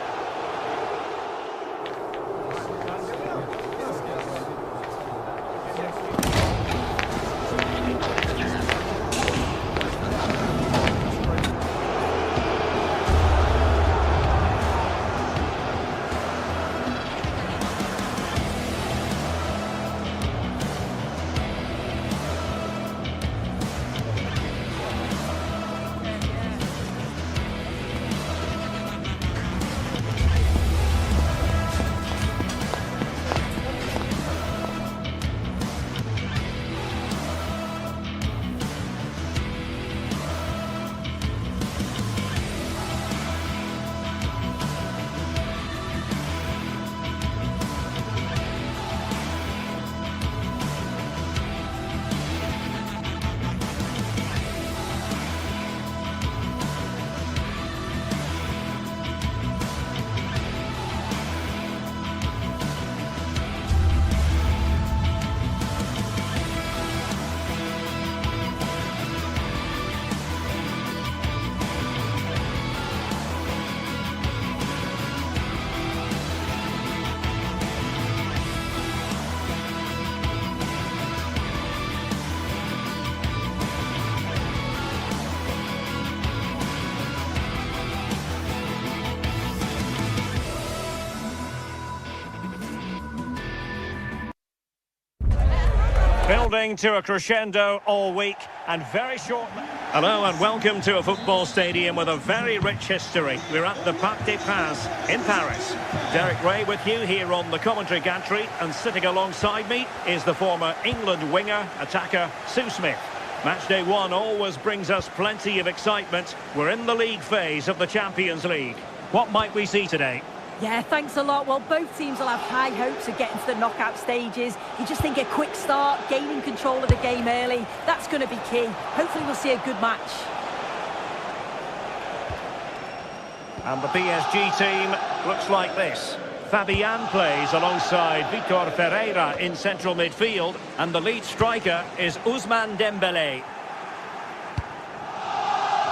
Building to a crescendo all week, and very short... Hello and welcome to a football stadium with a very rich history. We're at the Parc des Princes in Paris. Derek Ray with you here on the commentary gantry, and sitting alongside me is the former England winger, attacker, Sue Smith. Matchday 1 always brings us plenty of excitement. We're in the league phase of the Champions League. What might we see today? Yeah, thanks a lot. Well, both teams will have high hopes of getting to the knockout stages. You just think a quick start, gaining control of the game early, that's going to be key. Hopefully we'll see a good match. And the PSG team looks like this. Fabian plays alongside Vitor Ferreira in central midfield, and the lead striker is Ousmane Dembélé.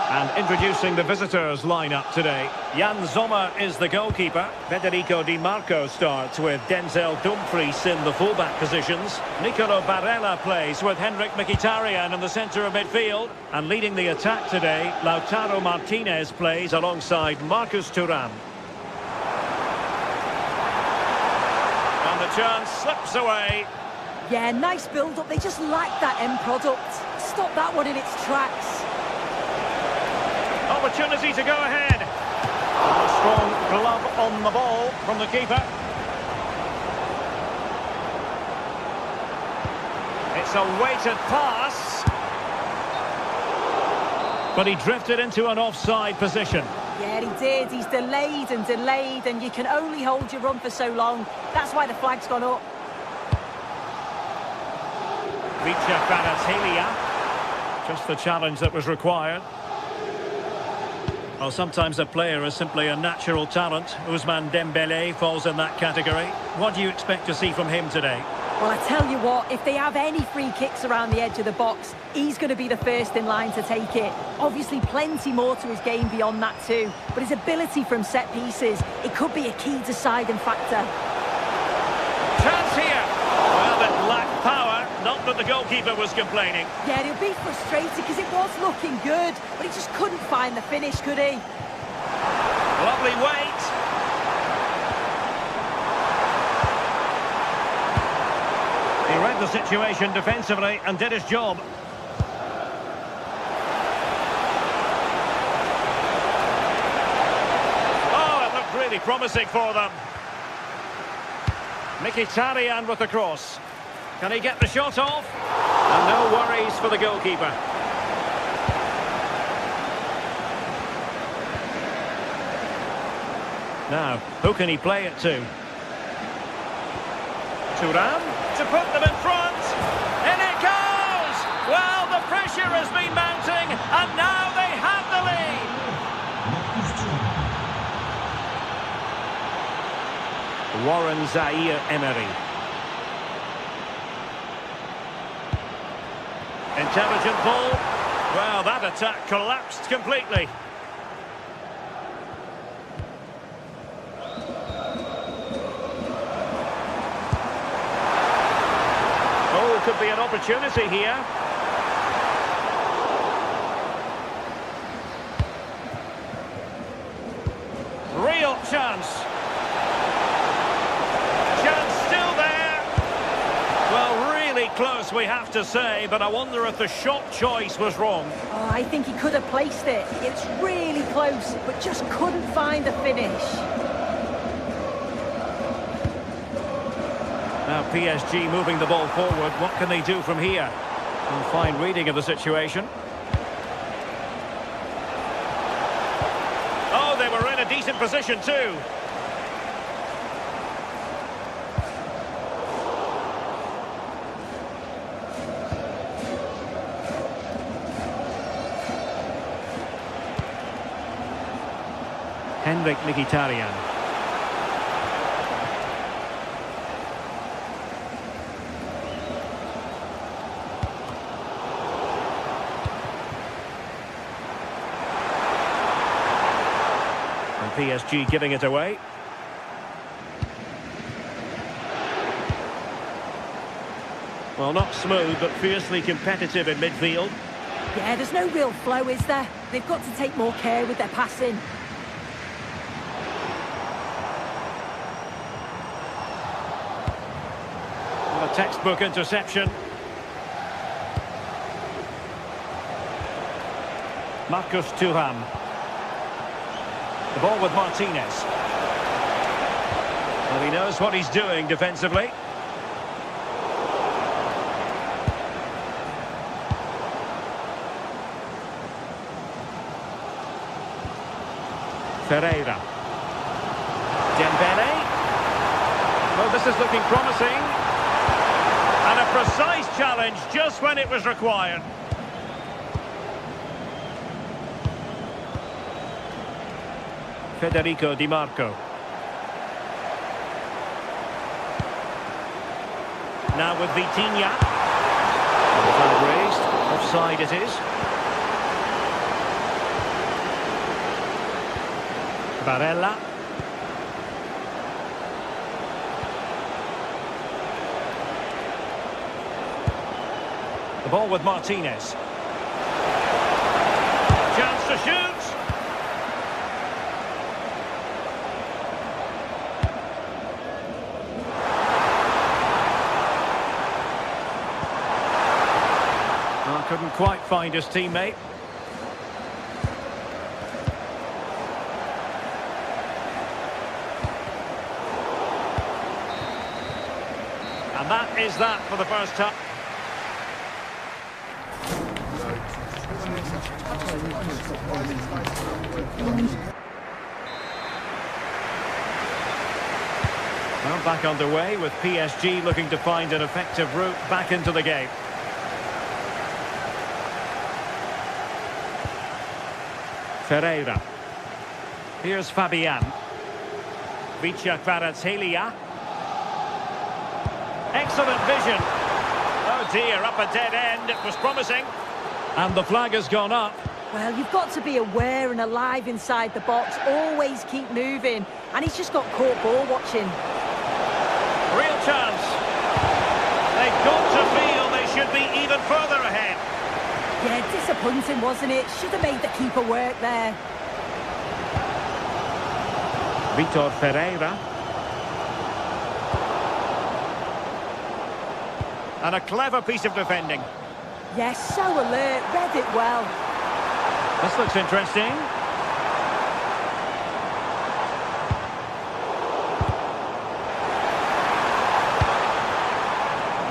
And introducing the visitors lineup today. Jan Sommer is the goalkeeper. Federico Di Marco starts with Denzel Dumfries in the fullback positions. Nicolo Barella plays with Henrik Mkhitaryan in the centre of midfield. And leading the attack today, Lautaro Martinez plays alongside Marcus Thuram. And the chance slips away. Yeah, nice build-up. They just lack that end product. Stop that one in its tracks. Opportunity to go ahead. A strong glove on the ball from the keeper. It's a weighted pass. But he drifted into an offside position. Yeah, he did. He's delayed, and you can only hold your run for so long. That's why the flag's gone up. Richa Kvaratskhelia. Just the challenge that was required. Well, sometimes a player is simply a natural talent. Ousmane Dembélé falls in that category. What do you expect to see from him today? Well, I tell you what, if they have any free kicks around the edge of the box, he's going to be the first in line to take it. Obviously, plenty more to his game beyond that too. But his ability from set pieces, it could be a key deciding factor. Chance here. Well, it lacked power. Not that the goalkeeper was complaining. Yeah, he'll be frustrated because it was looking good, but he just couldn't find the finish, could he? Lovely weight. He read the situation defensively and did his job. Oh, it looked really promising for them. Mkhitaryan with the cross. Can he get the shot off? And no worries for the goalkeeper. Now, who can he play it to? Thuram to put them in front. In it goes! Well, the pressure has been mounting, and now they have the lead. Warren Zaire-Emery. Intelligent ball. Well, that attack collapsed completely. Oh, could be an opportunity here. Real chance. Chance still there. Well, really close, we have to say, but I wonder if the shot choice was wrong. Oh, I think he could have placed it. It's really close, but just couldn't find the finish. Now PSG moving the ball forward. What can they do from here? A fine reading of the situation. Oh, they were in a decent position too. Henrik Mkhitaryan. And PSG giving it away. Well, not smooth, but fiercely competitive in midfield. Yeah, there's no real flow, is there? They've got to take more care with their passing. Well, a textbook interception. Marcus Thuram. The ball with Martinez. Well, he knows what he's doing defensively. Ferreira. Dembele. Well, this is looking promising. And a precise challenge just when it was required. Federico Di Marco. Now with Vitinha. Flag raised. Offside it is. Barella. The ball with Martinez. Chance to shoot. Couldn't quite find his teammate. And that is that for the first time. Well, back underway with PSG looking to find an effective route back into the game. Ferreira. Here's Fabian. Vicha Kvaratskhelia. Excellent vision. Oh dear, up a dead end. It was promising. And the flag has gone up. Well, you've got to be aware and alive inside the box. Always keep moving. And he's just got caught ball watching. Real chance. They've got to feel they should be even further ahead. Yeah, disappointing, wasn't it? Should have made the keeper work there. Vitor Ferreira. And a clever piece of defending. Yes, so alert, read it well. This looks interesting.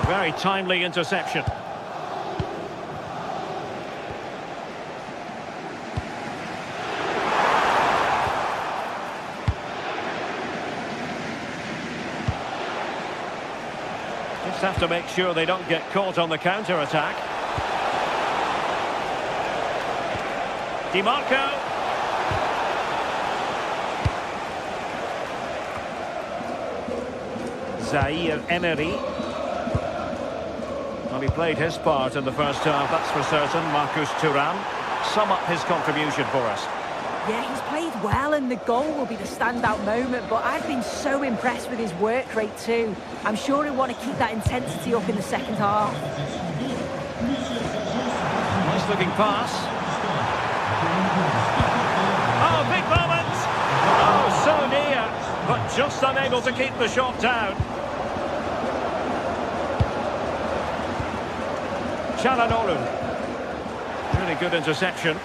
A very timely interception. Just have to make sure they don't get caught on the counter-attack. Di Marco. Zaire Emery. Well, he played his part in the first half, that's for certain. Marcus Thuram. Sum up his contribution for us. Yeah, he's played well and the goal will be the standout moment, but I've been so impressed with his work rate too. I'm sure he'll want to keep that intensity up in the second half. Nice looking pass. Oh, big moment! Oh, so near, but just unable to keep the shot down. Çalhanoğlu. Really good interception.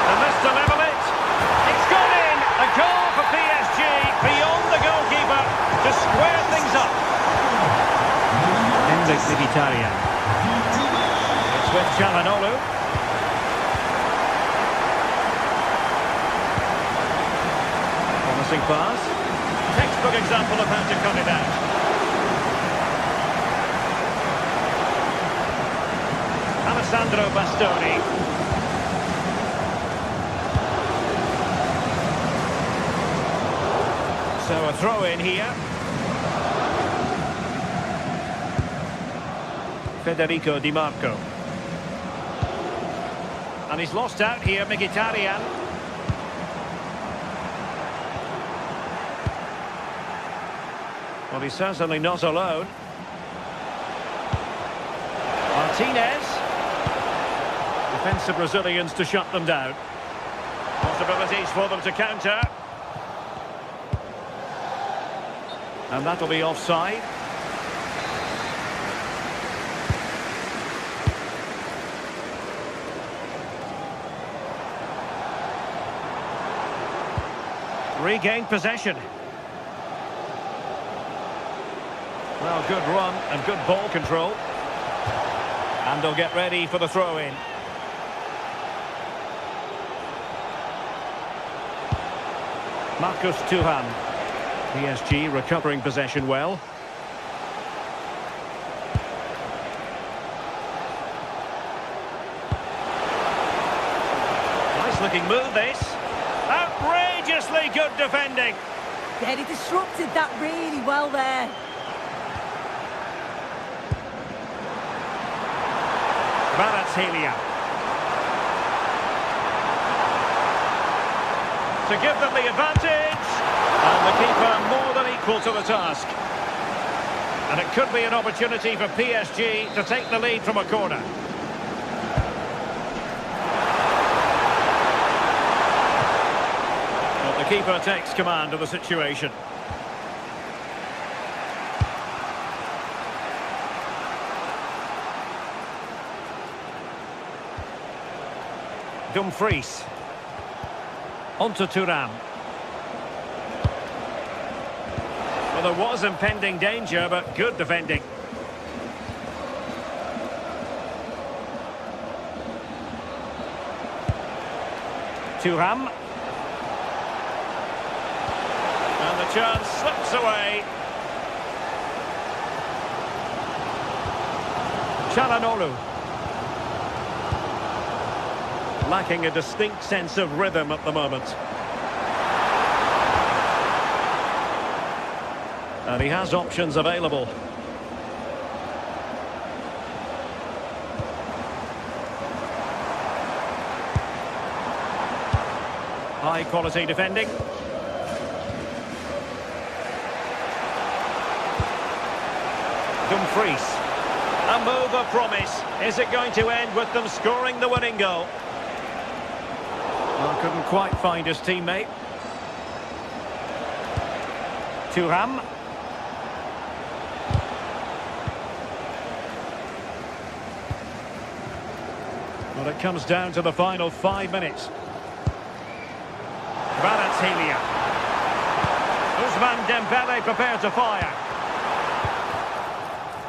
And this to level it. It's gone in! A goal for PSG beyond the goalkeeper to square things up. Mkhitaryan. It's with Çalhanoğlu. Promising pass. Textbook example of how to cut it out. Alessandro Bastoni. So a throw in here. Federico Di Marco. And he's lost out here, Mkhitaryan. Well, he's certainly not alone. Martinez. Defensive Brazilians to shut them down. Possibilities for them to counter. And that'll be offside. Regained possession. Well, good run and good ball control. And they'll get ready for the throw-in. Marcus Thuram. PSG recovering possession well. Nice looking move this. Outrageously good defending. Yeah, he disrupted that really well there. Kvaratskhelia. To give them the advantage. And the keeper more than equal to the task. And it could be an opportunity for PSG to take the lead from a corner. But the keeper takes command of the situation. Dumfries. On to Thuram. Well, there was impending danger, but good defending. Thuram. And the chance slips away. Çalhanoğlu. Lacking a distinct sense of rhythm at the moment. And he has options available. High quality defending. Dumfries. A move of promise. Is it going to end with them scoring the winning goal? Well, couldn't quite find his teammate. Thuram. Well, it comes down to the final 5 minutes. Kvaratskhelia. Ousmane Dembele prepared to fire.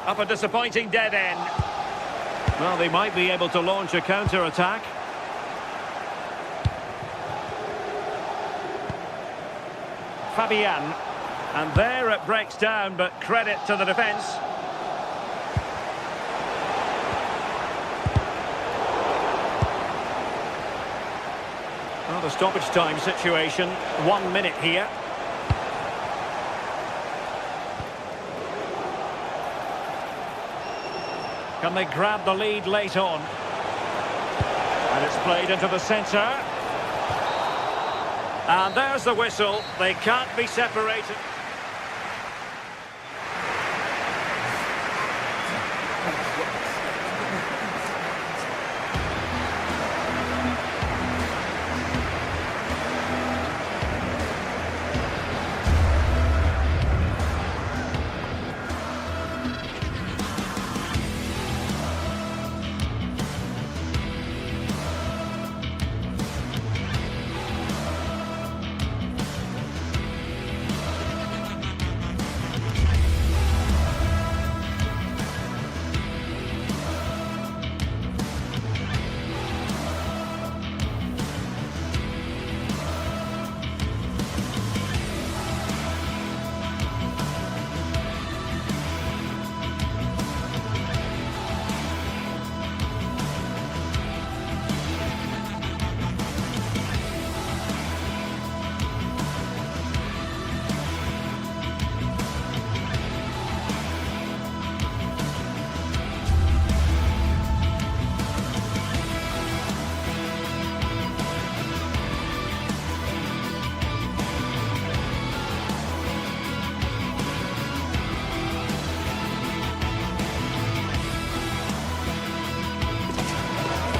Up a disappointing dead end. Well, they might be able to launch a counter-attack. Fabian. And there it breaks down, but credit to the defence. Well, the stoppage time situation, 1 minute here. Can they grab the lead late on? And it's played into the centre. And there's the whistle. They can't be separated.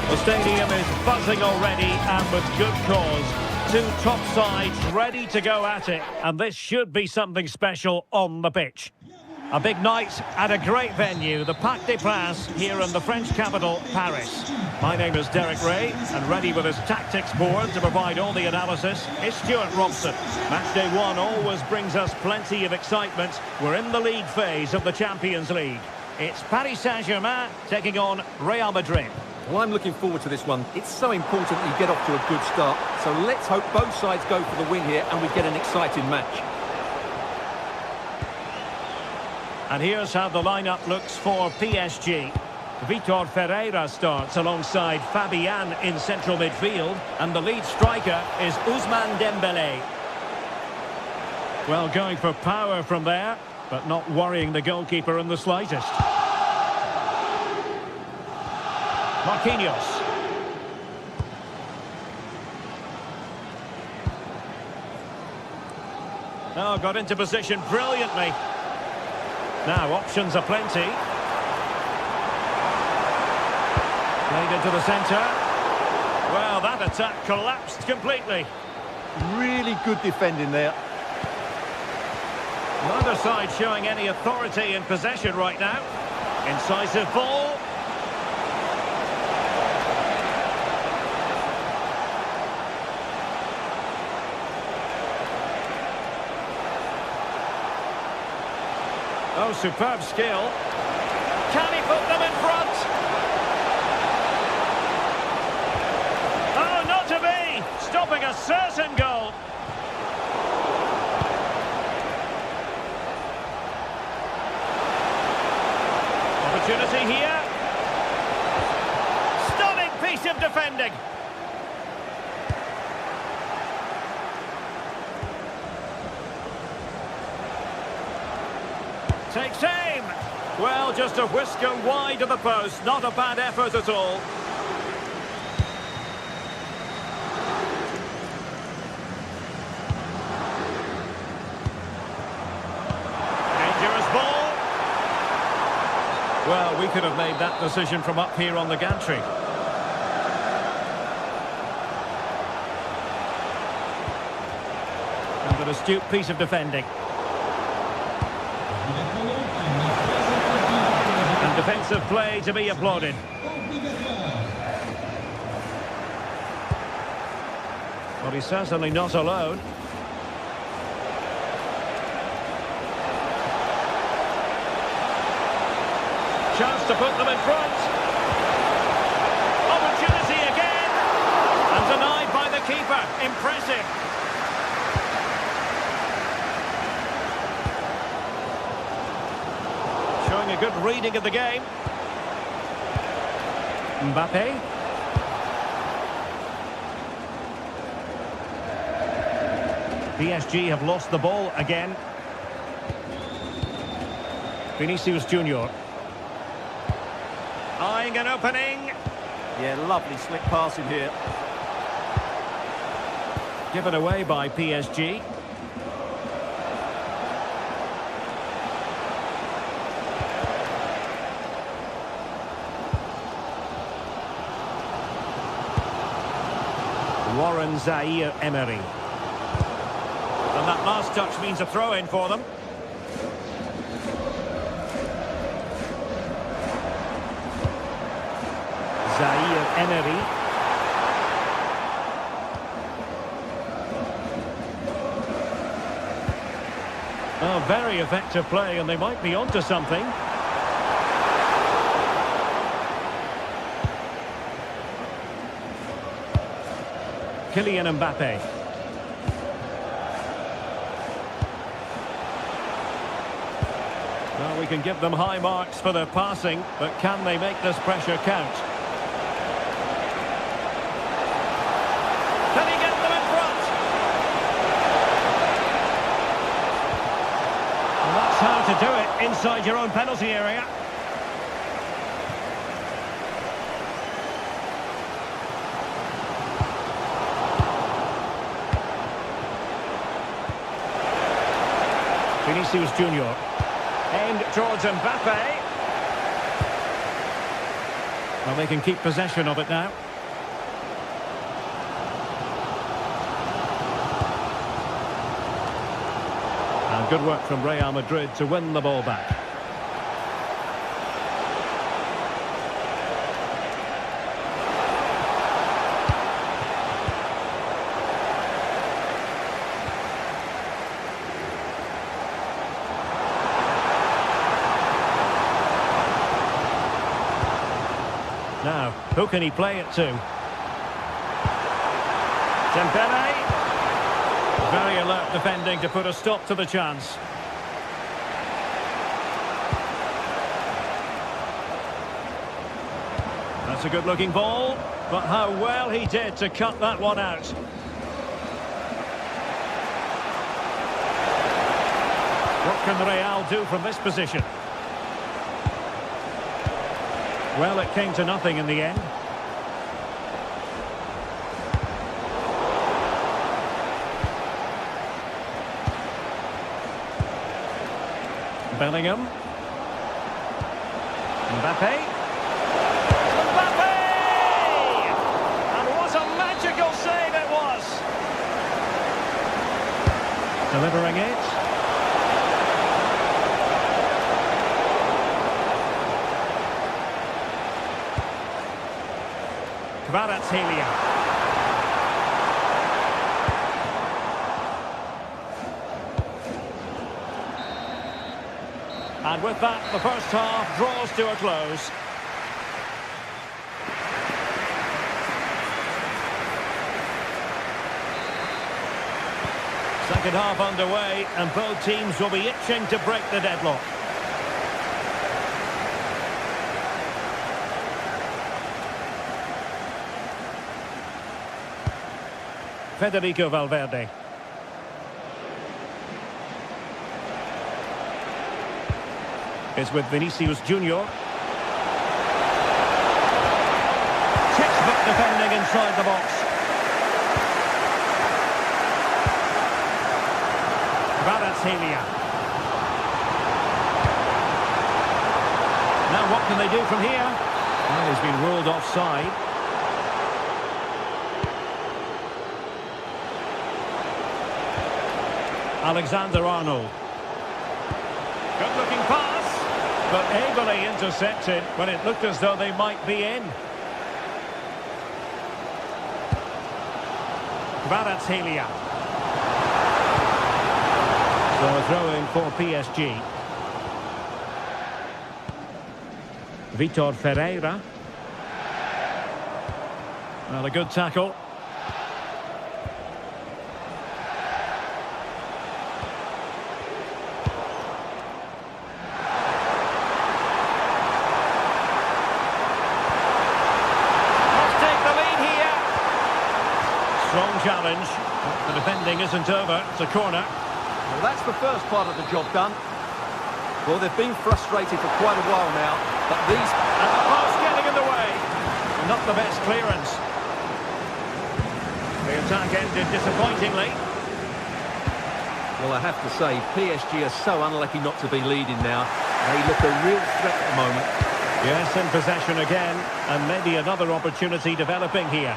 The stadium is buzzing already, and with good cause. Two top sides ready to go at it, and this should be something special on the pitch. A big night at a great venue, the Parc des Princes, here in the French capital, Paris. My name is Derek Ray, and ready with his tactics board to provide all the analysis is Stuart Robson. Match day one always brings us plenty of excitement. We're in the league phase of the Champions League. It's Paris Saint-Germain taking on Real Madrid. Well, I'm looking forward to this one. It's so important that you get off to a good start. So let's hope both sides go for the win here and we get an exciting match. And here's how the lineup looks for PSG. Vitor Ferreira starts alongside Fabian in central midfield, and the lead striker is Ousmane Dembélé. Well, going for power from there, but not worrying the goalkeeper in the slightest. Marquinhos. Oh, got into position brilliantly. Now, options are plenty. Played into the centre. Well, that attack collapsed completely. Really good defending there. Neither side showing any authority in possession right now. Incisive ball. Oh, superb skill. Can he put them in front? Oh, not to be! Stopping a certain goal. Opportunity here. Stunning piece of defending. Takes aim. Well, just a whisker wide of the post. Not a bad effort at all. Dangerous ball. Well, we could have made that decision from up here on the gantry. And an astute piece of defending. And defensive play to be applauded. Well, he's certainly not alone. Chance to put them in front. Opportunity again. And denied by the keeper. Impressive. Showing a good reading of the game. Mbappe. PSG have lost the ball again. Vinicius Junior. Eyeing an opening. Yeah, lovely slick passing here. Given away by PSG. Warren Zaire-Emery. And that last touch means a throw-in for them. Zaire-Emery. Oh, very effective play, and they might be onto something. Kylian Mbappe. Well, we can give them high marks for their passing, but can they make this pressure count? Can he get them in front? And that's how to do it inside your own penalty area. Vinicius Junior. Aimed towards Mbappe. Well, they can keep possession of it now. And good work from Real Madrid to win the ball back. Who can he play it to? Dembele. Very alert defending to put a stop to the chance. That's a good-looking ball, but how well he did to cut that one out. What can Real do from this position? Well, it came to nothing in the end. Bellingham. Mbappe. Mbappe! And what a magical save it was! Delivering it. Kvaratskhelia. And with that, the first half draws to a close. Second half underway, and both teams will be itching to break the deadlock. Federico Valverde. Is with Vinicius Junior. Textbook defending inside the box. Kvaratskhelia. Now what can they do from here? Well, he's been ruled offside. Alexander-Arnold. Good-looking pass. But ably intercepted when it looked as though they might be in. Kvaratskhelia. So a throw-in for PSG. Vitor Ferreira. Well, a good tackle. Strong challenge. The defending isn't over. It's a corner. Well, that's the first part of the job done. Well, they've been frustrated for quite a while now, but these... And the pass getting in the way. Not the best clearance. The attack ended disappointingly. Well, I have to say, PSG are so unlucky not to be leading now. They look a real threat at the moment. Yes, in possession again, and maybe another opportunity developing here.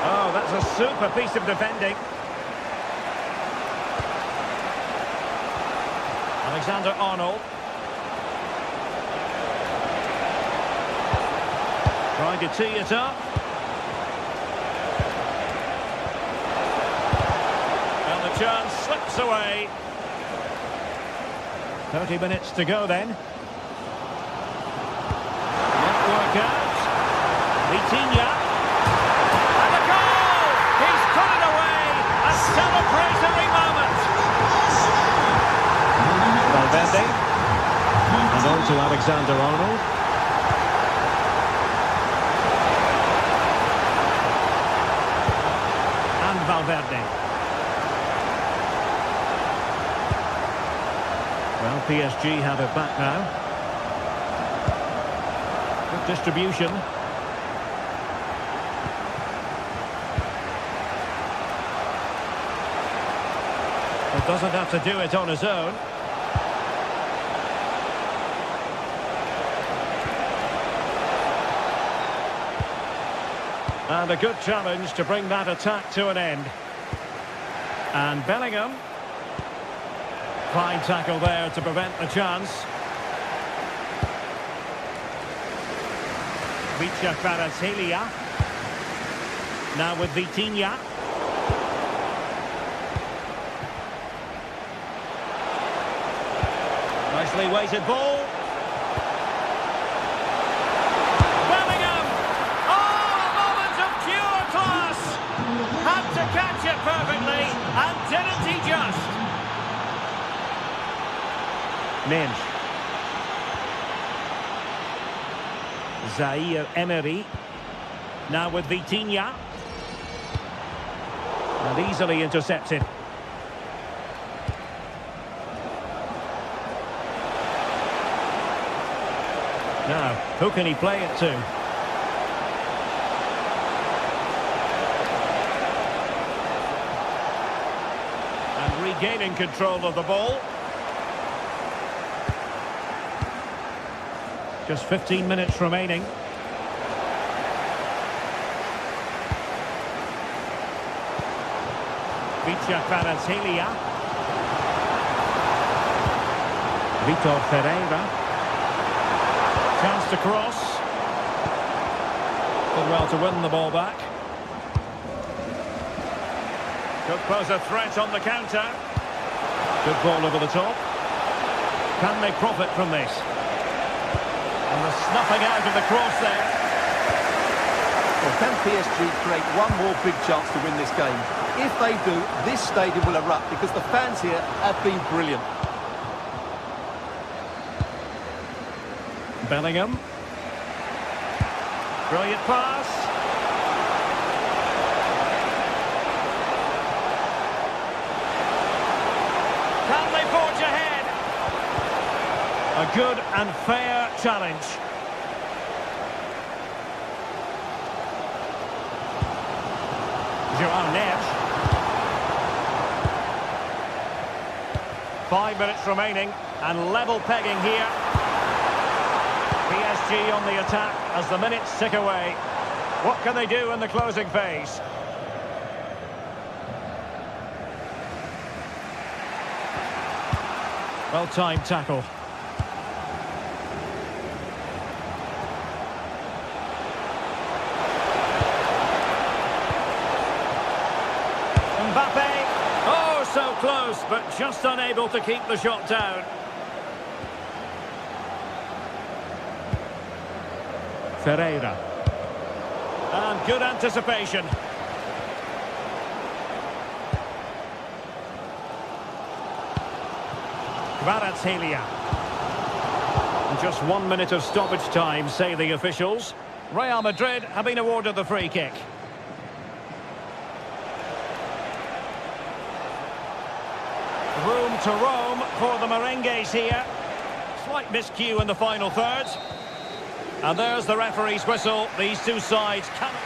Oh, that's a super piece of defending. Alexander-Arnold. Trying to tee it up. And the chance slips away. 30 minutes to go then. Not work out. Vitinha. Celebratory moment. Valverde. And on to Alexander-Arnold. And Valverde. Well, PSG have it back now. Good distribution. Doesn't have to do it on his own. And a good challenge to bring that attack to an end. And Bellingham. Fine tackle there to prevent the chance. Kvaratskhelia. Now with Vitinha. Nicely weighted ball. Bellingham! to catch it perfectly, and didn't he just? Minge. Zaire Emery. Now with Vitinha. And easily intercepted. Now, who can he play it to? And regaining control of the ball. Just 15 minutes remaining. Vicha Kvaratskhelia. Vitor Ferreira. Chance to cross. Did well to win the ball back. Could pose a threat on the counter. Good ball over the top. Can they profit from this? And the snuffing out of the cross there. Well, can PSG create one more big chance to win this game? If they do, this stadium will erupt because the fans here have been brilliant. Bellingham. Brilliant pass. Can they forge ahead? A good and fair challenge. Joao Neves. 5 minutes remaining and level pegging here. PSG on the attack as the minutes tick away. What can they do in the closing phase? Well-timed tackle. Mbappe. Oh, so close, but just unable to keep the shot down. Ferreira. And good anticipation. Kvaratskhelia. Just 1 minute of stoppage time, say the officials. Real Madrid have been awarded the free kick. Room to roam for the merengues here. Slight miscue in the final third. And there's the referee's whistle. These two sides cannot...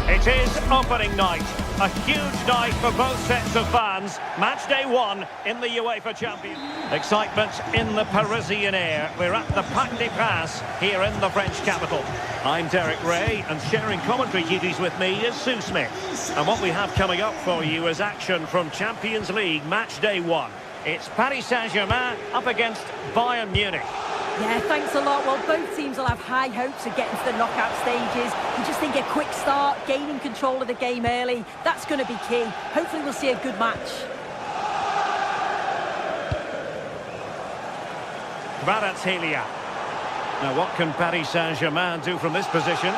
It is opening night. A huge night for both sets of fans. Match day one in the UEFA Champions. Excitement in the Parisian air. We're at the Parc des Princes here in the French capital. I'm Derek Ray, and sharing commentary duties with me is Sue Smith. And what we have coming up for you is action from Champions League match day one. It's Paris Saint-Germain up against Bayern Munich. Yeah, thanks a lot. Well, both teams will have high hopes of getting to the knockout stages. You just think a quick start, gaining control of the game early, that's going to be key. Hopefully we'll see a good match. Kvaratskhelia. Now what can Paris Saint-Germain do from this position?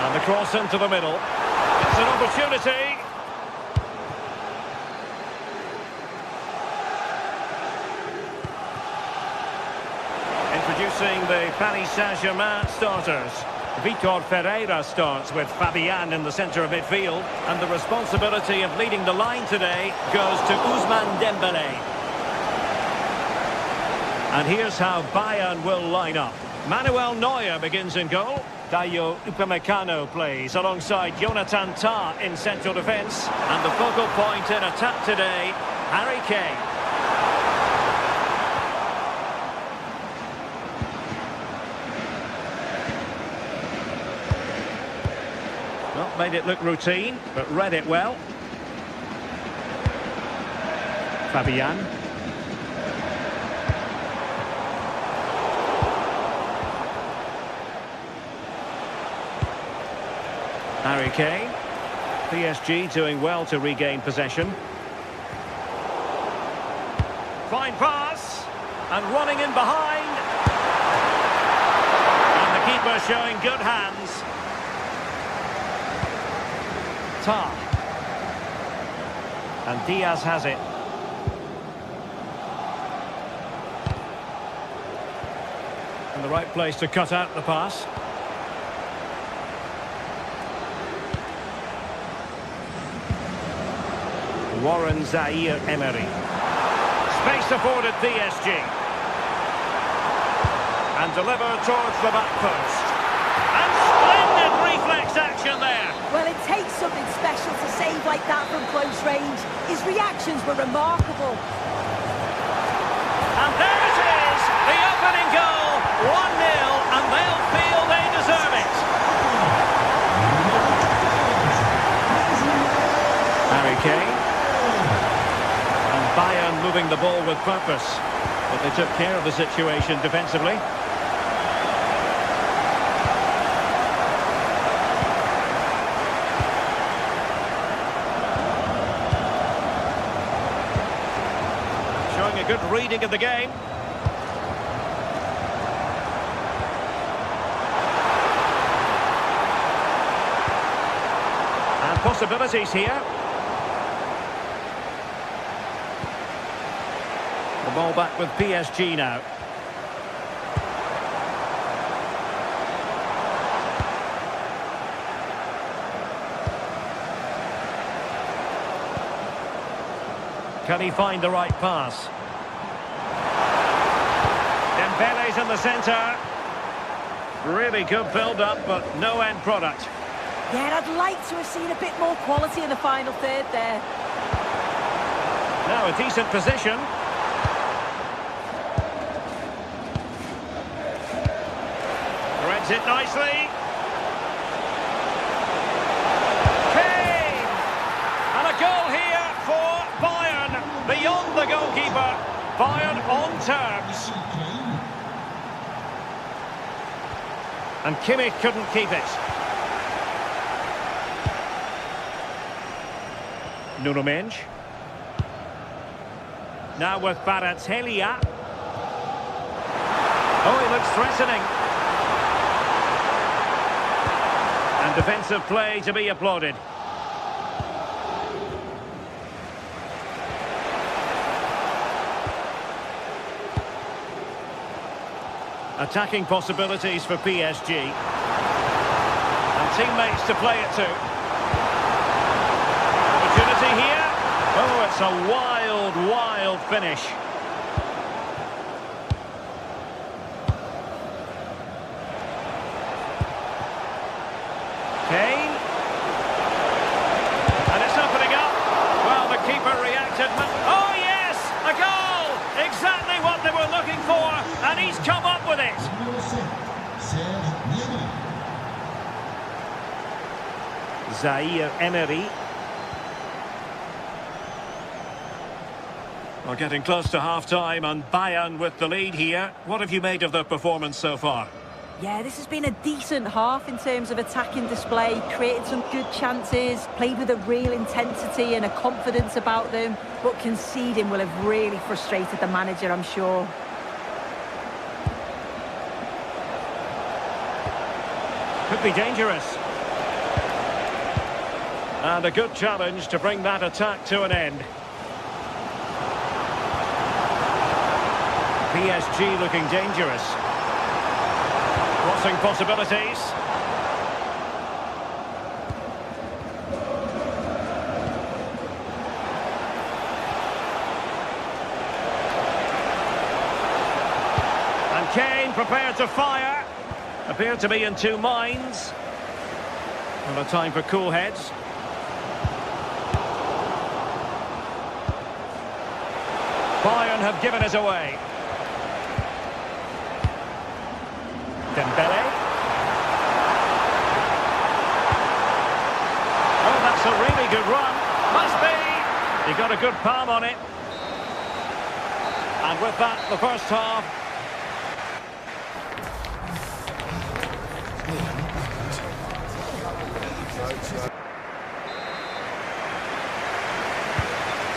And the cross into the middle. It's an opportunity. Introducing the Paris Saint-Germain starters. Vitor Ferreira starts with Fabian in the centre of midfield. And the responsibility of leading the line today goes to Ousmane Dembélé. And here's how Bayern will line up. Manuel Neuer begins in goal. Dayo Upamecano plays alongside Jonathan Tah in central defence. And the focal point in attack today, Harry Kane. Well, made it look routine, but read it well. Fabian. Harry Kane. PSG doing well to regain possession. Fine pass. And running in behind. And the keeper showing good hands. Tah. And Diaz has it. In the right place to cut out the pass. Warren Zaïre-Emery. Space afforded PSG. And delivered towards the back post. And splendid reflex action there. Well, it takes something special to save like that from close range. His reactions were remarkable. And there it is, the opening goal. 1-0, and they'll feel they deserve it. Harry Kane. Bayern moving the ball with purpose, but they took care of the situation defensively. Showing a good reading of the game. And possibilities here. The ball back with PSG now. Can he find the right pass? Dembele's in the centre. Really good build-up, but no end product. Yeah, I'd like to have seen a bit more quality in the final third there. Now a decent position. Threads it nicely. Kane! And a goal here for Bayern. Beyond the goalkeeper. Bayern on terms. And Kimmich couldn't keep it. Nuno Mendes. Now with Kvaratskhelia. Oh, he looks threatening. And defensive play to be applauded. Attacking possibilities for PSG. And teammates to play it to. Opportunity here. Oh, it's a wild, wild finish. Kane. And it's opening up. Well, the keeper reacted. Oh, yes! A goal! Exactly what they were looking for. And he's come up with it. Zaïre-Emery. We're getting close to half-time and Bayern with the lead here. What have you made of their performance so far? Yeah, this has been a decent half in terms of attacking display, created some good chances, played with a real intensity and a confidence about them, but conceding will have really frustrated the manager, I'm sure. Could be dangerous. And a good challenge to bring that attack to an end. PSG looking dangerous. Crossing possibilities. And Kane prepared to fire. Appeared to be in two minds. And a time for cool heads. Bayern have given us away. Dembele. Oh, that's a really good run. Must be. He got a good palm on it. And with that, the first half.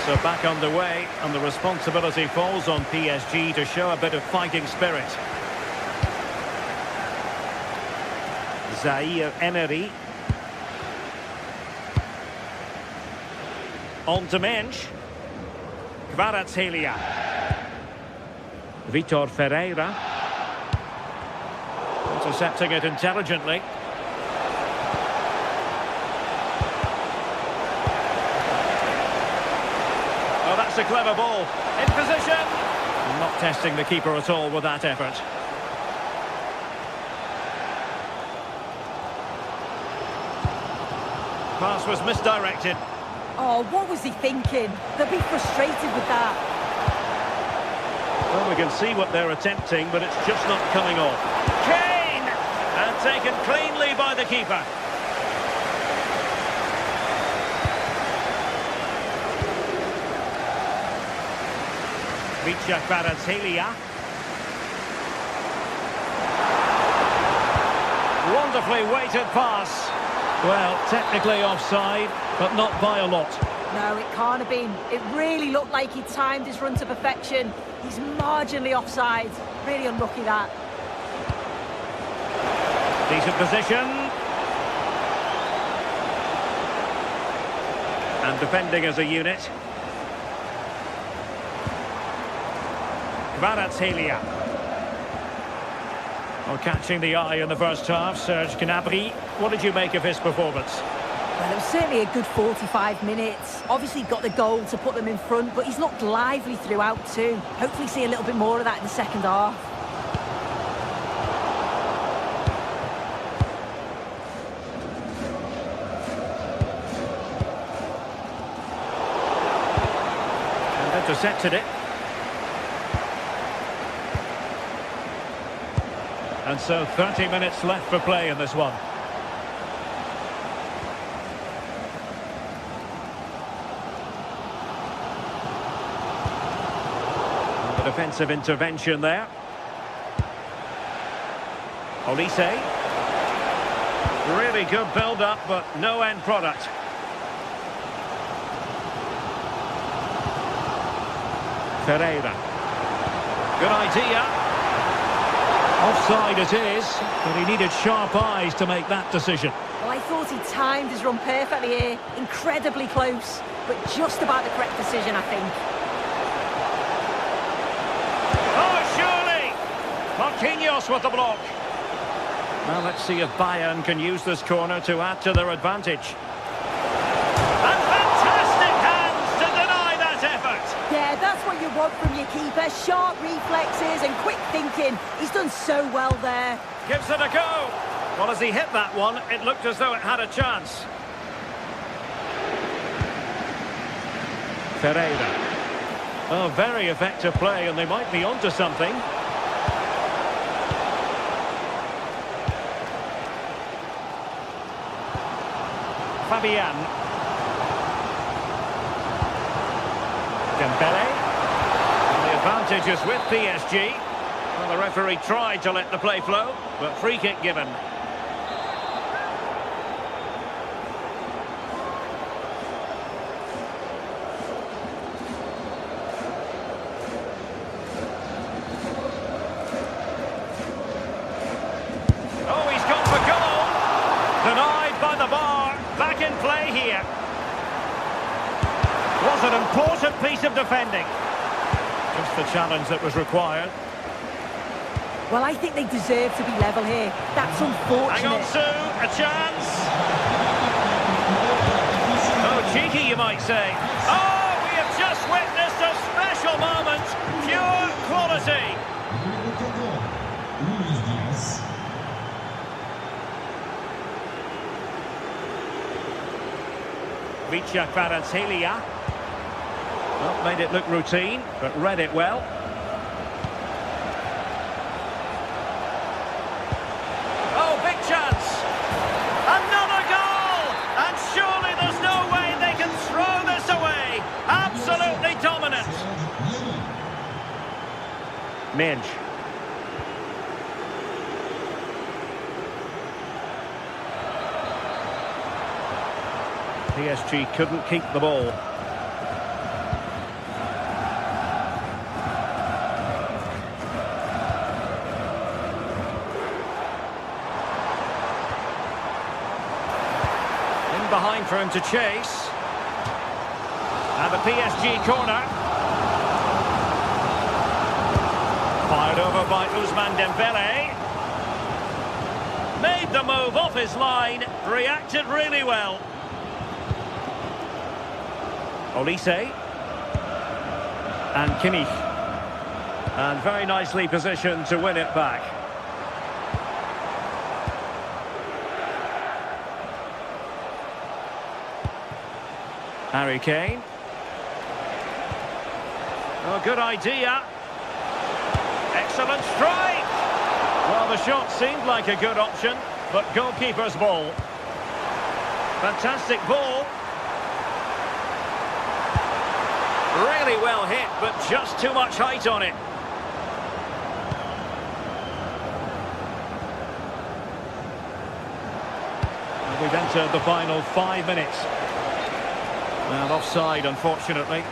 So back underway, and the responsibility falls on PSG to show a bit of fighting spirit. Zaire Emery. On to Mensch. Kvaratskhelia. Vitor Ferreira. Intercepting it intelligently. Oh, that's a clever ball. In position. Not testing the keeper at all with that effort. Pass was misdirected. Oh, what was he thinking? They'll be frustrated with that. Well, we can see what they're attempting, but it's just not coming off. Kane! And taken cleanly by the keeper. Vitor Kvaratskhelia. Wonderfully weighted pass. Well, technically offside, but not by a lot. No, it can't have been. It really looked like he timed his run to perfection. He's marginally offside. Really unlucky that. Decent position. And defending as a unit. Kvaratskhelia. Well, catching the eye in the first half, Serge Gnabry. What did you make of his performance? Well, it was certainly a good 45 minutes. Obviously got the goal to put them in front, but he's looked lively throughout too. Hopefully see a little bit more of that in the second half. And intercepted it. And so 30 minutes left for play in this one. And the defensive intervention there. Olise. Really good build-up, but no end product. Ferreira. Good idea. Offside it is, but he needed sharp eyes to make that decision. Well, I thought he timed his run perfectly here. Incredibly close, but just about the correct decision, I think. Oh, surely! Marquinhos with the block. Well, let's see if Bayern can use this corner to add to their advantage. And fantastic hands to deny that effort! Yeah, that's what you want from your keeper. Sharp reflexes and quick thinking. He's done so well there. Gives it a go. Well, as he hit that one, it looked as though it had a chance. Ferreira. Oh, very effective play, and they might be onto something. Fabian. Dembele. advantage is with PSG. Well, the referee tried to let the play flow, but free kick given. Oh, he's gone for goal. Denied by the bar. Back in play here. Was an important piece of defending. Just the challenge that was required. Well, I think they deserve to be level here. That's unfortunate. Hang on, Sue. A chance. Oh, cheeky, you might say. Oh, we have just witnessed a special moment. Pure quality. GTSports. Well, made it look routine, but read it well. Oh, big chance! Another goal! And surely there's no way they can throw this away! Absolutely dominant! Minge. PSG couldn't keep the ball. Behind for him to chase. And the PSG corner. Fired over by Ousmane Dembele. Made the move off his line. Reacted really well. Olise. And Kimmich. And very nicely positioned to win it back. Harry Kane. Oh, good idea. Excellent strike. Well, the shot seemed like a good option, but goalkeeper's ball. Fantastic ball. Really well hit, but just too much height on it. And we've entered the final 5 minutes. And offside, unfortunately.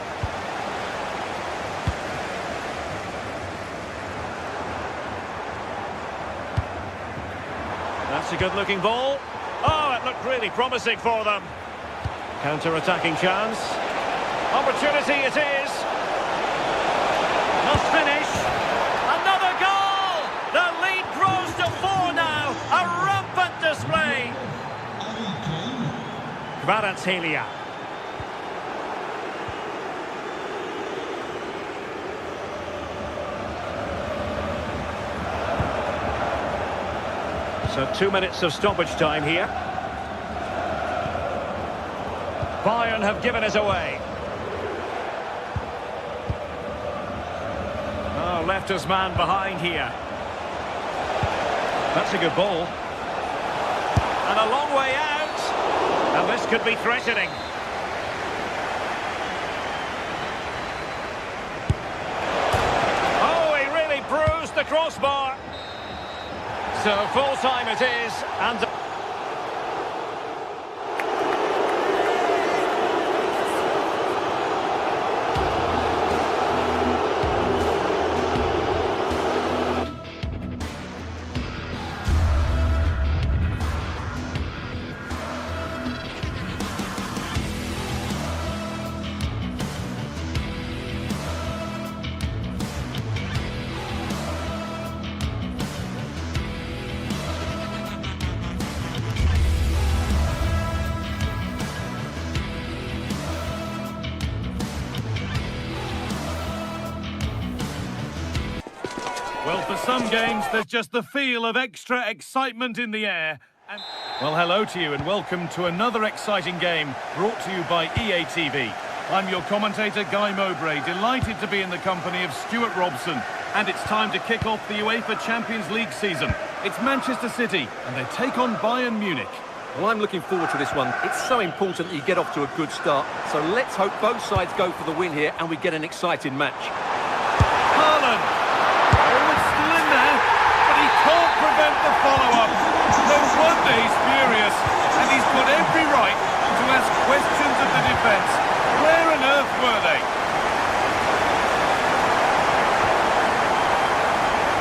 That's a good-looking ball. Oh, it looked really promising for them. Counter-attacking chance. Opportunity it is. Must finish. Another goal! The lead grows to 4 now. A rampant display. Kvaratskhelia. So 2 minutes of stoppage time here. Bayern have given us away. Oh, left his man behind here. That's a good ball. And a long way out. And this could be threatening. Oh, he really bruised the crossbar. So full time it is, and Well, for some games, there's just the feel of extra excitement in the air. And well, hello to you and welcome to another exciting game brought to you by EA TV. I'm your commentator, Guy Mowbray, delighted to be in the company of Stuart Robson. And it's time to kick off the UEFA Champions League season. It's Manchester City, and they take on Bayern Munich. Well, I'm looking forward to this one. It's so important that you get off to a good start. So let's hope both sides go for the win here and we get an exciting match. He's furious, and he's got every right to ask questions of the defence. Where on earth were they?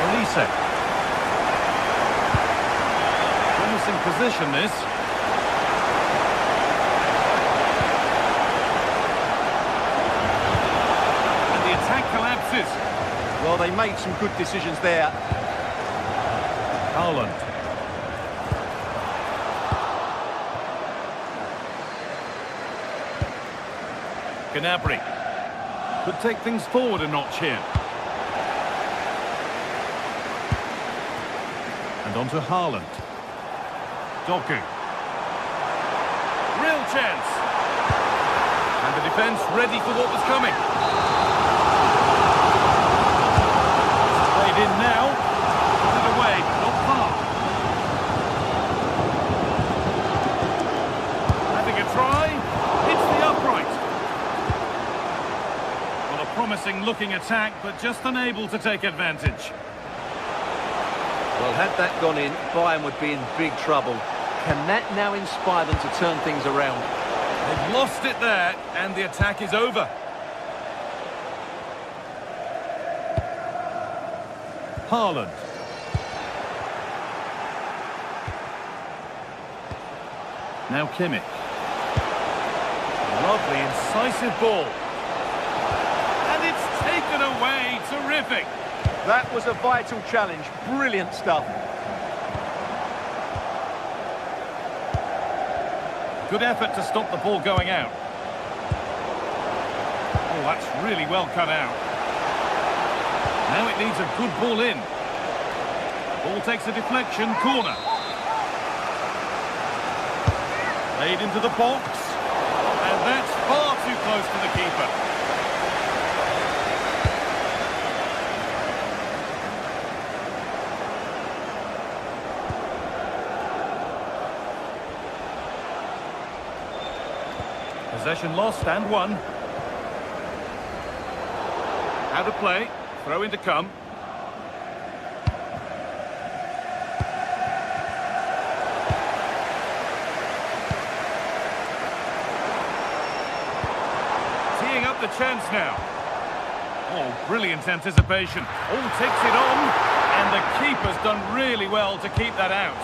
Elise. Promising position, this. And the attack collapses. Well, they made some good decisions there. Haaland. Gnabry could take things forward a notch here. And on to Haaland. Doku. Real chance. And the defence ready for what was coming. Played in now. Put it away, not far. Having a try. Hits the upright. Well, a promising looking attack, but just unable to take advantage. Well, had that gone in, Bayern would be in big trouble. Can that now inspire them to turn things around? They've lost it there, and the attack is over. Haaland. Now Kimmich. Lovely, incisive ball. And it's taken away. Terrific. That was a vital challenge. Brilliant stuff. Good effort to stop the ball going out. Oh, that's really well cut out. Now it needs a good ball in. Ball takes a deflection, corner. Played into the box. And that's far too close to the keeper. Possession lost and won. Out of play. Throw in to come. Teeing up the chance now. Oh, brilliant anticipation. All takes it on. And the keeper's done really well to keep that out.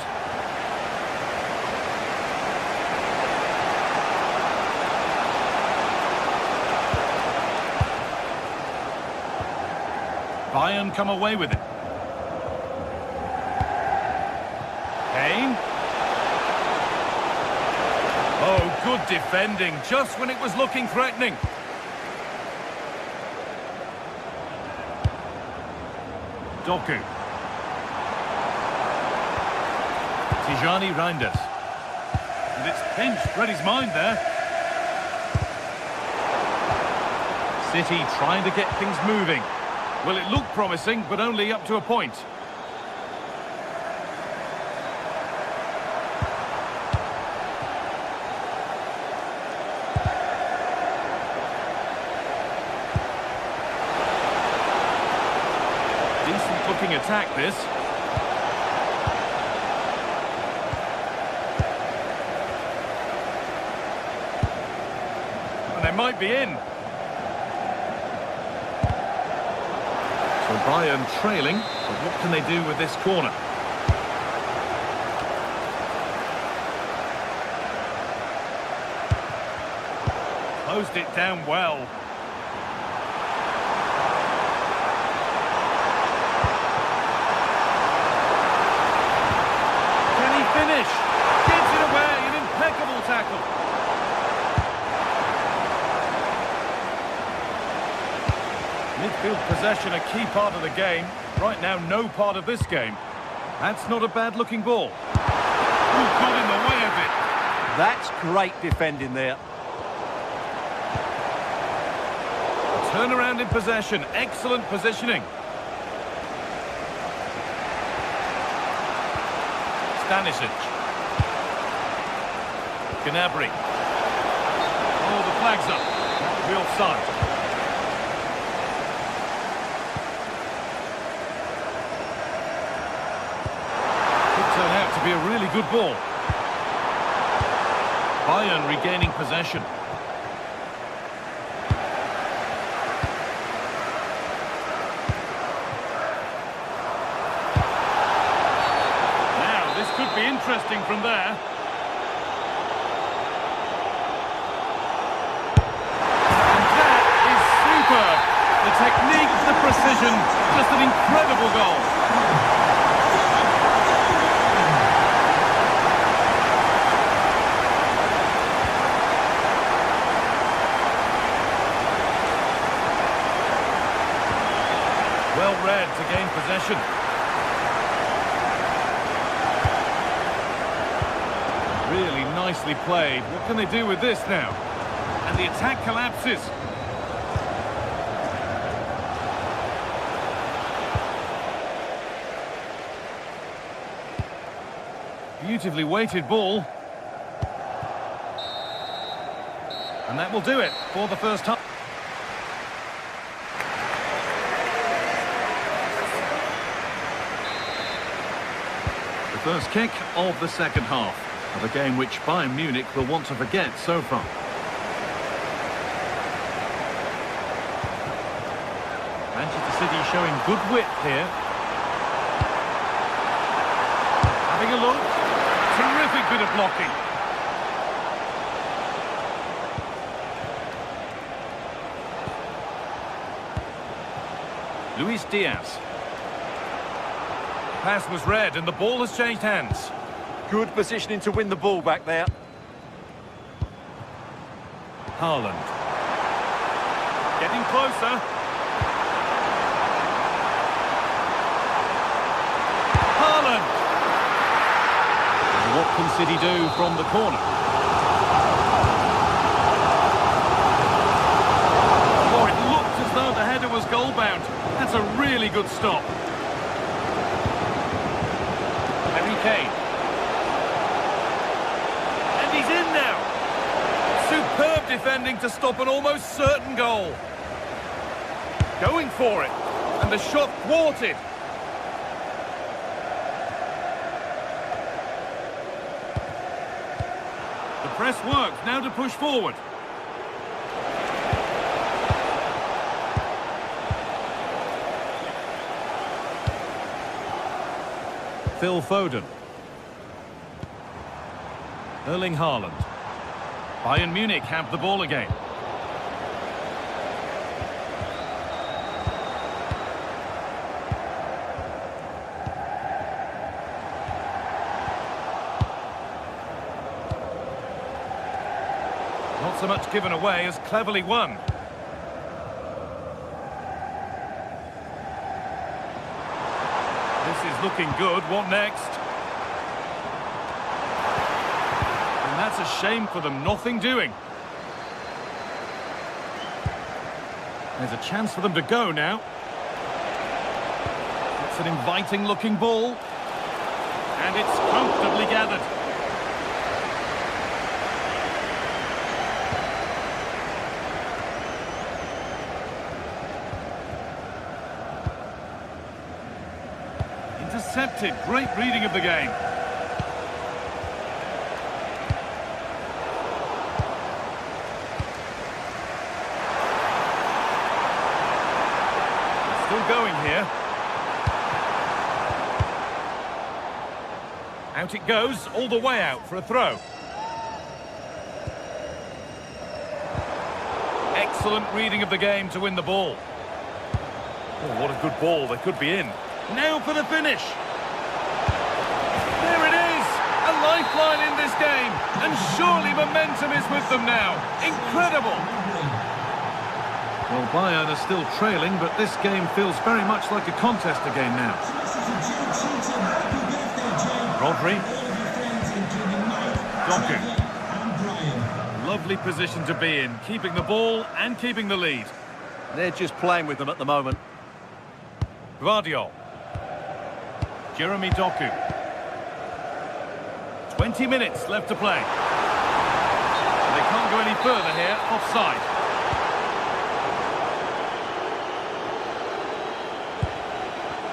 Bayern come away with it. Kane. Oh, good defending, just when it was looking threatening. Doku. Tijani Reinders. And it's pinched, read his mind there. City trying to get things moving. Well, it looked promising, but only up to a point. Decent-looking attack, this. And they might be in. So Bayern trailing, but what can they do with this corner? Closed it down well. Can he finish? Gets it away, an impeccable tackle. Midfield possession, a key part of the game. Right now, no part of this game. That's not a bad-looking ball. Who got in the way of it? That's great defending there. A turnaround in possession, excellent positioning. Stanisic. Gnabry. Oh, the flag's up. That would be offside. Turn out to be a really good ball. Bayern regaining possession. Now, this could be interesting from there. And that is superb. The technique, the precision, just an incredible goal. Well read to gain possession. Really nicely played. What can they do with this now? And the attack collapses. Beautifully weighted ball. And that will do it for the first time. The first kick of the second half of a game which Bayern Munich will want to forget so far. Manchester City showing good width here. Having a look. Terrific bit of blocking. Luis Diaz. Pass was read and the ball has changed hands. Good positioning to win the ball back there. Haaland. Getting closer. Haaland. What can City do from the corner? Oh, it looked as though the header was goal-bound. That's a really good stop. Harry Kane. And he's in now. Superb defending to stop an almost certain goal. Going for it. And the shot thwarted. The press works, now to push forward. Phil Foden. Erling Haaland. Bayern Munich have the ball again. Not so much given away as cleverly won. This is looking good. What next? And that's a shame for them. Nothing doing. There's a chance for them to go now. It's an inviting looking ball. And it's comfortably gathered. Intercepted. Great reading of the game. Still going here. Out it goes, all the way out for a throw. Excellent reading of the game to win the ball. Oh, what a good ball. They could be in. Now for the finish. There it is. A lifeline in this game. And surely momentum is with them now. Incredible. Well, Bayern are still trailing, but this game feels very much like a contest again now. Rodri. Doku. Lovely position to be in, keeping the ball and keeping the lead. They're just playing with them at the moment. Guardiola. Jeremy Doku. 20 minutes left to play. They can't go any further here, offside.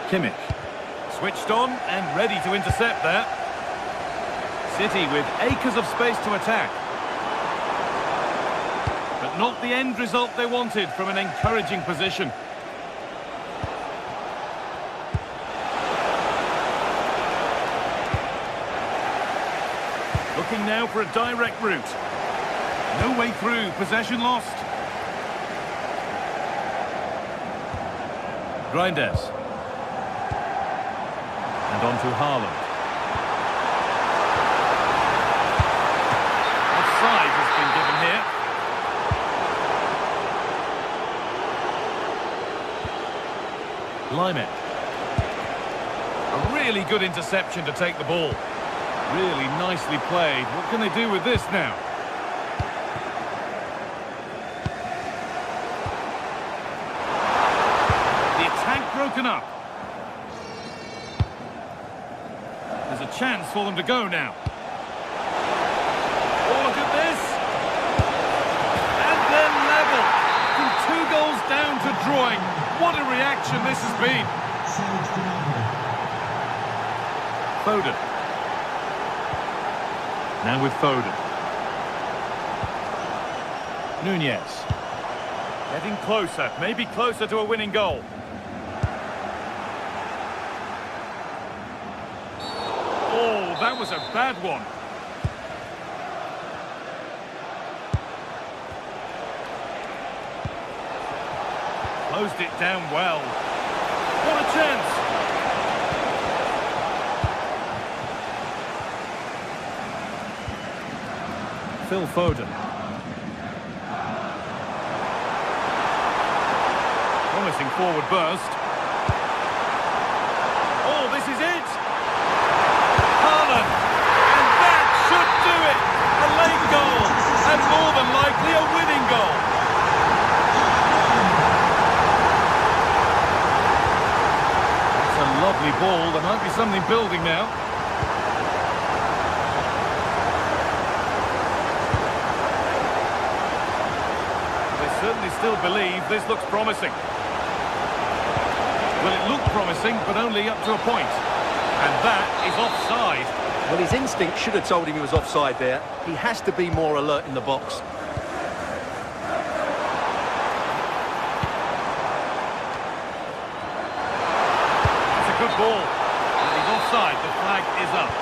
Kimmich. Switched on and ready to intercept there. City with acres of space to attack. Not the end result they wanted from an encouraging position. Looking now for a direct route. No way through, possession lost. Grinders. And on to Haaland. Offside has been given here. Limet. A really good interception to take the ball. Really nicely played. What can they do with this now? The attack broken up. There's a chance for them to go now. Oh, look at this. And they're level. From 2 goals down to drawing. What a reaction this has been. Foden. Now with Foden. Nunez. Getting closer, maybe closer to a winning goal. Oh, that was a bad one. Closed it down well. What a chance! Phil Foden. Promising forward burst. Oh, this is it! Haaland! And that should do it! A late goal! And more than likely a winning goal! That's a lovely ball. There might be something building now. Certainly still believe this looks promising. Well, it looked promising, but only up to a point. And that is offside. Well, his instinct should have told him he was offside there. He has to be more alert in the box. It's a good ball. And he's offside. The flag is up.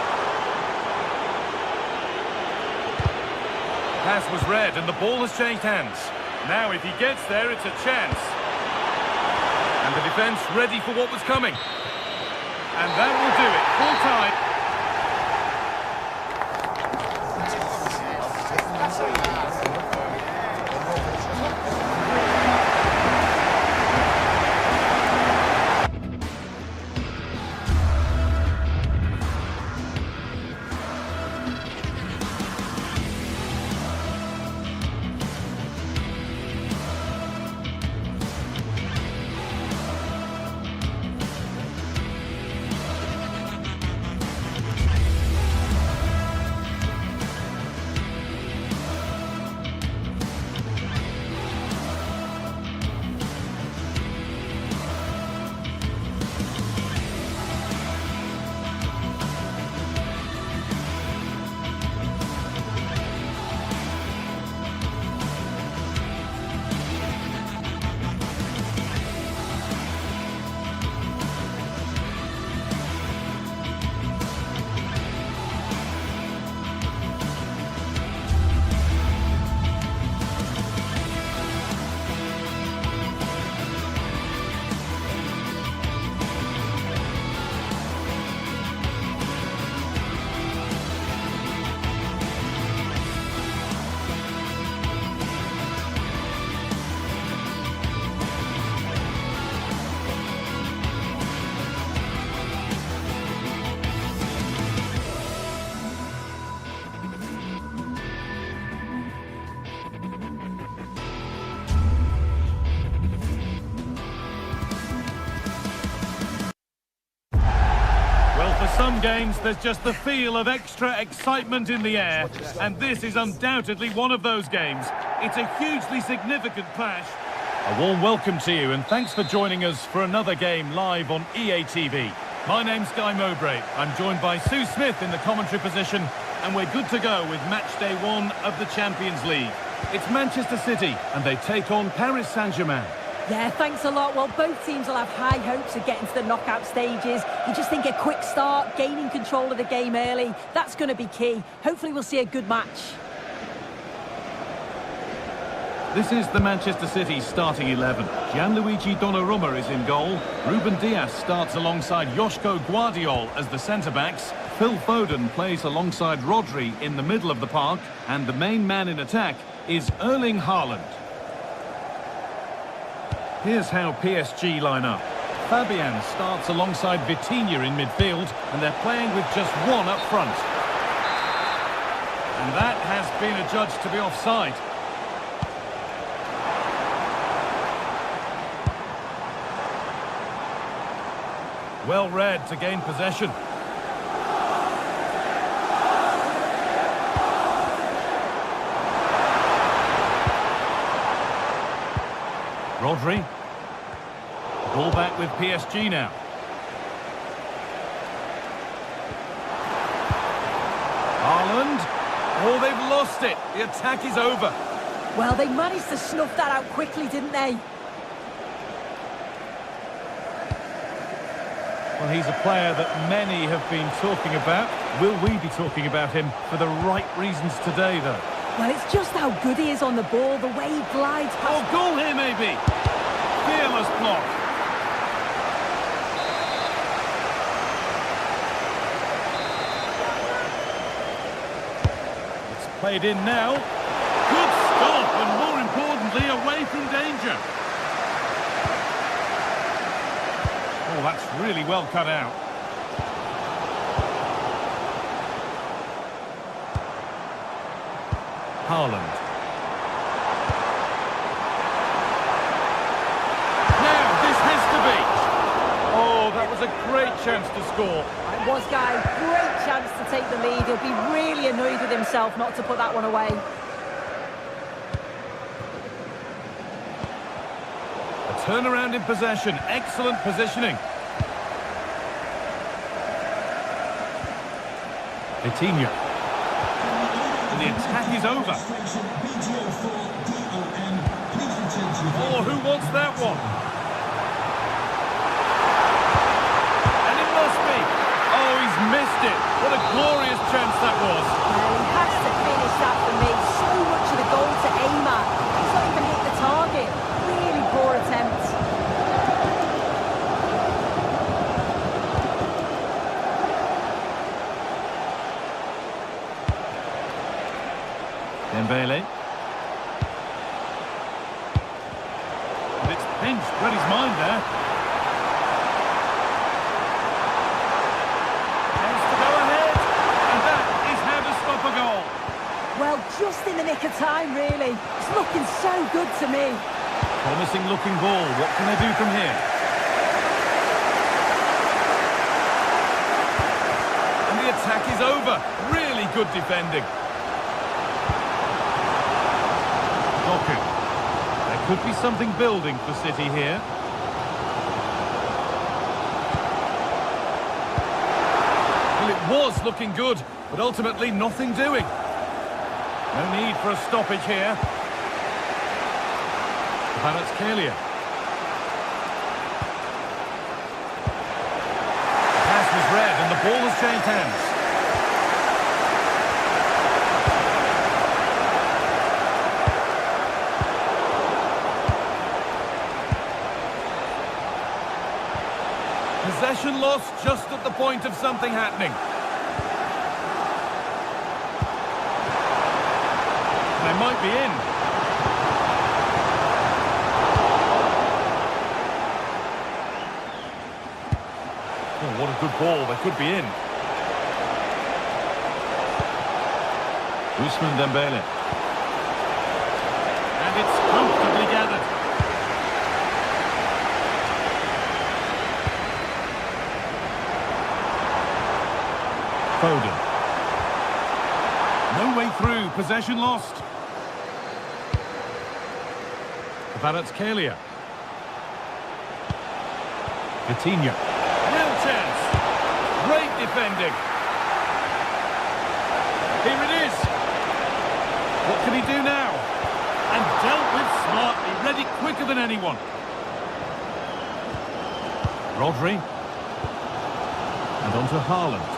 Pass was read, and the ball has changed hands. Now, if he gets there, it's a chance. And the defence ready for what was coming. And that will do it. Full time. Some games, there's just the feel of extra excitement in the air, and this is undoubtedly one of those games. It's a hugely significant clash. A warm welcome to you, and thanks for joining us for another game live on EA TV. My name's Guy Mowbray. I'm joined by Sue Smith in the commentary position, and we're good to go with match day 1 of the Champions League. It's Manchester City, and they take on Paris Saint-Germain. Yeah, thanks a lot. Well, both teams will have high hopes of getting to the knockout stages. You just think a quick start, gaining control of the game early, that's going to be key. Hopefully we'll see a good match. This is the Manchester City starting 11. Gianluigi Donnarumma is in goal. Ruben Dias starts alongside Joško Guardiol as the centre-backs. Phil Foden plays alongside Rodri in the middle of the park. And the main man in attack is Erling Haaland. Here's how PSG line up. Fabian starts alongside Vitinha in midfield, and they're playing with just one up front. And that has been adjudged to be offside. Well read to gain possession. Rodri. Ball back with PSG now. Haaland. Oh, they've lost it. The attack is over. Well, they managed to snuff that out quickly, didn't they? Well, he's a player that many have been talking about. Will we be talking about him for the right reasons today, though? Well, it's just how good he is on the ball, the way he glides past... Oh, goal here, maybe. Fearless block. It's played in now. Good stop, and more importantly, away from danger. Oh, that's really well cut out. Haaland. Now, this has to be. Oh, that was a great chance to score. It was, Guy. Great chance to take the lead. He'll be really annoyed with himself not to put that one away. A turnaround in possession. Excellent positioning. Vitinha. And the attack is over. Oh, who wants that one? And it must be. Oh, he's missed it. What a glorious chance that was. He has to finish that for me. So much of the goal to aim at. He's not even hit the target. Really poor attempt. Dembele. And it's pinched. Read his mind there. Chance to go ahead. And that is how to stop a goal. Well, just in the nick of time, really. It's looking so good to me. Promising looking ball. What can they do from here? And the attack is over. Really good defending. There could be something building for City here. Well, it was looking good, but ultimately nothing doing. No need for a stoppage here. Kvaratskhelia. The pass was read and the ball has changed hands. Possession lost just at the point of something happening. They might be in. Oh, what a good ball. They could be in. Ousmane Dembele. And it's comfortably gathered. Foden. No way through. Possession lost. Kvaratskhelia. Vitinha. Real chance. Great defending. Here it is. What can he do now? and dealt with smartly, read it quicker than anyone. Rodri. And on to Haaland.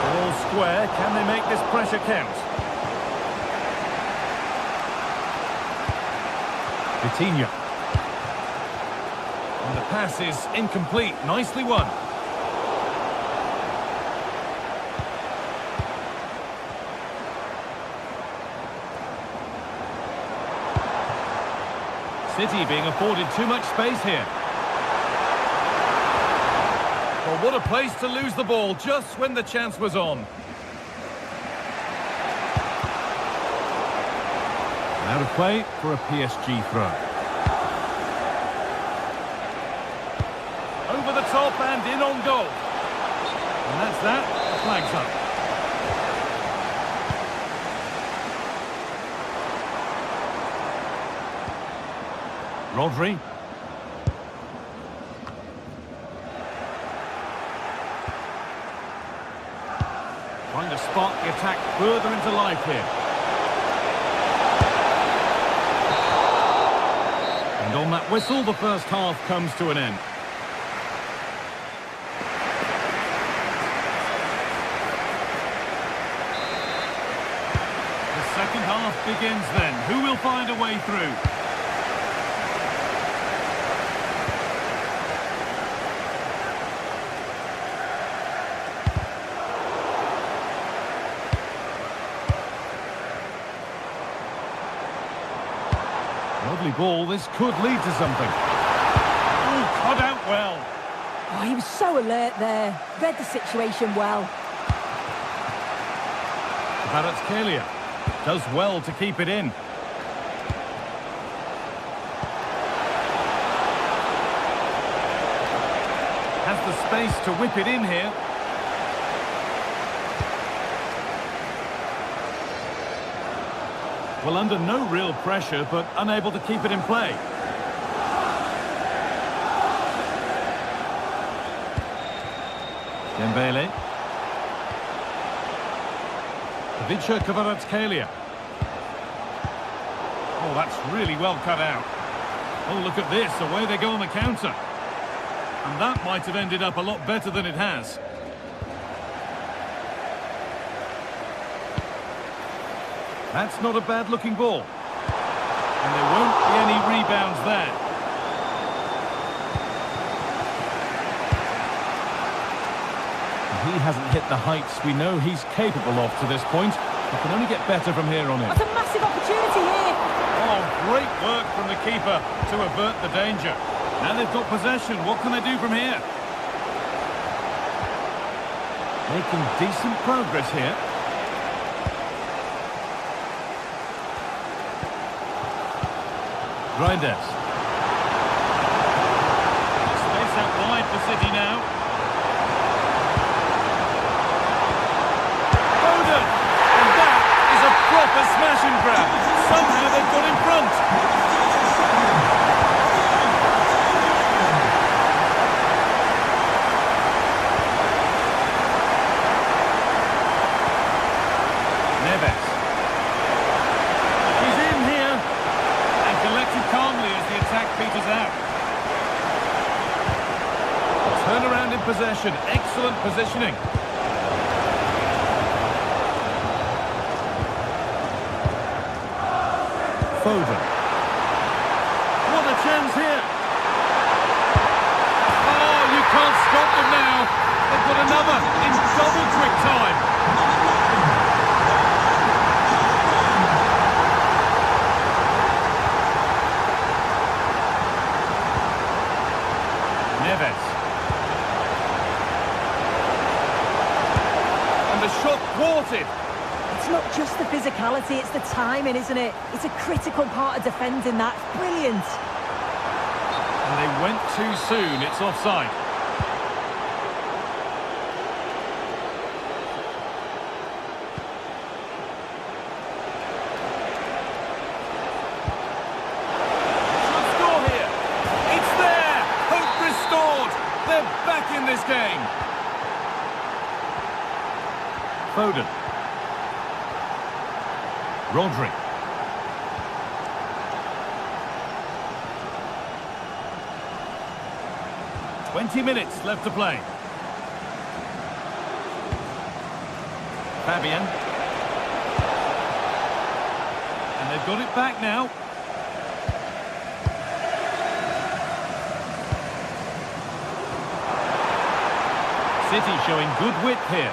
All square, can they make this pressure count? Coutinho. And the pass is incomplete, nicely won. City being afforded too much space here. Well, what a place to lose the ball just when the chance was on. Out of play for a PSG throw. Over the top and in on goal. And that's that. The flag's up. Rodri. Trying to spark the attack further into life here. And on that whistle, the first half comes to an end. The second half begins then. Who will find a way through? Lovely ball, this could lead to something. Oh, cut out well. Oh, he was so alert there. Read the situation well. Kvaratskhelia does well to keep it in. Has the space to whip it in here. Well, under no real pressure, but unable to keep it in play. Dembele. Ivica Kvaratskhelia. Oh, that's really well cut out. Oh, look at this. Away they go on the counter. And that might have ended up a lot better than it has. That's not a bad-looking ball. And there won't be any rebounds there. He hasn't hit the heights we know he's capable of to this point. He can only get better from here on in. That's a massive opportunity here. Oh, great work from the keeper to avert the danger. Now they've got possession. What can they do from here? Making decent progress here. Reinders. Space out wide for City now. Foden! And that is a proper smash and grab. Somehow they've got in front. Neves. He's in here. And collected calmly as the attack peters out. Turn around in possession. Excellent positioning. Foden. What a chance here. Oh, you can't stop them now. They've got another in double quick time. Neves. And the shot thwarted. It's not just the physicality, it's the timing, isn't it? It's a critical part of defending that. Brilliant. And they went too soon. It's offside. Should score here. It's there. Hope restored. They're back in this game. Rodri. "20 minutes left to play. Fabian. And they've got it back now. City showing good width here.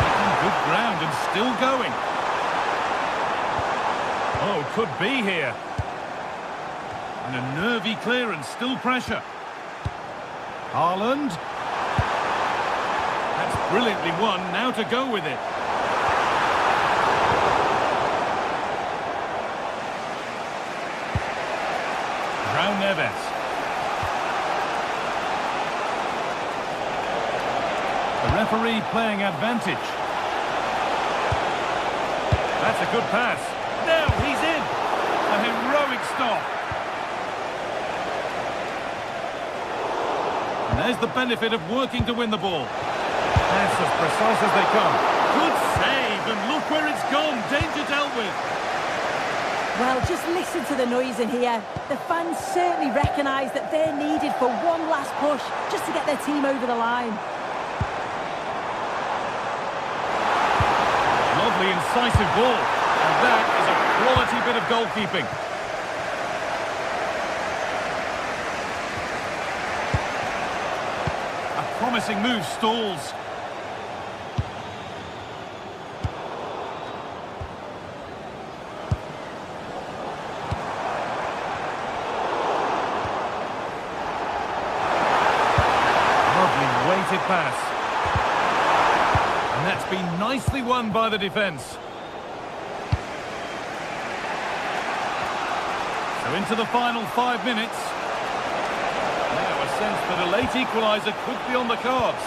Making good ground and still going. Oh, could be here. And a nervy clearance, still pressure. Haaland. That's brilliantly won, now to go with it. João Neves. The referee playing advantage. That's a good pass. Now he's in. A heroic stop. And there's the benefit of working to win the ball. That's as precise as they come. Good save, and look where it's gone. Danger dealt with. Well, just listen to the noise in here. The fans certainly recognise that they're needed for one last push just to get their team over the line. Lovely, incisive ball. And that is a quality bit of goalkeeping. A promising move stalls. Weighted pass. And that's been nicely won by the defence. So into the final 5 minutes. Now a sense that a late equaliser could be on the cards.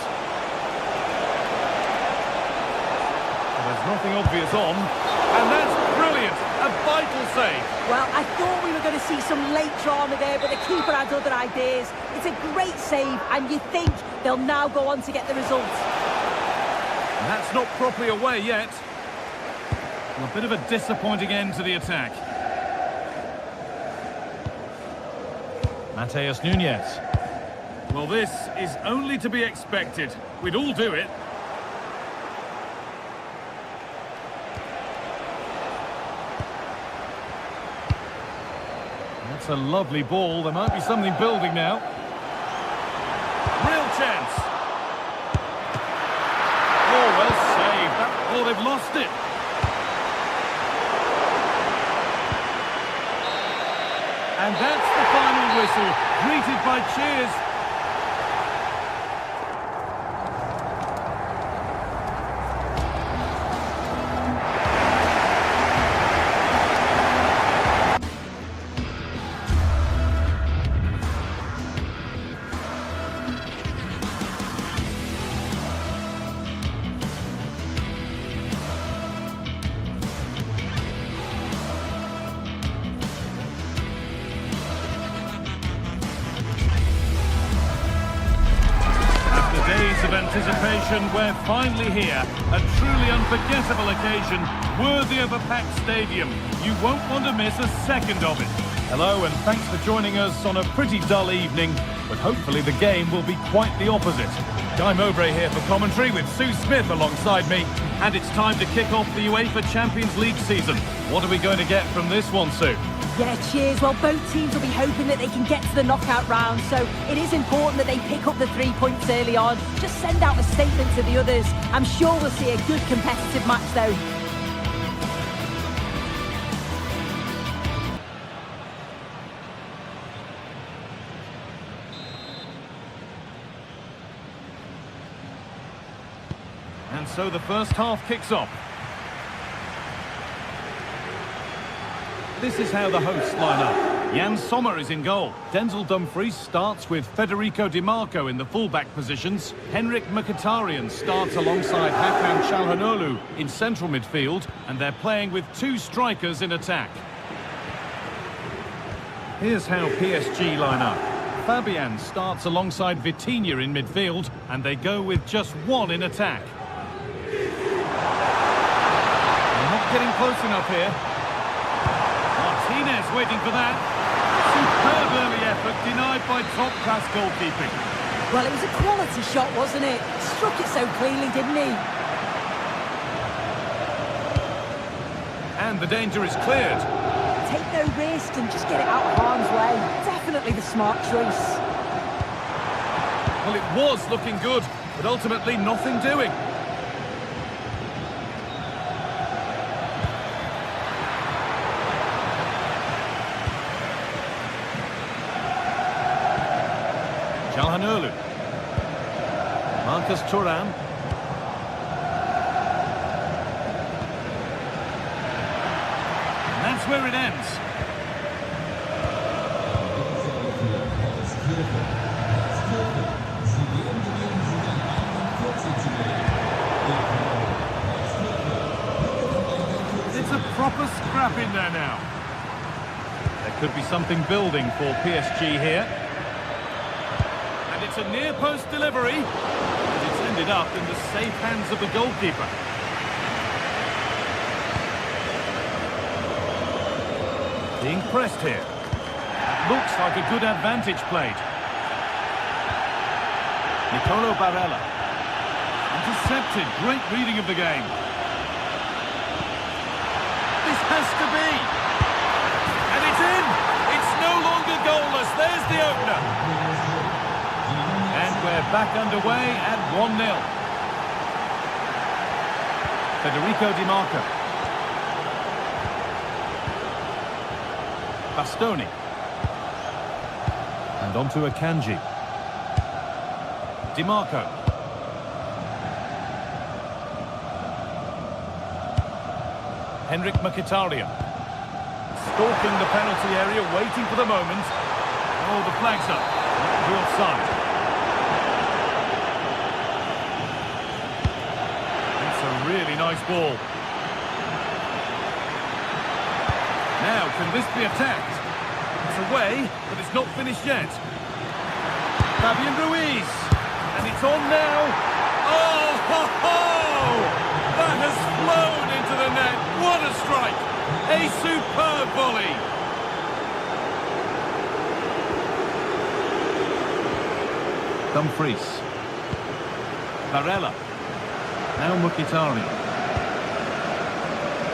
There's nothing obvious on. And that's brilliant. A vital save. Well, I thought we were going to see some late drama there, but the keeper had other ideas. It's a great save, and you think they'll now go on to get the result. And that's not properly away yet. A bit of a disappointing end to the attack. Mateus Nunes. Well, this is only to be expected. We'd all do it. That's a lovely ball. There might be something building now. Real chance. Oh, well saved. Oh, they've lost it. And that's the final whistle, greeted by cheers. Of anticipation, we're finally here. A truly unforgettable occasion, worthy of a packed stadium. You won't want to miss a second of it. Hello, and thanks for joining us on a pretty dull evening, but hopefully the game will be quite the opposite. Guy Mowbray here for commentary with Sue Smith alongside me, and it's time to kick off the UEFA Champions League season. What are we going to get from this one, Sue? Yeah, cheers. Well, both teams will be hoping that they can get to the knockout round, so it is important that they pick up the 3 points early on. Just send out a statement to the others. I'm sure we'll see a good competitive match, though. And so the first half kicks off. This is how the hosts line up. Jan Sommer is in goal. Denzel Dumfries starts with Federico Di Marco in the full-back positions. Henrik Mkhitaryan starts alongside Hakan Çalhanoğlu in central midfield, and they're playing with 2 strikers in attack. Here's how PSG line up. Fabian starts alongside Vitinha in midfield, and they go with just 1 in attack. getting close enough here. Martinez waiting for that. Superb early effort, denied by top-class goalkeeping. Well, it was a quality shot, wasn't it? Struck it so cleanly, didn't he? And the danger is cleared. Take no risks and just get it out of harm's way. Definitely the smart choice. Well, it was looking good, but ultimately nothing doing. Calhanoglu. Marcus Thuram. And that's where it ends. It's a proper scrap in there now. There could be something building for PSG here. And it's a near-post delivery. But it's ended up in the safe hands of the goalkeeper. Being pressed here. Looks like a good advantage played. Nicolo Barella. Intercepted. Great reading of the game. This has to be. And it's in. It's no longer goalless. There's the opener. And we're back underway at 1-0. Federico Di Marco. Bastoni. And on to Akanji. Di Marco. Henrik Mkhitaryan. Stalking the penalty area, waiting for the moment. Oh, the flag's up. To offside. It's a really nice ball. Now, can this be attacked? It's away, but it's not finished yet. Fabian Ruiz. And it's on now. Oh, ho, ho! That has flown into the net. What a strike! A superb volley. Dumfries. Barella. Now Mkhitaryan.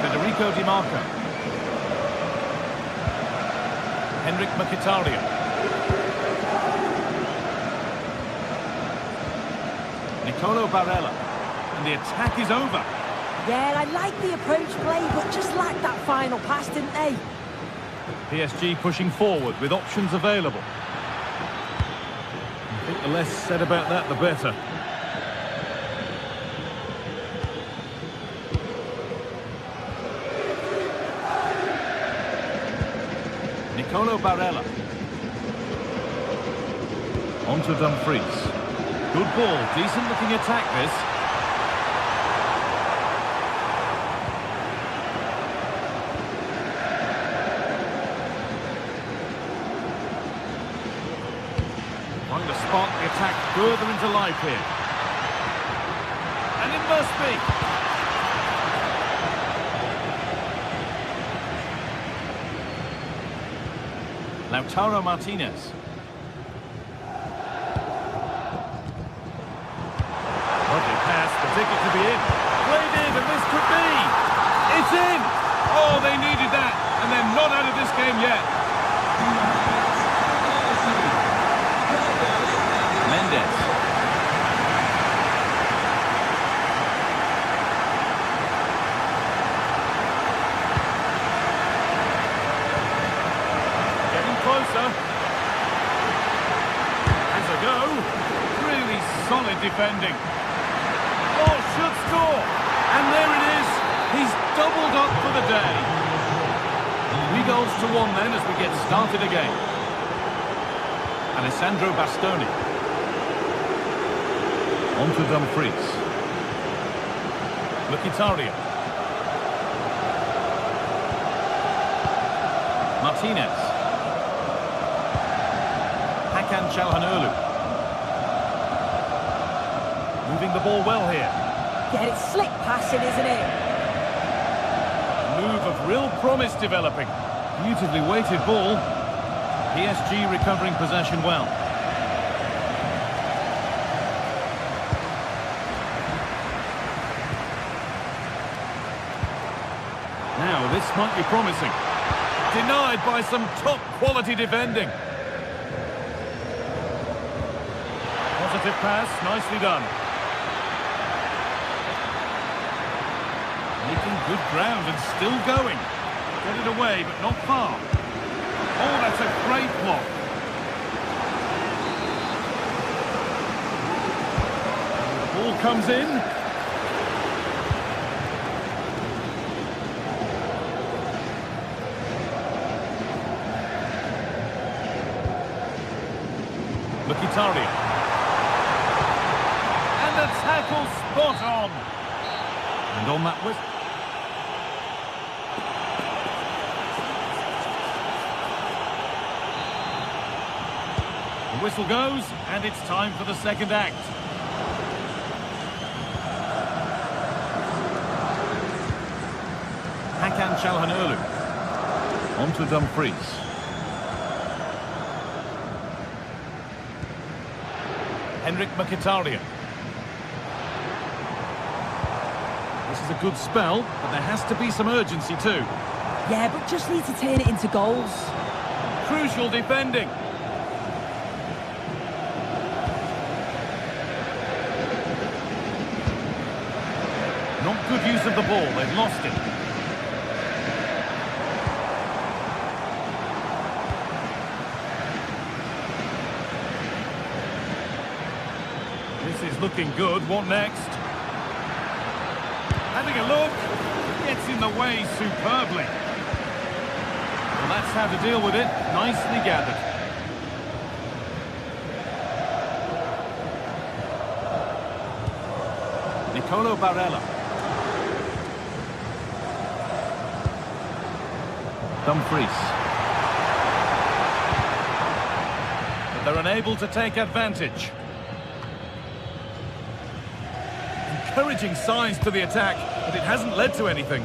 Federico Di Marco. Henrik Mkhitaryan. Nicolo Barella. And the attack is over. Yeah, I like the approach play, but just lacked that final pass, didn't they? PSG pushing forward with options available. I think the less said about that, the better. Nicolo Barella. On to Dumfries. Good ball, decent looking attack this. Trying to spark the attack further into life here. And it must be. Lautaro Martinez. Lovely pass, the ticket to be in. Played in, and this could be. It's in! Oh, they needed that, and they're not out of this game yet. Mendes. Getting closer. Has a go. Really solid defending. Oh, should score. And there it is. He's doubled up for the day. 3 goals to 1 then as we get started again. Alessandro Bastoni. On to Dumfries. Mkhitaryan. Martinez. Hakan Calhanoglu. Moving the ball well here. Yeah, it's slick passing, isn't it? Real promise developing. Beautifully weighted ball. PSG recovering possession well. Now, this might be promising. Denied by some top-quality defending. Positive pass, nicely done. Making good ground and still going. Got it away, but not far. Oh, that's a great block. Ball comes in. Mkhitaryan. And the tackle spot on. And on that whistle. The whistle goes, and it's time for the second act. Hakan Çalhanoğlu. On to Dumfries. Henrik Mkhitaryan. This is a good spell, but there has to be some urgency too. Yeah, but just need to turn it into goals. Crucial defending. Not good use of the ball, they've lost it. This is looking good, what next? Having a look, gets in the way superbly. Well, that's how to deal with it, nicely gathered. Nicolo Barella. Dumfries. But they're unable to take advantage. Encouraging signs to the attack, but it hasn't led to anything.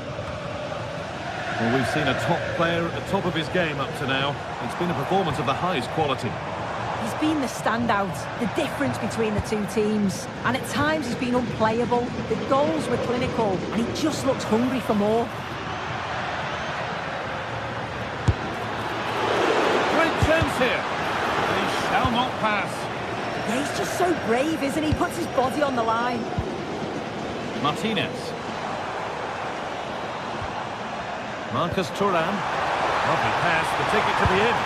Well, we've seen a top player at the top of his game up to now. It's been a performance of the highest quality. He's been the standout, the difference between the two teams. And at times he's been unplayable. The goals were clinical, and he just looks hungry for more. Chance here. They shall not pass. Yeah, he's just so brave, isn't he? Puts his body on the line. Martinez. Marcus Thuram. Lovely pass, the ticket to the in.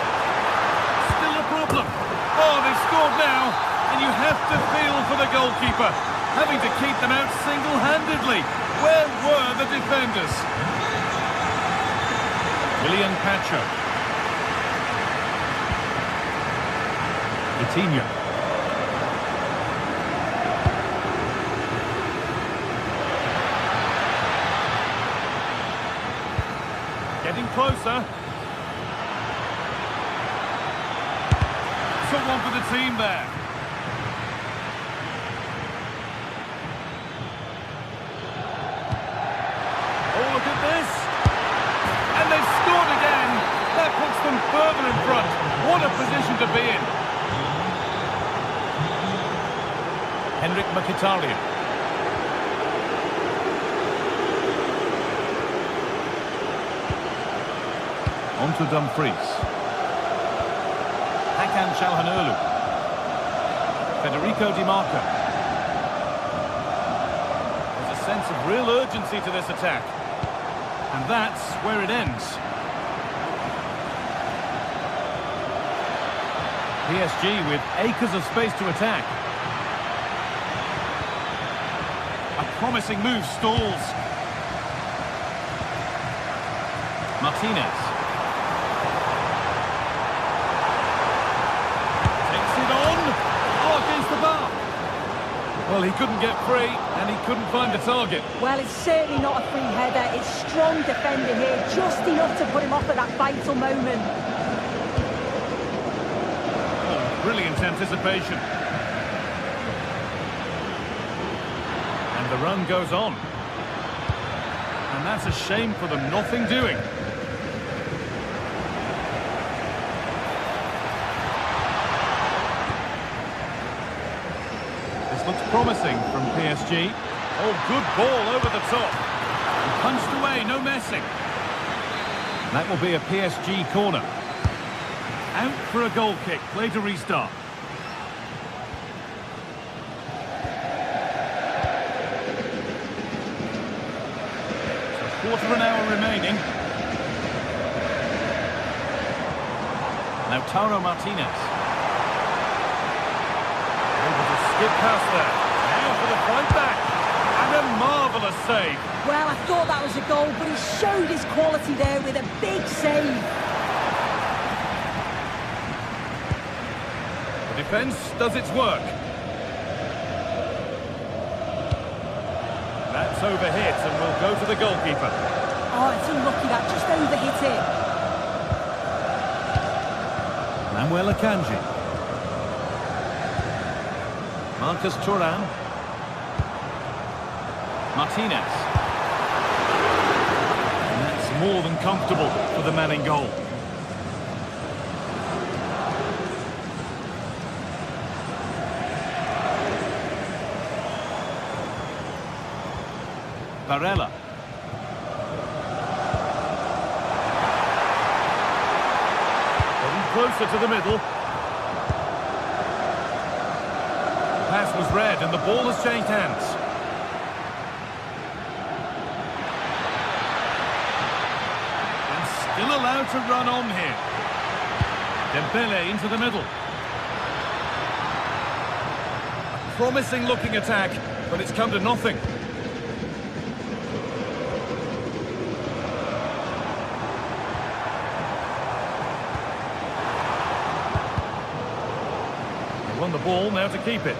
Still a problem. Oh, they've scored now, and you have to feel for the goalkeeper, having to keep them out single-handedly. Where were the defenders? William Pacho. Coutinho. Getting closer. Took one for the team there. Oh, look at this. And they've scored again. That puts them further in front. What a position to be in. Henrik Mkhitaryan. On to Dumfries. Hakan Çalhanoğlu. Federico Di Marco. There's a sense of real urgency to this attack. And that's where it ends. PSG with acres of space to attack. A promising move stalls. Martinez. Takes it on. Oh, against the bar. Well, he couldn't get free, and he couldn't find the target. Well, it's certainly not a free header. It's strong defending here, just enough to put him off at that vital moment. Oh, brilliant anticipation. And the run goes on. And And that's a shame for them, nothing doing. This looks promising from PSG. Oh, good ball over the top. And punched away, no messing. That will be a PSG corner. Out for a goal kick, play to restart. Quarter of an hour remaining. Now Taro Martinez. Able to skip past there. Now for the fight back. And a marvellous save. Well, I thought that was a goal, but he showed his quality there with a big save. The defence does its work. That's overhit and will go to the goalkeeper. Oh, it's unlucky that just overhit it. Manuel Akanji. Marcus Thuram. Martinez. And that's more than comfortable for the man in goal. Varela. Getting closer to the middle. The pass was read and the ball has changed hands. And still allowed to run on here. Dembele into the middle. A promising looking attack, but it's come to nothing. Won the ball, now to keep it.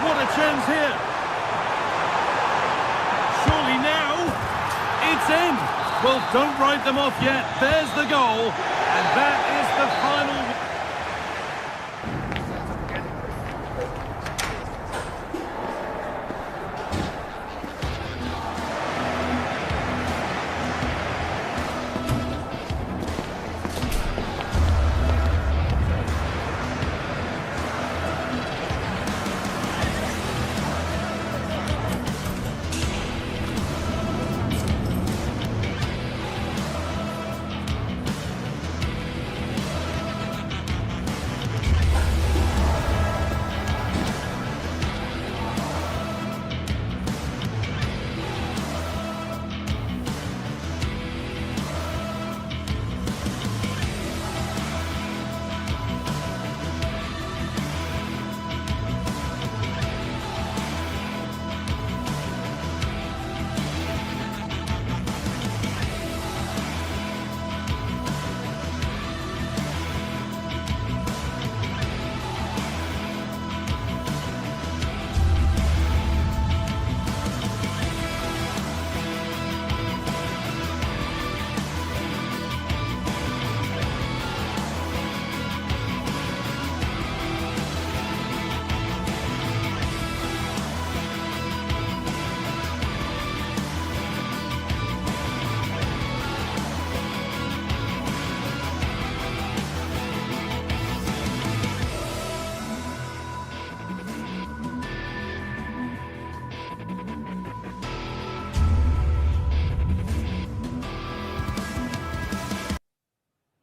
What a chance here! Surely now, it's in! Well, don't write them off yet. There's the goal, and that is the final.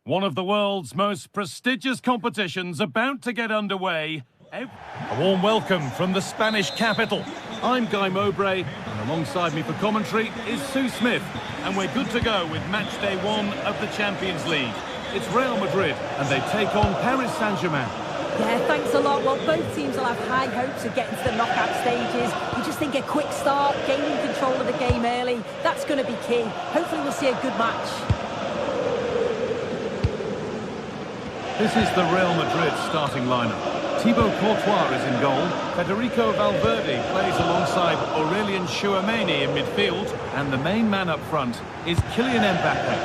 One of the world's most prestigious competitions about to get underway. A warm welcome from the Spanish capital. I'm Guy Mowbray, and alongside me for commentary is Sue Smith. And we're good to go with match day 1 of the Champions League. It's Real Madrid, and they take on Paris Saint-Germain. Yeah, thanks a lot. Well, both teams will have high hopes of getting to the knockout stages. You just think a quick start, gaining control of the game early, that's going to be key. Hopefully we'll see a good match. This is the Real Madrid starting lineup. Thibaut Courtois is in goal. Federico Valverde plays alongside Aurelien Tchouameni in midfield. And the main man up front is Kylian Mbappe.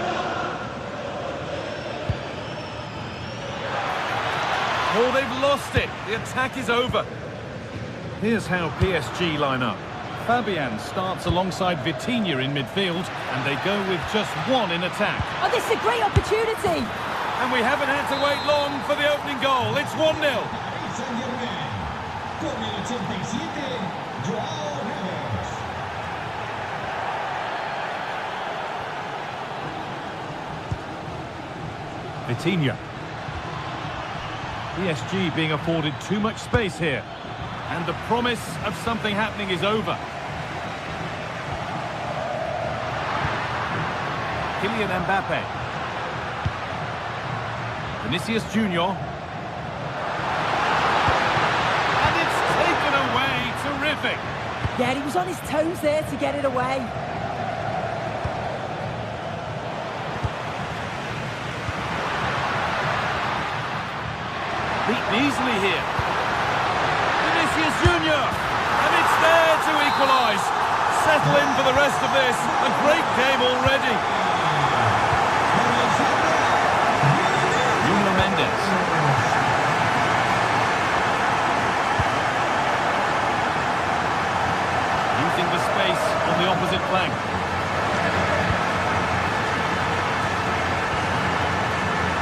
Oh, they've lost it. The attack is over. Here's how PSG line up. Fabian starts alongside Vitinha in midfield, and they go with just one in attack. Oh, this is a great opportunity. And we haven't had to wait long for the opening goal. It's 1-0. Saint-Germain. Con el 87, Joao Neves. Vitinha. PSG being afforded too much space here. And the promise of something happening is over. Kylian Mbappe. Vinicius Junior. And it's taken away. Terrific. Yeah, he was on his toes there to get it away. Beaten easily here. Vinicius Junior. And it's there to equalise. Settle in for the rest of this. A great game already. Mendes. Using the space on the opposite flank.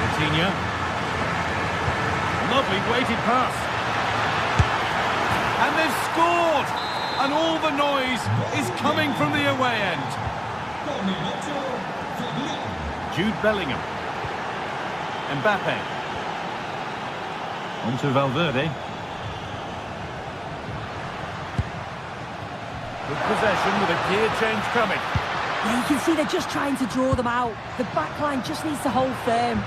Vitinha. Lovely weighted pass. And they've scored! And all the noise is coming from the away end. Jude Bellingham. Mbappe. On to Valverde. Good possession with a gear change coming. Yeah, you can see they're just trying to draw them out. The back line just needs to hold firm.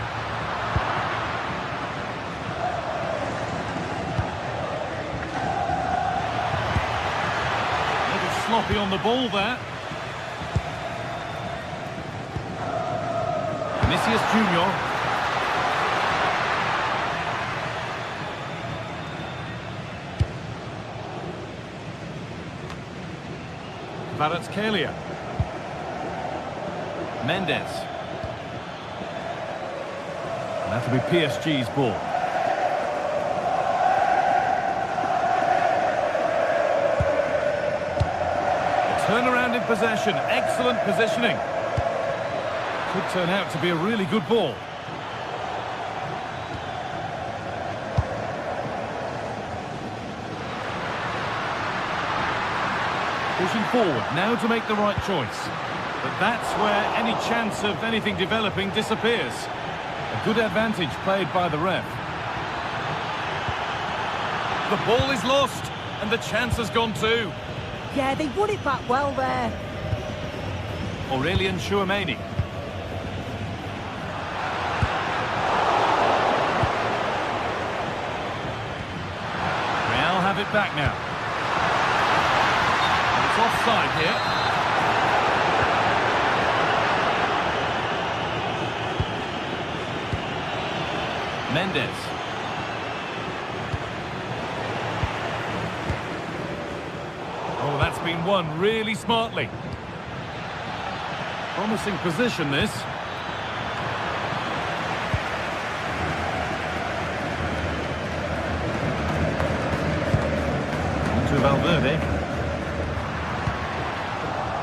A little sloppy on the ball there. Vinicius Junior. Kvaratskhelia. Mendes. That'll be PSG's ball. A turnaround in possession. Excellent positioning. Could turn out to be a really good ball. Pushing forward, now to make the right choice. But that's where any chance of anything developing disappears. A good advantage played by the ref. The ball is lost, and the chance has gone too. Yeah, they won it back well there. Aurelien Tchouameni. Real have it back now. Offside here. Mendes. Oh, that's been won really smartly. Promising position, this. On to Valverde.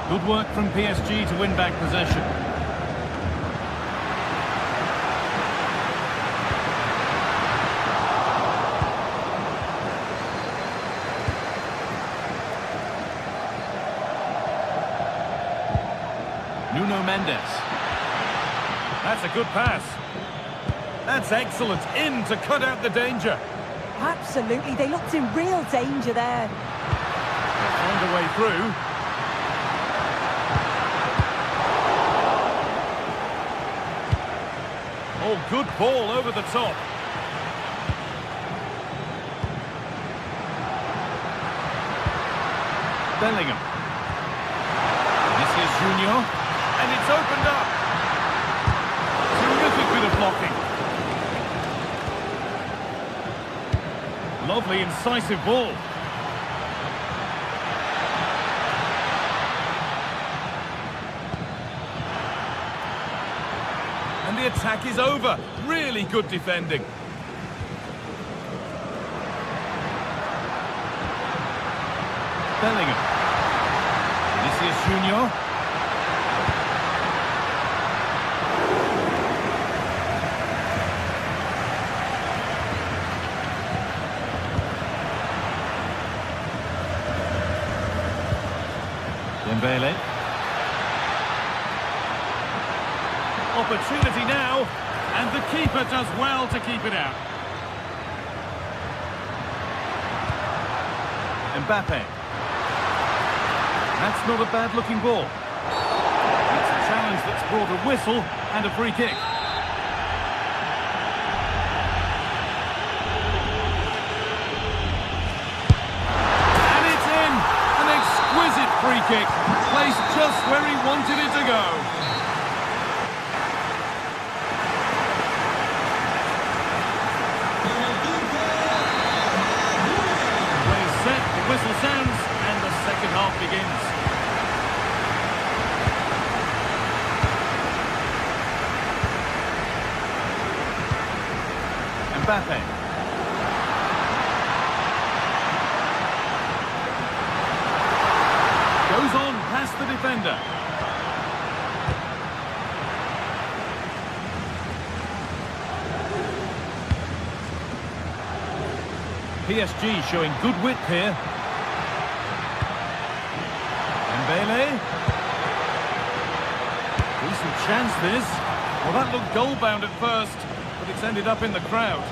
Good work from PSG to win back possession. Nuno Mendes. That's a good pass. That's excellent. In to cut out the danger. Absolutely, they looked in real danger there. They'll find a way through. Oh, good ball over the top. Bellingham. Vinicius Junior. And it's opened up. Terrific bit of blocking. relatively incisive ball. And the attack is over. Really good defending. Bellingham. Vinicius Junior. Dembele. Opportunity now, and the keeper does well to keep it out. Mbappe. That's not a bad-looking ball. It's a challenge that's brought a whistle and a free kick. And it's in! An exquisite free kick, placed just where he wanted it to go. Play set, the whistle sounds, and the second half begins. Mbappe. Goes on past the defender. PSG showing good width here. Dembele. Decent chance this. Well, that looked goal-bound at first, but it's ended up in the crowd.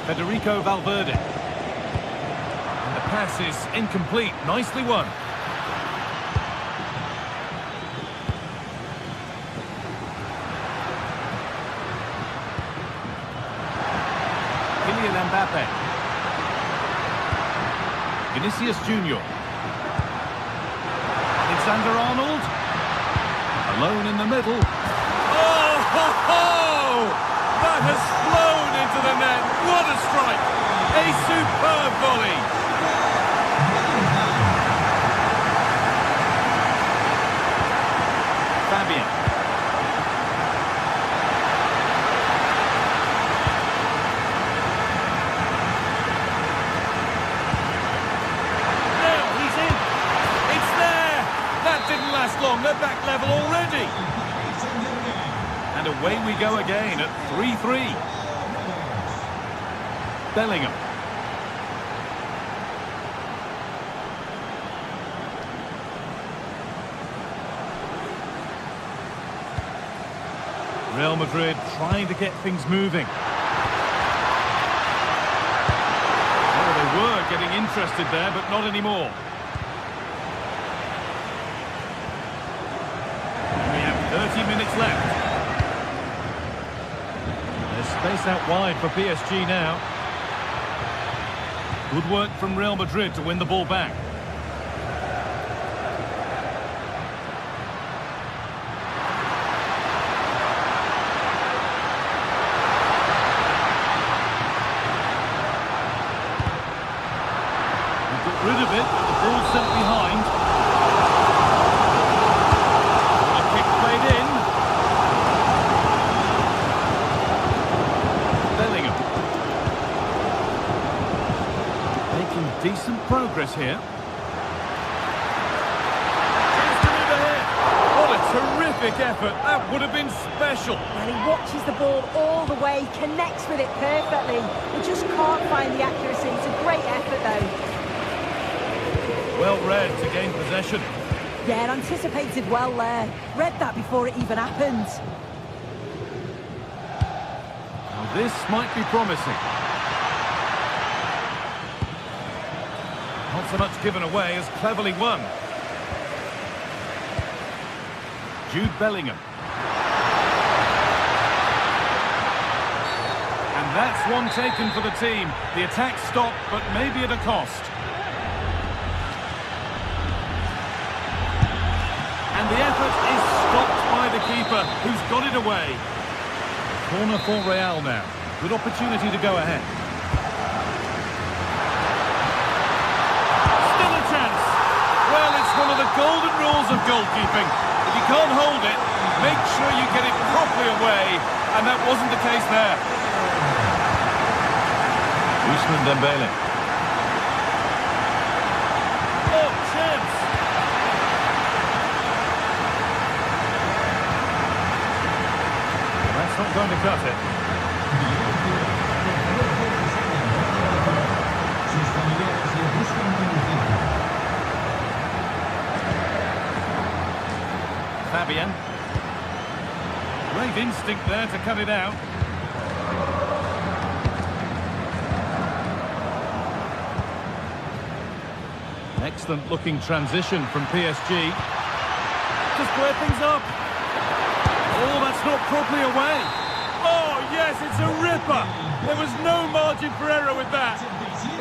Federico Valverde. And the pass is incomplete. Nicely won. Kylian Mbappe. Vinicius Junior. Alexander-Arnold. Alone in the middle. Oh, ho, ho! That has flown into the net. What a strike! A superb volley. Fabian. Now he's in. It's there. That didn't last long. They're back level already. And away we go again at 3-3. Bellingham. Real Madrid trying to get things moving. Oh, they were getting interested there, but not anymore. And we have 30 minutes left. There's space out wide for PSG now. Good work from Real Madrid to win the ball back. We've got rid of it, but the ball's sent behind. A kick played in. Bellingham. Making decent progress here. Chance to move ahead. What a terrific effort. That would have been special. Well, he watches the ball all the way, connects with it perfectly. He just can't find the accuracy. It's a great effort, though. Well read to gain possession. Yeah, anticipated well there. Read that before it even happened. Now this might be promising. Not so much given away as cleverly won. Jude Bellingham. And that's one taken for the team. The attack stopped, but maybe at a cost. And the effort is stopped by the keeper, who's got it away. Corner for Real now. Good opportunity to go ahead. Still a chance. Well, it's one of the golden rules of goalkeeping. If you can't hold it, make sure you get it properly away, and that wasn't the case there. Ousmane Dembele. Oh, chance. That's not going to cut it. Sus familiares le buscan con urgencia. Fabian. Great instinct there to cut it out. Excellent looking transition from PSG. To square things up. Oh, that's not properly away. Oh, yes, it's a ripper. There was no margin for error with that.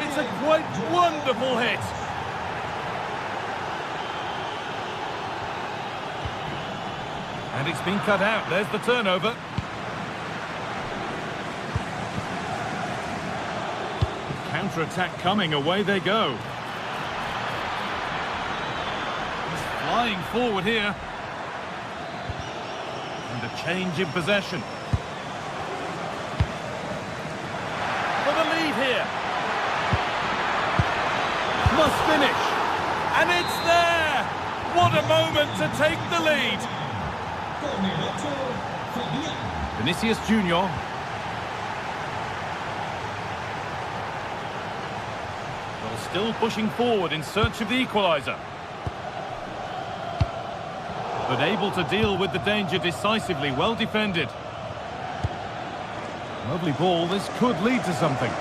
It's a quite wonderful hit. And it's been cut out. There's the turnover. Counter-attack coming. Away they go. He's flying forward here. And a change in possession. For the lead here. Must finish. And it's there. What a moment to take the lead. Con el 8, Fabián. Vinicius Junior. Well, still pushing forward in search of the equaliser. But able to deal with the danger decisively, well defended. Lovely ball, this could lead to something.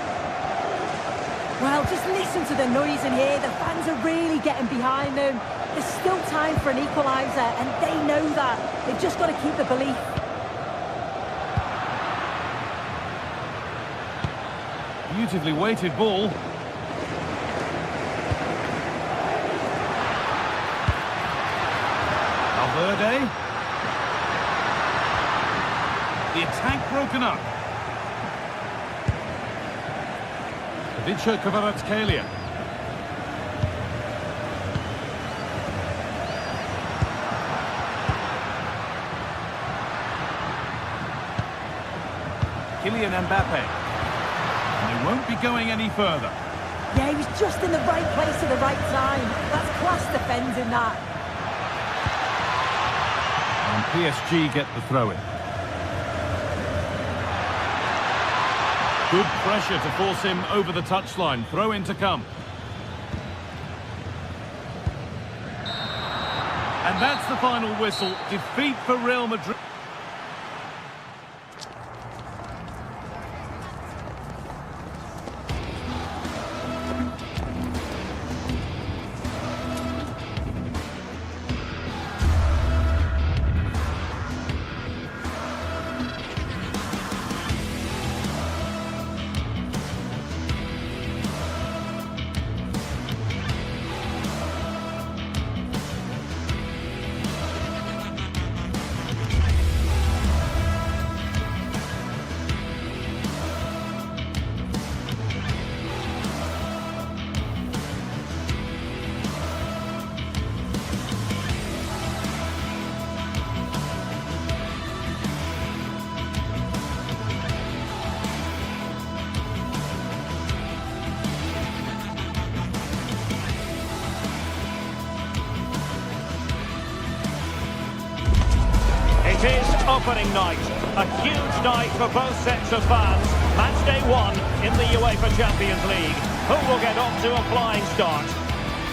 Well, just listen to the noise in here. The fans are really getting behind them. There's still time for an equaliser, and they know that. They've just got to keep the belief. Beautifully weighted ball. Valverde. The attack broken up. Vicha Kvaratskhelia. Kylian Mbappe. And they won't be going any further. Yeah, he was just in the right place at the right time. That's class defending that. And PSG get the throw-in. Good pressure to force him over the touchline. Throw-in to come. And that's the final whistle. Defeat for Real Madrid. It is opening night, a huge night for both sets of fans. Match day 1 in the UEFA Champions League. Who will get off to a flying start?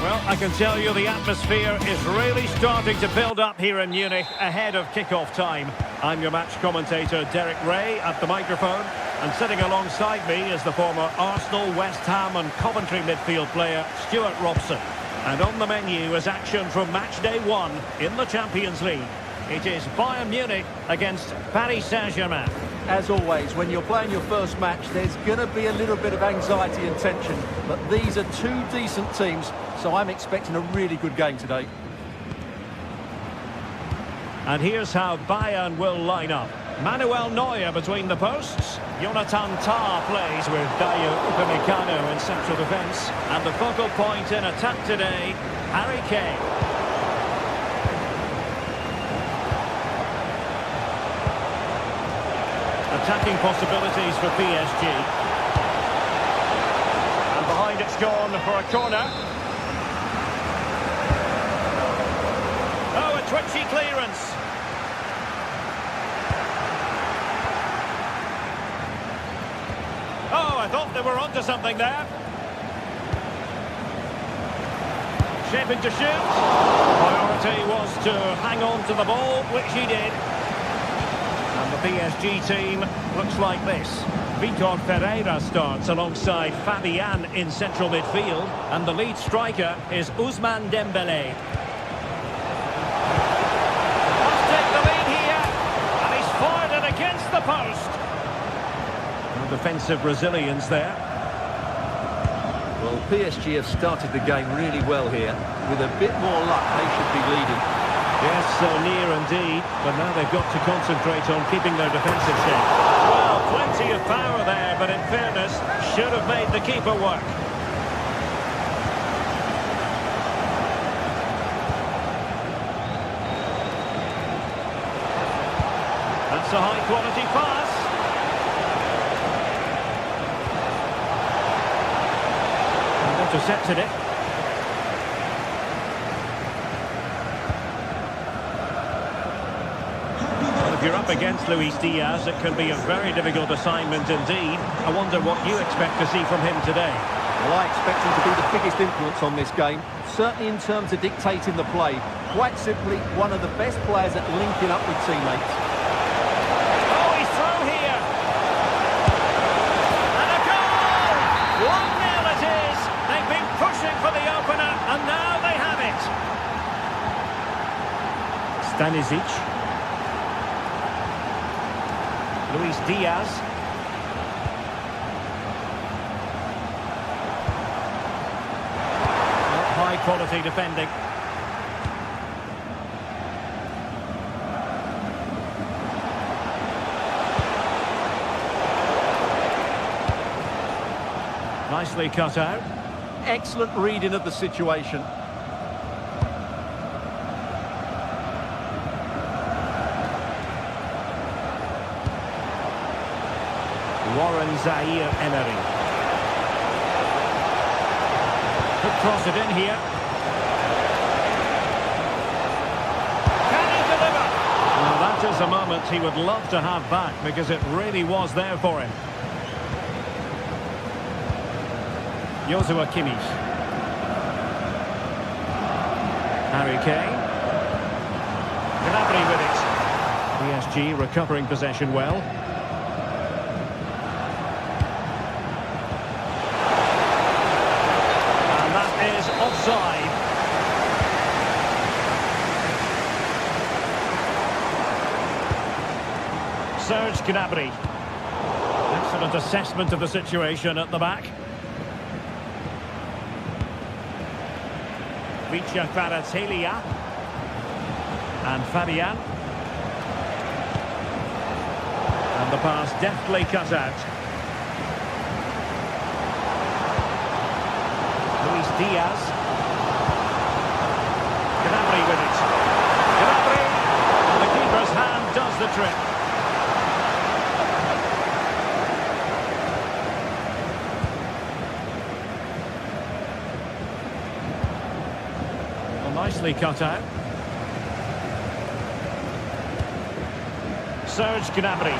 Well, I can tell you the atmosphere is really starting to build up here in Munich ahead of kick-off time. I'm your match commentator, Derek Ray, at the microphone. And sitting alongside me is the former Arsenal, West Ham and Coventry midfield player, Stuart Robson. And on the menu is action from match day 1 in the Champions League. It is Bayern Munich against Paris Saint-Germain. As always, when you're playing your first match, there's going to be a little bit of anxiety and tension. But these are two decent teams, so I'm expecting a really good game today. And here's how Bayern will line up. Manuel Neuer between the posts. Jonathan Tah plays with Dayo Upamecano in central defence. And the focal point in attack today, Harry Kane. Attacking possibilities for PSG. And behind it's gone for a corner. Oh, a twitchy clearance. Oh, I thought they were onto something there. Shaping to shoot. Priority was to hang on to the ball, which he did. And the PSG team looks like this. Vitor Pereira starts alongside Fabian in central midfield. And the lead striker is Ousmane Dembélé. Must take the lead here. And he's fired it against the post. No defensive resilience there. Well, PSG have started the game really well here. With a bit more luck, they should be leading. Yes, so near indeed, but now they've got to concentrate on keeping their defensive shape. Well, plenty of power there, but in fairness, should have made the keeper work. That's a high-quality pass. And intercepted it. If you're up against Luis Diaz, it can be a very difficult assignment indeed. I wonder what you expect to see from him today. Well, I expect him to be the biggest influence on this game, certainly in terms of dictating the play. Quite simply, one of the best players at linking up with teammates. Oh, he's through here! And a goal! 1-0 it is! They've been pushing for the opener, and now they have it! Stanisic. Luis Diaz. High quality defending. Nicely cut out. Excellent reading of the situation. Warren Zaïre-Emery. Could cross it in here. Can he deliver? Well, that is a moment he would love to have back because it really was there for him. Joshua Kimmich. Harry Kane. Gnabry with it. PSG recovering possession well. Offside. Serge Gnabry. Excellent assessment of the situation at the back. Vicha Kvaratskhelia. And Fabian. And the pass deftly cut out. Luis Diaz. Gnabry with it. Gnabry! And the keeper's hand does the trick. Well, nicely cut out. Serge Gnabry.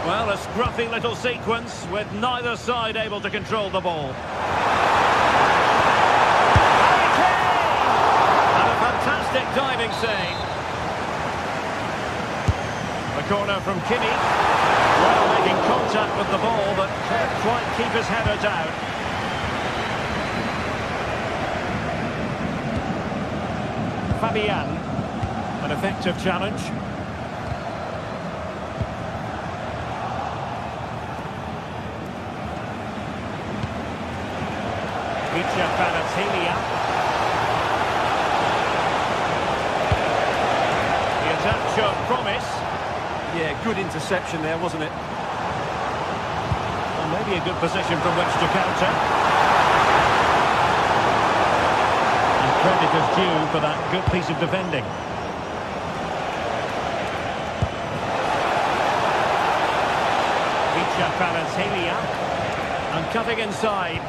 Well, a scruffy little sequence with neither side able to control the ball. Harry Kane! And a fantastic diving save. The corner from Kimmich. Well, making contact with the ball, but can't quite keep his header down. Fabian. An effective challenge. Vicha Kvaratskhelia. promise. Yeah, good interception there, wasn't it? Well, maybe a good position from which to counter. And credit is due for that good piece of defending. And cutting inside.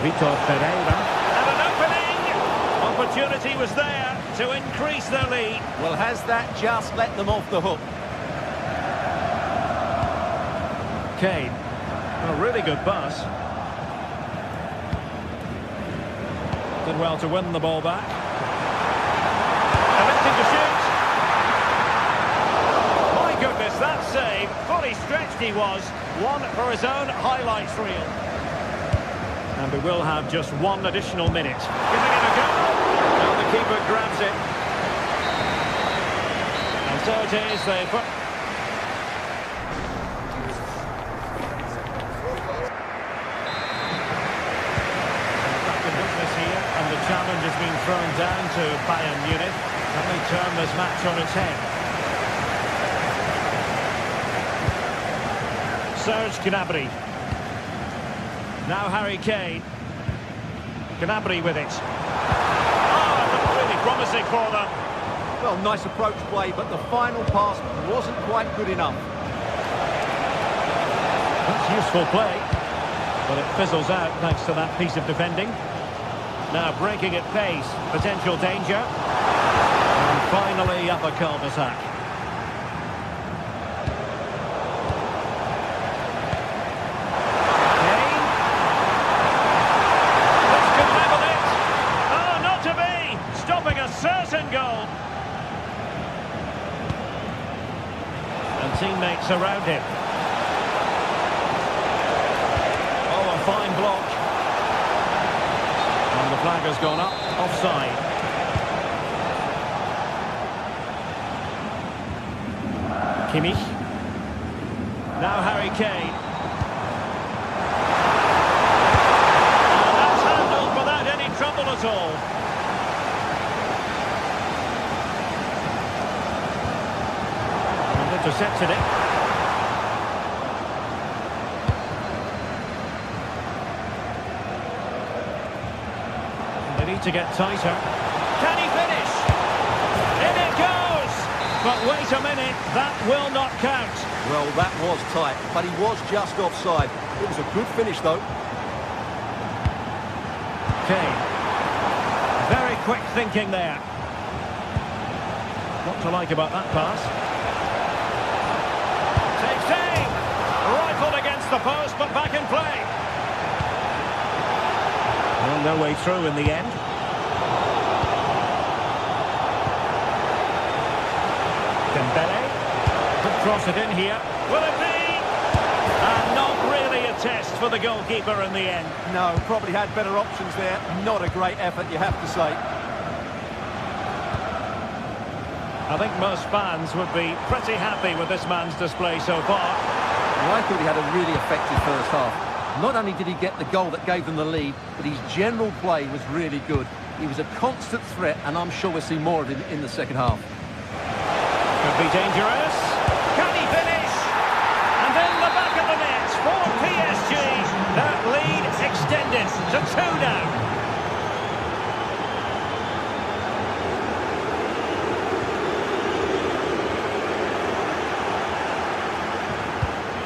Vitor Pereira. And an opening! Opportunity was there to increase their lead. Well, has that just let them off the hook? Kane. A really good pass. Did well to win the ball back. Attempting to shoot. Goodness, that save, fully stretched he was, one for his own highlights reel. And we will have just one additional minute. Giving it a go. Now the keeper grabs it. And so it is, they put... Back in business here, and the challenge has been thrown down to Bayern Munich. Can they turn this match on its head? Serge Gnabry. Now Harry Kane. Gnabry with it. Oh, it looked really promising for them. Well, nice approach play, but the final pass wasn't quite good enough. That's useful play, but it fizzles out thanks to that piece of defending. Now breaking at pace, potential danger. And finally up a cul-de-sac. Certain goal. And teammates around him. Oh, a fine block. And the flag has gone up, offside. Kimmich. Now Harry Kane. And that's handled without any trouble at all. Intercepted it. They need to get tighter. Can he finish? In it goes! But wait a minute, that will not count. Well, that was tight, but he was just offside. It was a good finish, though. Kane. Very quick thinking there. What to like about that pass? Rifled against the post, but back in play. Well, no way through in the end. Dembele. Could cross it in here. Will it be? And not really a test for the goalkeeper in the end. No, probably had better options there. Not a great effort, you have to say. I think most fans would be pretty happy with this man's display so far. Well, I thought he had a really effective first half. Not only did he get the goal that gave them the lead, but his general play was really good. He was a constant threat, and I'm sure we'll see more of him in the second half. Could be dangerous. Can he finish? And in the back of the net for PSG. That lead extended to 2 now.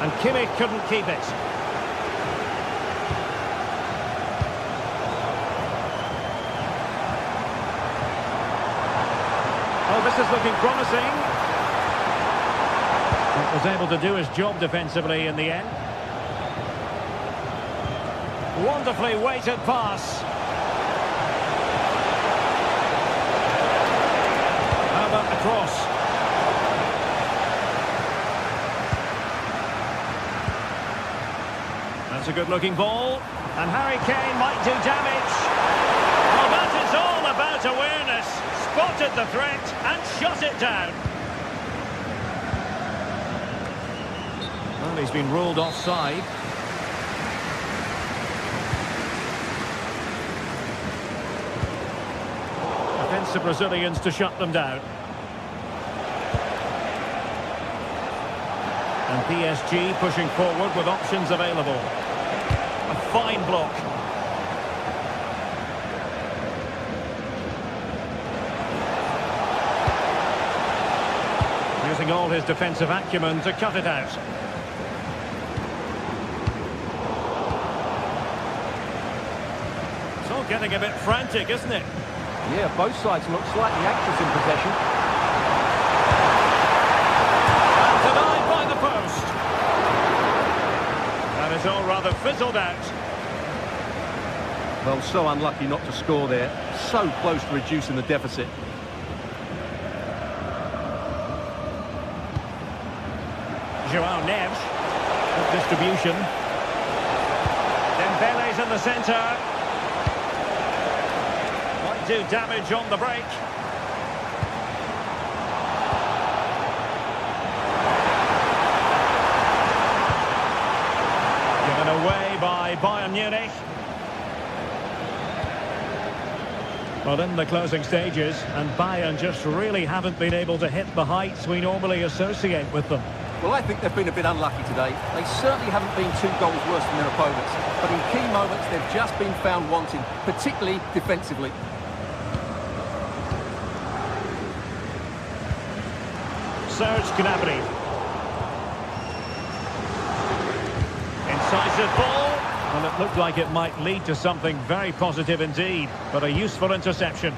And Kimmich couldn't keep it. Oh, this is looking promising. Was able to do his job defensively in the end. Wonderfully weighted pass. How about the cross? That's a good-looking ball, and Harry Kane might do damage. Well, that is all about awareness. Spotted the threat and shot it down. Well, he's been ruled offside. wants the Brazilians to shut them down. And PSG pushing forward with options available. A fine block. Using all his defensive acumen to cut it out. It's all getting a bit frantic, isn't it? Yeah, both sides look slightly anxious in possession. And denied by the post. And it's all rather fizzled out. Well, so unlucky not to score there. So close to reducing the deficit. João Neves. Good distribution. Dembele's in the centre. Might do damage on the break. Given away by Bayern Munich. Well, in the closing stages, and Bayern just really haven't been able to hit the heights we normally associate with them. Well, I think they've been a bit unlucky today. They certainly haven't been 2 goals worse than their opponents. But in key moments, they've just been found wanting, particularly defensively. Serge Gnabry. Incisive ball. And it looked like it might lead to something very positive indeed. But a useful interception.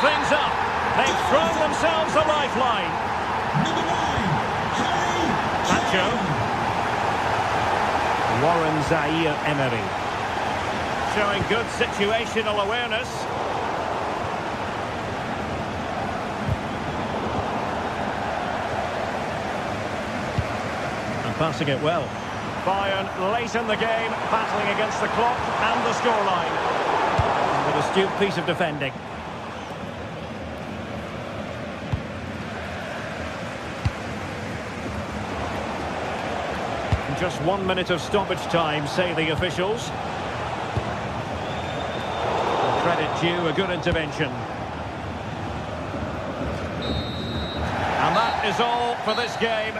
Things up. They've thrown themselves a lifeline. Number 9, Sancho. Warren Zaire-Emery. Showing good situational awareness. And passing it well. Bayern late in the game, battling against the clock and the scoreline. With an astute piece of defending. Just 1 minute of stoppage time, say the officials. Credit due, a good intervention. And that is all for this game.